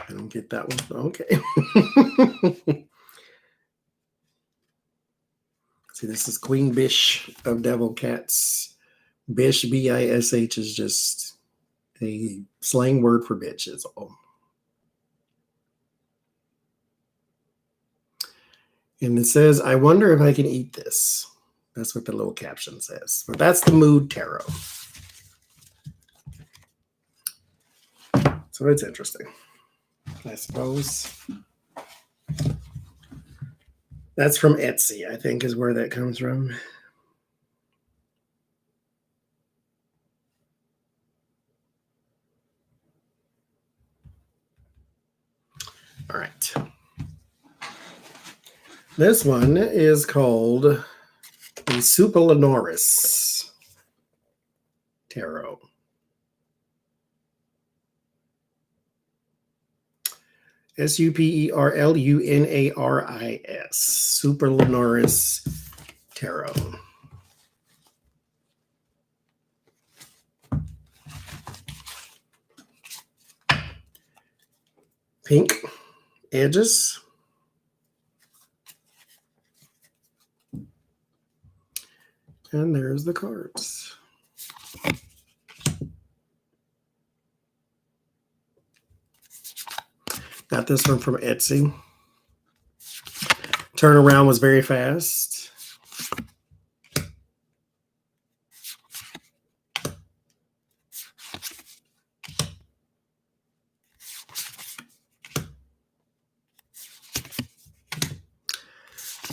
I don't get that one. Okay. See, this is Queen Bish of Devil Cats. Bish, B-I-S-H, is just a slang word for bitch, is all. And it says, I wonder if I can eat this. That's what the little caption says. But that's the Mood Tarot. So it's interesting, I suppose. That's from Etsy, I think, is where that comes from. All right. This one is called the Supelenoris Tarot. Superlunaris. Supelenoris Tarot. Pink edges. And there's the cards. Got this one from Etsy. Turnaround was very fast.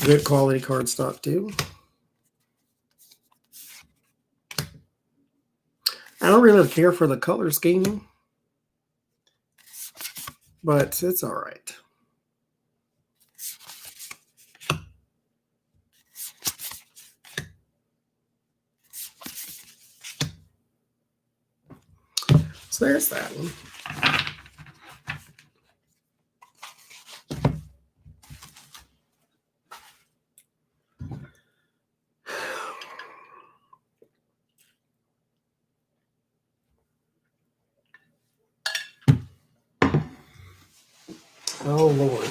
Good quality cardstock too. I don't really care for the color scheme, but it's all right. So there's that one. Oh, Lord.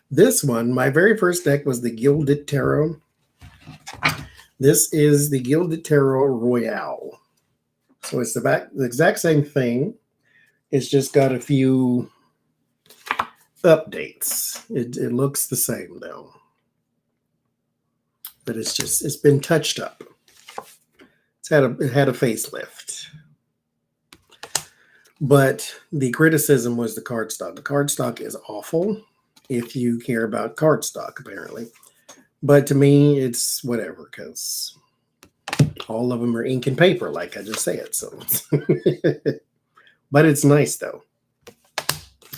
This one, my very first deck was the Gilded Tarot. This is the Gilded Tarot Royale. So it's the exact same thing. It's just got a few updates. It looks the same though. But it's been touched up. It had a facelift. But the criticism was the cardstock. The cardstock is awful if you care about cardstock, apparently. But to me, it's whatever, because all of them are ink and paper, like I just said. So, but it's nice though.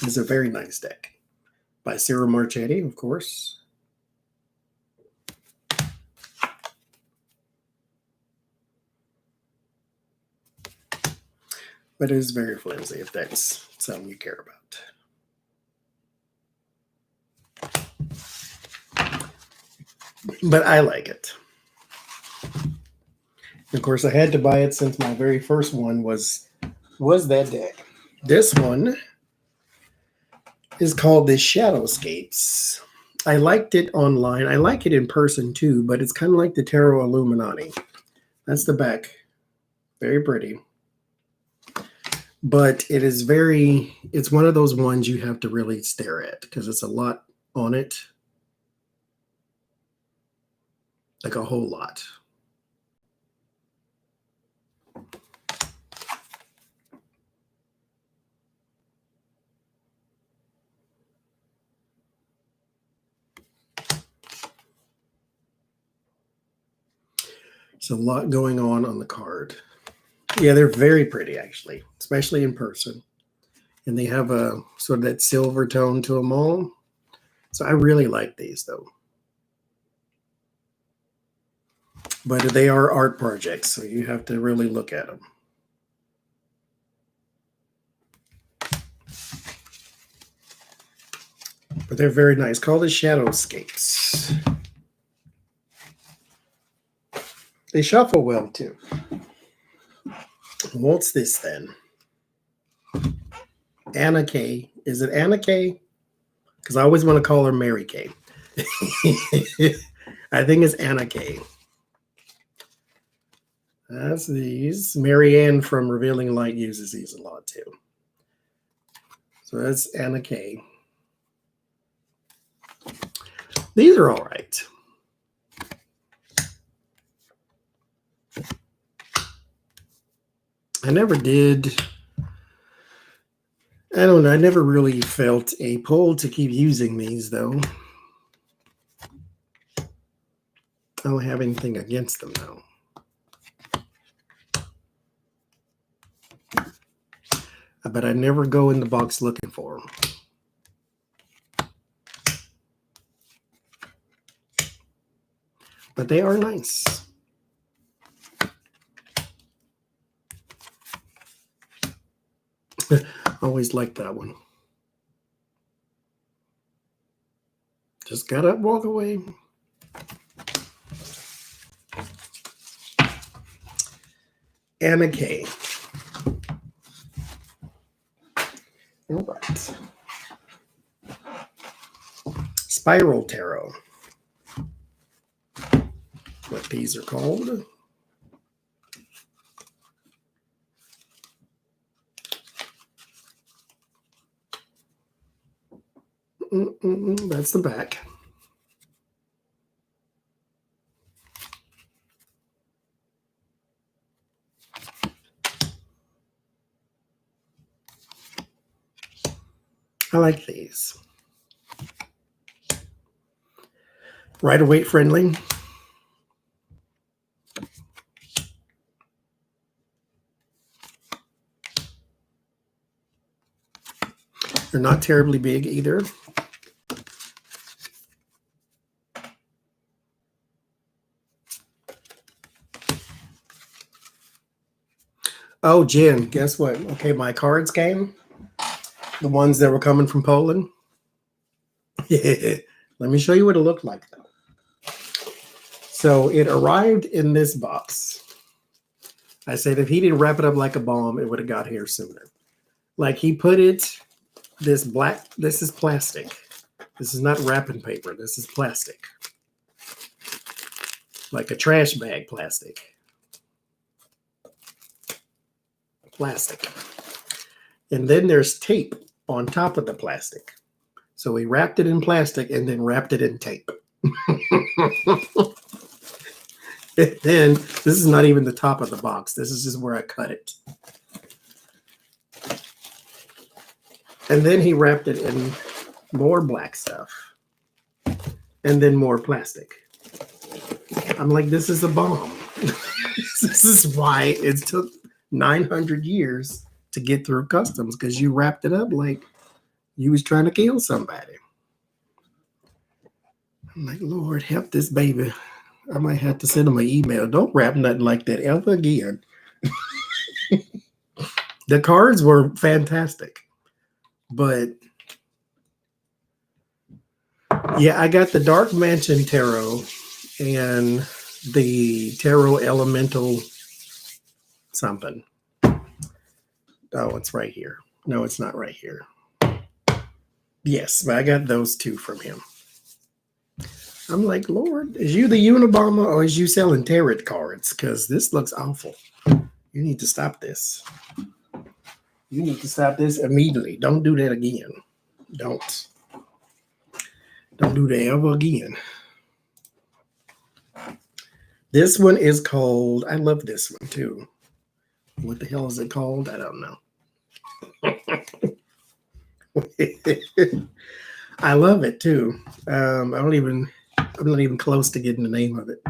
It's a very nice deck by Cyril Marchetti, of course. But it is very flimsy if that's something you care about. But I like it. Of course, I had to buy it since my very first one was that deck. This one is called the Shadowscapes. I liked it online. I like it in person too, but it's kind of like the Tarot Illuminati. That's the back. Very pretty. But it's one of those ones you have to really stare at because it's a lot on it. Like a whole lot. There's a lot going on the card. Yeah, they're very pretty, actually, especially in person. And they have a sort of that silver tone to them all. So I really like these, though. But they are art projects, so you have to really look at them. But they're very nice. Called the Shadowscapes. They shuffle well, too. What's this, then? Anna K. Is it Anna K? Because I always want to call her Mary K. I think it's Anna K. That's these. Marianne from Revealing Light uses these a lot, too. So that's Anna K. These are all right. I never did. I don't know. I never really felt a pull to keep using these, though. I don't have anything against them, though. But I never go in the box looking for them. But they are nice. Always liked that one. Just got up, walk away. Anna K. All right. Spiral Tarot. What these are called. That's the back. I like these. Rider-Waite friendly. They're not terribly big either. Oh, Jen, guess what? Okay, my cards came. The ones that were coming from Poland. Let me show you what it looked like, though. So it arrived in this box. I said if he didn't wrap it up like a bomb, it would have got here sooner. Like he put it, this is plastic. This is not wrapping paper. This is plastic. Like a trash bag plastic. Plastic. And then there's tape on top of the plastic. So we wrapped it in plastic and then wrapped it in tape. And then this is not even the top of the box. This is just where I cut it. And then he wrapped it in more black stuff. And then more plastic. I'm like, this is a bomb. This is why it took 900 years to get through customs, because you wrapped it up like you was trying to kill somebody. I'm like, Lord, help this baby. I might have to send him an email. Don't wrap nothing like that ever again. The cards were fantastic. But yeah, I got the Dark Mansion Tarot and the Tarot Elemental something. Oh, it's right here. No, it's not right here. Yes, but I got those two from him. I'm like, Lord, is you the Unabomber or is you selling tarot cards? Because this looks awful. You need to stop this. You need to stop this immediately. Don't do that again. Don't do that ever again. This one is called, I love this one too. What the hell is it called? I don't know. I love it too. I'm not even close to getting the name of it.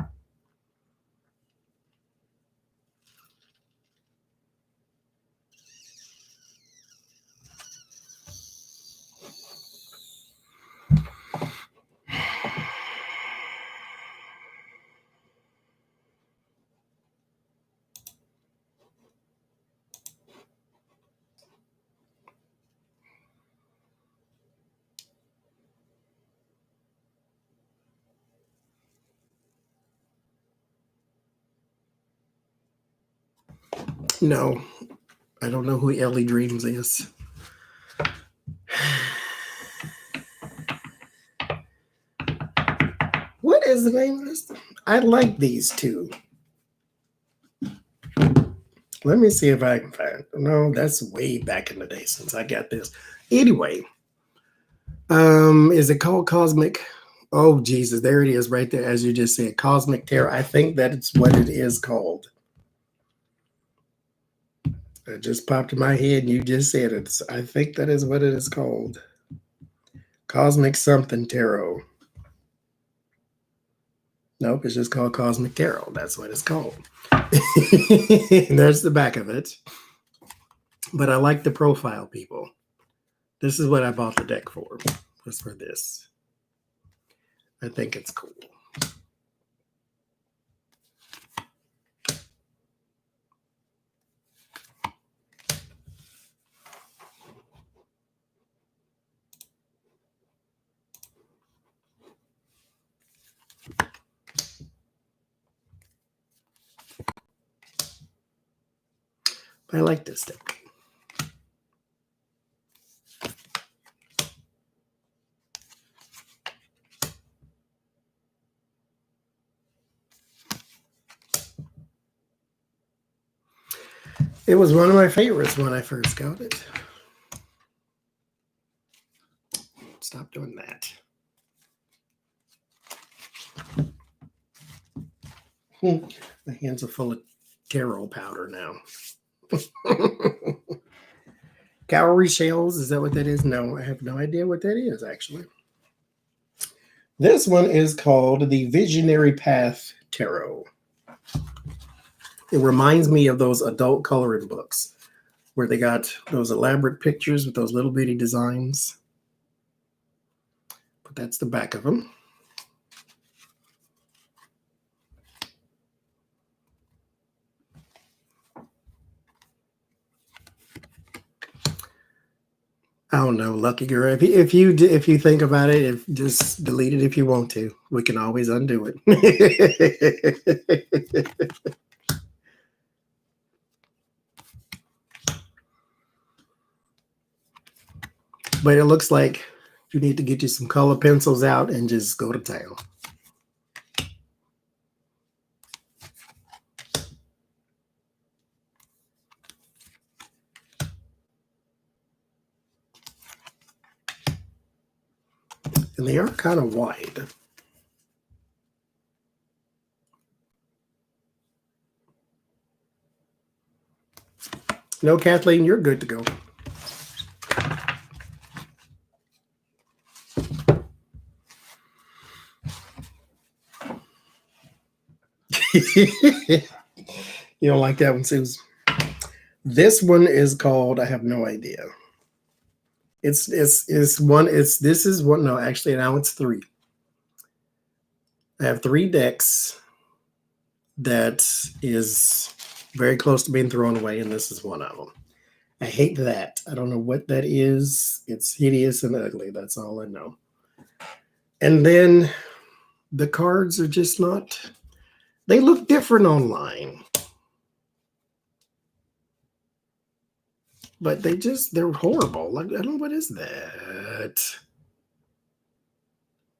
No, I don't know who Ellie Dreams is. What is the name of this? I like these two. Let me see if I can find it. No, that's way back in the day since I got this. Anyway, is it called Cosmic? Oh, Jesus, there it is right there, as you just said, Cosmic Tarot. I think that's what it is called. It just popped in my head and you just said it. I think that is what it is called. Cosmic something Tarot. Nope, it's just called Cosmic Tarot. That's what it's called. There's the back of it. But I like the profile, people. This is what I bought the deck for. Was for this. I think it's cool. I like this deck. It was one of my favorites when I first got it. Stop doing that. My hands are full of tarot powder now. Cowrie shells, is that what that is? No, I have no idea what that is, actually. This one is called the Visionary Path Tarot. It reminds me of those adult coloring books where they got those elaborate pictures with those little bitty designs. But that's the back of them. I don't know, lucky girl. If you think about it, just delete it if you want to. We can always undo it. But it looks like you need to get you some color pencils out and just go to town. And they are kind of wide. No, Kathleen, you're good to go. You don't like that one, Suze? This one is called, I have no idea. This is one, no, actually now it's 3. I have 3 decks that is very close to being thrown away, and this is one of them. I hate that. I don't know what that is. It's hideous and ugly. That's all I know. And then the cards are just not, they look different online. But they're horrible. Like, I don't know, what is that?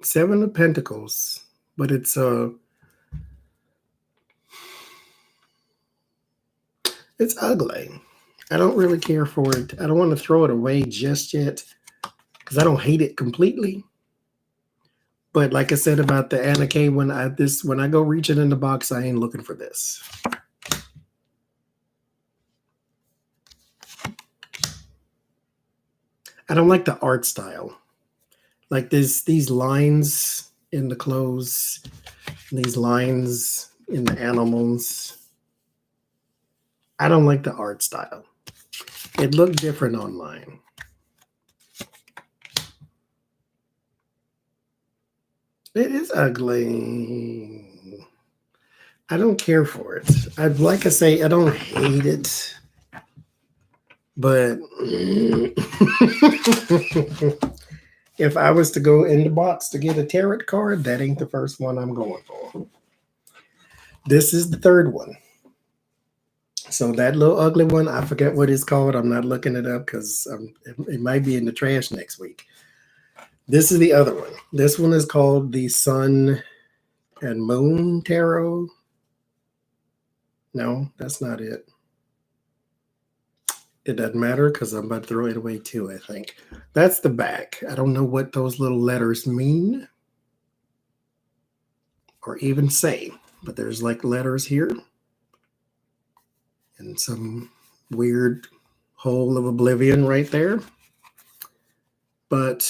7 of Pentacles. But it's ugly. I don't really care for it. I don't want to throw it away just yet because I don't hate it completely. But like I said about the Anna Kay, when I go reaching in the box, I ain't looking for this. I don't like the art style. Like these lines in the clothes, these lines in the animals. I don't like the art style. It looked different online. It is ugly. I don't care for it. Like I say, I don't hate it. But if I was to go in the box to get a tarot card, that ain't the first one I'm going for. This is the 3rd one. So that little ugly one, I forget what it's called. I'm not looking it up because it might be in the trash next week. This is the other one. This one is called the Sun and Moon Tarot. No, that's not it. It doesn't matter because I'm about to throw it away too, I think. That's the back. I don't know what those little letters mean or even say, but there's like letters here and some weird hole of oblivion right there. But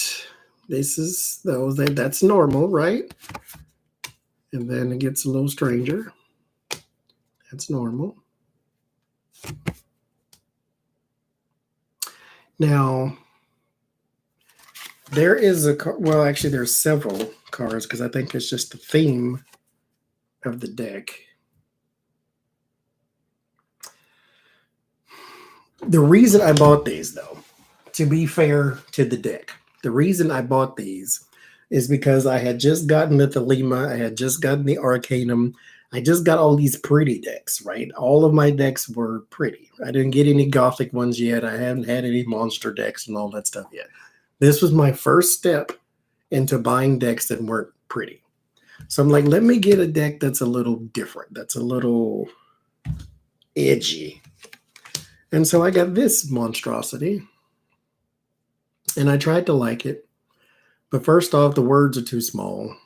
this is that's normal, right? And then it gets a little stranger. That's normal. Now, there is well, actually, there's several cards because I think it's just the theme of the deck. The reason I bought these, though, to be fair to the deck, the reason I bought these is because I had just gotten the Thelema, I had just gotten the Arcanum, I just got all these pretty decks, right? All of my decks were pretty. I didn't get any Gothic ones yet. I haven't had any monster decks and all that stuff yet. This was my first step into buying decks that weren't pretty. So I'm like, let me get a deck that's a little different, that's a little edgy. And so I got this monstrosity. And I tried to like it. But first off, the words are too small.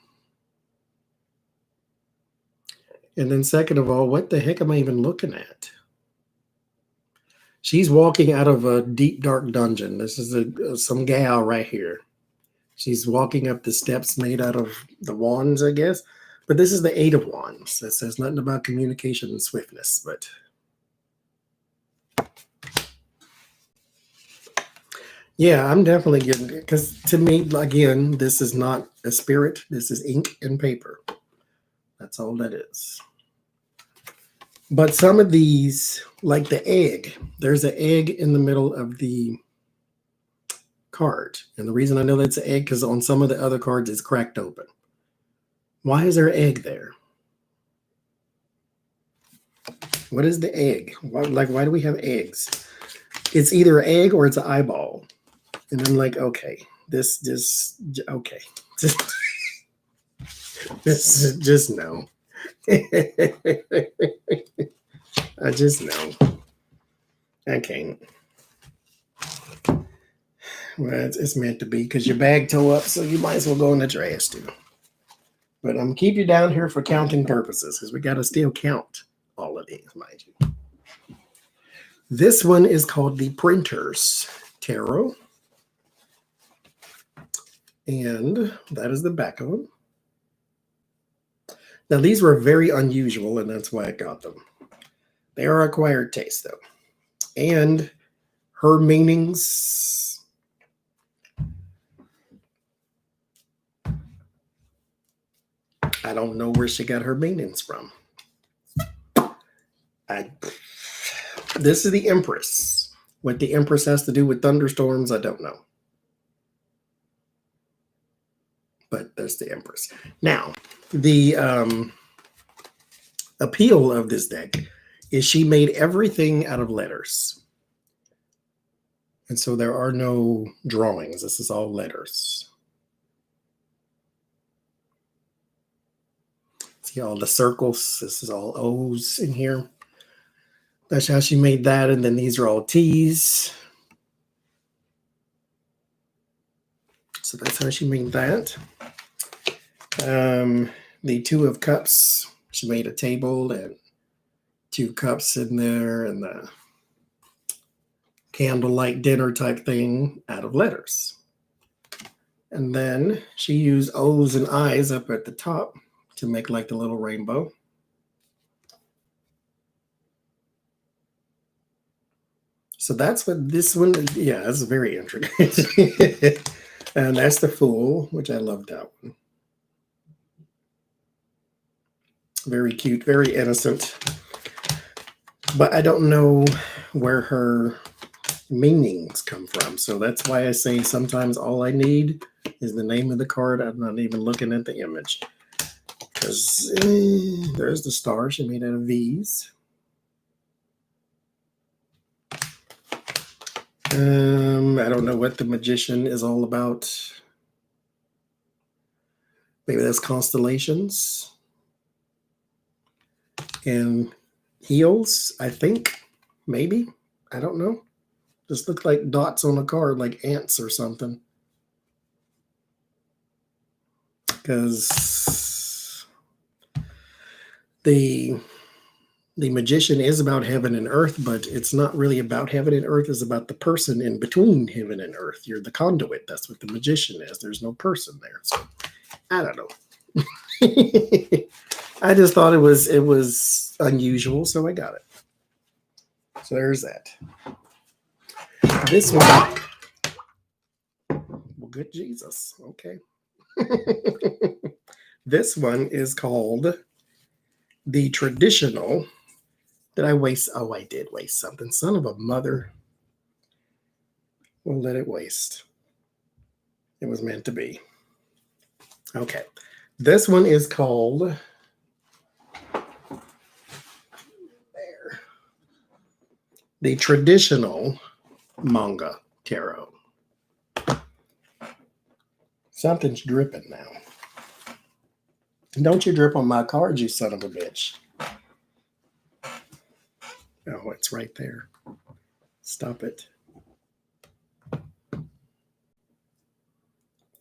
And then second of all, what the heck am I even looking at? She's walking out of a deep, dark dungeon. This is some gal right here. She's walking up the steps made out of the wands, I guess. But this is the Eight of Wands. That says nothing about communication and swiftness. But yeah, I'm definitely getting it. Because to me, again, this is not a spirit. This is ink and paper. That's all that is. But some of these, like the egg, there's an egg in the middle of the card. And the reason I know that's an egg, because on some of the other cards, it's cracked open. Why is there an egg there? What is the egg? Why do we have eggs? It's either an egg or it's an eyeball. And I'm like, okay, okay. Just no. I just know. I can't. Well, it's meant to be because your bag tore up, so you might as well go in the trash too. But I'm keep you down here for counting purposes because we got to still count all of these, mind you. This one is called the Printer's Tarot. And that is the back of them. Now, these were very unusual, and that's why I got them. They are acquired taste, though. And her meanings, I don't know where she got her meanings from. This is the Empress. What the Empress has to do with thunderstorms, I don't know. But there's the Empress. Now, the appeal of this deck is she made everything out of letters. And so there are no drawings. This is all letters. See all the circles? This is all O's in here. That's how she made that. And then these are all T's. So that's how she made that. The Two of Cups, she made a table and 2 cups in there and the candlelight dinner type thing out of letters. And then she used O's and I's up at the top to make like the little rainbow. So that's what this one, yeah, that's very intricate. And that's the Fool, which I love that one. Very cute, very innocent. But I don't know where her meanings come from. So that's why I say sometimes all I need is the name of the card. I'm not even looking at the image. Because there's the star. She made out of V's. I don't know what the magician is all about. Maybe that's constellations and heels, I think. Maybe. I don't know. Just look like dots on a card, like ants or something. Because the magician is about heaven and earth, but it's not really about heaven and earth. It's about the person in between heaven and earth. You're the conduit. That's what the magician is. There's no person there. So I don't know. I just thought it was unusual, so I got it. So there's that. This one, well, good Jesus. Okay. This one is called the traditional. Did I waste? Oh, I did waste something. Son of a mother. We'll let it waste. It was meant to be. Okay. This one is called the traditional manga tarot. Something's dripping now. Don't you drip on my cards, you son of a bitch. Oh, it's right there. Stop it.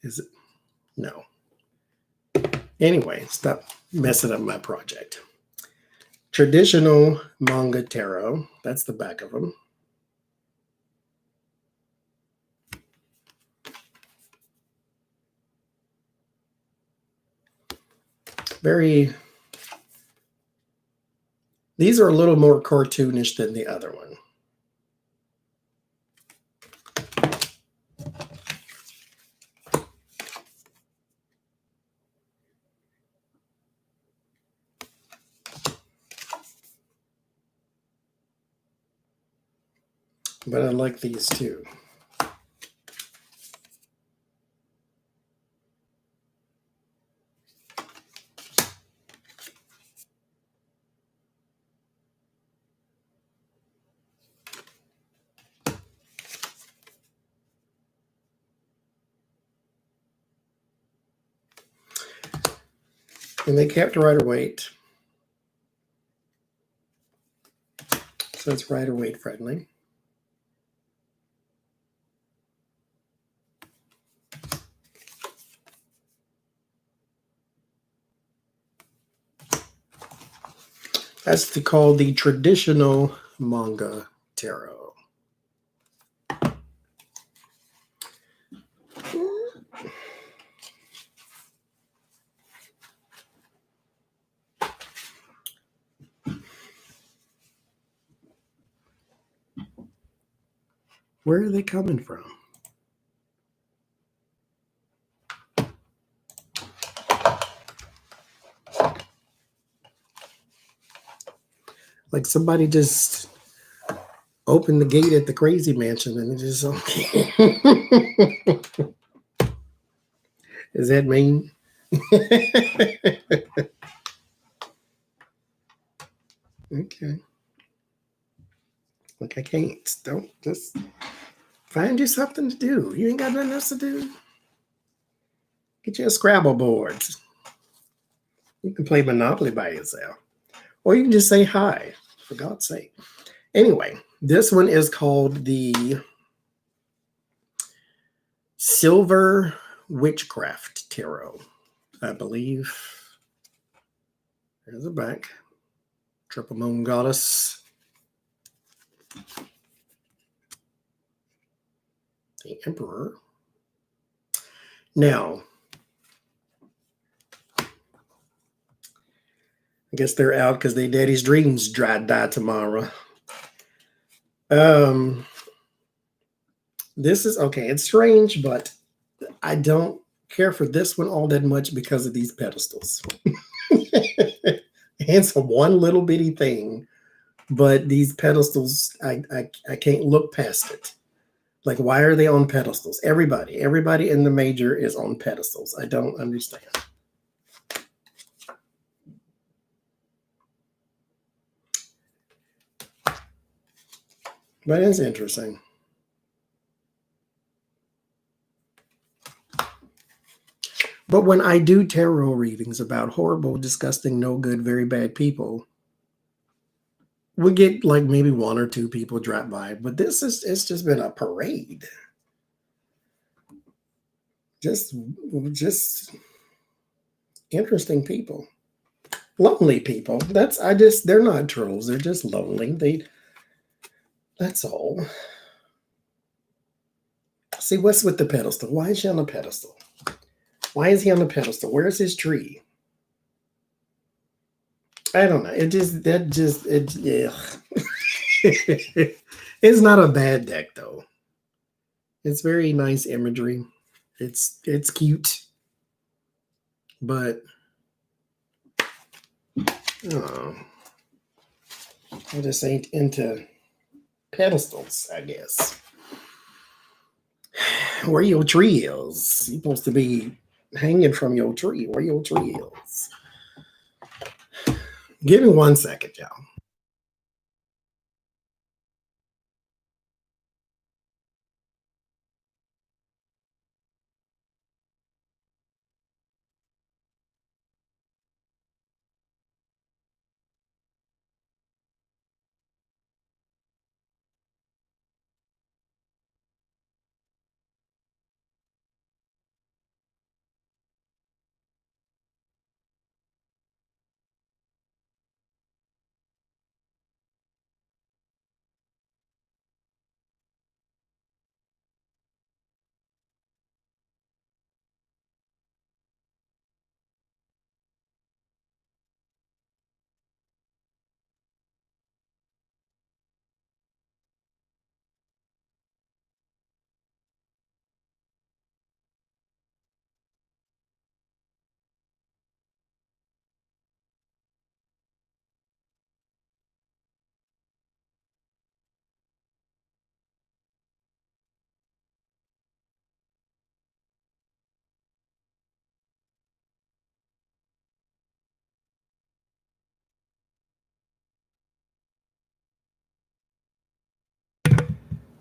Is it? No. Anyway, stop messing up my project. Traditional manga tarot. That's the back of them. These are a little more cartoonish than the other one. But I like these too. And they kept Rider-Waite. So it's Rider-Waite friendly. That's called the traditional manga tarot. Where are they coming from? Like somebody just opened the gate at the crazy mansion and it just Is that mean? Okay. Like I can't. Don't just find you something to do. You ain't got nothing else to do. Get you a Scrabble board. You can play Monopoly by yourself. Or you can just say hi, for God's sake. Anyway, this one is called the Silver Witchcraft Tarot, I believe. There's the back. Triple Moon Goddess. The Emperor. Now, I guess they're out because their daddy's dreams die tomorrow. This is okay. It's strange, but I don't care for this one all that much because of these pedestals. It's a one little bitty thing, but these pedestals, I can't look past it. Like, why are they on pedestals? Everybody in the major is on pedestals. I don't understand. But it's interesting. But when I do tarot readings about horrible, disgusting, no good, very bad people, we get like maybe one or two people drop by. But it's just been a parade. Just interesting people. Lonely people. They're not trolls, they're just lonely. That's all. See, what's with the pedestal? Why is she on the pedestal? Why is he on the pedestal? Where's his tree? I don't know. It's not a bad deck though. It's very nice imagery. It's cute, but oh, I just ain't into pedestals, I guess. Where your tree is? You're supposed to be hanging from your tree. Where your tree is? Give me 1 second, y'all.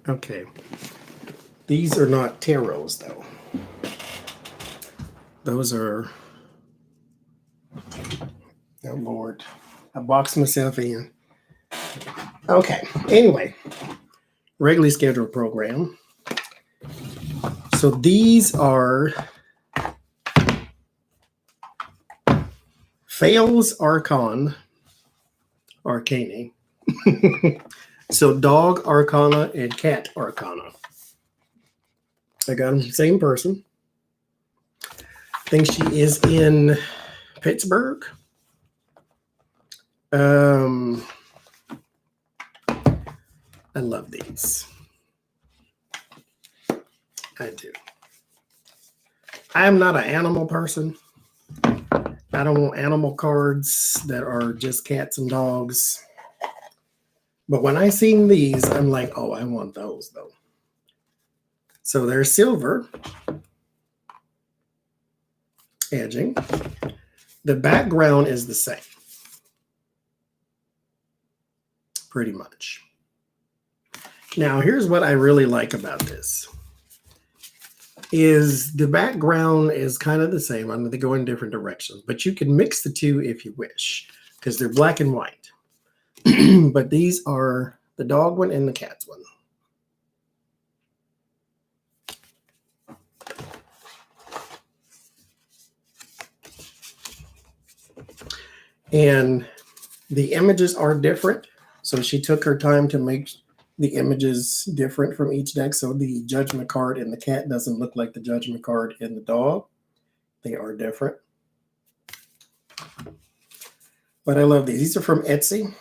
Okay. These are not tarots, though. Those are. Oh, Lord. I boxed myself in. Okay. Anyway, regularly scheduled program. So these are Fails Arcane. So Dog Arcana and Cat Arcana. I got them from the same person. I think she is in Pittsburgh. I love these. I do. I am not an animal person. I don't want animal cards that are just cats and dogs. But when I seen these, I'm like, oh, I want those though. So they're silver edging. The background is the same, pretty much. Now, here's what I really like about this. Is the background is kind of the same. I mean, they go in different directions, but you can mix the two if you wish, because they're black and white. But these are the dog one and the cat's one. And the images are different. So she took her time to make the images different from each deck. So the judgment card in the cat doesn't look like the judgment card in the dog. They are different. But I love these. These are from Etsy.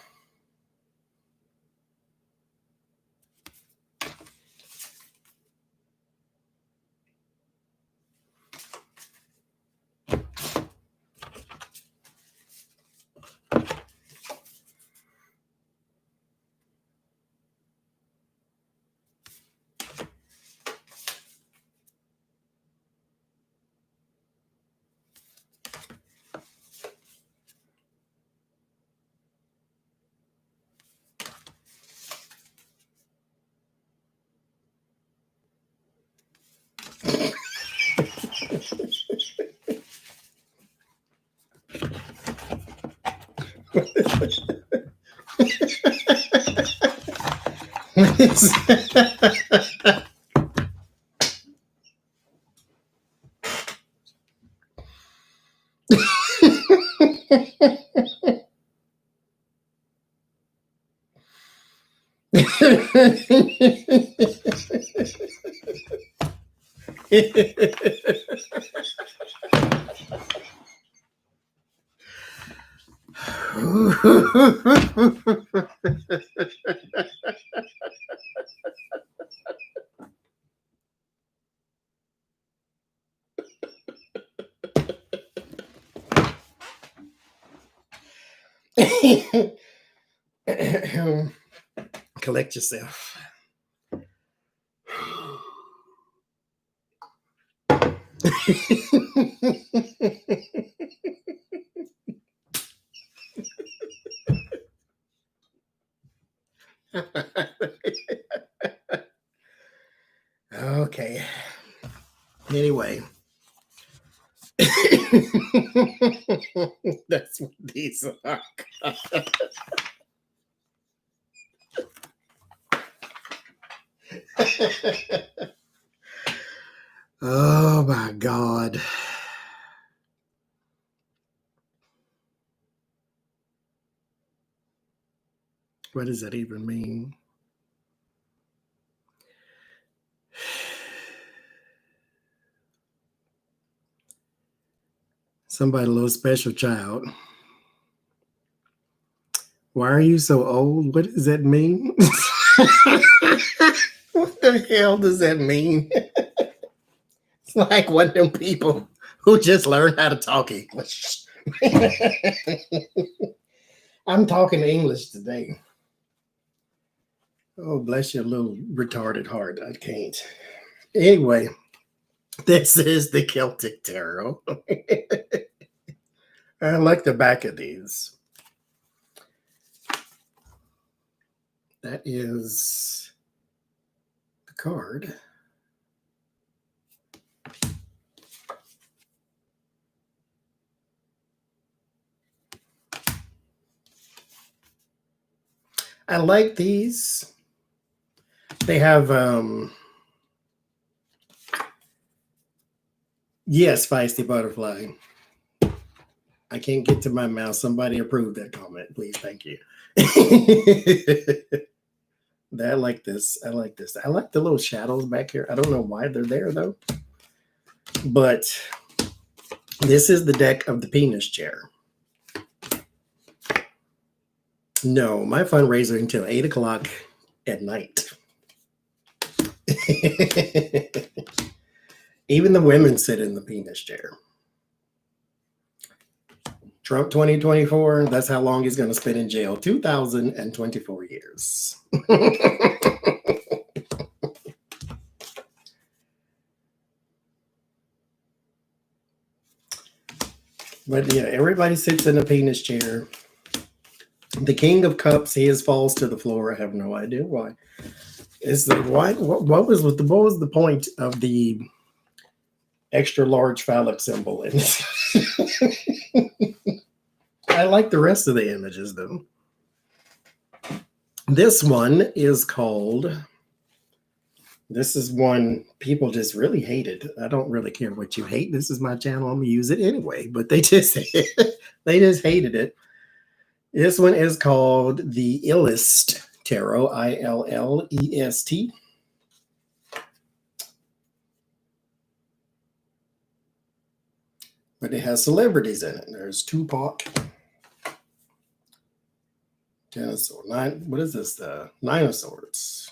Collect yourself. Okay. Anyway. That's what these are. Oh my God. What does that even mean? Somebody, a little special child. Why are you so old? What does that mean? What the hell does that mean? It's like one of them people who just learned how to talk English. I'm talking English today. Oh, bless your little retarded heart. I can't. Anyway, this is the Celtic Tarot. I like the back of these. That is the card. I like these. They have, yes, Feisty Butterfly. I can't get to my mouse. Somebody approve that comment, please. Thank you. I like this. I like this. I like the little shadows back here. I don't know why they're there, though. But this is the deck of the penis chair. No, my fundraiser until 8 o'clock at night. Even the women sit in the penis chair. Trump 2024, that's how long he's going to spend in jail. 2,024 years. But yeah, everybody sits in a penis chair. The King of Cups, his falls to the floor. I have no idea why. Is the why? What was the point of the extra large phallic symbol in it? I like the rest of the images though. This one is called. This is one people just really hated. I don't really care what you hate. This is my channel. I'm gonna use it anyway. But they just hated it. This one is called the Illest Tarot. ILLEST. But it has celebrities in it. There's Tupac. Ten of Swords. What is this? The Nine of Swords.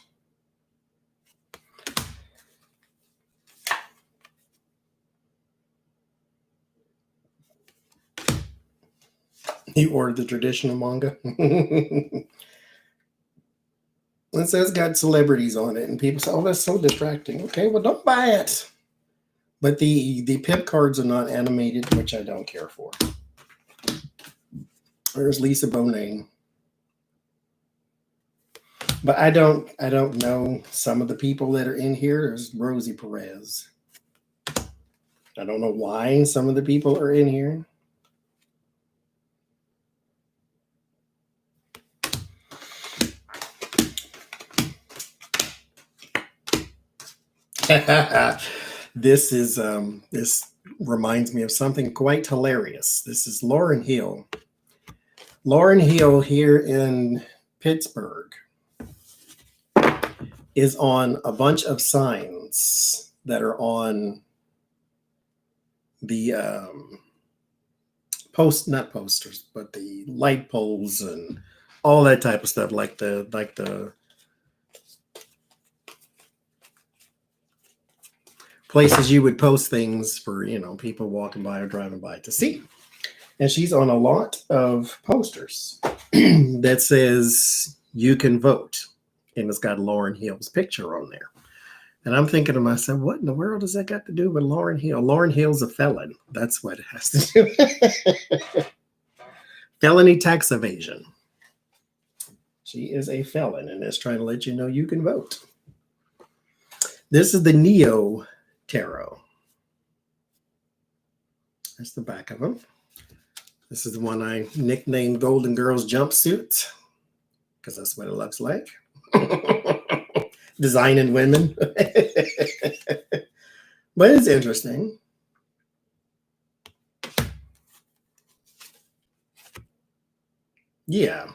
You ordered the traditional manga. It says got celebrities on it, and people say, "Oh, that's so distracting." Okay, well, don't buy it. But the pimp cards are not animated, which I don't care for. There's Lisa Bonet. But I don't know some of the people that are in here. There's Rosie Perez. I don't know why some of the people are in here. This reminds me of something quite hilarious. This is Lauren Hill. Lauren Hill here in Pittsburgh is on a bunch of signs that are on the not posters, but the light poles and all that type of stuff, like the places you would post things for, people walking by or driving by to see. And she's on a lot of posters that says you can vote, and it's got Lauren Hill's picture on there. And I'm thinking to myself, what in the world does that got to do with Lauren Hill? Lauren Hill's a felon. That's what it has to do. Felony tax evasion. She is a felon, and is trying to let you know you can vote. This is the Neo Tarot. That's the back of them. This is the one I nicknamed Golden Girls Jumpsuit, because that's what it looks like. Designing women. But it's interesting. Yeah.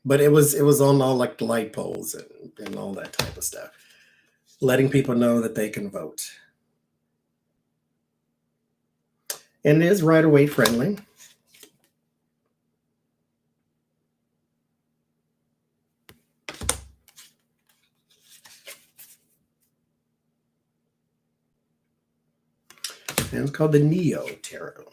But it was on all like the light poles and all that type of stuff. Letting people know that they can vote. And it is right-of-way friendly. And it's called the Neo Tarot.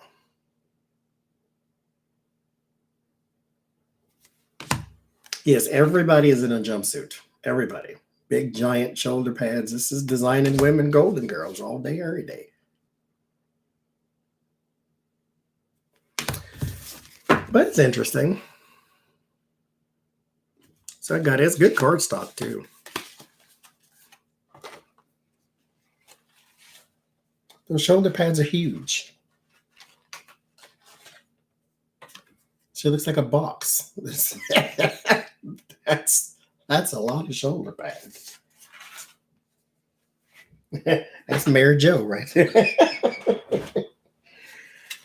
Yes, everybody is in a jumpsuit. Everybody. Big, giant shoulder pads. This is designing women, Golden Girls, all day, every day. But it's interesting. So I got it's good cardstock too. Those shoulder pads are huge. She looks like a box. That's a lot of shoulder pads. That's Mary Jo right there.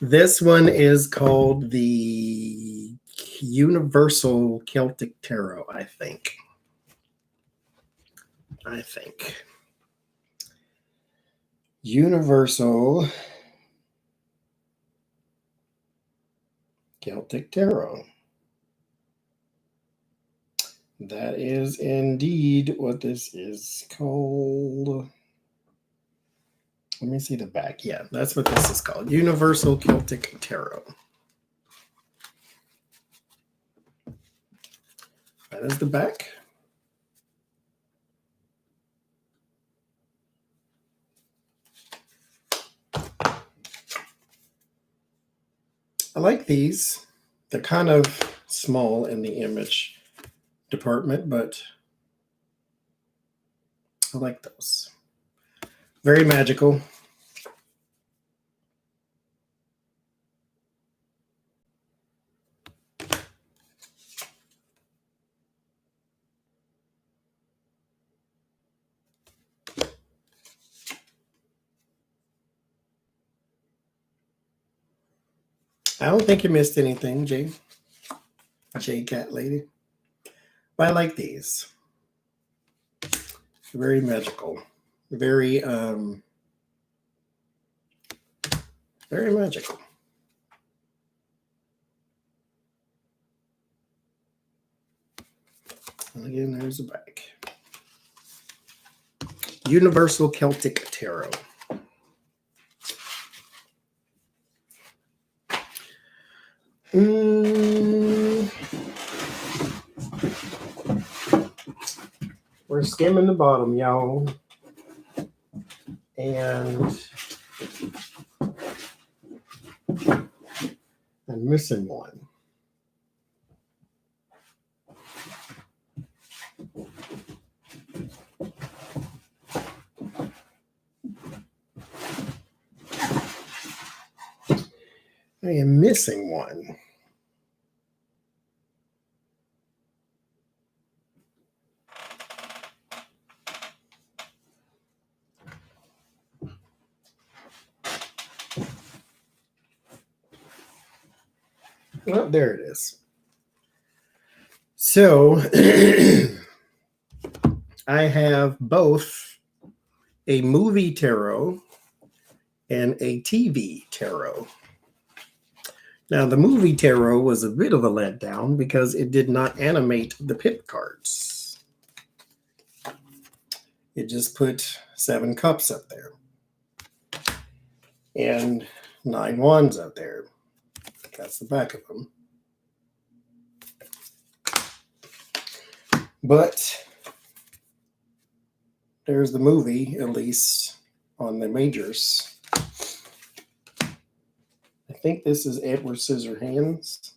This one is called the Universal Celtic Tarot, I think. Universal Celtic Tarot. That is indeed what this is called. Let me see the back. Yeah, that's what this is called. Universal Celtic Tarot. That is the back. I like these. They're kind of small in the image department, but I like those. Very magical. I don't think you missed anything, J Cat Lady. But I like these. Very magical. Very magical. And again, there's the back. Universal Celtic Tarot. We're skimming the bottom, y'all. And I'm missing one. I am missing one. Well, there it is. So I have both a movie tarot and a TV tarot. Now, the movie tarot was a bit of a letdown because it did not animate the pip cards. It just put 7 cups up there and 9 wands up there. That's the back of them. But there's the movie, at least on the majors. I think this is Edward Scissorhands.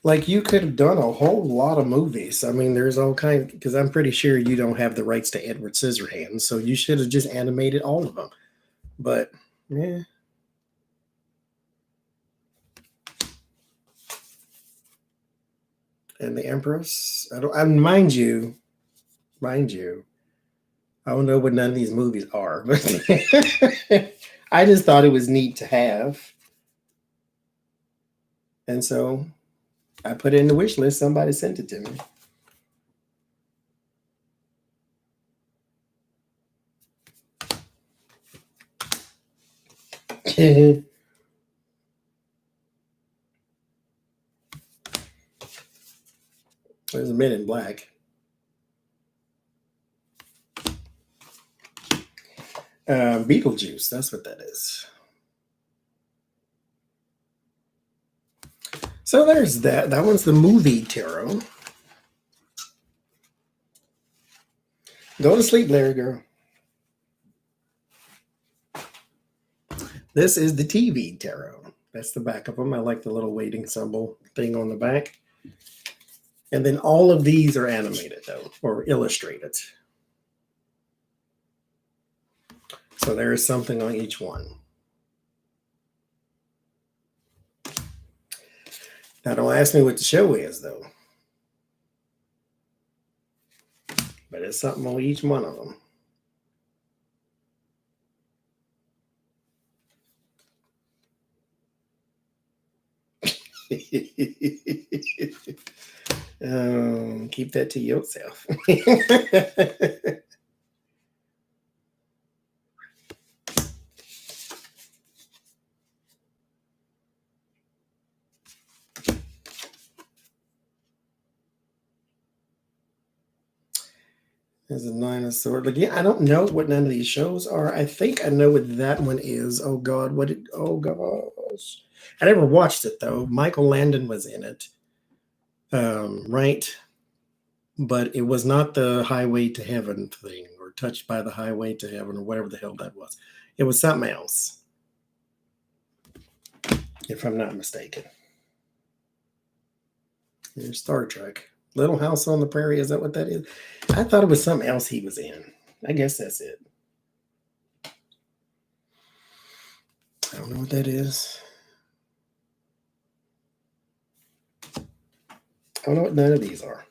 Like, you could have done a whole lot of movies. I mean, there's all kinds, because I'm pretty sure you don't have the rights to Edward Scissorhands, so you should have just animated all of them. But, yeah. And the Empress, mind you, I don't know what none of these movies are, but I just thought it was neat to have. And so I put it in the wish list. Somebody sent it to me. There's a Men in Black. Beetlejuice, that's what that is. So there's that. That one's the movie tarot. Go to sleep, Larry girl. This is the TV tarot. That's the back of them. I like the little waiting symbol thing on the back. And then all of these are animated, though, or illustrated. So there is something on each one. Now, don't ask me what the show is, though. But it's something on each one of them. Keep that to yourself. There's a 9 of Swords. Again, I don't know what none of these shows are. I think I know what that one is. Oh God, oh gosh. I never watched it though. Michael Landon was in it. Right. But it was not the Highway to Heaven thing or Touched by the Highway to Heaven or whatever the hell that was. It was something else. If I'm not mistaken. There's Star Trek. Little House on the Prairie, is that what that is? I thought it was something else he was in. I guess that's it. I don't know what that is. I don't know what none of these are.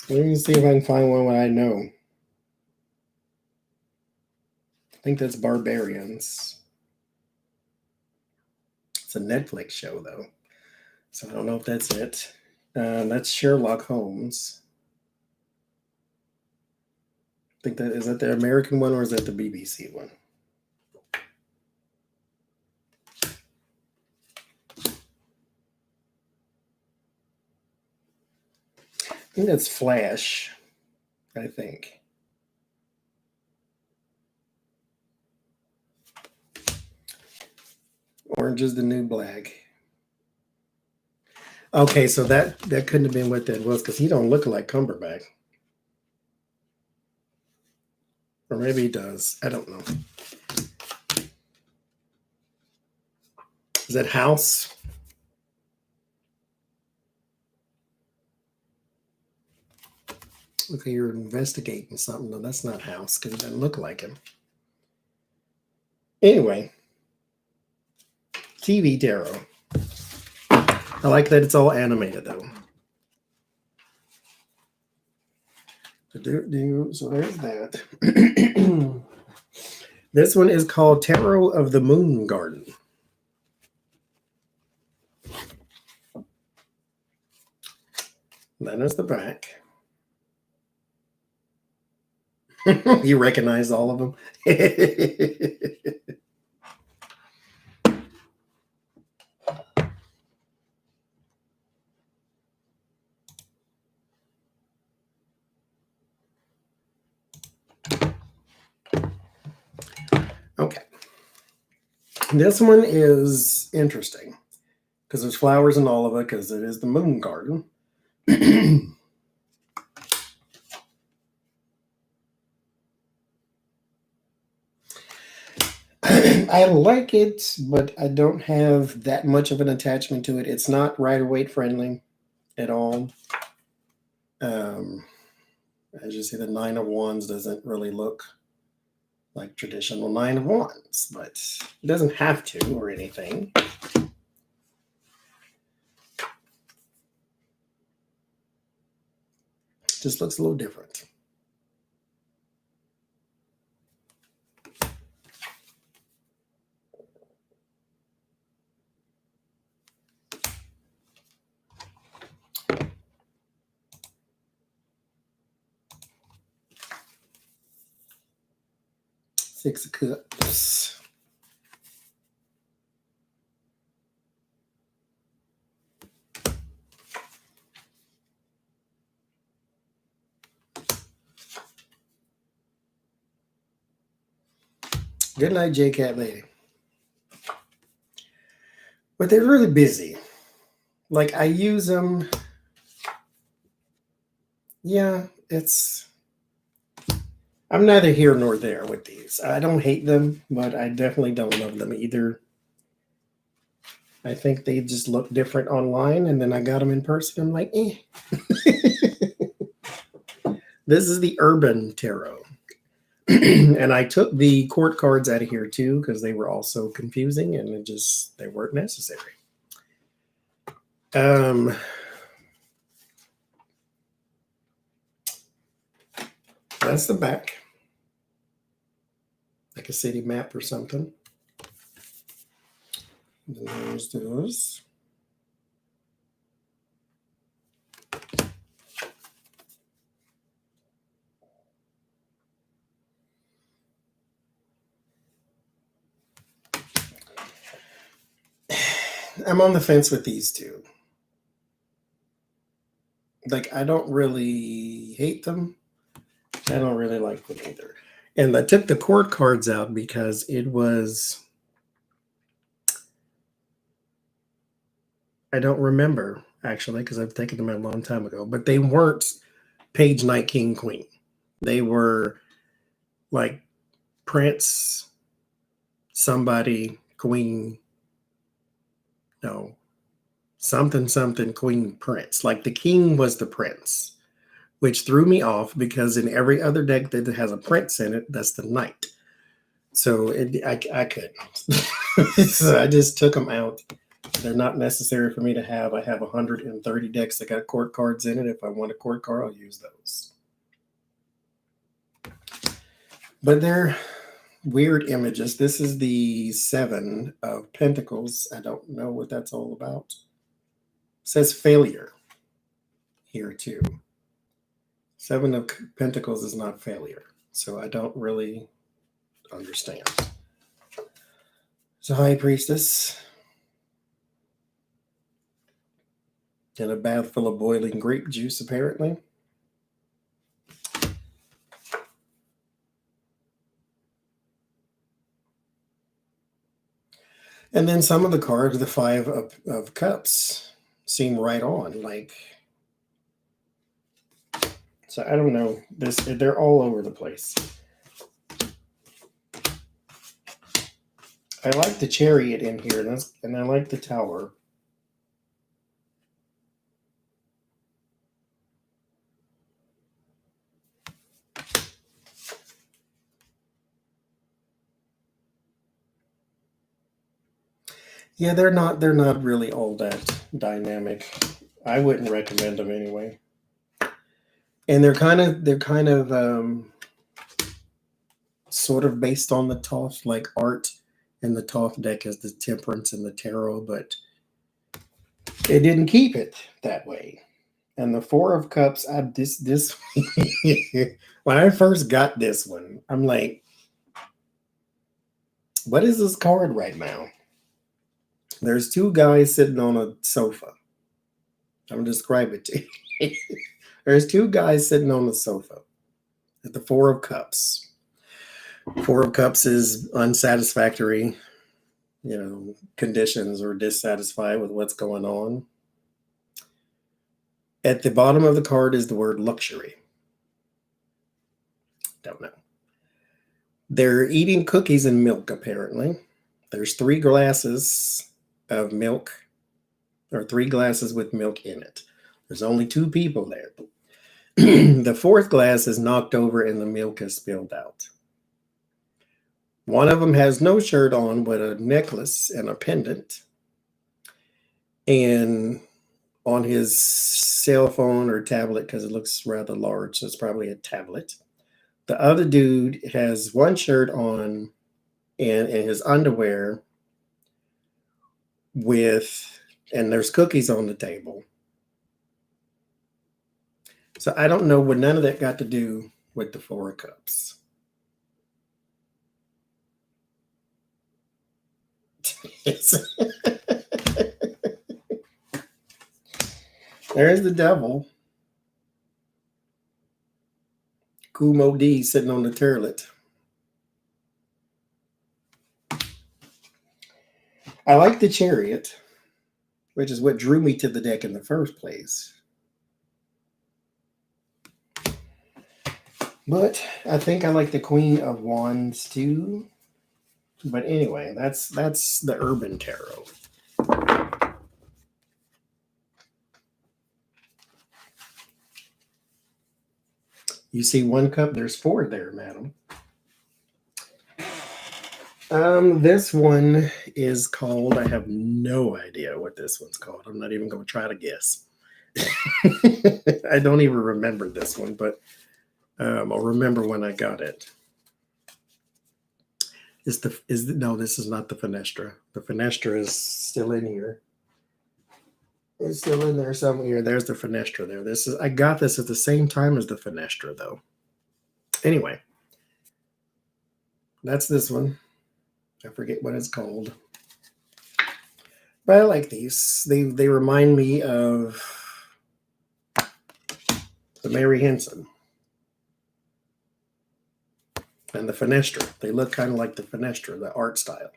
Let me see if I can find one I know. I think that's Barbarians. It's a Netflix show, though. So I don't know if that's it. That's Sherlock Holmes. I think is that the American one or is that the BBC one? I think that's Flash, I think. Orange is the New Black. Okay, so that couldn't have been what that was because he don't look like Cumberbatch. Or maybe he does. I don't know. Is that House? Okay, you're investigating something. No, that's not House because it doesn't look like him. Anyway. TV tarot. I like that it's all animated, though. So there's that. This one is called Tarot of the Moon Garden. That is the back. You recognize all of them? Okay. This one is interesting because there's flowers in all of it because it is the moon garden. I like it, but I don't have that much of an attachment to it. It's not Rider-Waite friendly at all. As you see, the Nine of Wands doesn't really look like traditional Nine of Wands, but it doesn't have to or anything. It just looks a little different. Six of Cups. Good night, J-Cat Lady. But they're really busy. Like, I use them. Yeah, I'm neither here nor there with these. I don't hate them, but I definitely don't love them either. I think they just look different online, and then I got them in person. I'm like, eh. This is the Urban Tarot. And I took the court cards out of here too because they were also confusing and they weren't necessary. That's the back. Like a city map or something. There's those. I'm on the fence with these two. Like, I don't really hate them. I don't really like them either. And I took the court cards out because it was... I don't remember, actually, because I've taken them a long time ago. But they weren't Page, Knight, King, Queen. They were like Prince, somebody, Queen, no, something, Queen, Prince. Like the King was the Prince, which threw me off because in every other deck that has a Prince in it, that's the Knight. So I couldn't. So I just took them out. They're not necessary for me to have. I have 130 decks that got court cards in it. If I want a court card, I'll use those. But they're weird images. This is the Seven of Pentacles. I don't know what that's all about. It says failure here too. Seven of Pentacles is not failure. So I don't really understand. So High Priestess. In a bath full of boiling grape juice, apparently. And then some of the cards, the Five of Cups, seem right on. Like, so I don't know. They're all over the place. I like the Chariot in here, and I like the Tower. Yeah, they're not really all that dynamic. I wouldn't recommend them anyway. And they're kind of sort of based on the Thoth, like art, and the Thoth deck is the Temperance and the Tarot, but it didn't keep it that way. And the Four of Cups, this when I first got this one, I'm like, what is this card right now? There's two guys sitting on a sofa. I'm gonna describe it to you. There's two guys sitting on the sofa at the Four of Cups. Four of Cups is unsatisfactory, conditions or dissatisfied with what's going on. At the bottom of the card is the word luxury. Don't know. They're eating cookies and milk, apparently. There's 3 glasses of milk, or 3 glasses with milk in it. There's only 2 people there. The 4th glass is knocked over and the milk is spilled out. One of them has no shirt on, but a necklace and a pendant. And on his cell phone or tablet, because it looks rather large, so it's probably a tablet. The other dude has one shirt on and his underwear and there's cookies on the table. So I don't know what none of that got to do with the Four of Cups. There's the devil. Kumo D sitting on the toilet. I like the Chariot, which is what drew me to the deck in the first place. But I think I like the Queen of Wands too. But anyway, that's the Urban Tarot. You see 1 cup, there's 4 there, madam. This one is called, I have no idea what this one's called. I'm not even going to try to guess. I don't even remember this one, but I'll remember when I got it. No, this is not the Fenestra. The Fenestra is still in here. It's still in there somewhere. There's the Fenestra there. I got this at the same time as the Fenestra, though. Anyway, that's this one. I forget what it's called. But I like these. They remind me of the Mary Henson and the Fenestra. They look kind of like the Fenestra, the art style.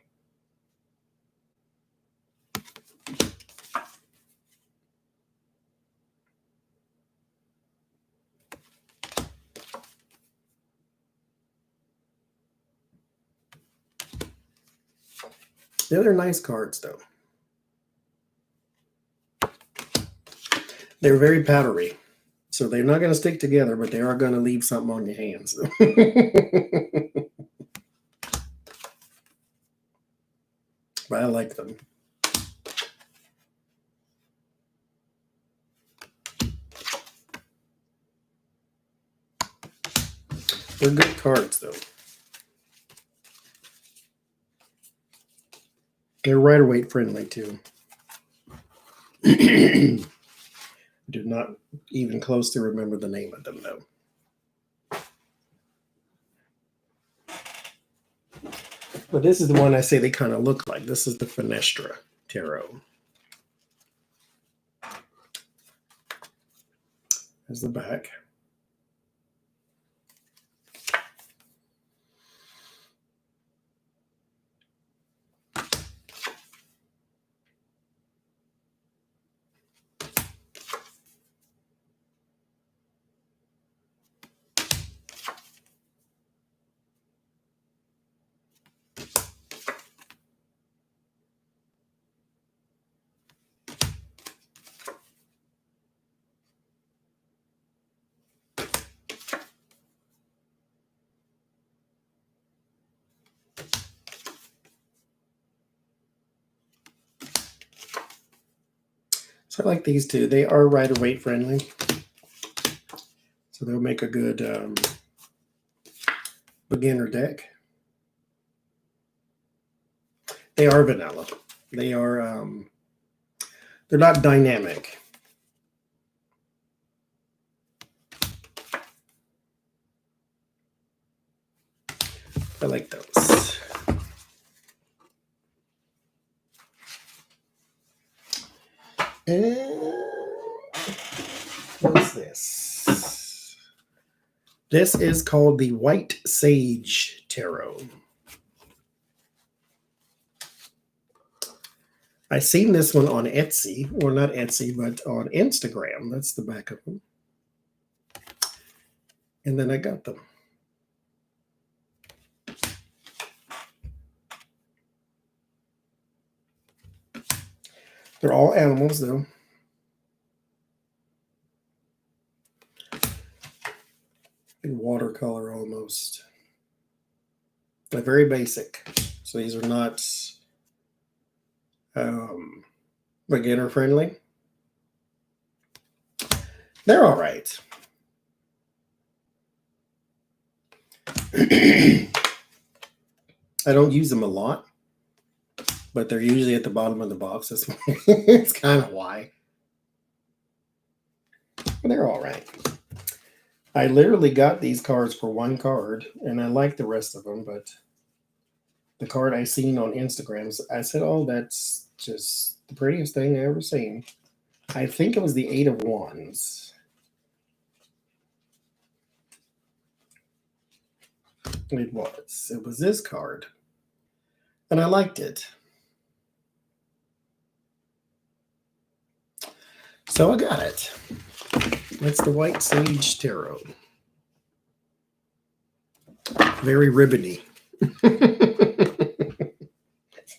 Yeah, they're nice cards, though. They're very powdery. So they're not going to stick together, but they are going to leave something on your hands. But I like them. They're good cards, though. They're Rider-Waite friendly, too. Do not even close to remember the name of them, though. But this is the one I say they kind of look like. This is the Fenestra Tarot. There's the back. So I like these two. They are Rider-Waite friendly. So they'll make a good beginner deck. They are vanilla. They are, they're not dynamic. I like those. And what's this? This is called the White Sage Tarot. I seen this one on Etsy, or not Etsy, but on Instagram. That's the back of them. And then I got them. They're all animals, though. In watercolor almost. They're very basic. So these are not beginner friendly. They're all right. I don't use them a lot, but they're usually at the bottom of the box. It's kind of why. But they're all right. I literally got these cards for one card, and I like the rest of them, but the card I seen on Instagram, I said, oh, that's just the prettiest thing I ever seen. I think it was the 8 of Wands. It was this card, and I liked it. So I got it. That's the White Sage Tarot. Very ribbony. It's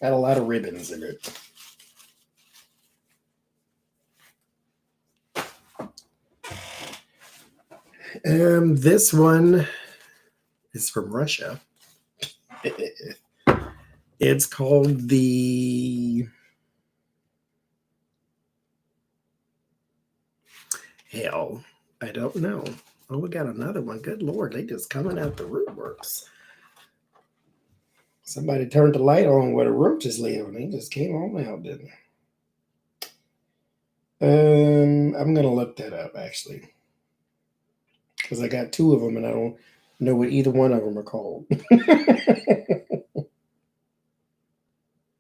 got a lot of ribbons in it. This one is from Russia. It's called the... Hell, I don't know. Oh, we got another one. Good Lord, they just coming out the rootworks. Somebody turned the light on where the roaches live, and they just came on out, didn't they? I'm gonna look that up actually, because I got 2 of them, and I don't know what either one of them are called.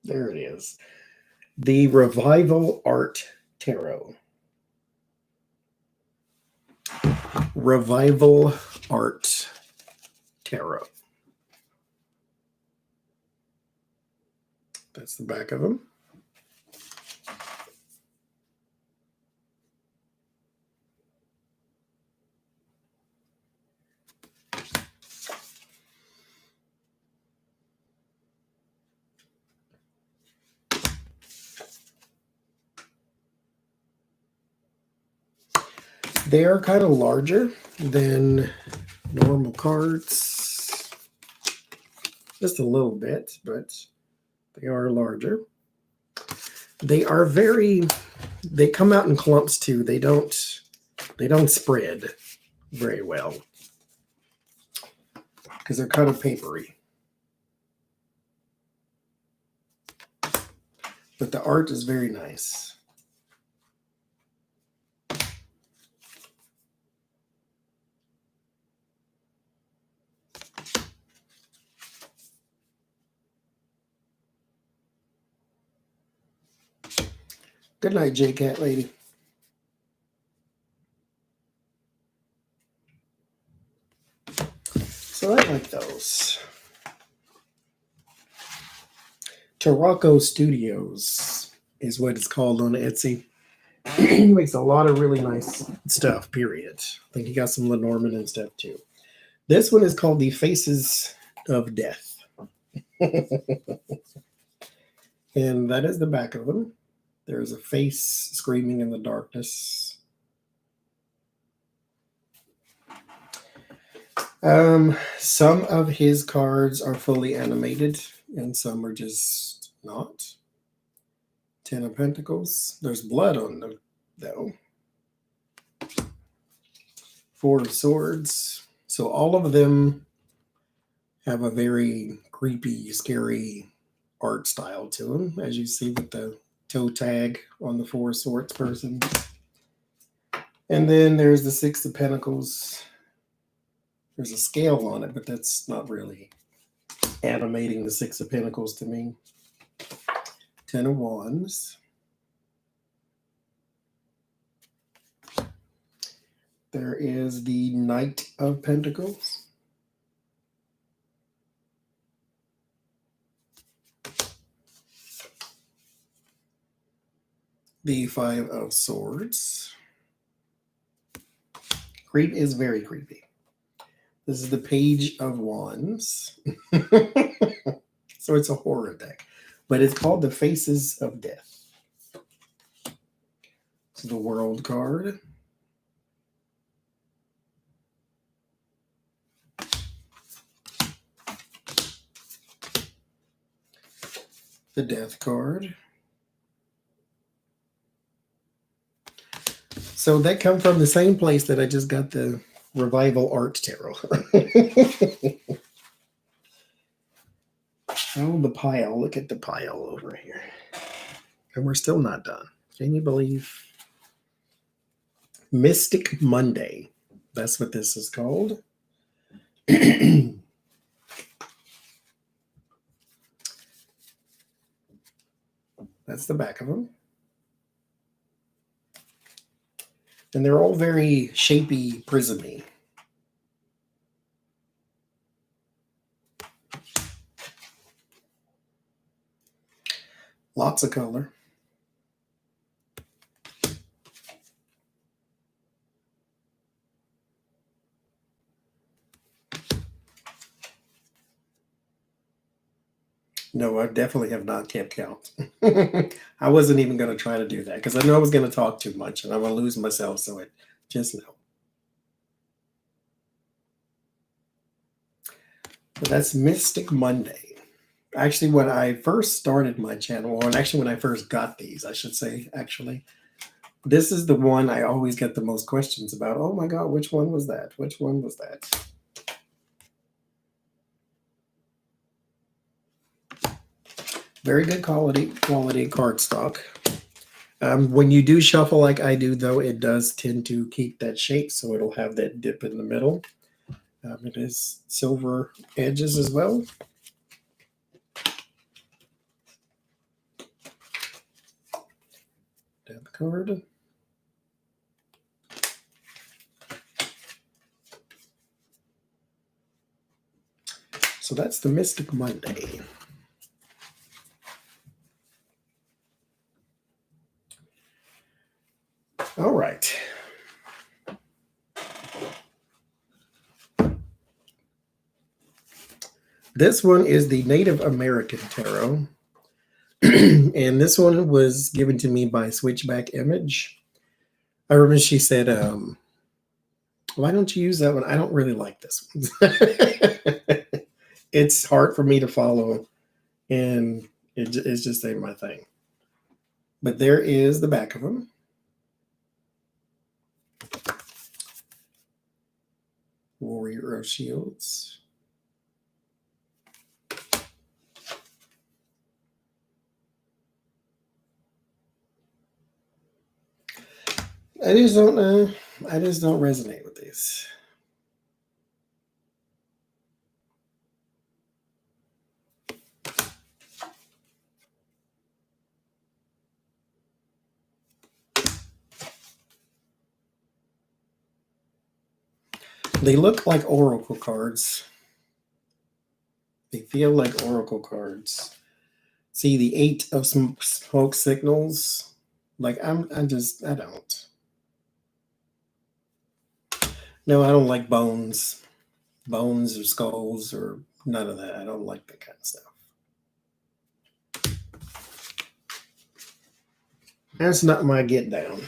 There it is. The Revival Art Tarot. Revival Art Tarot. That's the back of them. They are kind of larger than normal cards. Just a little bit, but they are larger. They are they come out in clumps too. They don't spread very well because they're kind of papery. But the art is very nice. Good night, J-Cat lady. So I like those. Tarot Studios is what it's called on Etsy. He makes a lot of really nice stuff, period. I think he got some Lenormand and stuff too. This one is called The Faces of Death. And that is the back of them. There's a face screaming in the darkness. Some of his cards are fully animated, and some are just not. 10 of Pentacles. There's blood on them, though. 4 of Swords. So all of them have a very creepy, scary art style to them, as you see with the toe tag on the Four of Swords person. And then there's the Six of Pentacles. There's a scale on it, but that's not really animating the Six of Pentacles to me. Ten of Wands. There is the Knight of Pentacles. The Five of Swords. Creep is very creepy. This is the Page of Wands. So it's a horror deck. But it's called the Faces of Death. So the World card. The Death card. So that come from the same place that I just got the Revival Art Tarot. Oh, the pile. Look at the pile over here. And we're still not done. Can you believe? Mystic Monday. That's what this is called. That's the back of them. And they're all very shapy, prismy. Lots of color. No, I definitely have not kept count. I wasn't even going to try to do that because I knew I was going to talk too much and I want to lose myself. So it just no. But that's Mystic Monday. Actually, when I first started my channel, or actually when I first got these, I should say, actually, this is the one I always get the most questions about. Oh my God, which one was that? Which one was that? Very good quality cardstock. When you do shuffle like I do, though, it does tend to keep that shape, so it'll have that dip in the middle. It is silver edges as well. Death card. So that's the Mystic Monday. All right. This one is the Native American Tarot. And this one was given to me by Switchback Image. I remember she said, why don't you use that one? I don't really like this one. It's hard for me to follow, and it's just ain't my thing. But there is the back of them. Warrior of Shields. I just don't resonate with these. They look like oracle cards. They feel like oracle cards. See the 8 of smoke signals. Like I don't. No, I don't like bones or skulls or none of that. I don't like that kind of stuff. That's not my get down.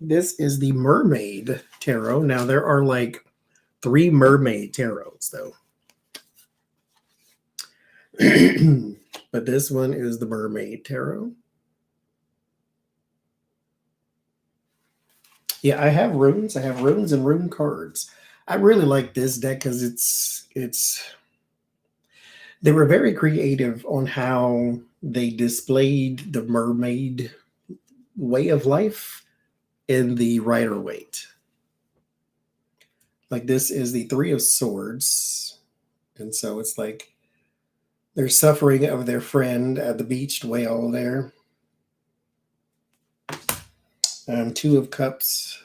This is the Mermaid Tarot. Now there are like 3 Mermaid Tarots though. But this one is the Mermaid Tarot. Yeah, I have runes. I have runes and rune cards. I really like this deck because they were very creative on how they displayed the mermaid way of life in the Rider Waite. Like this is the Three of Swords. And so it's like they're suffering of their friend at the beached whale there. Two of Cups.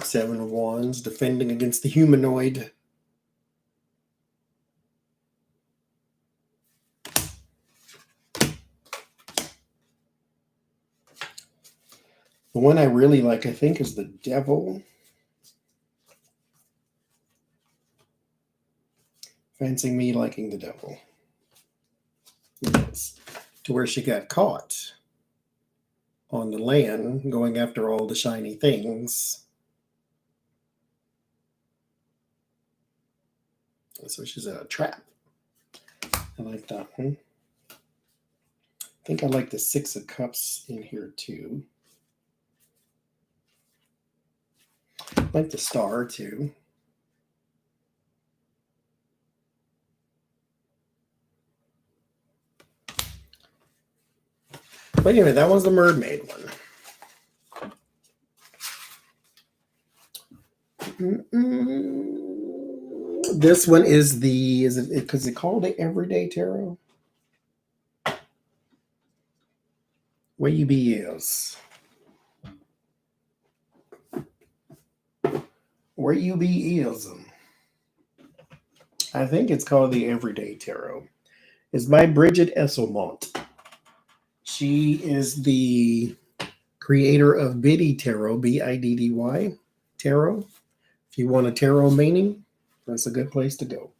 Seven of Wands, defending against the humanoid. The one I really like, I think, is the Devil. Fancy me liking the Devil. Yes. To where she got caught on the land going after all the shiny things. So she's in a trap. I like that one. I think I like the Six of Cups in here too. I like the Star too. But anyway, that was the mermaid one. This one is it because they call it Everyday Tarot? Where you be is. Where you be is. I think it's called the Everyday Tarot. It's by Bridget Esselmont. She is the creator of Biddy Tarot, Biddy Tarot. If you want a tarot meaning, that's a good place to go.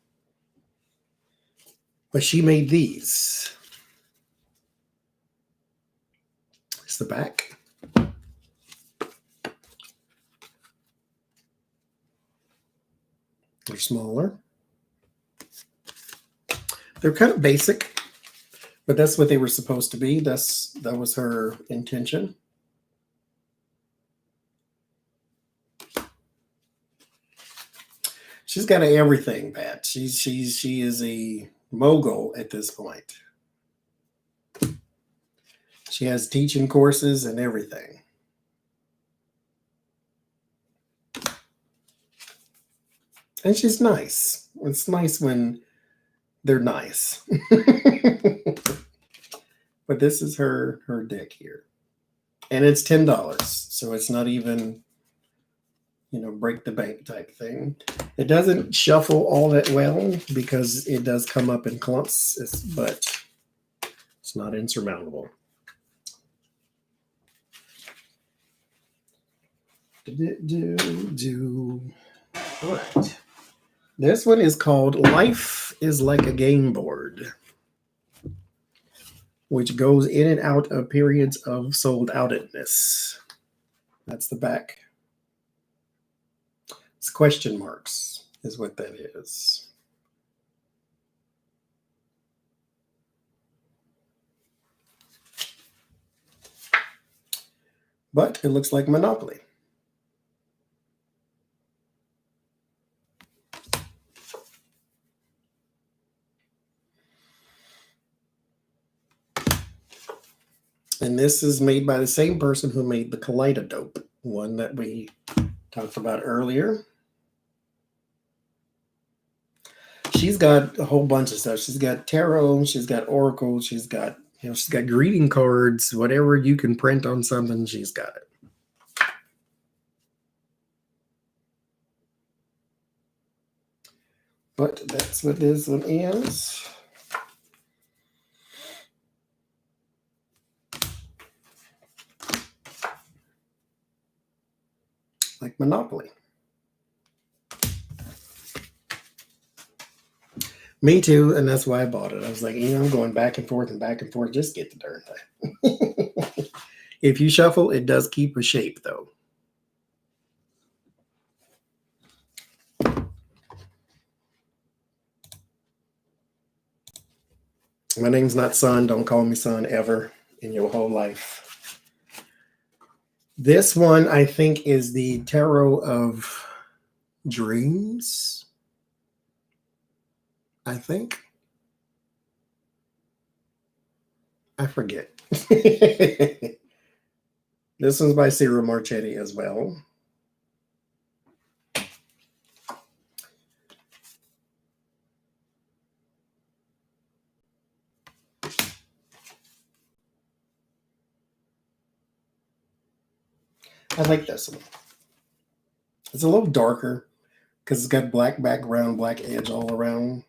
But she made these. It's the back. They're smaller. They're kind of basic, but that's what they were supposed to be. That was her intention. She's got everything, Pat. She is a mogul at this point. She has teaching courses and everything. And she's nice. It's nice when they're nice. But this is her deck here. And it's $10. So it's not even, break the bank type thing. It doesn't shuffle all that well because it does come up in clumps, but it's not insurmountable. All right. This one is called Life is Like a Game Board, which goes in and out of periods of sold outedness. That's the back. It's question marks is what that is. But it looks like Monopoly. And this is made by the same person who made the Kaleidodope, one that we talked about earlier. She's got a whole bunch of stuff. She's got tarot, she's got oracle, she's got greeting cards, whatever you can print on something, she's got it. But that's what this one is. Like Monopoly. Me too, and that's why I bought it. I was like, I'm going back and forth, just get the darn thing. If you shuffle, it does keep a shape, though. My name's not Son. Don't call me Son ever in your whole life. This one, I think, is the Tarot of Dreams. I think. I forget. This one's by Cyril Marchetti as well. I like this one. It's a little darker because it's got black background, black edge all around.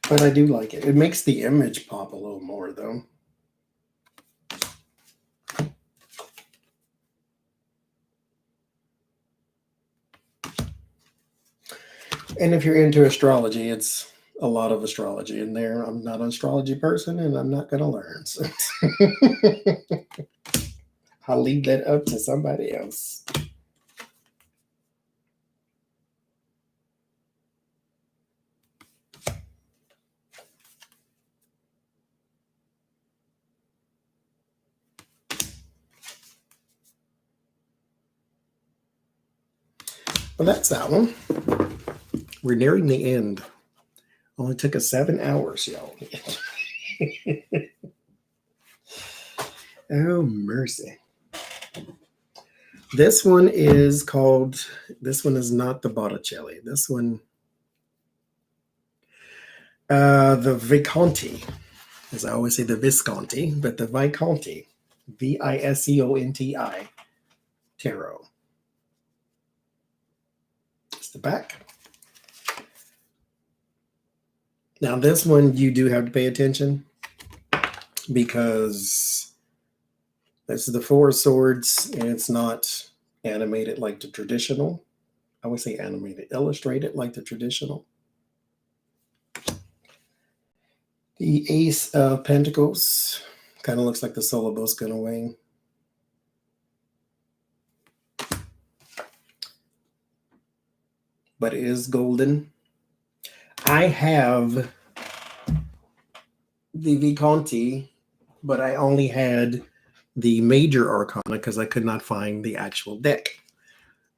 But I do like it. It makes the image pop a little more, though. And if you're into astrology, it's a lot of astrology in there. I'm not an astrology person, and I'm not going to learn. So I'll leave that up to somebody else. Well, that's that one. We're nearing the end. Only took us 7 hours, y'all. Oh, mercy. This one is called, this one is not the Botticelli. This one, the Visconti. As I always say, the Visconti, but the Visconti. Visconti Tarot. It's the back. Now, this one you do have to pay attention because this is the Four of Swords, and it's not animated like the traditional. I would say animated, illustrated like the traditional. The Ace of Pentacles kind of looks like the Solar Boscan away. But it is golden. I have the Visconti, but I only had the major arcana because I could not find the actual deck.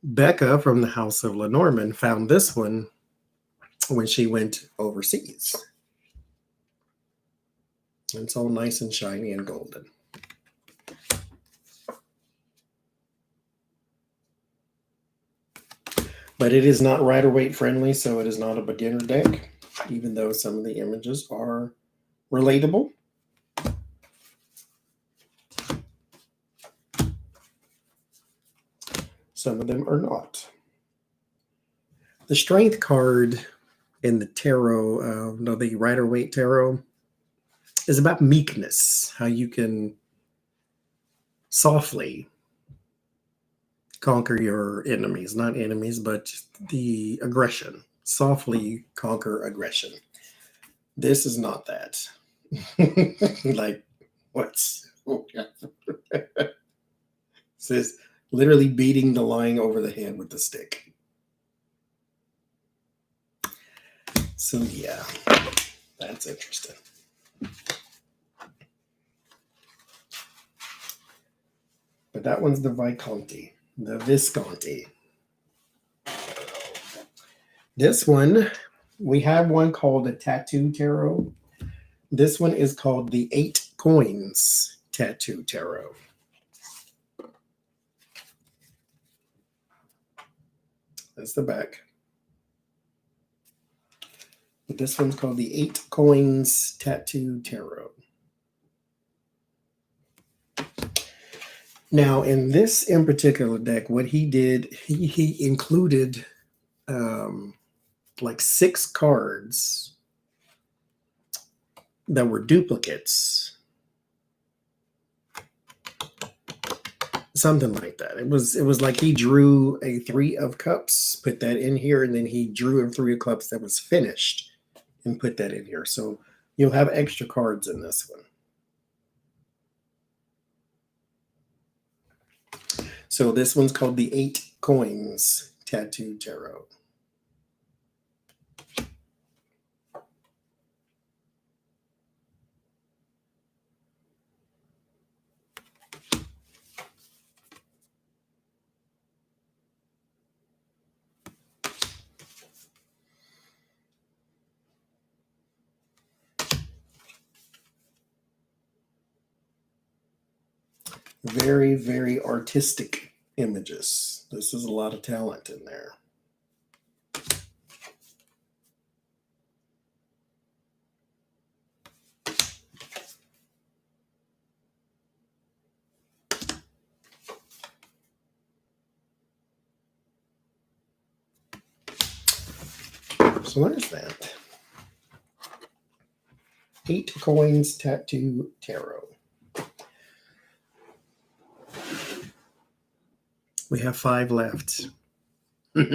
Becca from the House of Lenormand found this one when she went overseas. It's all nice and shiny and golden. But it is not Rider-Waite friendly, so it is not a beginner deck, even though some of the images are relatable. Some of them are not. The Strength card in the tarot, the Rider-Waite tarot, is about meekness, how you can softly conquer your enemies, not enemies, but the aggression. Softly conquer aggression. This is not that. Like, what's says literally beating the lion over the head with the stick. So yeah, that's interesting. But that one's the Visconti, the Visconti. This one, we have one called the Tattoo Tarot. This one is called the 8 Coins Tattoo Tarot. That's the back. But this one's called the 8 Coins Tattoo Tarot. Now, in this in particular deck, what he did, he included like 6 cards that were duplicates. Something like that. It was like he drew a 3 of Cups, put that in here, and then he drew a 3 of Cups that was finished and put that in here. So you'll have extra cards in this one. So this one's called the 8 Coins Tattoo Tarot. Very, very artistic images. This is a lot of talent in there. So there's that. 8 Coins Tattoo Tarot. We have 5 left. 5.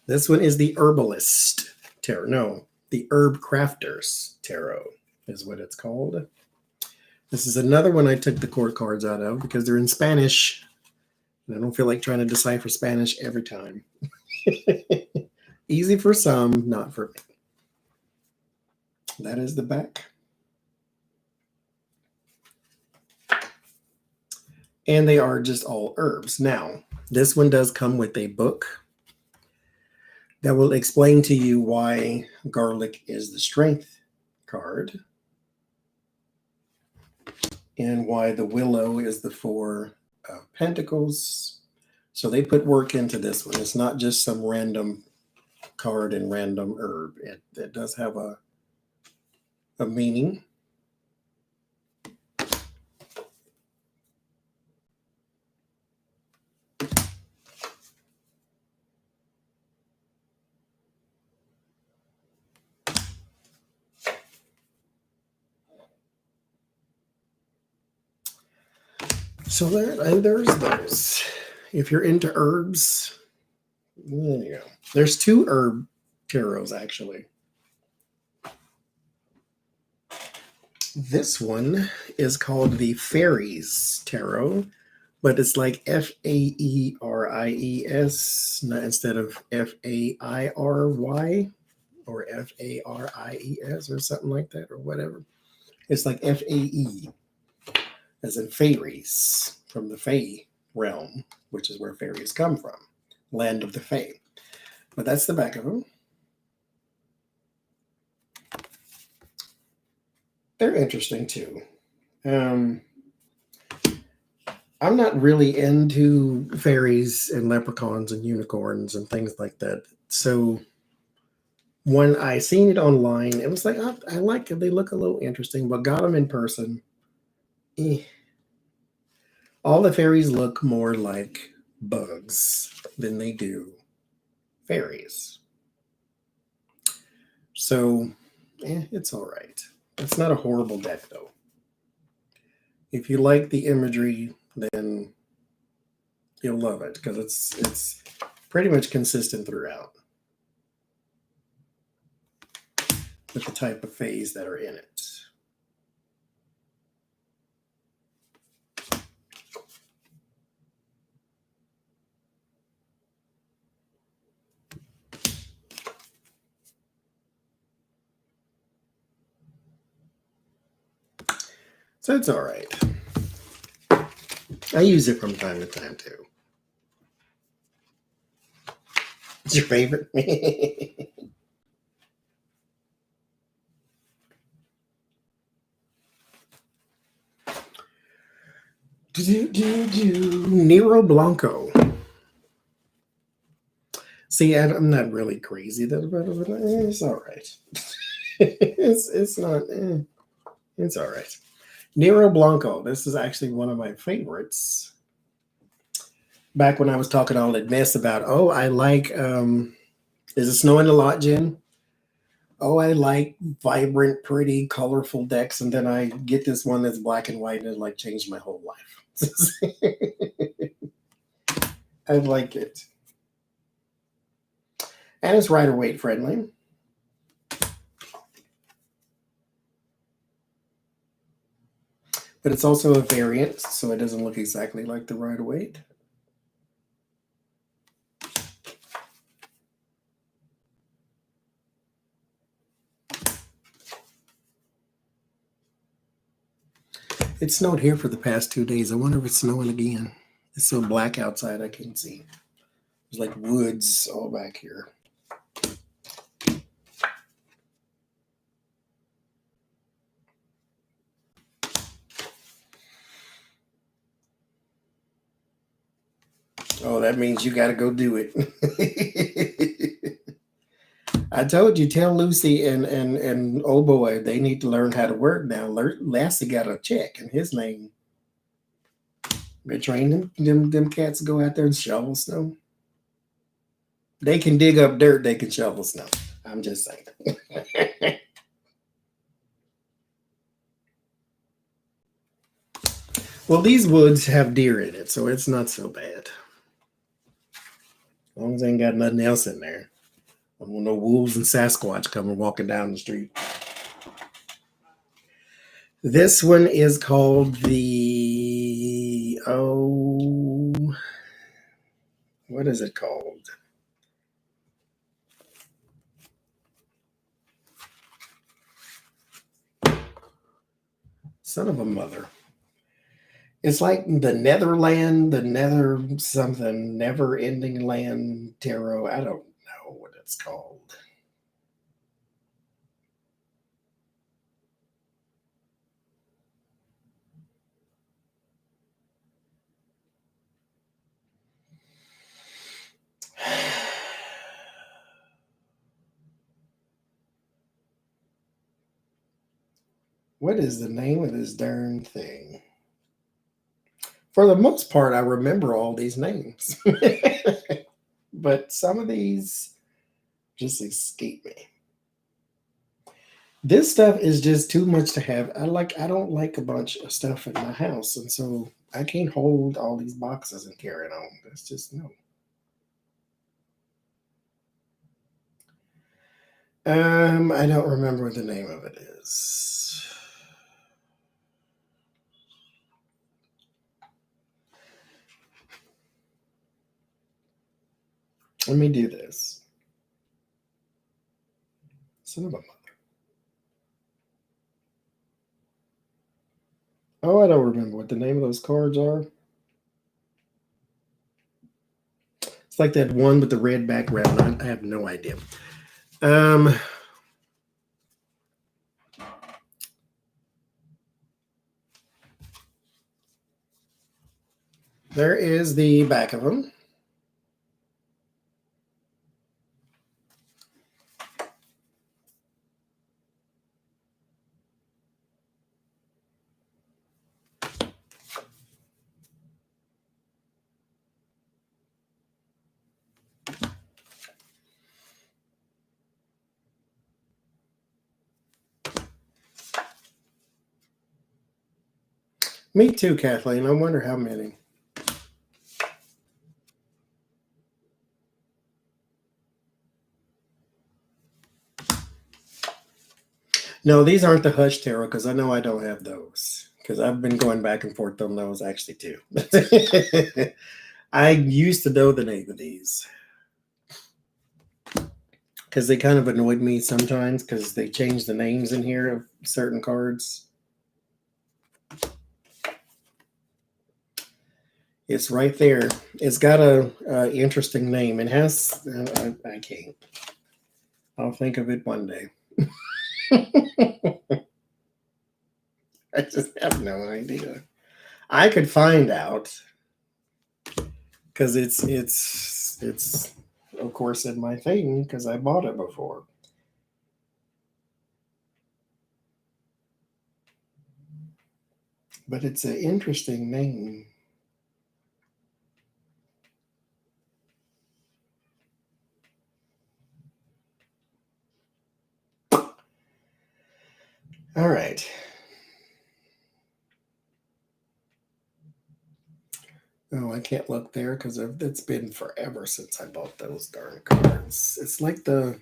This one is the Herbalist Tarot. No, the Herb Crafters Tarot is what it's called. This is another one I took the court cards out of because they're in Spanish. And I don't feel like trying to decipher Spanish every time. Easy for some, not for me. That is the back. And they are just all herbs. Now, this one does come with a book that will explain to you why garlic is the strength card and why the willow is the 4 of Pentacles. So they put work into this one. It's not just some random card and random herb. It does have a meaning. So there's those. If you're into herbs, there you go. There's 2 herb tarots, actually. This one is called the Fairies Tarot, but it's like Faeries instead of Fairy or Faries or something like that or whatever. It's like Fae, as in fairies, from the Fae realm, which is where fairies come from, land of the Fae. But that's the back of them. They're interesting too. I'm not really into fairies and leprechauns and unicorns and things like that. So when I seen it online, it was like, oh, I like it. They look a little interesting, but got them in person. All the fairies look more like bugs than they do fairies. So, it's all right. It's not a horrible deck, though. If you like the imagery, then you'll love it because it's pretty much consistent throughout with the type of phase that are in it. So it's all right. I use it from time to time too. It's your favorite? Nero Blanco. See, I'm not really crazy about it, but it's all right. it's not. It's all right. Nero Blanco. This is actually one of my favorites. Back when I was talking all that mess about, I like. Is it snowing a lot, Jen? I like vibrant, pretty, colorful decks, and then I get this one that's black and white, and it like changed my whole life. I like it. And it's Rider-Waite friendly. But it's also a variant, so it doesn't look exactly like the Rider-Waite. It snowed here for the past 2 days. I wonder if it's snowing again. It's so black outside I can't see. There's like woods all back here. that means you got to go do it. I told you, tell Lucy and oh boy, they need to learn how to work now. Lassie got a check in his name. They train them cats to go out there and shovel snow. They can dig up dirt. They can shovel snow. I'm just saying. Well, these woods have deer in it, so it's not so bad. As long as they ain't got nothing else in there. I don't want no wolves and Sasquatch coming walking down the street. This one is called what is it called? Son of a mother. It's like the Netherland, the Nether something, never ending land tarot. I don't know what it's called. What is the name of this darn thing? For the most part, I remember all these names. But some of these just escape me. This stuff is just too much to have. I don't like a bunch of stuff in my house, and so I can't hold all these boxes and carry it on. That's just no. I don't remember what the name of it is. Let me do this. Son of a mother. Oh, I don't remember what the name of those cards are. It's like that one with the red background. I have no idea. There is the back of them. Me too, Kathleen. I wonder how many. No, these aren't the Hush Tarot because I know I don't have those because I've been going back and forth on those actually too. I used to know the name of these because they kind of annoyed me sometimes because they changed the names in here of certain cards. It's right there. It's got a interesting name. It has. I can't. I'll think of it one day. I just have no idea. I could find out because it's of course in my thing because I bought it before. But it's an interesting name. All right. Oh, I can't look there because it's been forever since I bought those darn cards. It's like oh,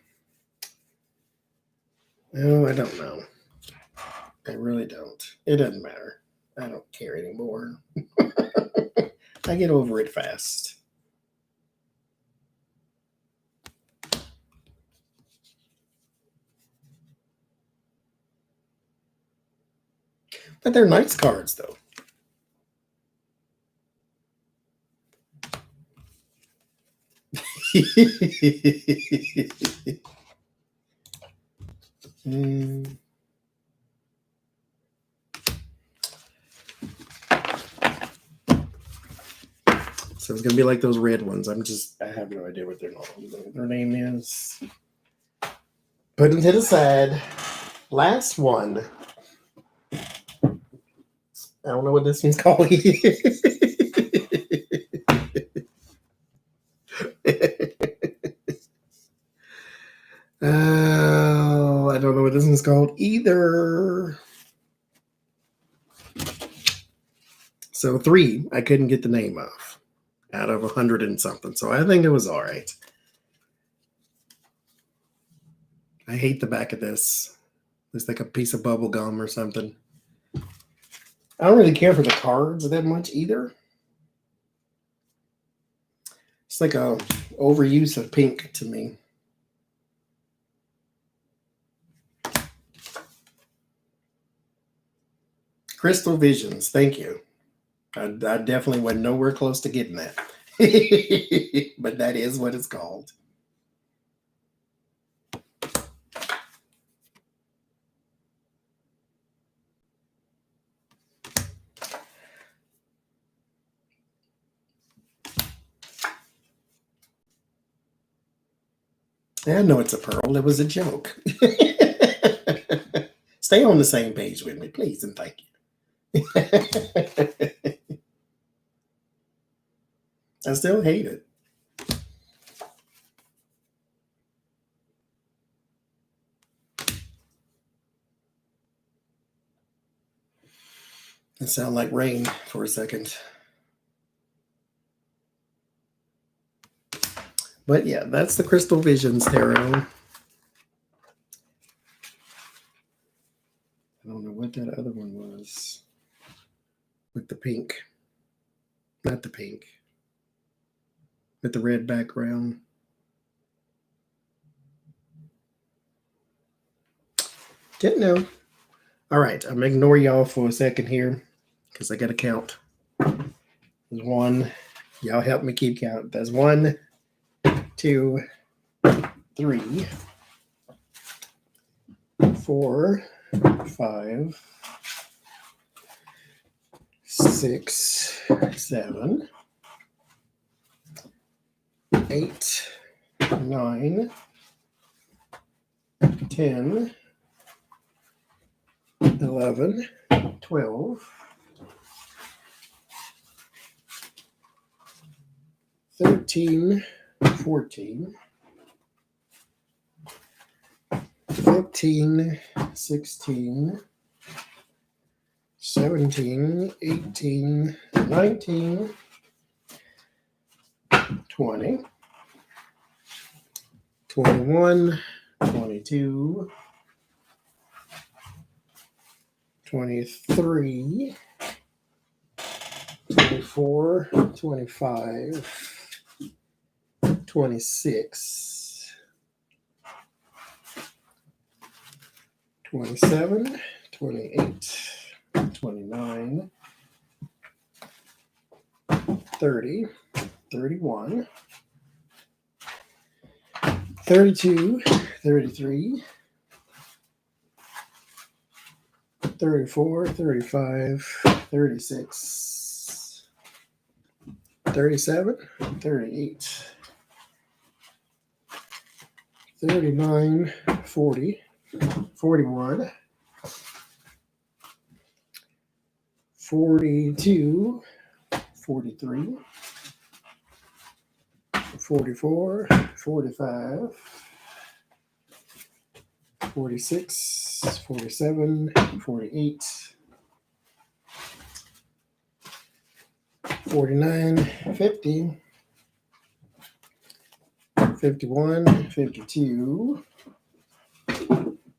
I don't know. I really don't. It doesn't matter. I don't care anymore. I get over it fast. But they're nice cards, though. So it's going to be like those red ones. I have no idea what their name is. Put them to the side. Last one. I don't know what this one's called. Oh, I don't know what this one's called either. So 3, I couldn't get the name of out of 100 and something. So I think it was all right. I hate the back of this. It's like a piece of bubble gum or something. I don't really care for the cards that much either. It's like a overuse of pink to me. Crystal Visions, thank you. I definitely went nowhere close to getting that. But that is what it's called. I know it's a pearl. It was a joke. Stay on the same page with me, please, and thank you. I still hate it. It sounded like rain for a second. But yeah, that's the Crystal Visions Tarot. I don't know what that other one was. With the pink. Not the pink. With the red background. Didn't know. All right, I'm going to ignore y'all for a second here because I got to count. There's 1. Y'all help me keep count. There's 1, 2, 3, 4, 5, 6, 7, 8, 9, 10, 11, 12, 13, 14, 15, 16, 17, 18, 19, 20, 21, 22, 23, 24, 25, 26, 27, 28, 29, 30, 31, 32, 33, 34, 35, 36, 37, 38, 39, 40, 41, 42, 43, 44, 45, 46, 47, 48, 49, 50, 51, 52,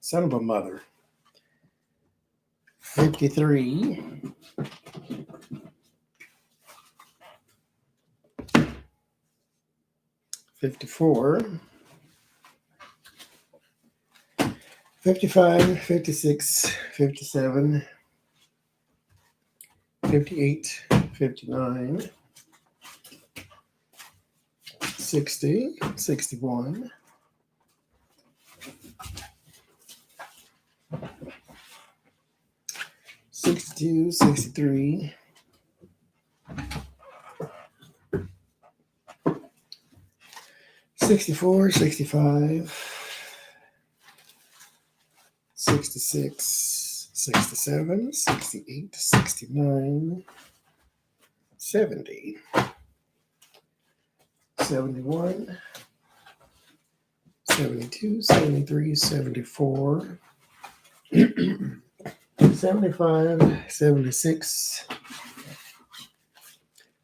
son of a mother, 53, 54, 55, 56, 57, 58, 59, 60, 61, 62, 63, 64, 65, 66, 67, 68, 69, 70, 71, 72, 73, 74, 75, 76,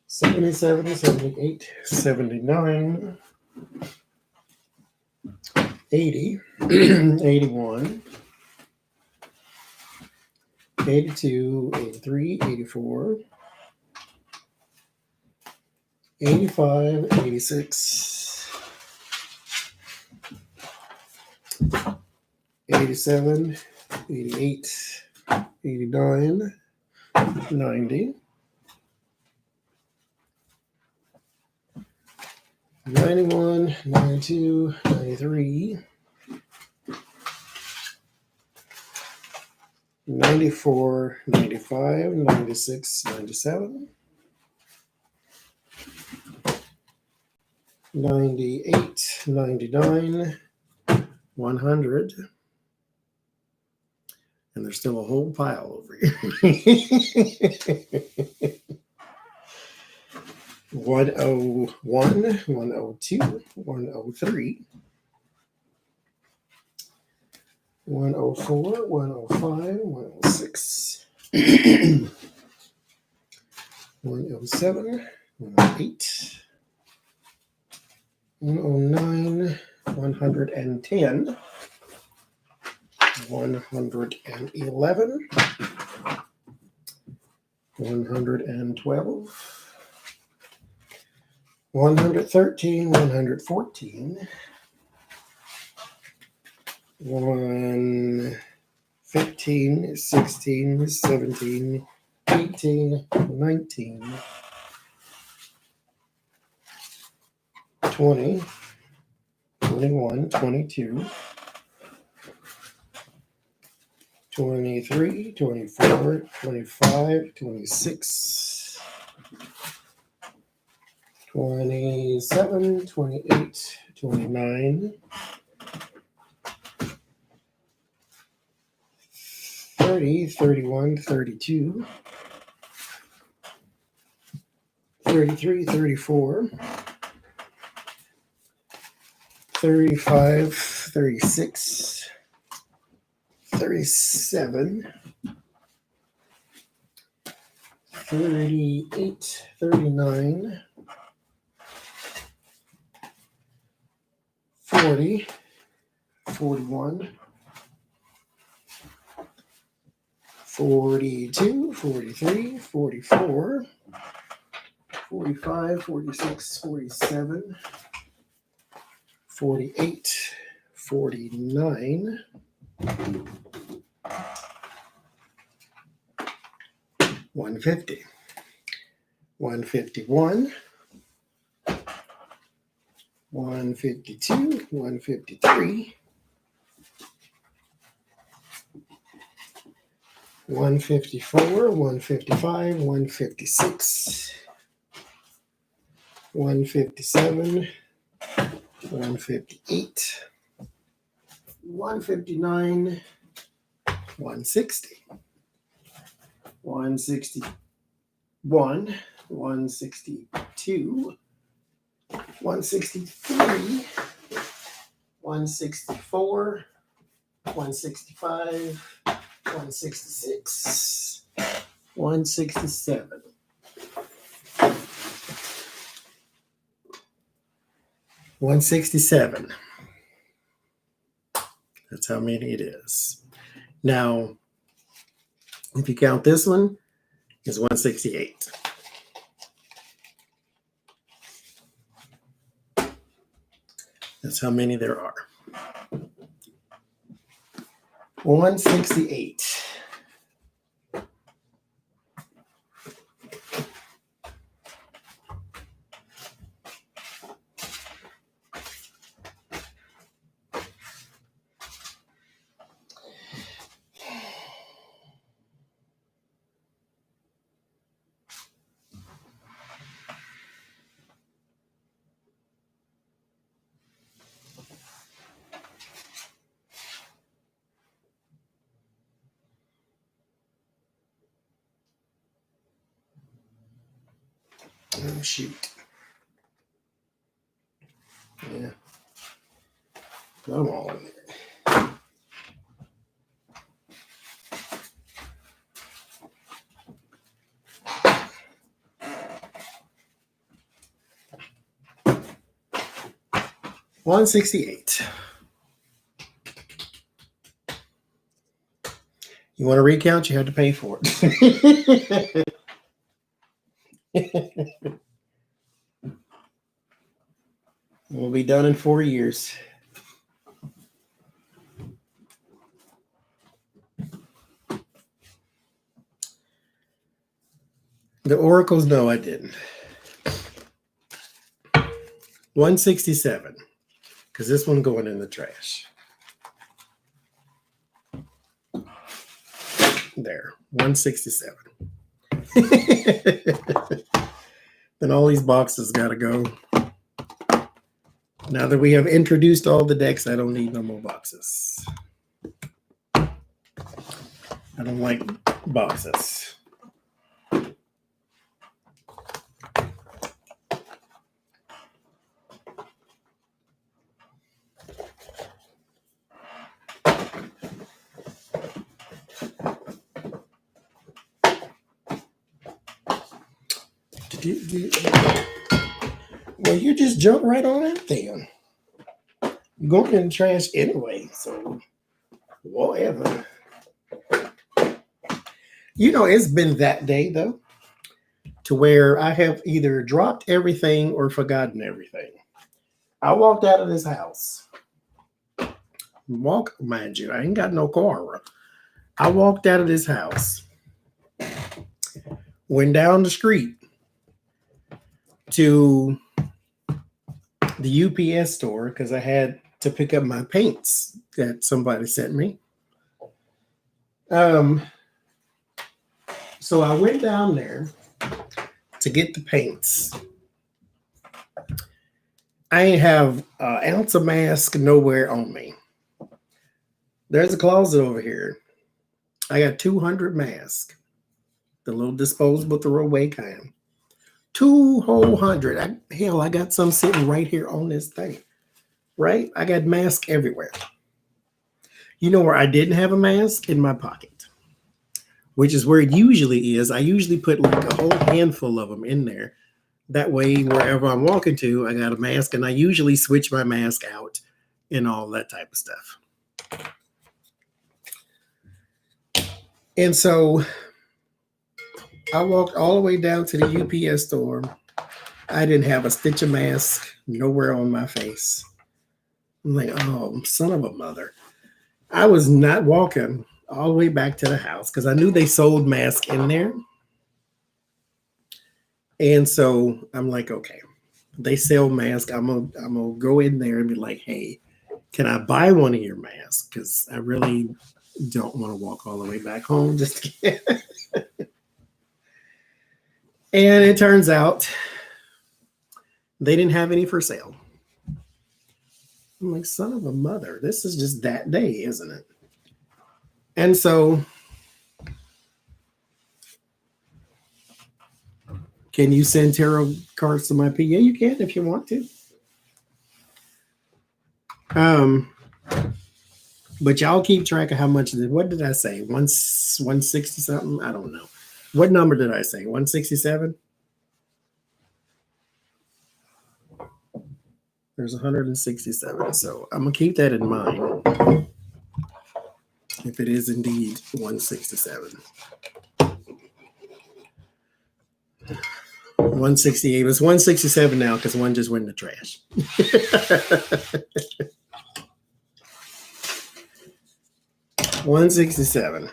77, 78, 79, 80, 81, 82, 83, 84, 85, 86, 87, 88, 89, 90, 91, 92, 93, 94, 95, 96, 97, 98, 99, 100. And there's still a whole pile over here. 101, 102, 103, 104, 105, 106, 107, 108, 109, 110, 111, 112, 113, 114, 115, 16, 17, 18, 19, 20, 21, 22, 23, 24, 25, 26, 27, 28, 29, 30, 31, 32, 33, 34, 35, 36, 37, 38, 39, 40, 41, 42, 43, 44, 45, 46, 47, 48, 49, 150, 151, 152, 153, 154, 155, 156, 157, 158, 159, 160, 161, 162, 163, 164, 165, 166, 167, 167. That's how many it is. Now, if you count this one, it's 168. That's how many there are. 168. Oh, shoot. Yeah. Come on. $168. You want to recount? You have to pay for it. We'll be done in 4 years. The oracles, no, I didn't. 167, because this one going in the trash. There, 167. Then all these boxes got to go. Now that we have introduced all the decks, I don't need no more boxes. I don't like boxes. Well, you just jump right on that then. You're going in the trash anyway, so whatever. You know, it's been that day, though, to where I have either dropped everything or forgotten everything. I walked out of this house. Mind you, I ain't got no car. I walked out of this house, went down the street to the UPS store because I had to pick up my paints that somebody sent me. So I went down there to get the paints. I ain't have an ounce of mask nowhere on me. There's a closet over here. I got 200 masks, the little disposable throwaway kind. 200. I got some sitting right here on this thing. Right? I got masks everywhere. You know where I didn't have a mask? In my pocket, which is where it usually is. I usually put like a whole handful of them in there. That way, wherever I'm walking to, I got a mask, and I usually switch my mask out and all that type of stuff. And so I walked all the way down to the UPS store. I didn't have a stitch of mask nowhere on my face. I'm like, oh, son of a mother. I was not walking all the way back to the house because I knew they sold masks in there. And so I'm like, okay, they sell masks. I'm gonna go in there and be like, hey, can I buy one of your masks? Because I really don't want to walk all the way back home just to get And it turns out they didn't have any for sale. I'm like, son of a mother, this is just that day, isn't it? And so, can you send tarot cards to my PA? Yeah, you can if you want to. But y'all keep track of how much. What did I say? 160 something? I don't know. What number did I say? 167? There's 167. So I'm gonna keep that in mind. If it is indeed 167. 168. It's 167 now because one just went in the trash. $167.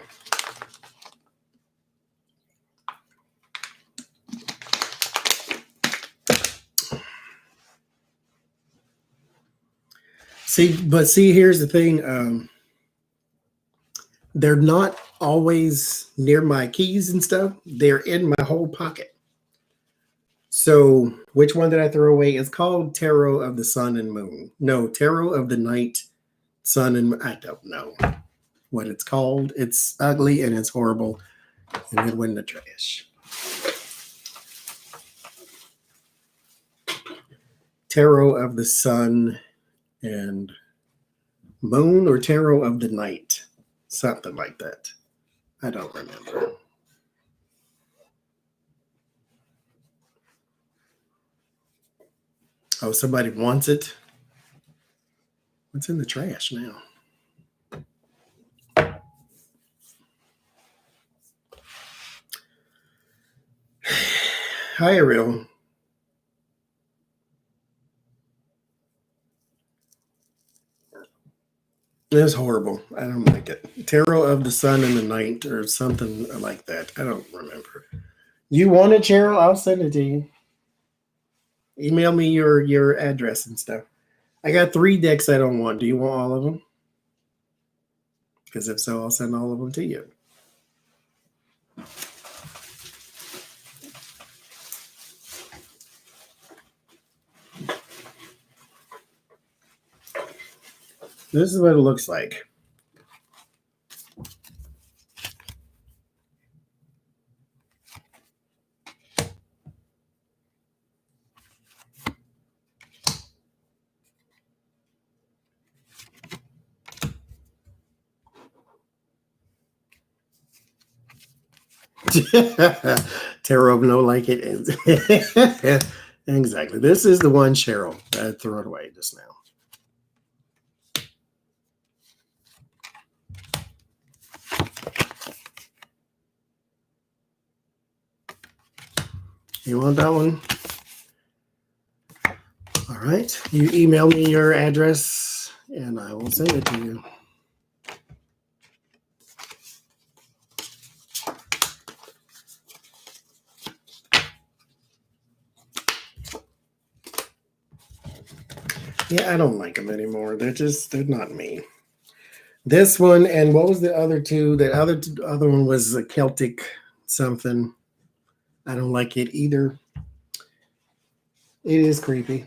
See, here's the thing. They're not always near my keys and stuff. They're in my whole pocket. So which one did I throw away? It's called Tarot of the Sun and Moon. No, Tarot of the Night, Sun and Moon. I don't know what it's called. It's ugly and it's horrible. And it went in the trash. tarot of the sun and moon, or tarot of the night. Something like that. I don't remember. Oh, somebody wants it. What's in the trash now? Hi, Ariel. It's horrible. I don't like it. Tarot of the sun and the night, or something like that. I don't remember. You want it, Cheryl? I'll send it to you. Email me your address and stuff. I got 3 decks I don't want. Do you want all of them? Because if so, I'll send all of them to you. This is what it looks like. Tarot of no like it. Exactly. This is the one, Cheryl. I threw it away just now. You want that one? All right. You email me your address and I will send it to you. Yeah, I don't like them anymore. They're not me. This one, and what was the other two? The other one was a Celtic something. I don't like it either. It is creepy.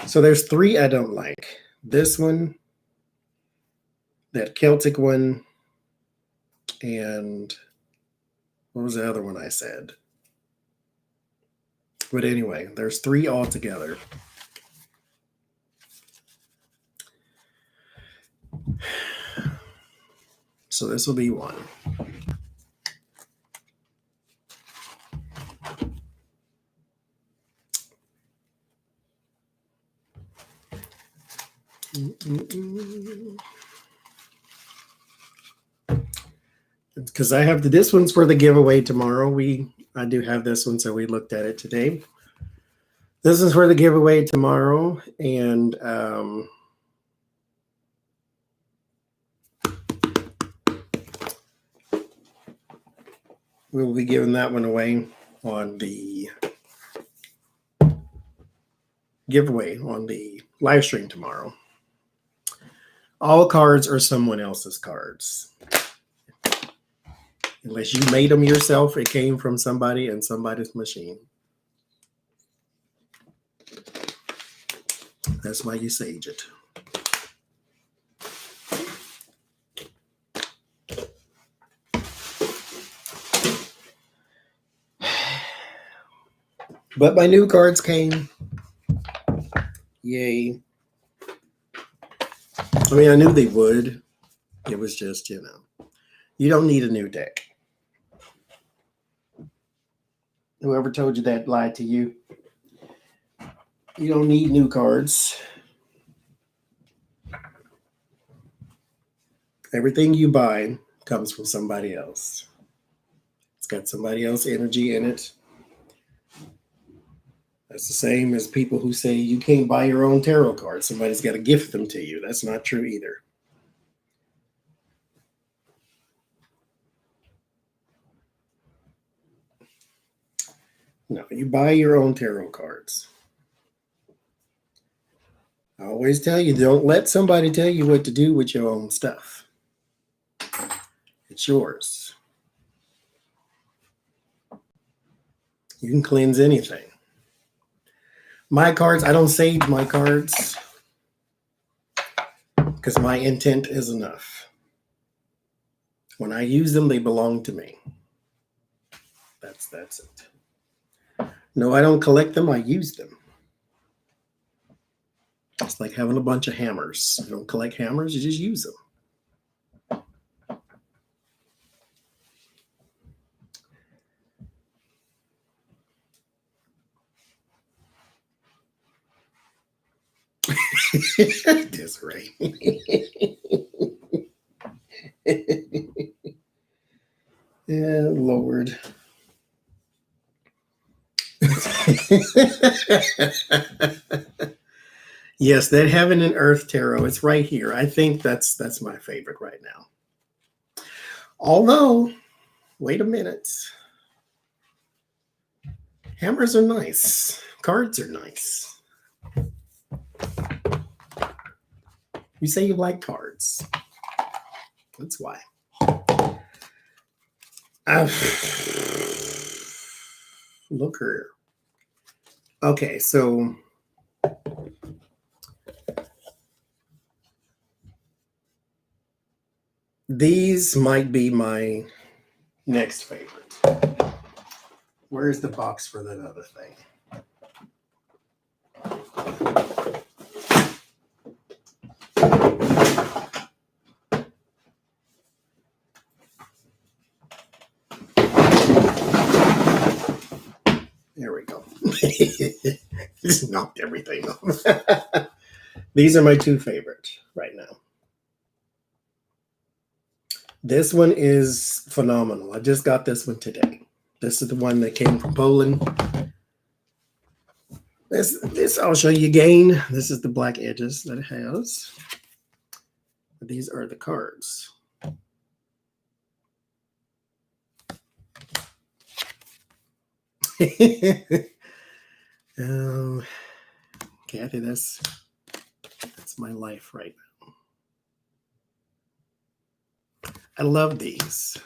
So there's 3 I don't like. This one, that Celtic one, and what was the other one I said? But anyway, there's 3 altogether. So this will be one. Because I have this one's for the giveaway tomorrow. I do have this one, so we looked at it today. This is for the giveaway tomorrow, and we'll be giving that one away on the giveaway on the live stream tomorrow. All cards are someone else's cards. Unless you made them yourself, it came from somebody and somebody's machine. That's why you sage it. But my new cards came. Yay. I mean, I knew they would. It was just, you don't need a new deck. Whoever told you that lied to you. You don't need new cards. Everything you buy comes from somebody else. It's got somebody else's energy in it. That's the same as people who say you can't buy your own tarot cards. Somebody's got to gift them to you. That's not true either. No, you buy your own tarot cards. I always tell you, don't let somebody tell you what to do with your own stuff. It's yours. You can cleanse anything. My cards, I don't sage my cards because my intent is enough. When I use them, they belong to me. That's it. No, I don't collect them. I use them. It's like having a bunch of hammers. You don't collect hammers, you just use them. Desiree. Yeah, Lord. Yes, that Heaven and Earth Tarot. It's right here. I think that's my favorite right now. Although, wait a minute. Hammers are nice. Cards are nice. You say you like cards. That's why. Look here. Okay, so these might be my next favorite. Where's the box for that other thing? There we go. Just knocked everything off. These are my two favorite right now. This one is phenomenal. I just got this one today. This is the one that came from Poland. This I'll show you again. This is the black edges that it has. These are the cards. Kathy, that's my life right now. I love these.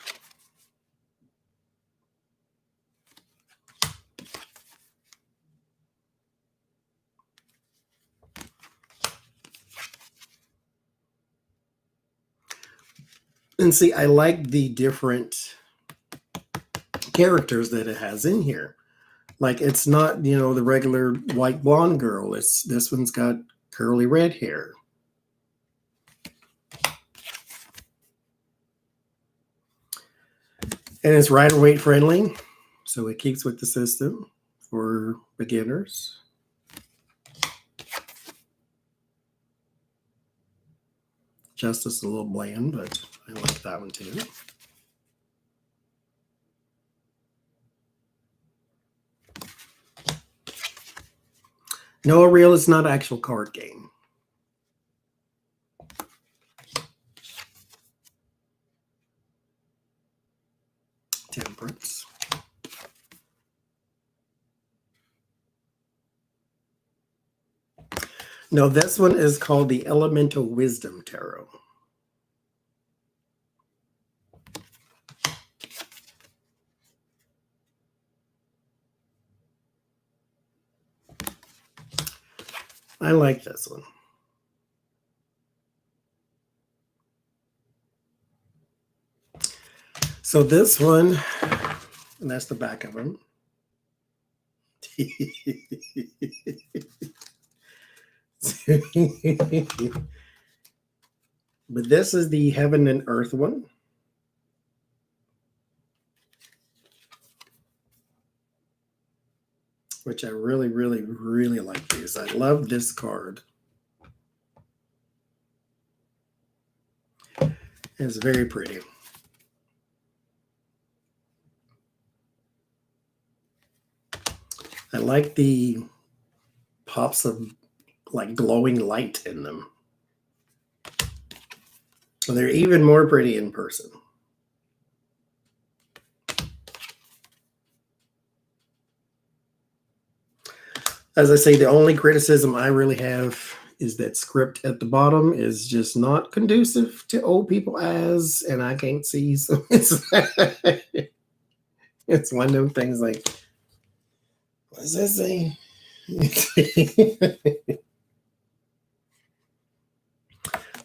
And see, I like the different characters that it has in here. Like, it's not, the regular white blonde girl. This one's got curly red hair. And it's rider weight friendly, so it keeps with the system for beginners. Justice a little bland, but I like that one too. No, real, it's not an actual card game. Temperance. No, this one is called the Elemental Wisdom Tarot. I like this one. So this one, and that's the back of them. But this is the Heaven and Earth one. Which I really, really, really like these. I love this card. It's very pretty. I like the pops of like glowing light in them. They're even more pretty in person. As I say, the only criticism I really have is that script at the bottom is just not conducive to old people eyes, and I can't see. So it's one of them things like, what does that say?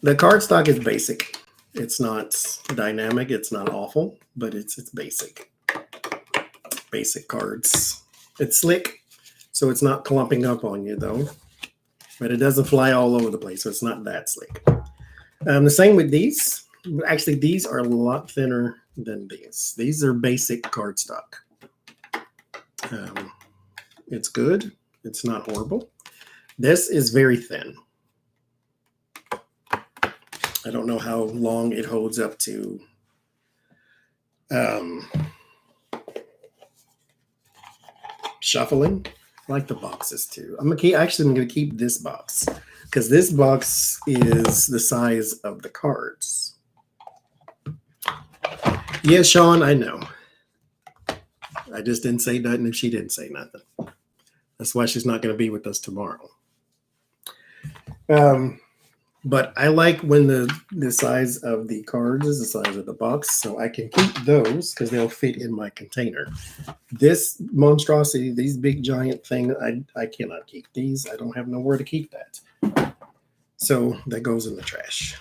The cardstock is basic. It's not dynamic. It's not awful, but it's basic. Basic cards. It's slick, so it's not clumping up on you though. But it doesn't fly all over the place, so it's not that slick. The same with these. Actually, these are a lot thinner than these. These are basic cardstock. It's good. It's not horrible. This is very thin. I don't know how long it holds up to shuffling. I like the boxes too. I'm gonna keep this box because this box is the size of the cards. Yeah, Sean, I know. I just didn't say nothing if she didn't say nothing. That's why she's not going to be with us tomorrow. But I like when the size of the cards is the size of the box, so I can keep those because they'll fit in my container. This monstrosity, these big giant thing, I cannot keep these. I don't have nowhere to keep that. So that goes in the trash.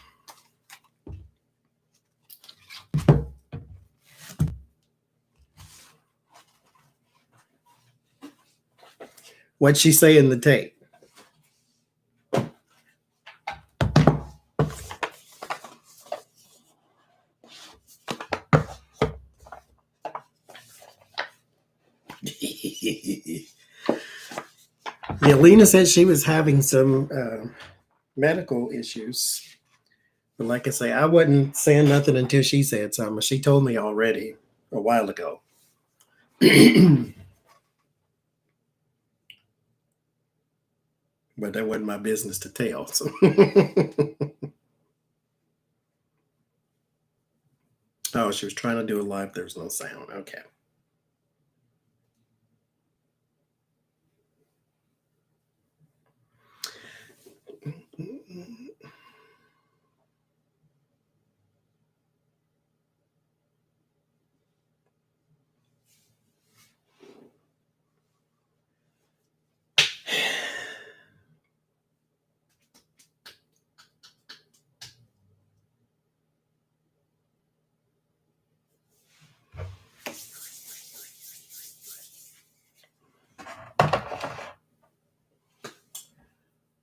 What'd she say in the tape? Yeah, Lena said she was having some medical issues. But like I say, I wasn't saying nothing until she said something. She told me already a while ago. But that wasn't my business to tell. So. Oh, she was trying to do a live. There's no sound. Okay.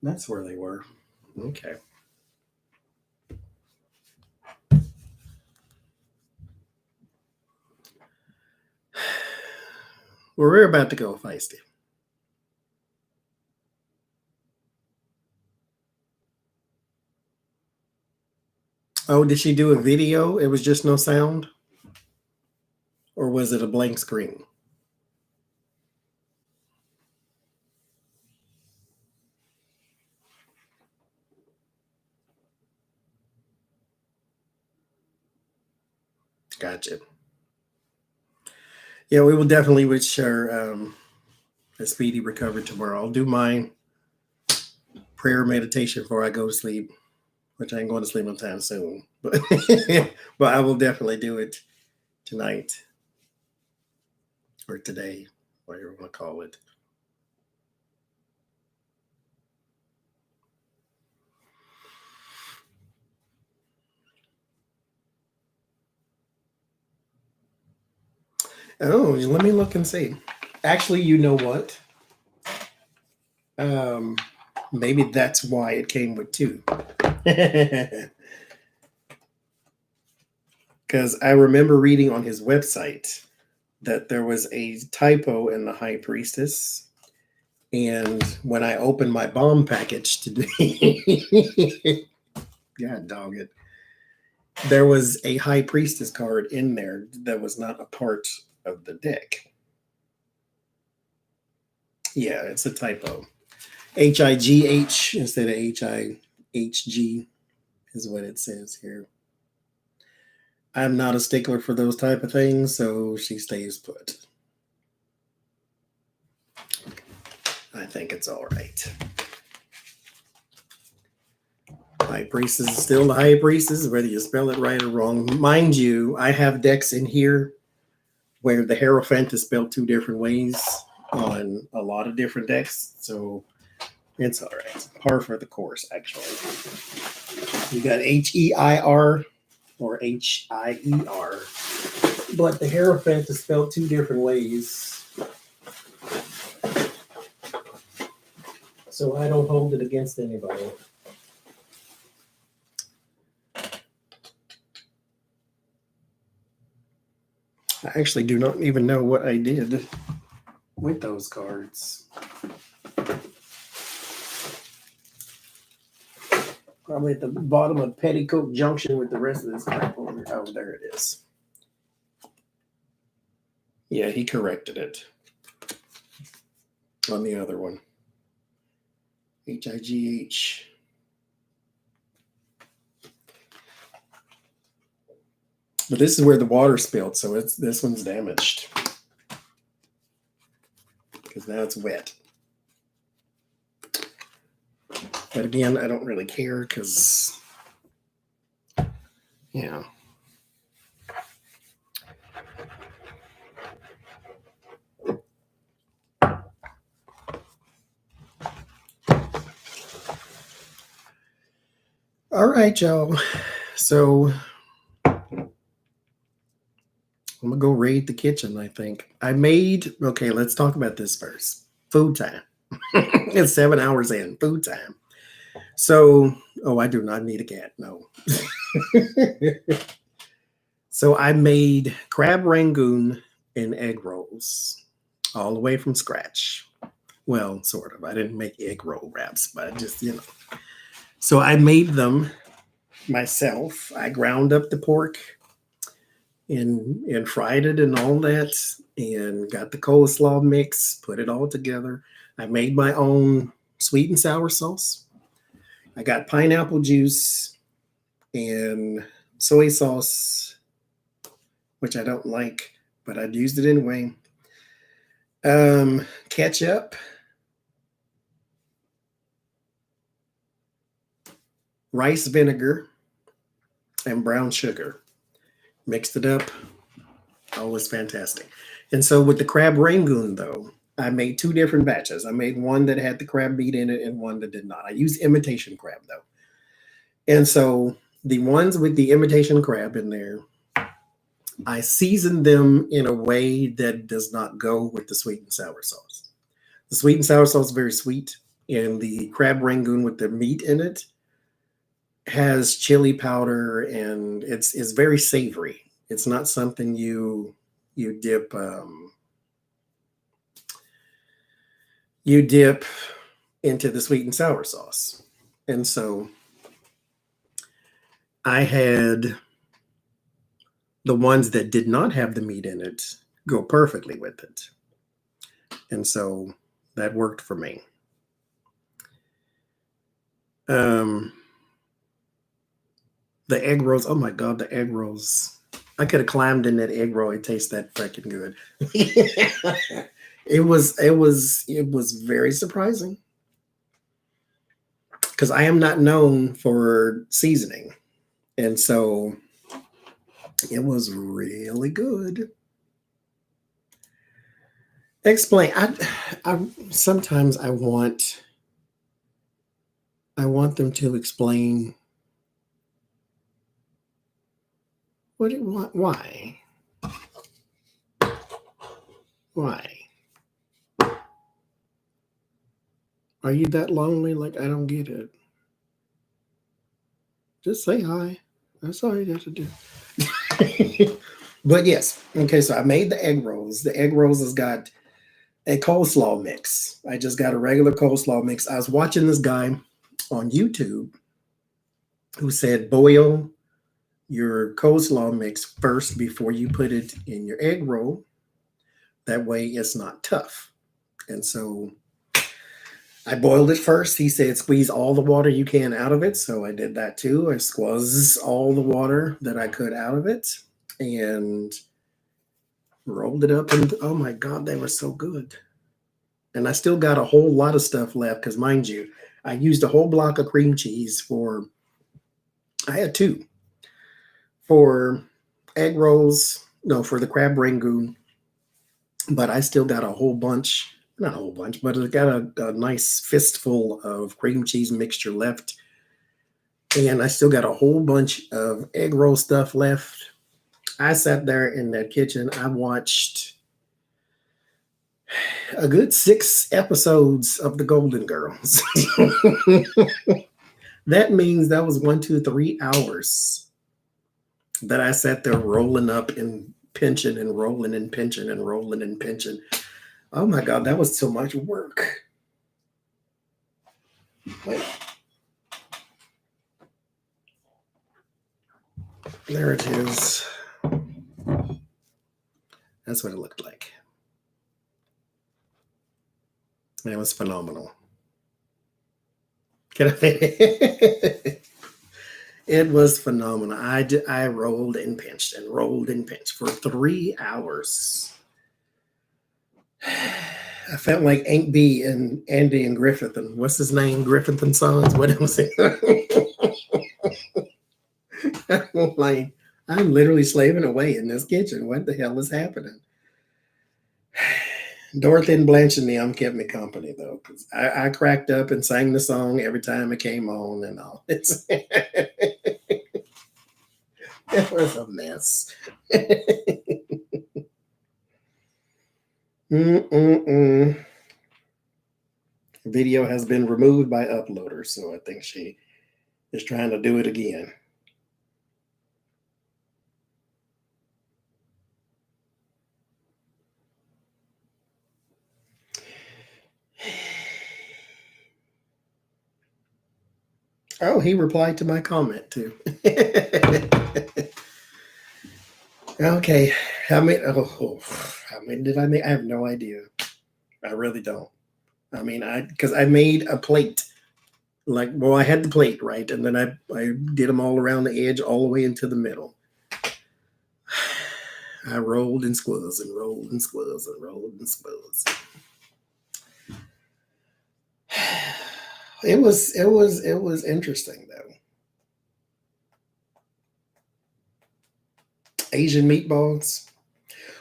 That's where they were. Okay. Well, we're about to go feisty. Oh, did she do a video? It was just no sound? Or was it a blank screen? Gotcha. Yeah, we will definitely wish her a speedy recovery tomorrow. I'll do my prayer meditation before I go to sleep, which I ain't going to sleep no time soon. But but I will definitely do it tonight or today, whatever you want to call it. Oh, let me look and see. Actually, you know what? Maybe that's why it came with two. Because I remember reading on his website that there was a typo in the High Priestess. And when I opened my bomb package today, God dog it, there was a High Priestess card in there that was not a part of the deck. Yeah, it's a typo. HIGH instead of HIHG is what it says here. I'm not a stickler for those type of things, so she stays put. I think it's all right. High Priestess is still the High Priestess, whether you spell it right or wrong. Mind you, I have decks in here where the Hierophant is spelled two different ways on a lot of different decks, so it's all right. Par for the course, actually. You got HEIR or HIER, but the Hierophant is spelled two different ways. so I don't hold it against anybody. I actually do not even know what I did with those cards. Probably at the bottom of Petticoat Junction with the rest of this crap on it. Oh, there it is. Yeah, he corrected it on the other one. HIGH. But this is where the water spilled, so this one's damaged. Because now it's wet. But again, I don't really care because, yeah. All right, y'all. So I'm gonna go raid the kitchen, I think. Okay, let's talk about this first. Food time. It's 7 hours in. Food time. So, I do not need a cat. No. So I made crab rangoon and egg rolls all the way from scratch. Well, sort of. I didn't make egg roll wraps, but just, So I made them myself. I ground up the pork and fried it and all that, and got the coleslaw mix, put it all together. I made my own sweet and sour sauce. I got pineapple juice and soy sauce, which I don't like, but I'd used it anyway. Ketchup, rice vinegar, and brown sugar. Mixed it up. Oh, it was fantastic. And so with the crab rangoon, though, I made 2 different batches. I made one that had the crab meat in it and one that did not. I used imitation crab, though. And so the ones with the imitation crab in there, I seasoned them in a way that does not go with the sweet and sour sauce. The sweet and sour sauce is very sweet, and the crab rangoon with the meat in it has chili powder, and it's very savory. It's not something you dip into the sweet and sour sauce. And so I had the ones that did not have the meat in it go perfectly with it. And so that worked for me. The egg rolls, oh my God, the egg rolls. I could have climbed in that egg roll. It tastes that freaking good. It was very surprising. Because I am not known for seasoning. And so it was really good. Explain. I sometimes I want them to explain why. Are you that lonely? Like, I don't get it. Just say hi. That's all you have to do. But yes. Okay, so I made the egg rolls. The egg rolls has got a coleslaw mix. I just got a regular coleslaw mix. I was watching this guy on YouTube who said boil your coleslaw mix first before you put it in your egg roll. That way it's not tough. And so I boiled it first. He said squeeze all the water you can out of it. So I did that too. I squeezed all the water that I could out of it and rolled it up. And oh my God, they were so good. And I still got a whole lot of stuff left because, mind you, I used a whole block of cream cheese I had 2 for egg rolls, no, for the crab rangoon. But I still got a whole bunch, not a whole bunch, but I got a nice fistful of cream cheese mixture left. And I still got a whole bunch of egg roll stuff left. I sat there in that kitchen. I watched A good 6 episodes of The Golden Girls. That means that was 1, 2, 3 hours that I sat there rolling up and pinching and rolling and pinching and rolling and pinching. Oh my God, that was so much work. Wait. There it is. That's what it looked like. It was phenomenal. It was phenomenal. I rolled and pinched and rolled and pinched for 3 hours. I felt like Aunt B and Andy and Griffith and what's his name? Griffith and Sons. What was it? Like, I'm literally slaving away in this kitchen. What the hell is happening? Dorothy and Blanche and them kept me company though, because I cracked up and sang the song every time it came on and all. It was a mess. Video has been removed by uploader, so I think she is trying to do it again. Oh, he replied to my comment too. Okay, how many did I make? I have no idea. I really don't. I mean, because I made a plate. Like, well, I had the plate, right? And then I did them all around the edge, all the way into the middle. I rolled and squirrels and rolled and squirrels and rolled and squirrels. It was interesting though. Asian meatballs.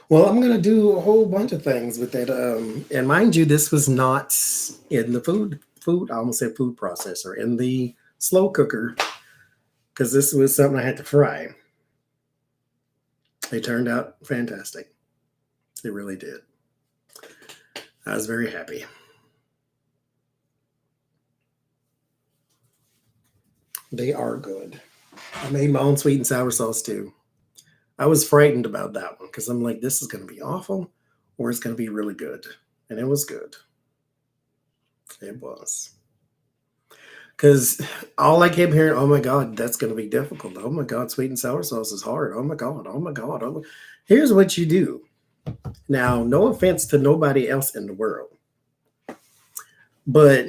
Well, I'm gonna do a whole bunch of things with that. And mind you, this was not in the food. I almost said food processor, in the slow cooker, because this was something I had to fry. It turned out fantastic. It really did. I was very happy. They are good. I made my own sweet and sour sauce too. I was frightened about that one because I'm like, this is going to be awful or it's going to be really good. And it was good. It was. Because all I kept hearing, oh my God, that's going to be difficult. Oh my God, sweet and sour sauce is hard. Oh my God, oh my God. Oh my. Here's what you do. Now, no offense to nobody else in the world, but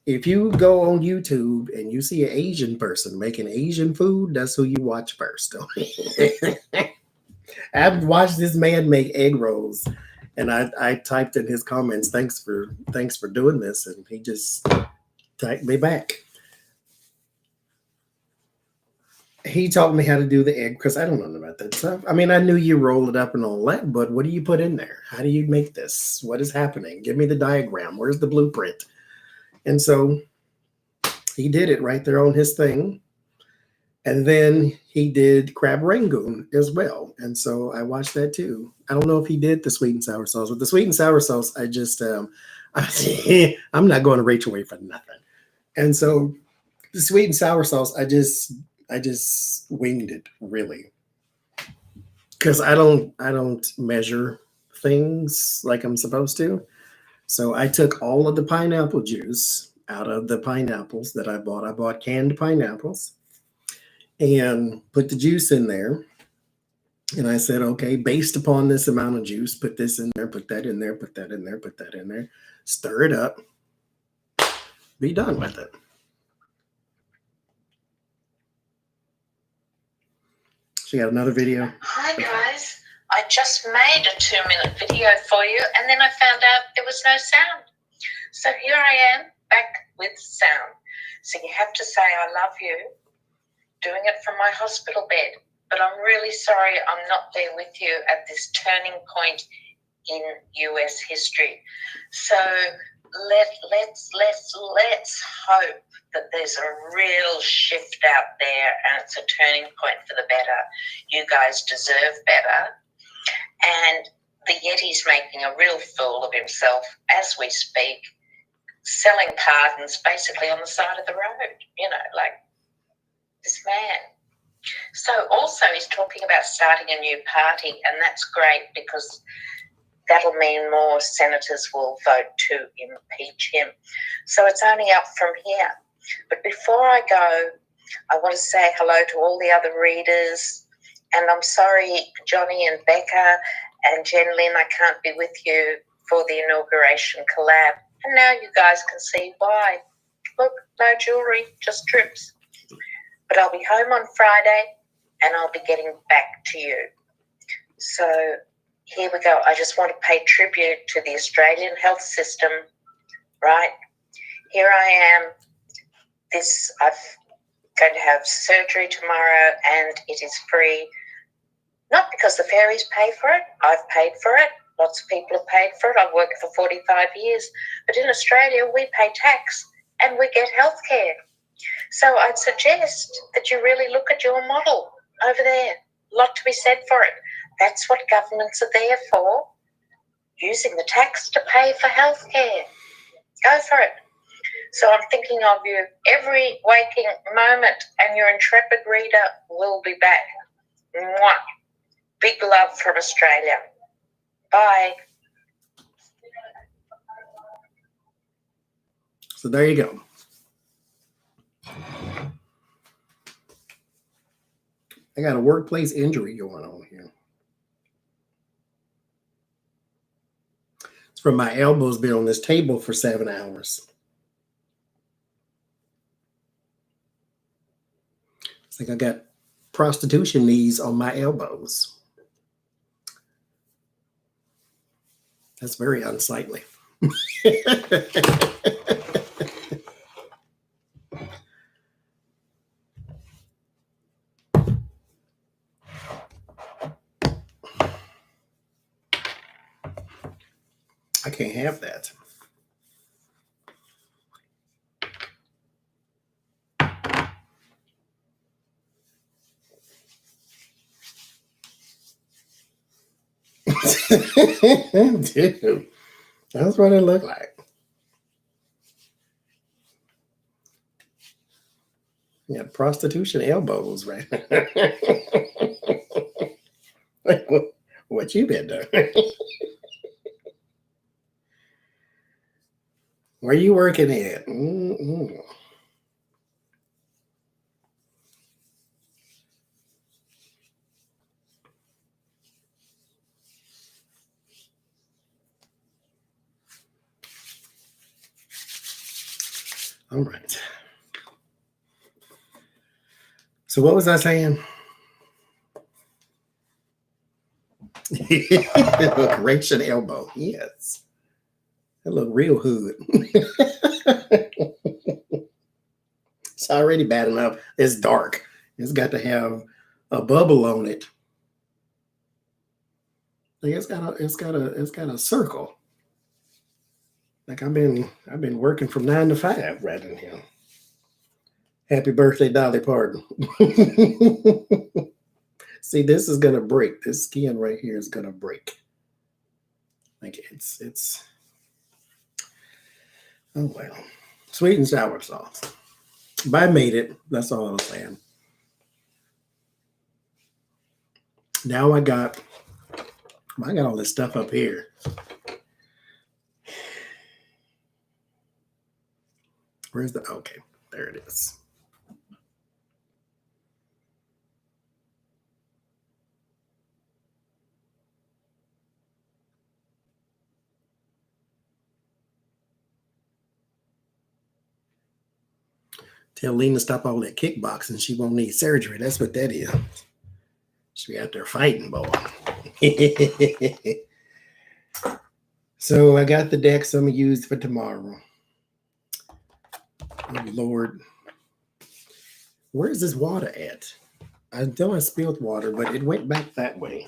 if you go on YouTube and you see an Asian person making Asian food, that's who you watch first. I've watched this man make egg rolls, and I typed in his comments, thanks for doing this, and he just typed me back. He taught me how to do the egg because I don't know about that stuff. I mean, I knew you roll it up and all that, but what do you put in there? How do you make this? What is happening? Give me the diagram. Where's the blueprint? And so he did it right there on his thing. And then he did crab rangoon as well. And so I watched that too. I don't know if he did the sweet and sour sauce. With the sweet and sour sauce, I just, I'm not going to Rachel Way for nothing. And so the sweet and sour sauce, I just winged it really. Because I don't measure things like I'm supposed to. So I took all of the pineapple juice out of the pineapples that I bought. I bought canned pineapples and put the juice in there. And I said, okay, based upon this amount of juice, put this in there, put that in there, put that in there, put that in there, stir it up, be done with it. She got another video. Hi guys, I just made a 2-minute video for you and then I found out there was no sound. So here I am back with sound. So you have to say I love you, doing it from my hospital bed. But I'm really sorry I'm not there with you at this turning point in US history. So let's hope that there's a real shift out there and it's a turning point for the better. You guys deserve better. And the Yeti's making a real fool of himself as we speak, selling pardons basically on the side of the road, like this man. So also he's talking about starting a new party, and that's great because that'll mean more senators will vote to impeach him. So it's only up from here. But before I go, I want to say hello to all the other readers. And I'm sorry, Johnny and Becca and Jen Lynn, I can't be with you for the inauguration collab. And now you guys can see why. Look, no jewellery, just trips. But I'll be home on Friday and I'll be getting back to you. So here we go. I just want to pay tribute to the Australian health system, right? Here I am. I'm going to have surgery tomorrow and it is free. Not because the fairies pay for it. I've paid for it. Lots of people have paid for it. I've worked for 45 years. But in Australia, we pay tax and we get health care. So I'd suggest that you really look at your model over there. A lot to be said for it. That's what governments are there for, using the tax to pay for health care. Go for it. So I'm thinking of you every waking moment, and your intrepid reader will be back. Mwah. Big love from Australia. Bye. So there you go. I got a workplace injury going on here. It's from my elbows being on this table for 7 hours. It's like I got prostitution knees on my elbows. That's very unsightly. I can't have that. Dude, that's what it looked like. Yeah, prostitution elbows, right? Like, what you been doing? Where you working at? Mm-mm. All right. So what was I saying? Operation elbow. Yes. That look real hood. It's already bad enough. It's dark. It's got to have a bubble on it. Like it's got a circle. Like I've been working from 9 to 5 right in here. Happy birthday, Dolly Parton. See, this is gonna break. This skin right here is gonna break. Like it's oh well. Sweet and sour sauce. But I made it. That's all I'm saying. Now I got all this stuff up here. Where's the okay? There it is. Tell Lena to stop all that kickboxing. She won't need surgery. That's what that is. She out there fighting, boy. So I got the decks I'm going to use for tomorrow. Oh, Lord. Where's this water at? I know I spilled water, but it went back that way.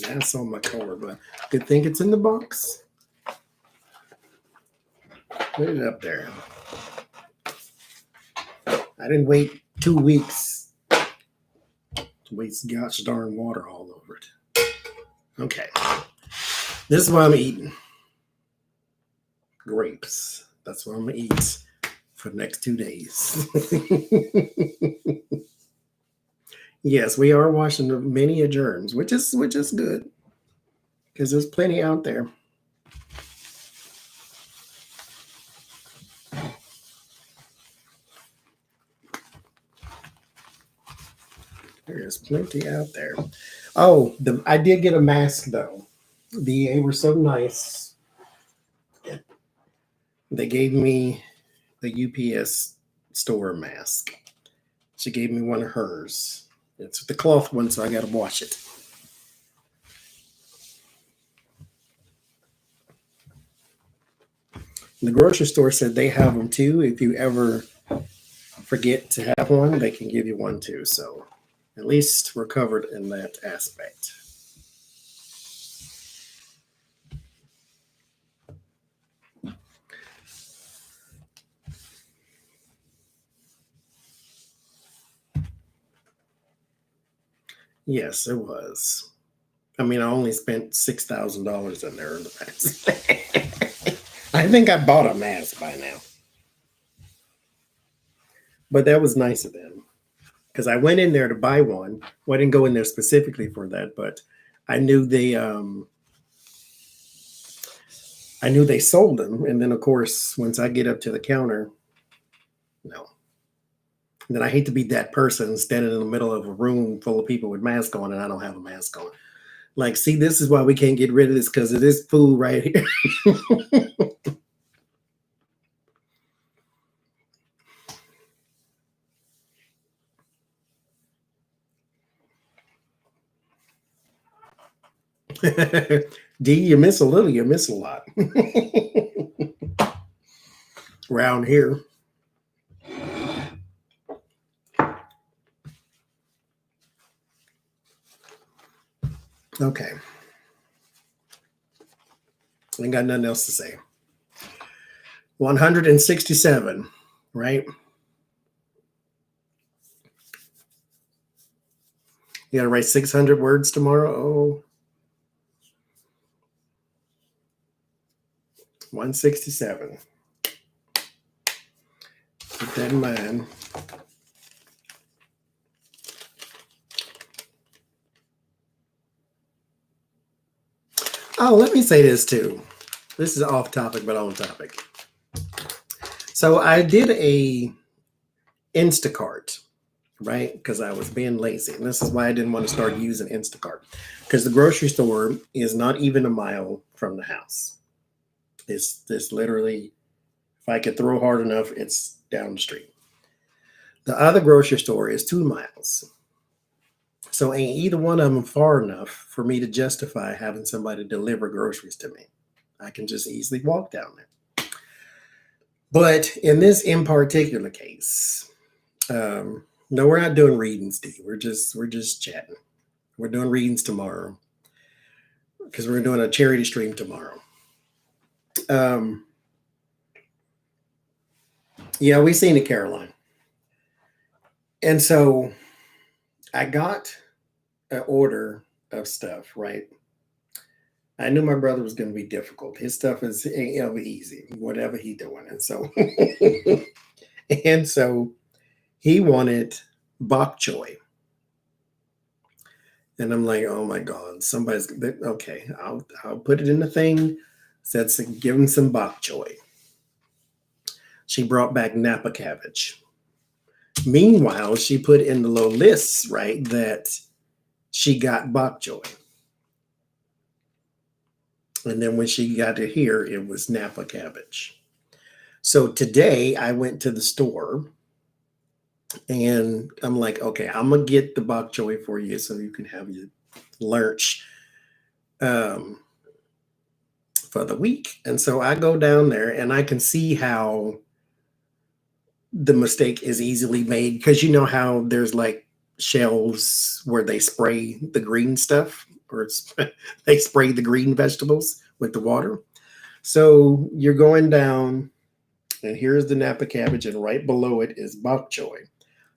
That's on my collar, but good thing it's in the box. Put it up there. I didn't wait 2 weeks to waste gosh darn water all over it. Okay. This is what I'm eating. Grapes. That's what I'm going to eat for the next 2 days. Yes, we are washing many germs, which is good because there's plenty out there. There's plenty out there. Oh, I did get a mask though. They were so nice. They gave me the UPS store mask. She gave me one of hers. It's the cloth one, so I got to wash it. The grocery store said they have them too. If you ever forget to have one, they can give you one too. So at least we're covered in that aspect. Yes, it was. I mean, I only spent $6,000 in there in the past. I think I bought a mask by now. But that was nice of them. Because I went in there to buy one. Well, I didn't go in there specifically for that, but I knew they sold them. And then of course, once I get up to the counter, no. And then I hate to be that person standing in the middle of a room full of people with masks on and I don't have a mask on. Like, see, this is why we can't get rid of this because of this food right here. D, you miss a little, you miss a lot. Around here. Okay. Ain't got nothing else to say. 167, right? You gotta write 600 words tomorrow. Oh. 167. Keep that in mind. Oh, let me say this too. This is off topic, but on topic. So I did a Instacart, right? Because I was being lazy. And this is why I didn't want to start using Instacart. Because the grocery store is not even a mile from the house. It's literally, if I could throw hard enough, it's down the street. The other grocery store is 2 miles. So ain't either one of them far enough for me to justify having somebody deliver groceries to me. I can just easily walk down there. But in this in particular case, no, we're not doing readings, Steve. We're just chatting. We're doing readings tomorrow because we're doing a charity stream tomorrow. Yeah, we seen it, Caroline. And so I got an order of stuff, right? I knew my brother was going to be difficult. His stuff is easy, whatever he doing. And so, and so he wanted bok choy. And I'm like, oh my God, somebody's okay. I'll put it in the thing. Said, give him some bok choy. She brought back Napa cabbage. Meanwhile, she put in the little lists, right, that she got bok choy. And then when she got to here, it was Napa cabbage. So today I went to the store and I'm like, okay, I'm going to get the bok choy for you so you can have your lunch for the week. And so I go down there and I can see how the mistake is easily made because you know how there's like shelves where they spray the green stuff or they spray the green vegetables with the water. So you're going down and here's the Napa cabbage and right below it is bok choy.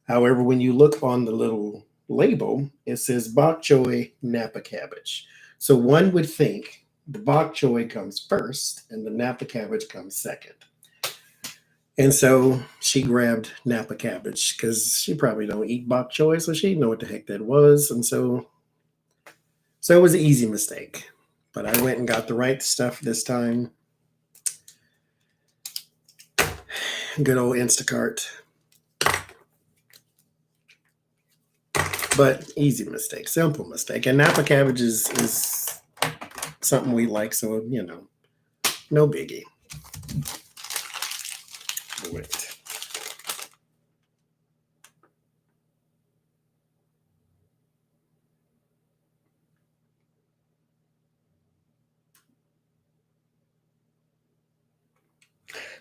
However, when you look on the little label, it says bok choy Napa cabbage. So one would think the bok choy comes first and the Napa cabbage comes second. And so she grabbed Napa cabbage because she probably don't eat bok choy, so she didn't know what the heck that was. And so it was an easy mistake. But I went and got the right stuff this time. Good old Instacart. But easy mistake, simple mistake. And Napa cabbage is something we like, so, you know, no biggie. Wait.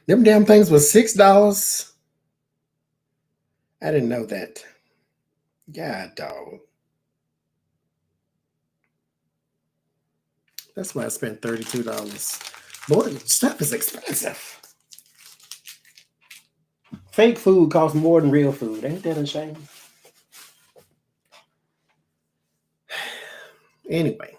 Them damn things was $6. I didn't know that. God, dog. That's why I spent $32. Boy, stuff is expensive. Fake food costs more than real food. Ain't that a shame? Anyway.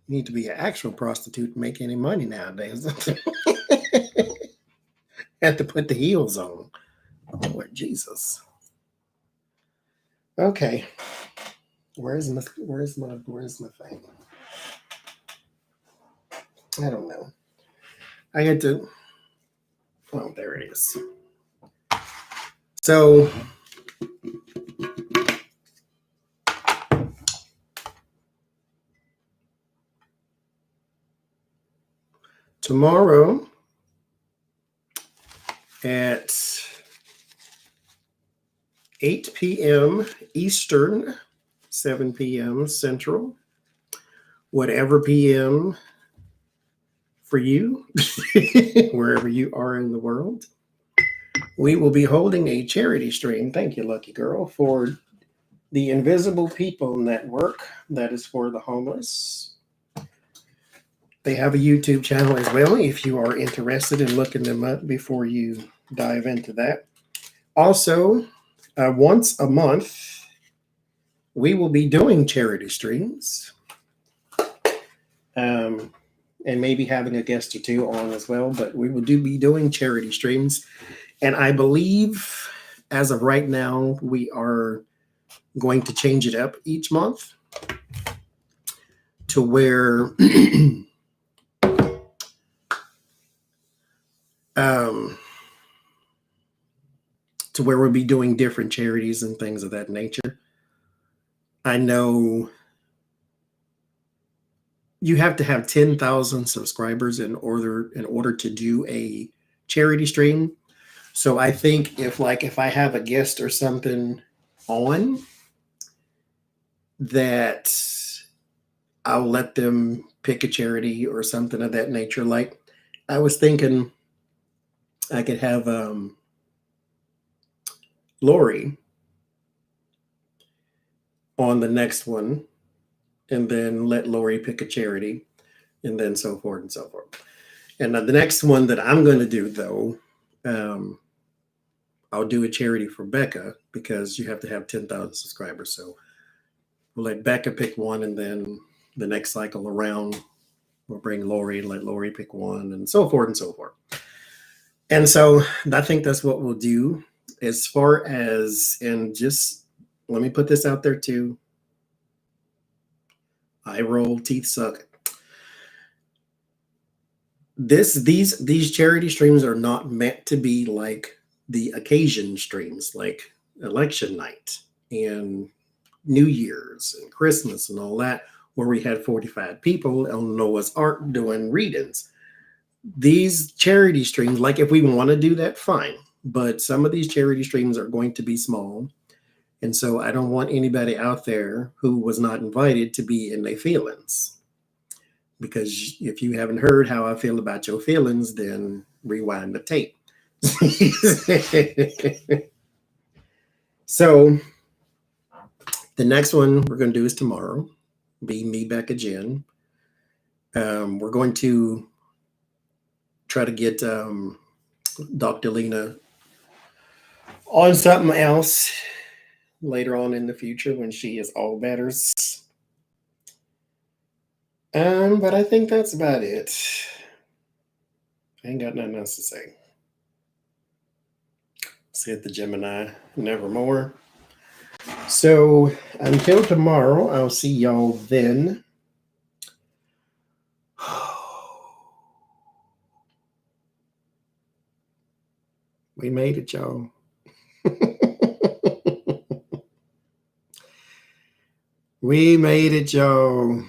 You need to be an actual prostitute to make any money nowadays. Have to put the heels on. Lord Jesus. Okay. Where's my thing? I don't know. I had to. Oh, there it is. So tomorrow at 8 p.m. Eastern, 7 p.m. Central, whatever p.m. for you, wherever you are in the world, we will be holding a charity stream. Thank you, lucky girl, for the Invisible People Network. That is for the homeless. They have a YouTube channel as well if you are interested in looking them up before you dive into that. Also, once a month, we will be doing charity streams. And maybe having a guest or two on as well, but we will be doing charity streams. And I believe as of right now, we are going to change it up each month to where we'll be doing different charities and things of that nature. I know you have to have 10,000 subscribers in order to do a charity stream. So I think if I have a guest or something on, that I'll let them pick a charity or something of that nature. Like I was thinking I could have Lori on the next one, and then let Lori pick a charity, and then so forth and so forth. And the next one that I'm going to do, though, I'll do a charity for Becca because you have to have 10,000 subscribers. So we'll let Becca pick one, and then the next cycle around, we'll bring Lori and let Lori pick one, and so forth and so forth. And so I think that's what we'll do. As far as, and just let me put this out there too. Eye roll, teeth suck. These charity streams are not meant to be like the occasion streams, like election night and New Year's and Christmas and all that, where we had 45 people on Noah's Ark doing readings. These charity streams, like if we want to do that, fine. But some of these charity streams are going to be small. And so I don't want anybody out there who was not invited to be in their feelings. Because if you haven't heard how I feel about your feelings, then rewind the tape. So the next one we're going to do is tomorrow. Be me, Becca, Jen. We're going to try to get Dr. Lena on something else later on in the future when she is all betters. But I think that's about it. I ain't got nothing else to say. Said the Gemini, nevermore. So until tomorrow, I'll see y'all then. We made it, y'all. We made it, y'all.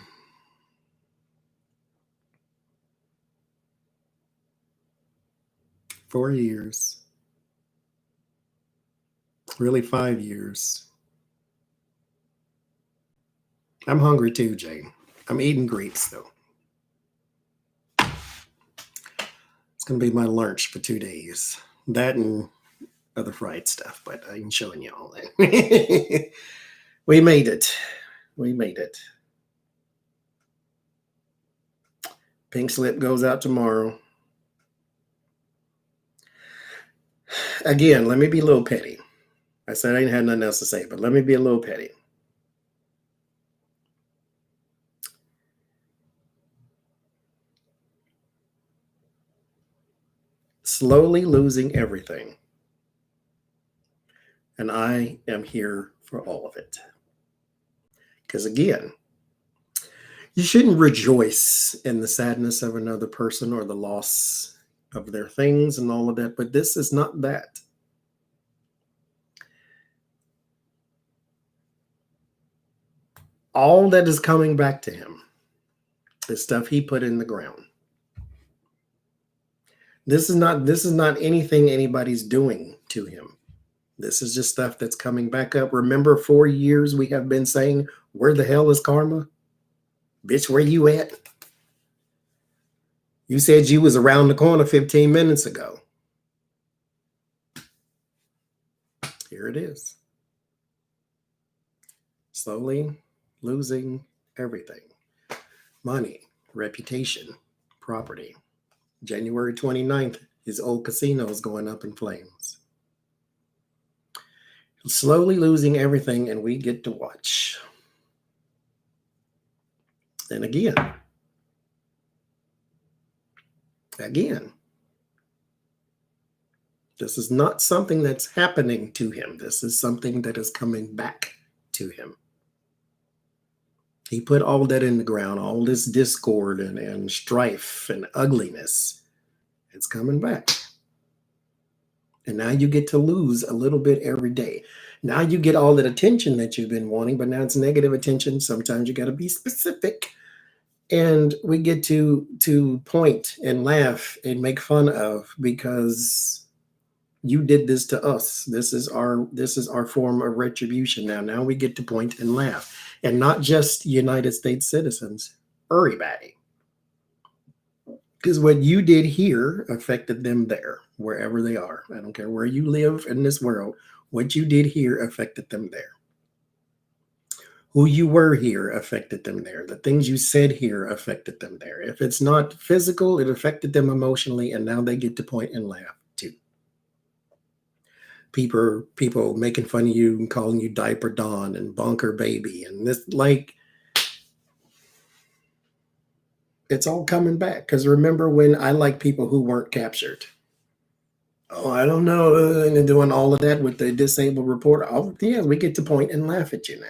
Four years. Really 5 years. I'm hungry too, Jay. I'm eating grapes though. It's gonna be my lunch for 2 days. That and other fried stuff, but I ain't showing you all that. We made it. We made it. Pink slip goes out tomorrow. Again, let me be a little petty. I said I ain't had nothing else to say, but let me be a little petty. Slowly losing everything. And I am here for all of it. Because again, you shouldn't rejoice in the sadness of another person or the loss of their things and all of that, but this is not that. All that is coming back to him is stuff he put in the ground. This is not anything anybody's doing to him. This is just stuff that's coming back up. Remember, 4 years we have been saying, where the hell is karma? Bitch, where you at? You said you was around the corner 15 minutes ago. Here it is. Slowly losing everything. Money, reputation, property. January 29th, his old casino is going up in flames. Slowly losing everything, and we get to watch. And again, this is not something that's happening to him. This is something that is coming back to him. He put all that in the ground, all this discord and strife and ugliness. It's coming back. And now you get to lose a little bit every day. Now you get all that attention that you've been wanting, but now it's negative attention. Sometimes you got to be specific. And we get to point and laugh and make fun of because you did this to us. This is our form of retribution now. Now we get to point and laugh. And not just United States citizens, everybody. Because what you did here affected them there, wherever they are. I don't care where you live in this world. What you did here affected them there. Who you were here affected them there. The things you said here affected them there. If it's not physical, it affected them emotionally, and now they get to point and laugh too. People making fun of you and calling you Diaper Dawn and Bonker Baby, and this, like, it's all coming back. Because remember when I like people who weren't captured. Oh, I don't know. And doing all of that with the disabled reporter. Oh, yeah, we get to point and laugh at you now.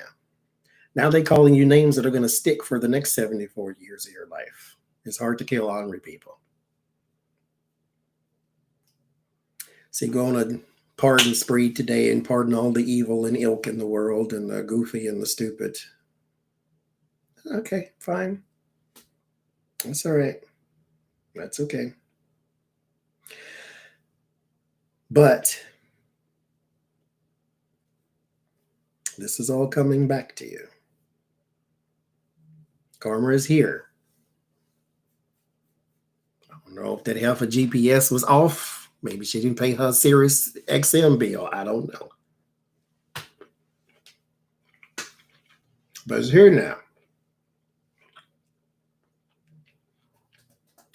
Now they're calling you names that are going to stick for the next 74 years of your life. It's hard to kill angry people. So you go on a pardon spree today and pardon all the evil and ilk in the world and the goofy and the stupid. Okay, fine. That's all right. That's okay. But this is all coming back to you. Karma is here. I don't know if that half of GPS was off. Maybe she didn't pay her Sirius XM bill. I don't know. But it's here now.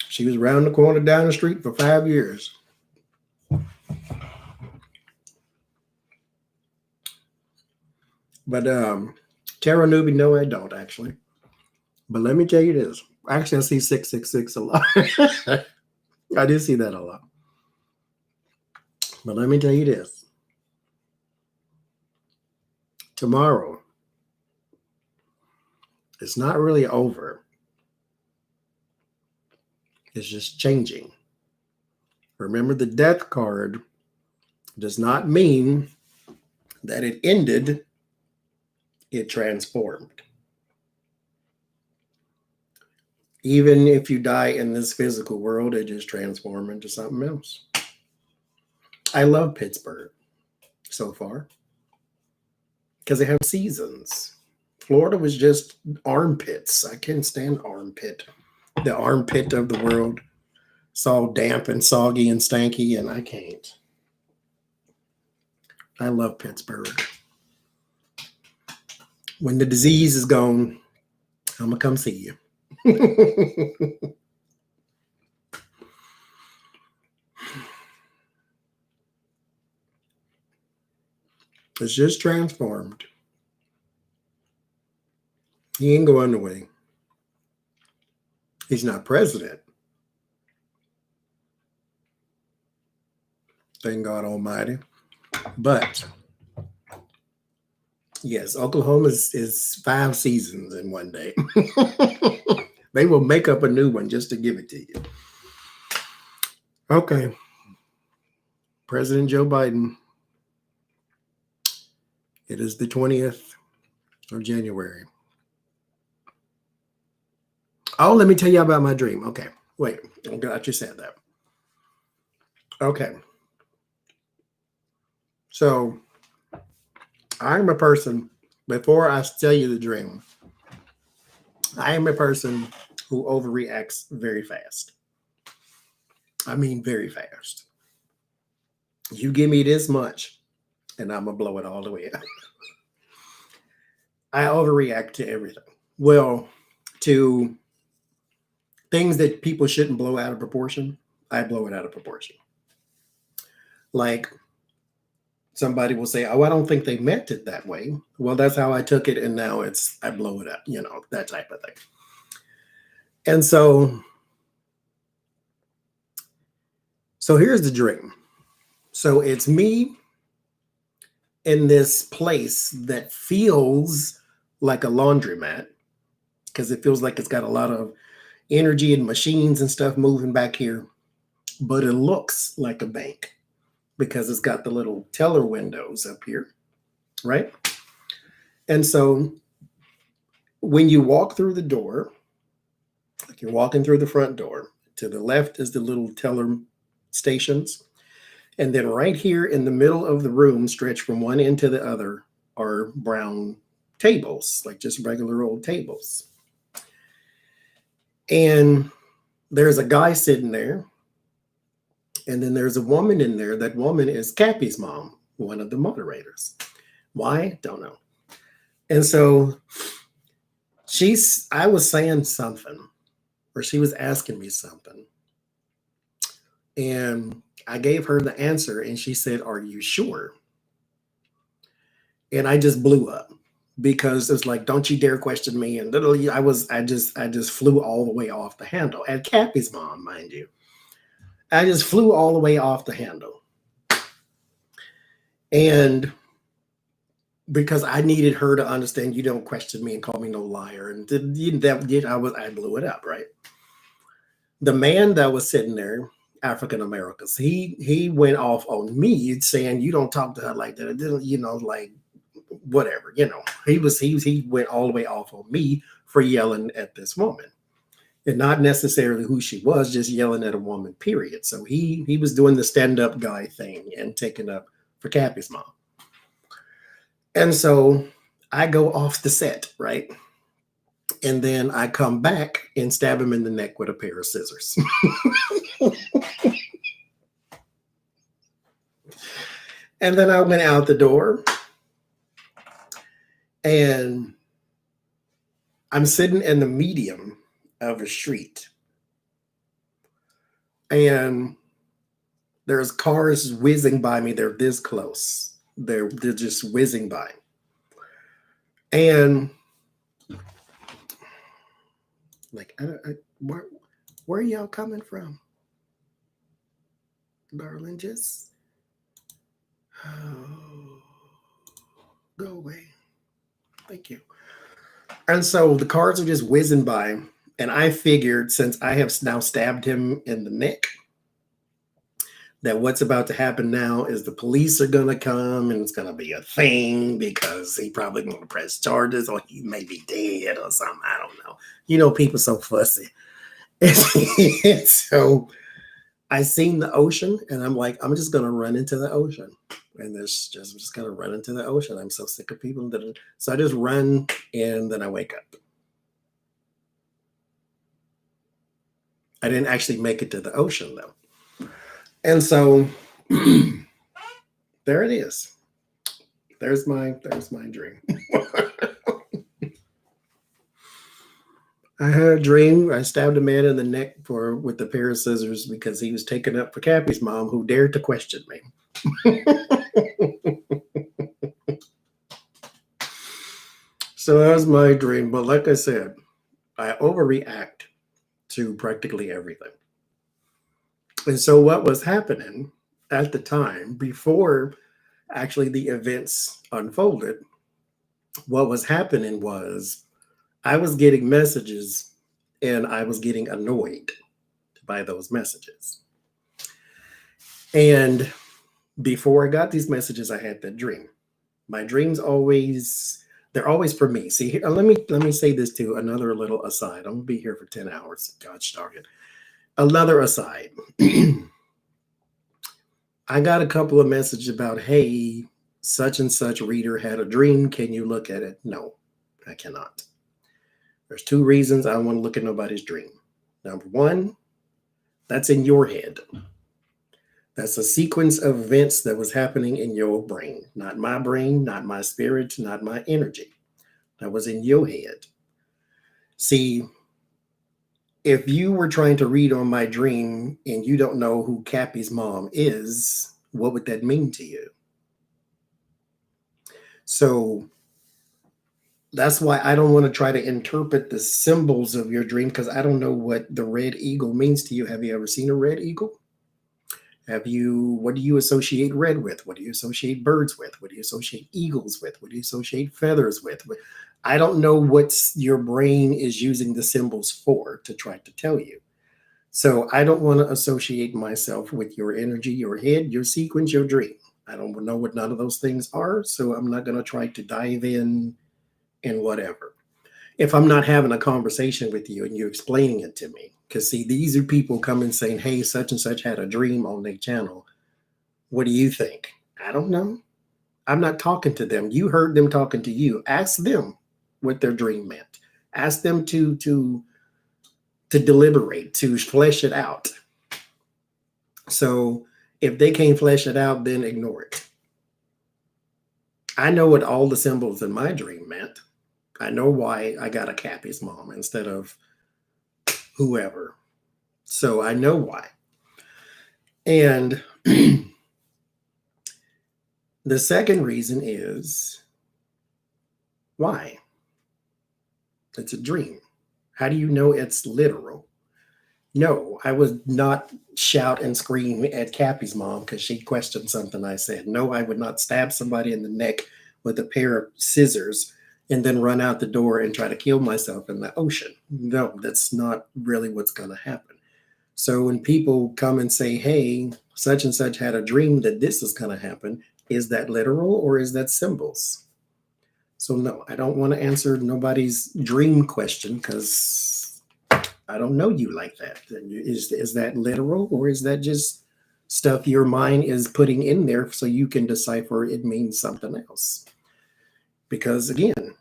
She was around the corner down the street for 5 years. But tarot newbie, no, I don't actually. But let me tell you this. Actually, I see 666 a lot. I do see that a lot. But let me tell you this. Tomorrow, it's not really over. It's just changing. Remember, the death card does not mean that it ended, it transformed. Even if you die in this physical world, it just transforms into something else. I love Pittsburgh so far because they have seasons. Florida was just armpits. I can't stand armpit. The armpit of the world. It's all damp and soggy and stanky, and I can't. I love Pittsburgh. When the disease is gone, I'm going to come see you. It's just transformed. He ain't going away. He's not president. Thank God Almighty. But yes, Oklahoma is 5 seasons in one day. They will make up a new one just to give it to you. Okay. President Joe Biden. It is the 20th of January. Oh, let me tell you about my dream. Okay. Wait, I'm glad you said that. Okay. So I'm a person, before I tell you the dream, I am a person who overreacts very fast. I mean, very fast. You give me this much, and I'm going to blow it all the way out. I overreact to everything. Well, to things that people shouldn't blow out of proportion, I blow it out of proportion. Like, somebody will say, oh, I don't think they meant it that way. Well, that's how I took it, and now I blow it up, that type of thing. And so here's the dream. So it's me in this place that feels like a laundromat, because it feels like it's got a lot of energy and machines and stuff moving back here, but it looks like a bank because it's got the little teller windows up here, right? And so when you walk through the door, like you're walking through the front door, to the left is the little teller stations. And then right here in the middle of the room, stretched from one end to the other, are brown tables, like just regular old tables. And there's a guy sitting there. And then there's a woman in there. That woman is Cappy's mom, one of the moderators. Why? Don't know. And so I was saying something, or she was asking me something. And I gave her the answer, and she said, "Are you sure?" And I just blew up because it's like, "Don't you dare question me!" And literally, I just flew all the way off the handle. At Cappy's mom, mind you, I just flew all the way off the handle, and because I needed her to understand, you don't question me and call me no liar, and I blew it up, right? The man that was sitting there, African Americans, he went off on me saying, "You don't talk to her like that." It didn't, like whatever, he went all the way off on me for yelling at this woman, and not necessarily who she was, just yelling at a woman, period. So he was doing the stand-up guy thing and taking up for Cappy's mom. And so I go off the set, right? And then I come back and stab him in the neck with a pair of scissors. And then I went out the door, and I'm sitting in the medium of a street, and there's cars whizzing by me. They're this close. They're just whizzing by. And like, where are y'all coming from, darling? Just go away. Thank you. And so the cards are just whizzing by. And I figured, since I have now stabbed him in the neck, that what's about to happen now is the police are going to come and it's going to be a thing because he probably going to press charges or he may be dead or something. I don't know. You know, people so fussy. And so I seen the ocean and I'm like, I'm just going to run into the ocean. And I'm just going to run into the ocean. I'm so sick of people. So I just run and then I wake up. I didn't actually make it to the ocean though. And so there it is. There's my dream. I had a dream. I stabbed a man in the neck with a pair of scissors because he was taken up for Cappy's mom, who dared to question me. So that was my dream. But like I said, I overreact to practically everything. And so what was happening at the time, before actually the events unfolded, what was happening was I was getting messages and I was getting annoyed by those messages. And before I got these messages, I had that dream. My dreams they're always for me. See, let me say this too, another little aside. I'm gonna be here for 10 hours. Gosh darn it. Another aside. I got a couple of messages about, hey, such and such reader had a dream. Can you look at it? No, I cannot. There's two reasons I don't want to look at nobody's dream. Number one, that's in your head. That's a sequence of events that was happening in your brain, not my brain, not my spirit, not my energy. That was in your head. See, if you were trying to read on my dream and you don't know who Cappy's mom is, what would that mean to you? So that's why I don't want to try to interpret the symbols of your dream, because I don't know what the red eagle means to you. Have you ever seen a red eagle? What do you associate red with? What do you associate birds with? What do you associate eagles with? What do you associate feathers with? I don't know what your brain is using the symbols for to try to tell you. So I don't want to associate myself with your energy, your head, your sequence, your dream. I don't know what none of those things are. So I'm not going to try to dive in whatever. If I'm not having a conversation with you and you're explaining it to me, because see, these are people coming saying, hey, such and such had a dream on their channel. What do you think? I don't know. I'm not talking to them. You heard them talking to you. Ask them what their dream meant. Ask them to deliberate, to flesh it out. So if they can't flesh it out, then ignore it. I know what all the symbols in my dream meant. I know why I got a Cappy's mom instead of whoever. So I know why. And the second reason is why? It's a dream. How do you know it's literal? No, I would not shout and scream at Cappy's mom because she questioned something I said. No, I would not stab somebody in the neck with a pair of scissors and then run out the door and try to kill myself in the ocean. No, that's not really what's going to happen. So when people come and say, hey, such and such had a dream that this is going to happen, is that literal or is that symbols? So no, I don't want to answer nobody's dream question because I don't know you like that. Is that literal or is that just stuff your mind is putting in there so you can decipher it means something else? Because again,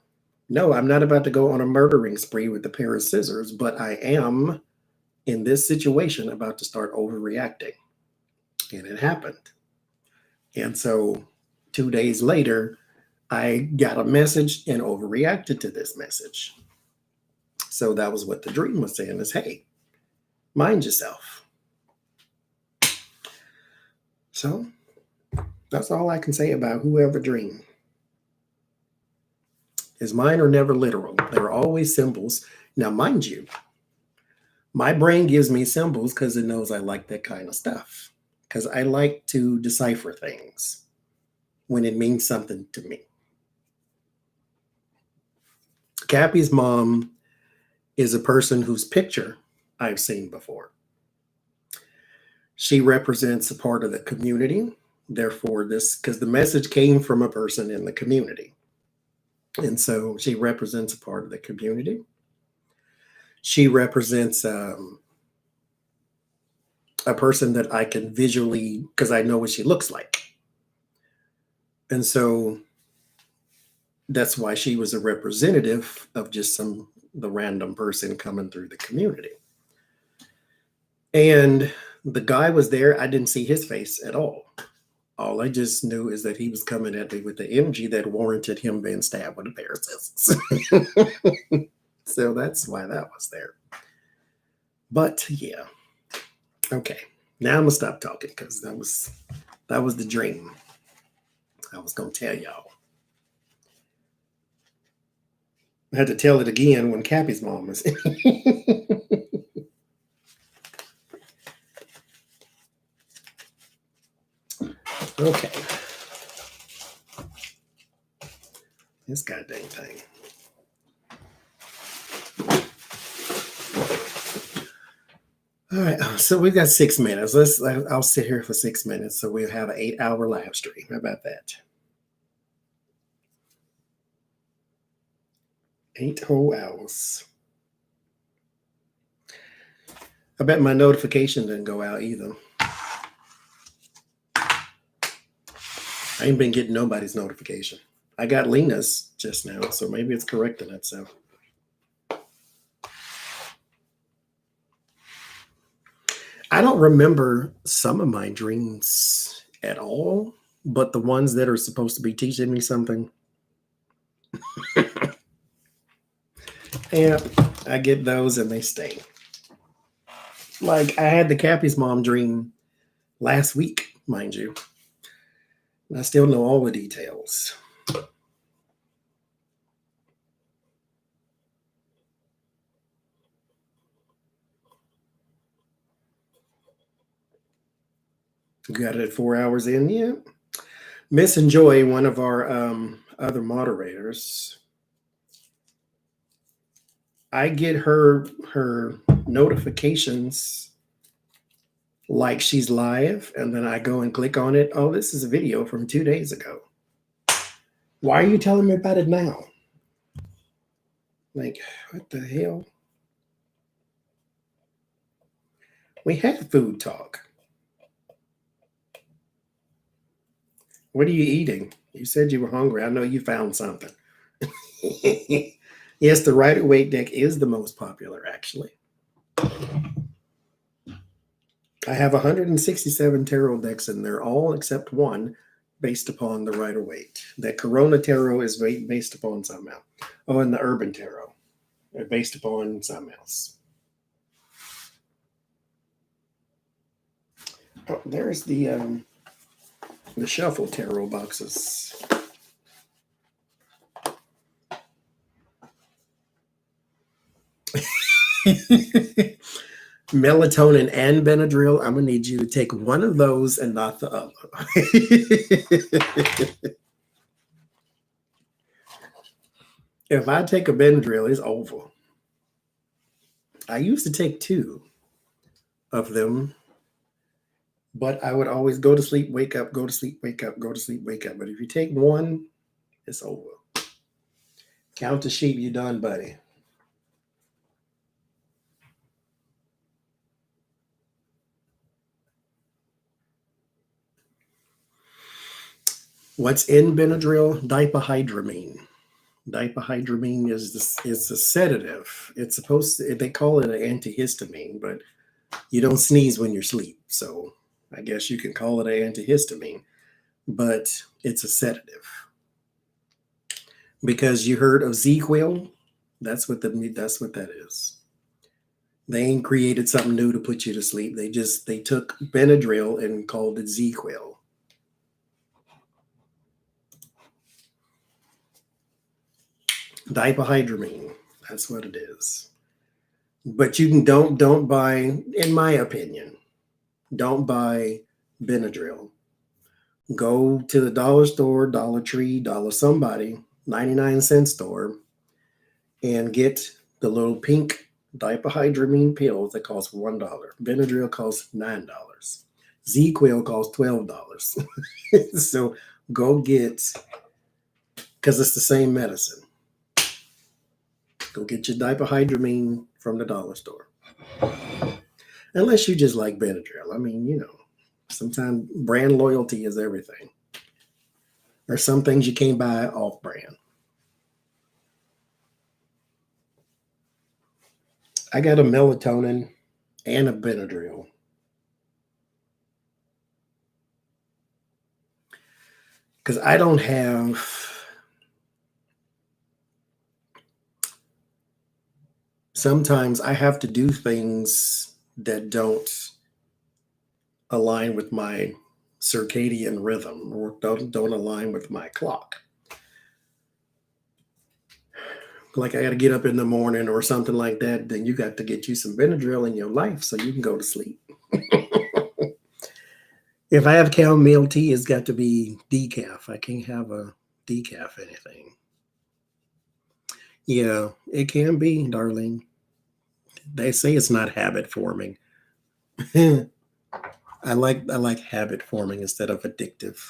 no, I'm not about to go on a murdering spree with a pair of scissors, but I am in this situation about to start overreacting. And it happened. And so 2 days later, I got a message and overreacted to this message. So that was what the dream was saying is, hey, mind yourself. So that's all I can say about whoever dreamed. His mine are never literal. They're always symbols. Now, mind you, my brain gives me symbols because it knows I like that kind of stuff. Because I like to decipher things when it means something to me. Cappy's mom is a person whose picture I've seen before. She represents a part of the community. Therefore, because the message came from a person in the community. And so she represents a part of the community. She represents a person that I can visually, because I know what she looks like. And so that's why she was a representative of just the random person coming through the community. And the guy was there. I didn't see his face at all. All I just knew is that he was coming at me with the energy that warranted him being stabbed with a pair of scissors. So that's why that was there. But yeah. Okay. Now I'm gonna stop talking because that was the dream I was gonna tell y'all. I had to tell it again when Cappy's mom was in. Okay. This goddamn thing. All right, so we've got 6 minutes. I'll sit here for 6 minutes, so we'll have an 8-hour live stream. How about that? 8 whole hours. I bet my notification didn't go out either. I ain't been getting nobody's notification. I got Lena's just now, so maybe it's correcting itself. I don't remember some of my dreams at all, but the ones that are supposed to be teaching me something. Yeah, I get those and they stay. Like I had the Cappy's mom dream last week, mind you. I still know all the details. Got it at 4 hours in, yeah. Miss and Joy, one of our other moderators, I get her notifications like she's live, and then I go and click on it. Oh, this is a video from 2 days ago. Why are you telling me about it now? Like, what the hell? We had food talk. What are you eating? You said you were hungry. I know you found something. Yes, the Rider-Waite deck is the most popular, actually. I have 167 tarot decks, and they're all except one based upon the Rider-Waite. That Corona Tarot is based upon something else. Oh, and the Urban Tarot are based upon something else. Oh, there's the Shuffle Tarot boxes. Melatonin and Benadryl. I'm gonna need you to take one of those and not the other. If I take a Benadryl, it's over. I used to take 2 of them, but I would always go to sleep, wake up, go to sleep, wake up, go to sleep, wake up. But if you take one, it's over. Count the sheep, you done, buddy. What's in Benadryl? Diphenhydramine. Diphenhydramine is a sedative. It's supposed to, they call it an antihistamine, but you don't sneeze when you're asleep. So I guess you can call it an antihistamine, but it's a sedative. Because you heard of ZQuil, that's what that is. They ain't created something new to put you to sleep. They took Benadryl and called it ZQuil. Diphenhydramine. That's what it is. But you can don't buy, in my opinion, don't buy Benadryl. Go to the dollar store, Dollar Tree, Dollar Somebody, 99-cent store, and get the little pink diphenhydramine pills that cost $1. Benadryl costs $9. Z-Quil costs $12. So go get, because it's the same medicine. Go get your diphenhydramine from the dollar store. Unless you just like Benadryl. I mean, you know, sometimes brand loyalty is everything. There's some things you can't buy off brand. I got a melatonin and a Benadryl. Because I don't have sometimes I have to do things that don't align with my circadian rhythm or don't align with my clock. Like I got to get up in the morning or something like that, then you got to get you some Benadryl in your life so you can go to sleep. If I have chamomile tea, it's got to be decaf. I can't have a decaf anything. Yeah, it can be, darling. They say it's not habit forming. I like habit forming instead of addictive.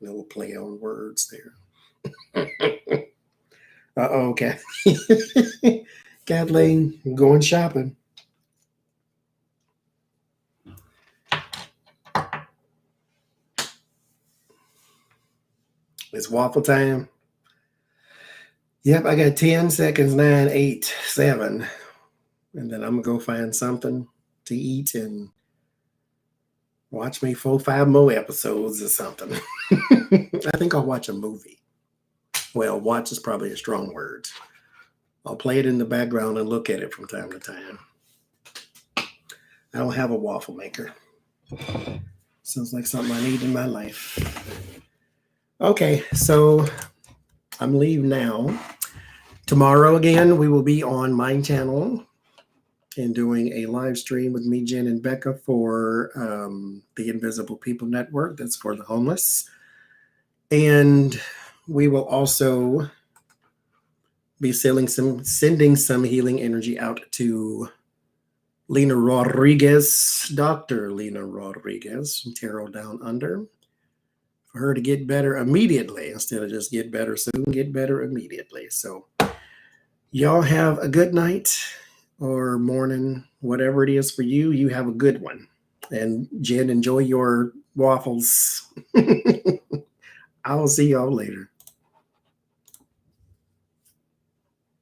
A little play on words there. Uh-oh, Kathleen, I'm going shopping. It's waffle time. Yep, I got 10 seconds, 9, 8, 7. And then I'm going to go find something to eat and watch me 4, 5 more episodes or something. I think I'll watch a movie. Well, watch is probably a strong word. I'll play it in the background and look at it from time to time. I don't have a waffle maker. Sounds like something I need in my life. Okay, so I'm leaving now. Tomorrow again, we will be on my channel and doing a live stream with me, Jen, and Becca for the Invisible People Network. That's for the homeless. And we will also be sending some healing energy out to Lena Rodriguez, Dr. Lena Rodriguez from Tarot Down Under, for her to get better immediately instead of just get better soon, get better immediately. So y'all have a good night or morning, whatever it is for you. You have a good one. And Jen, enjoy your waffles. I'll see y'all later.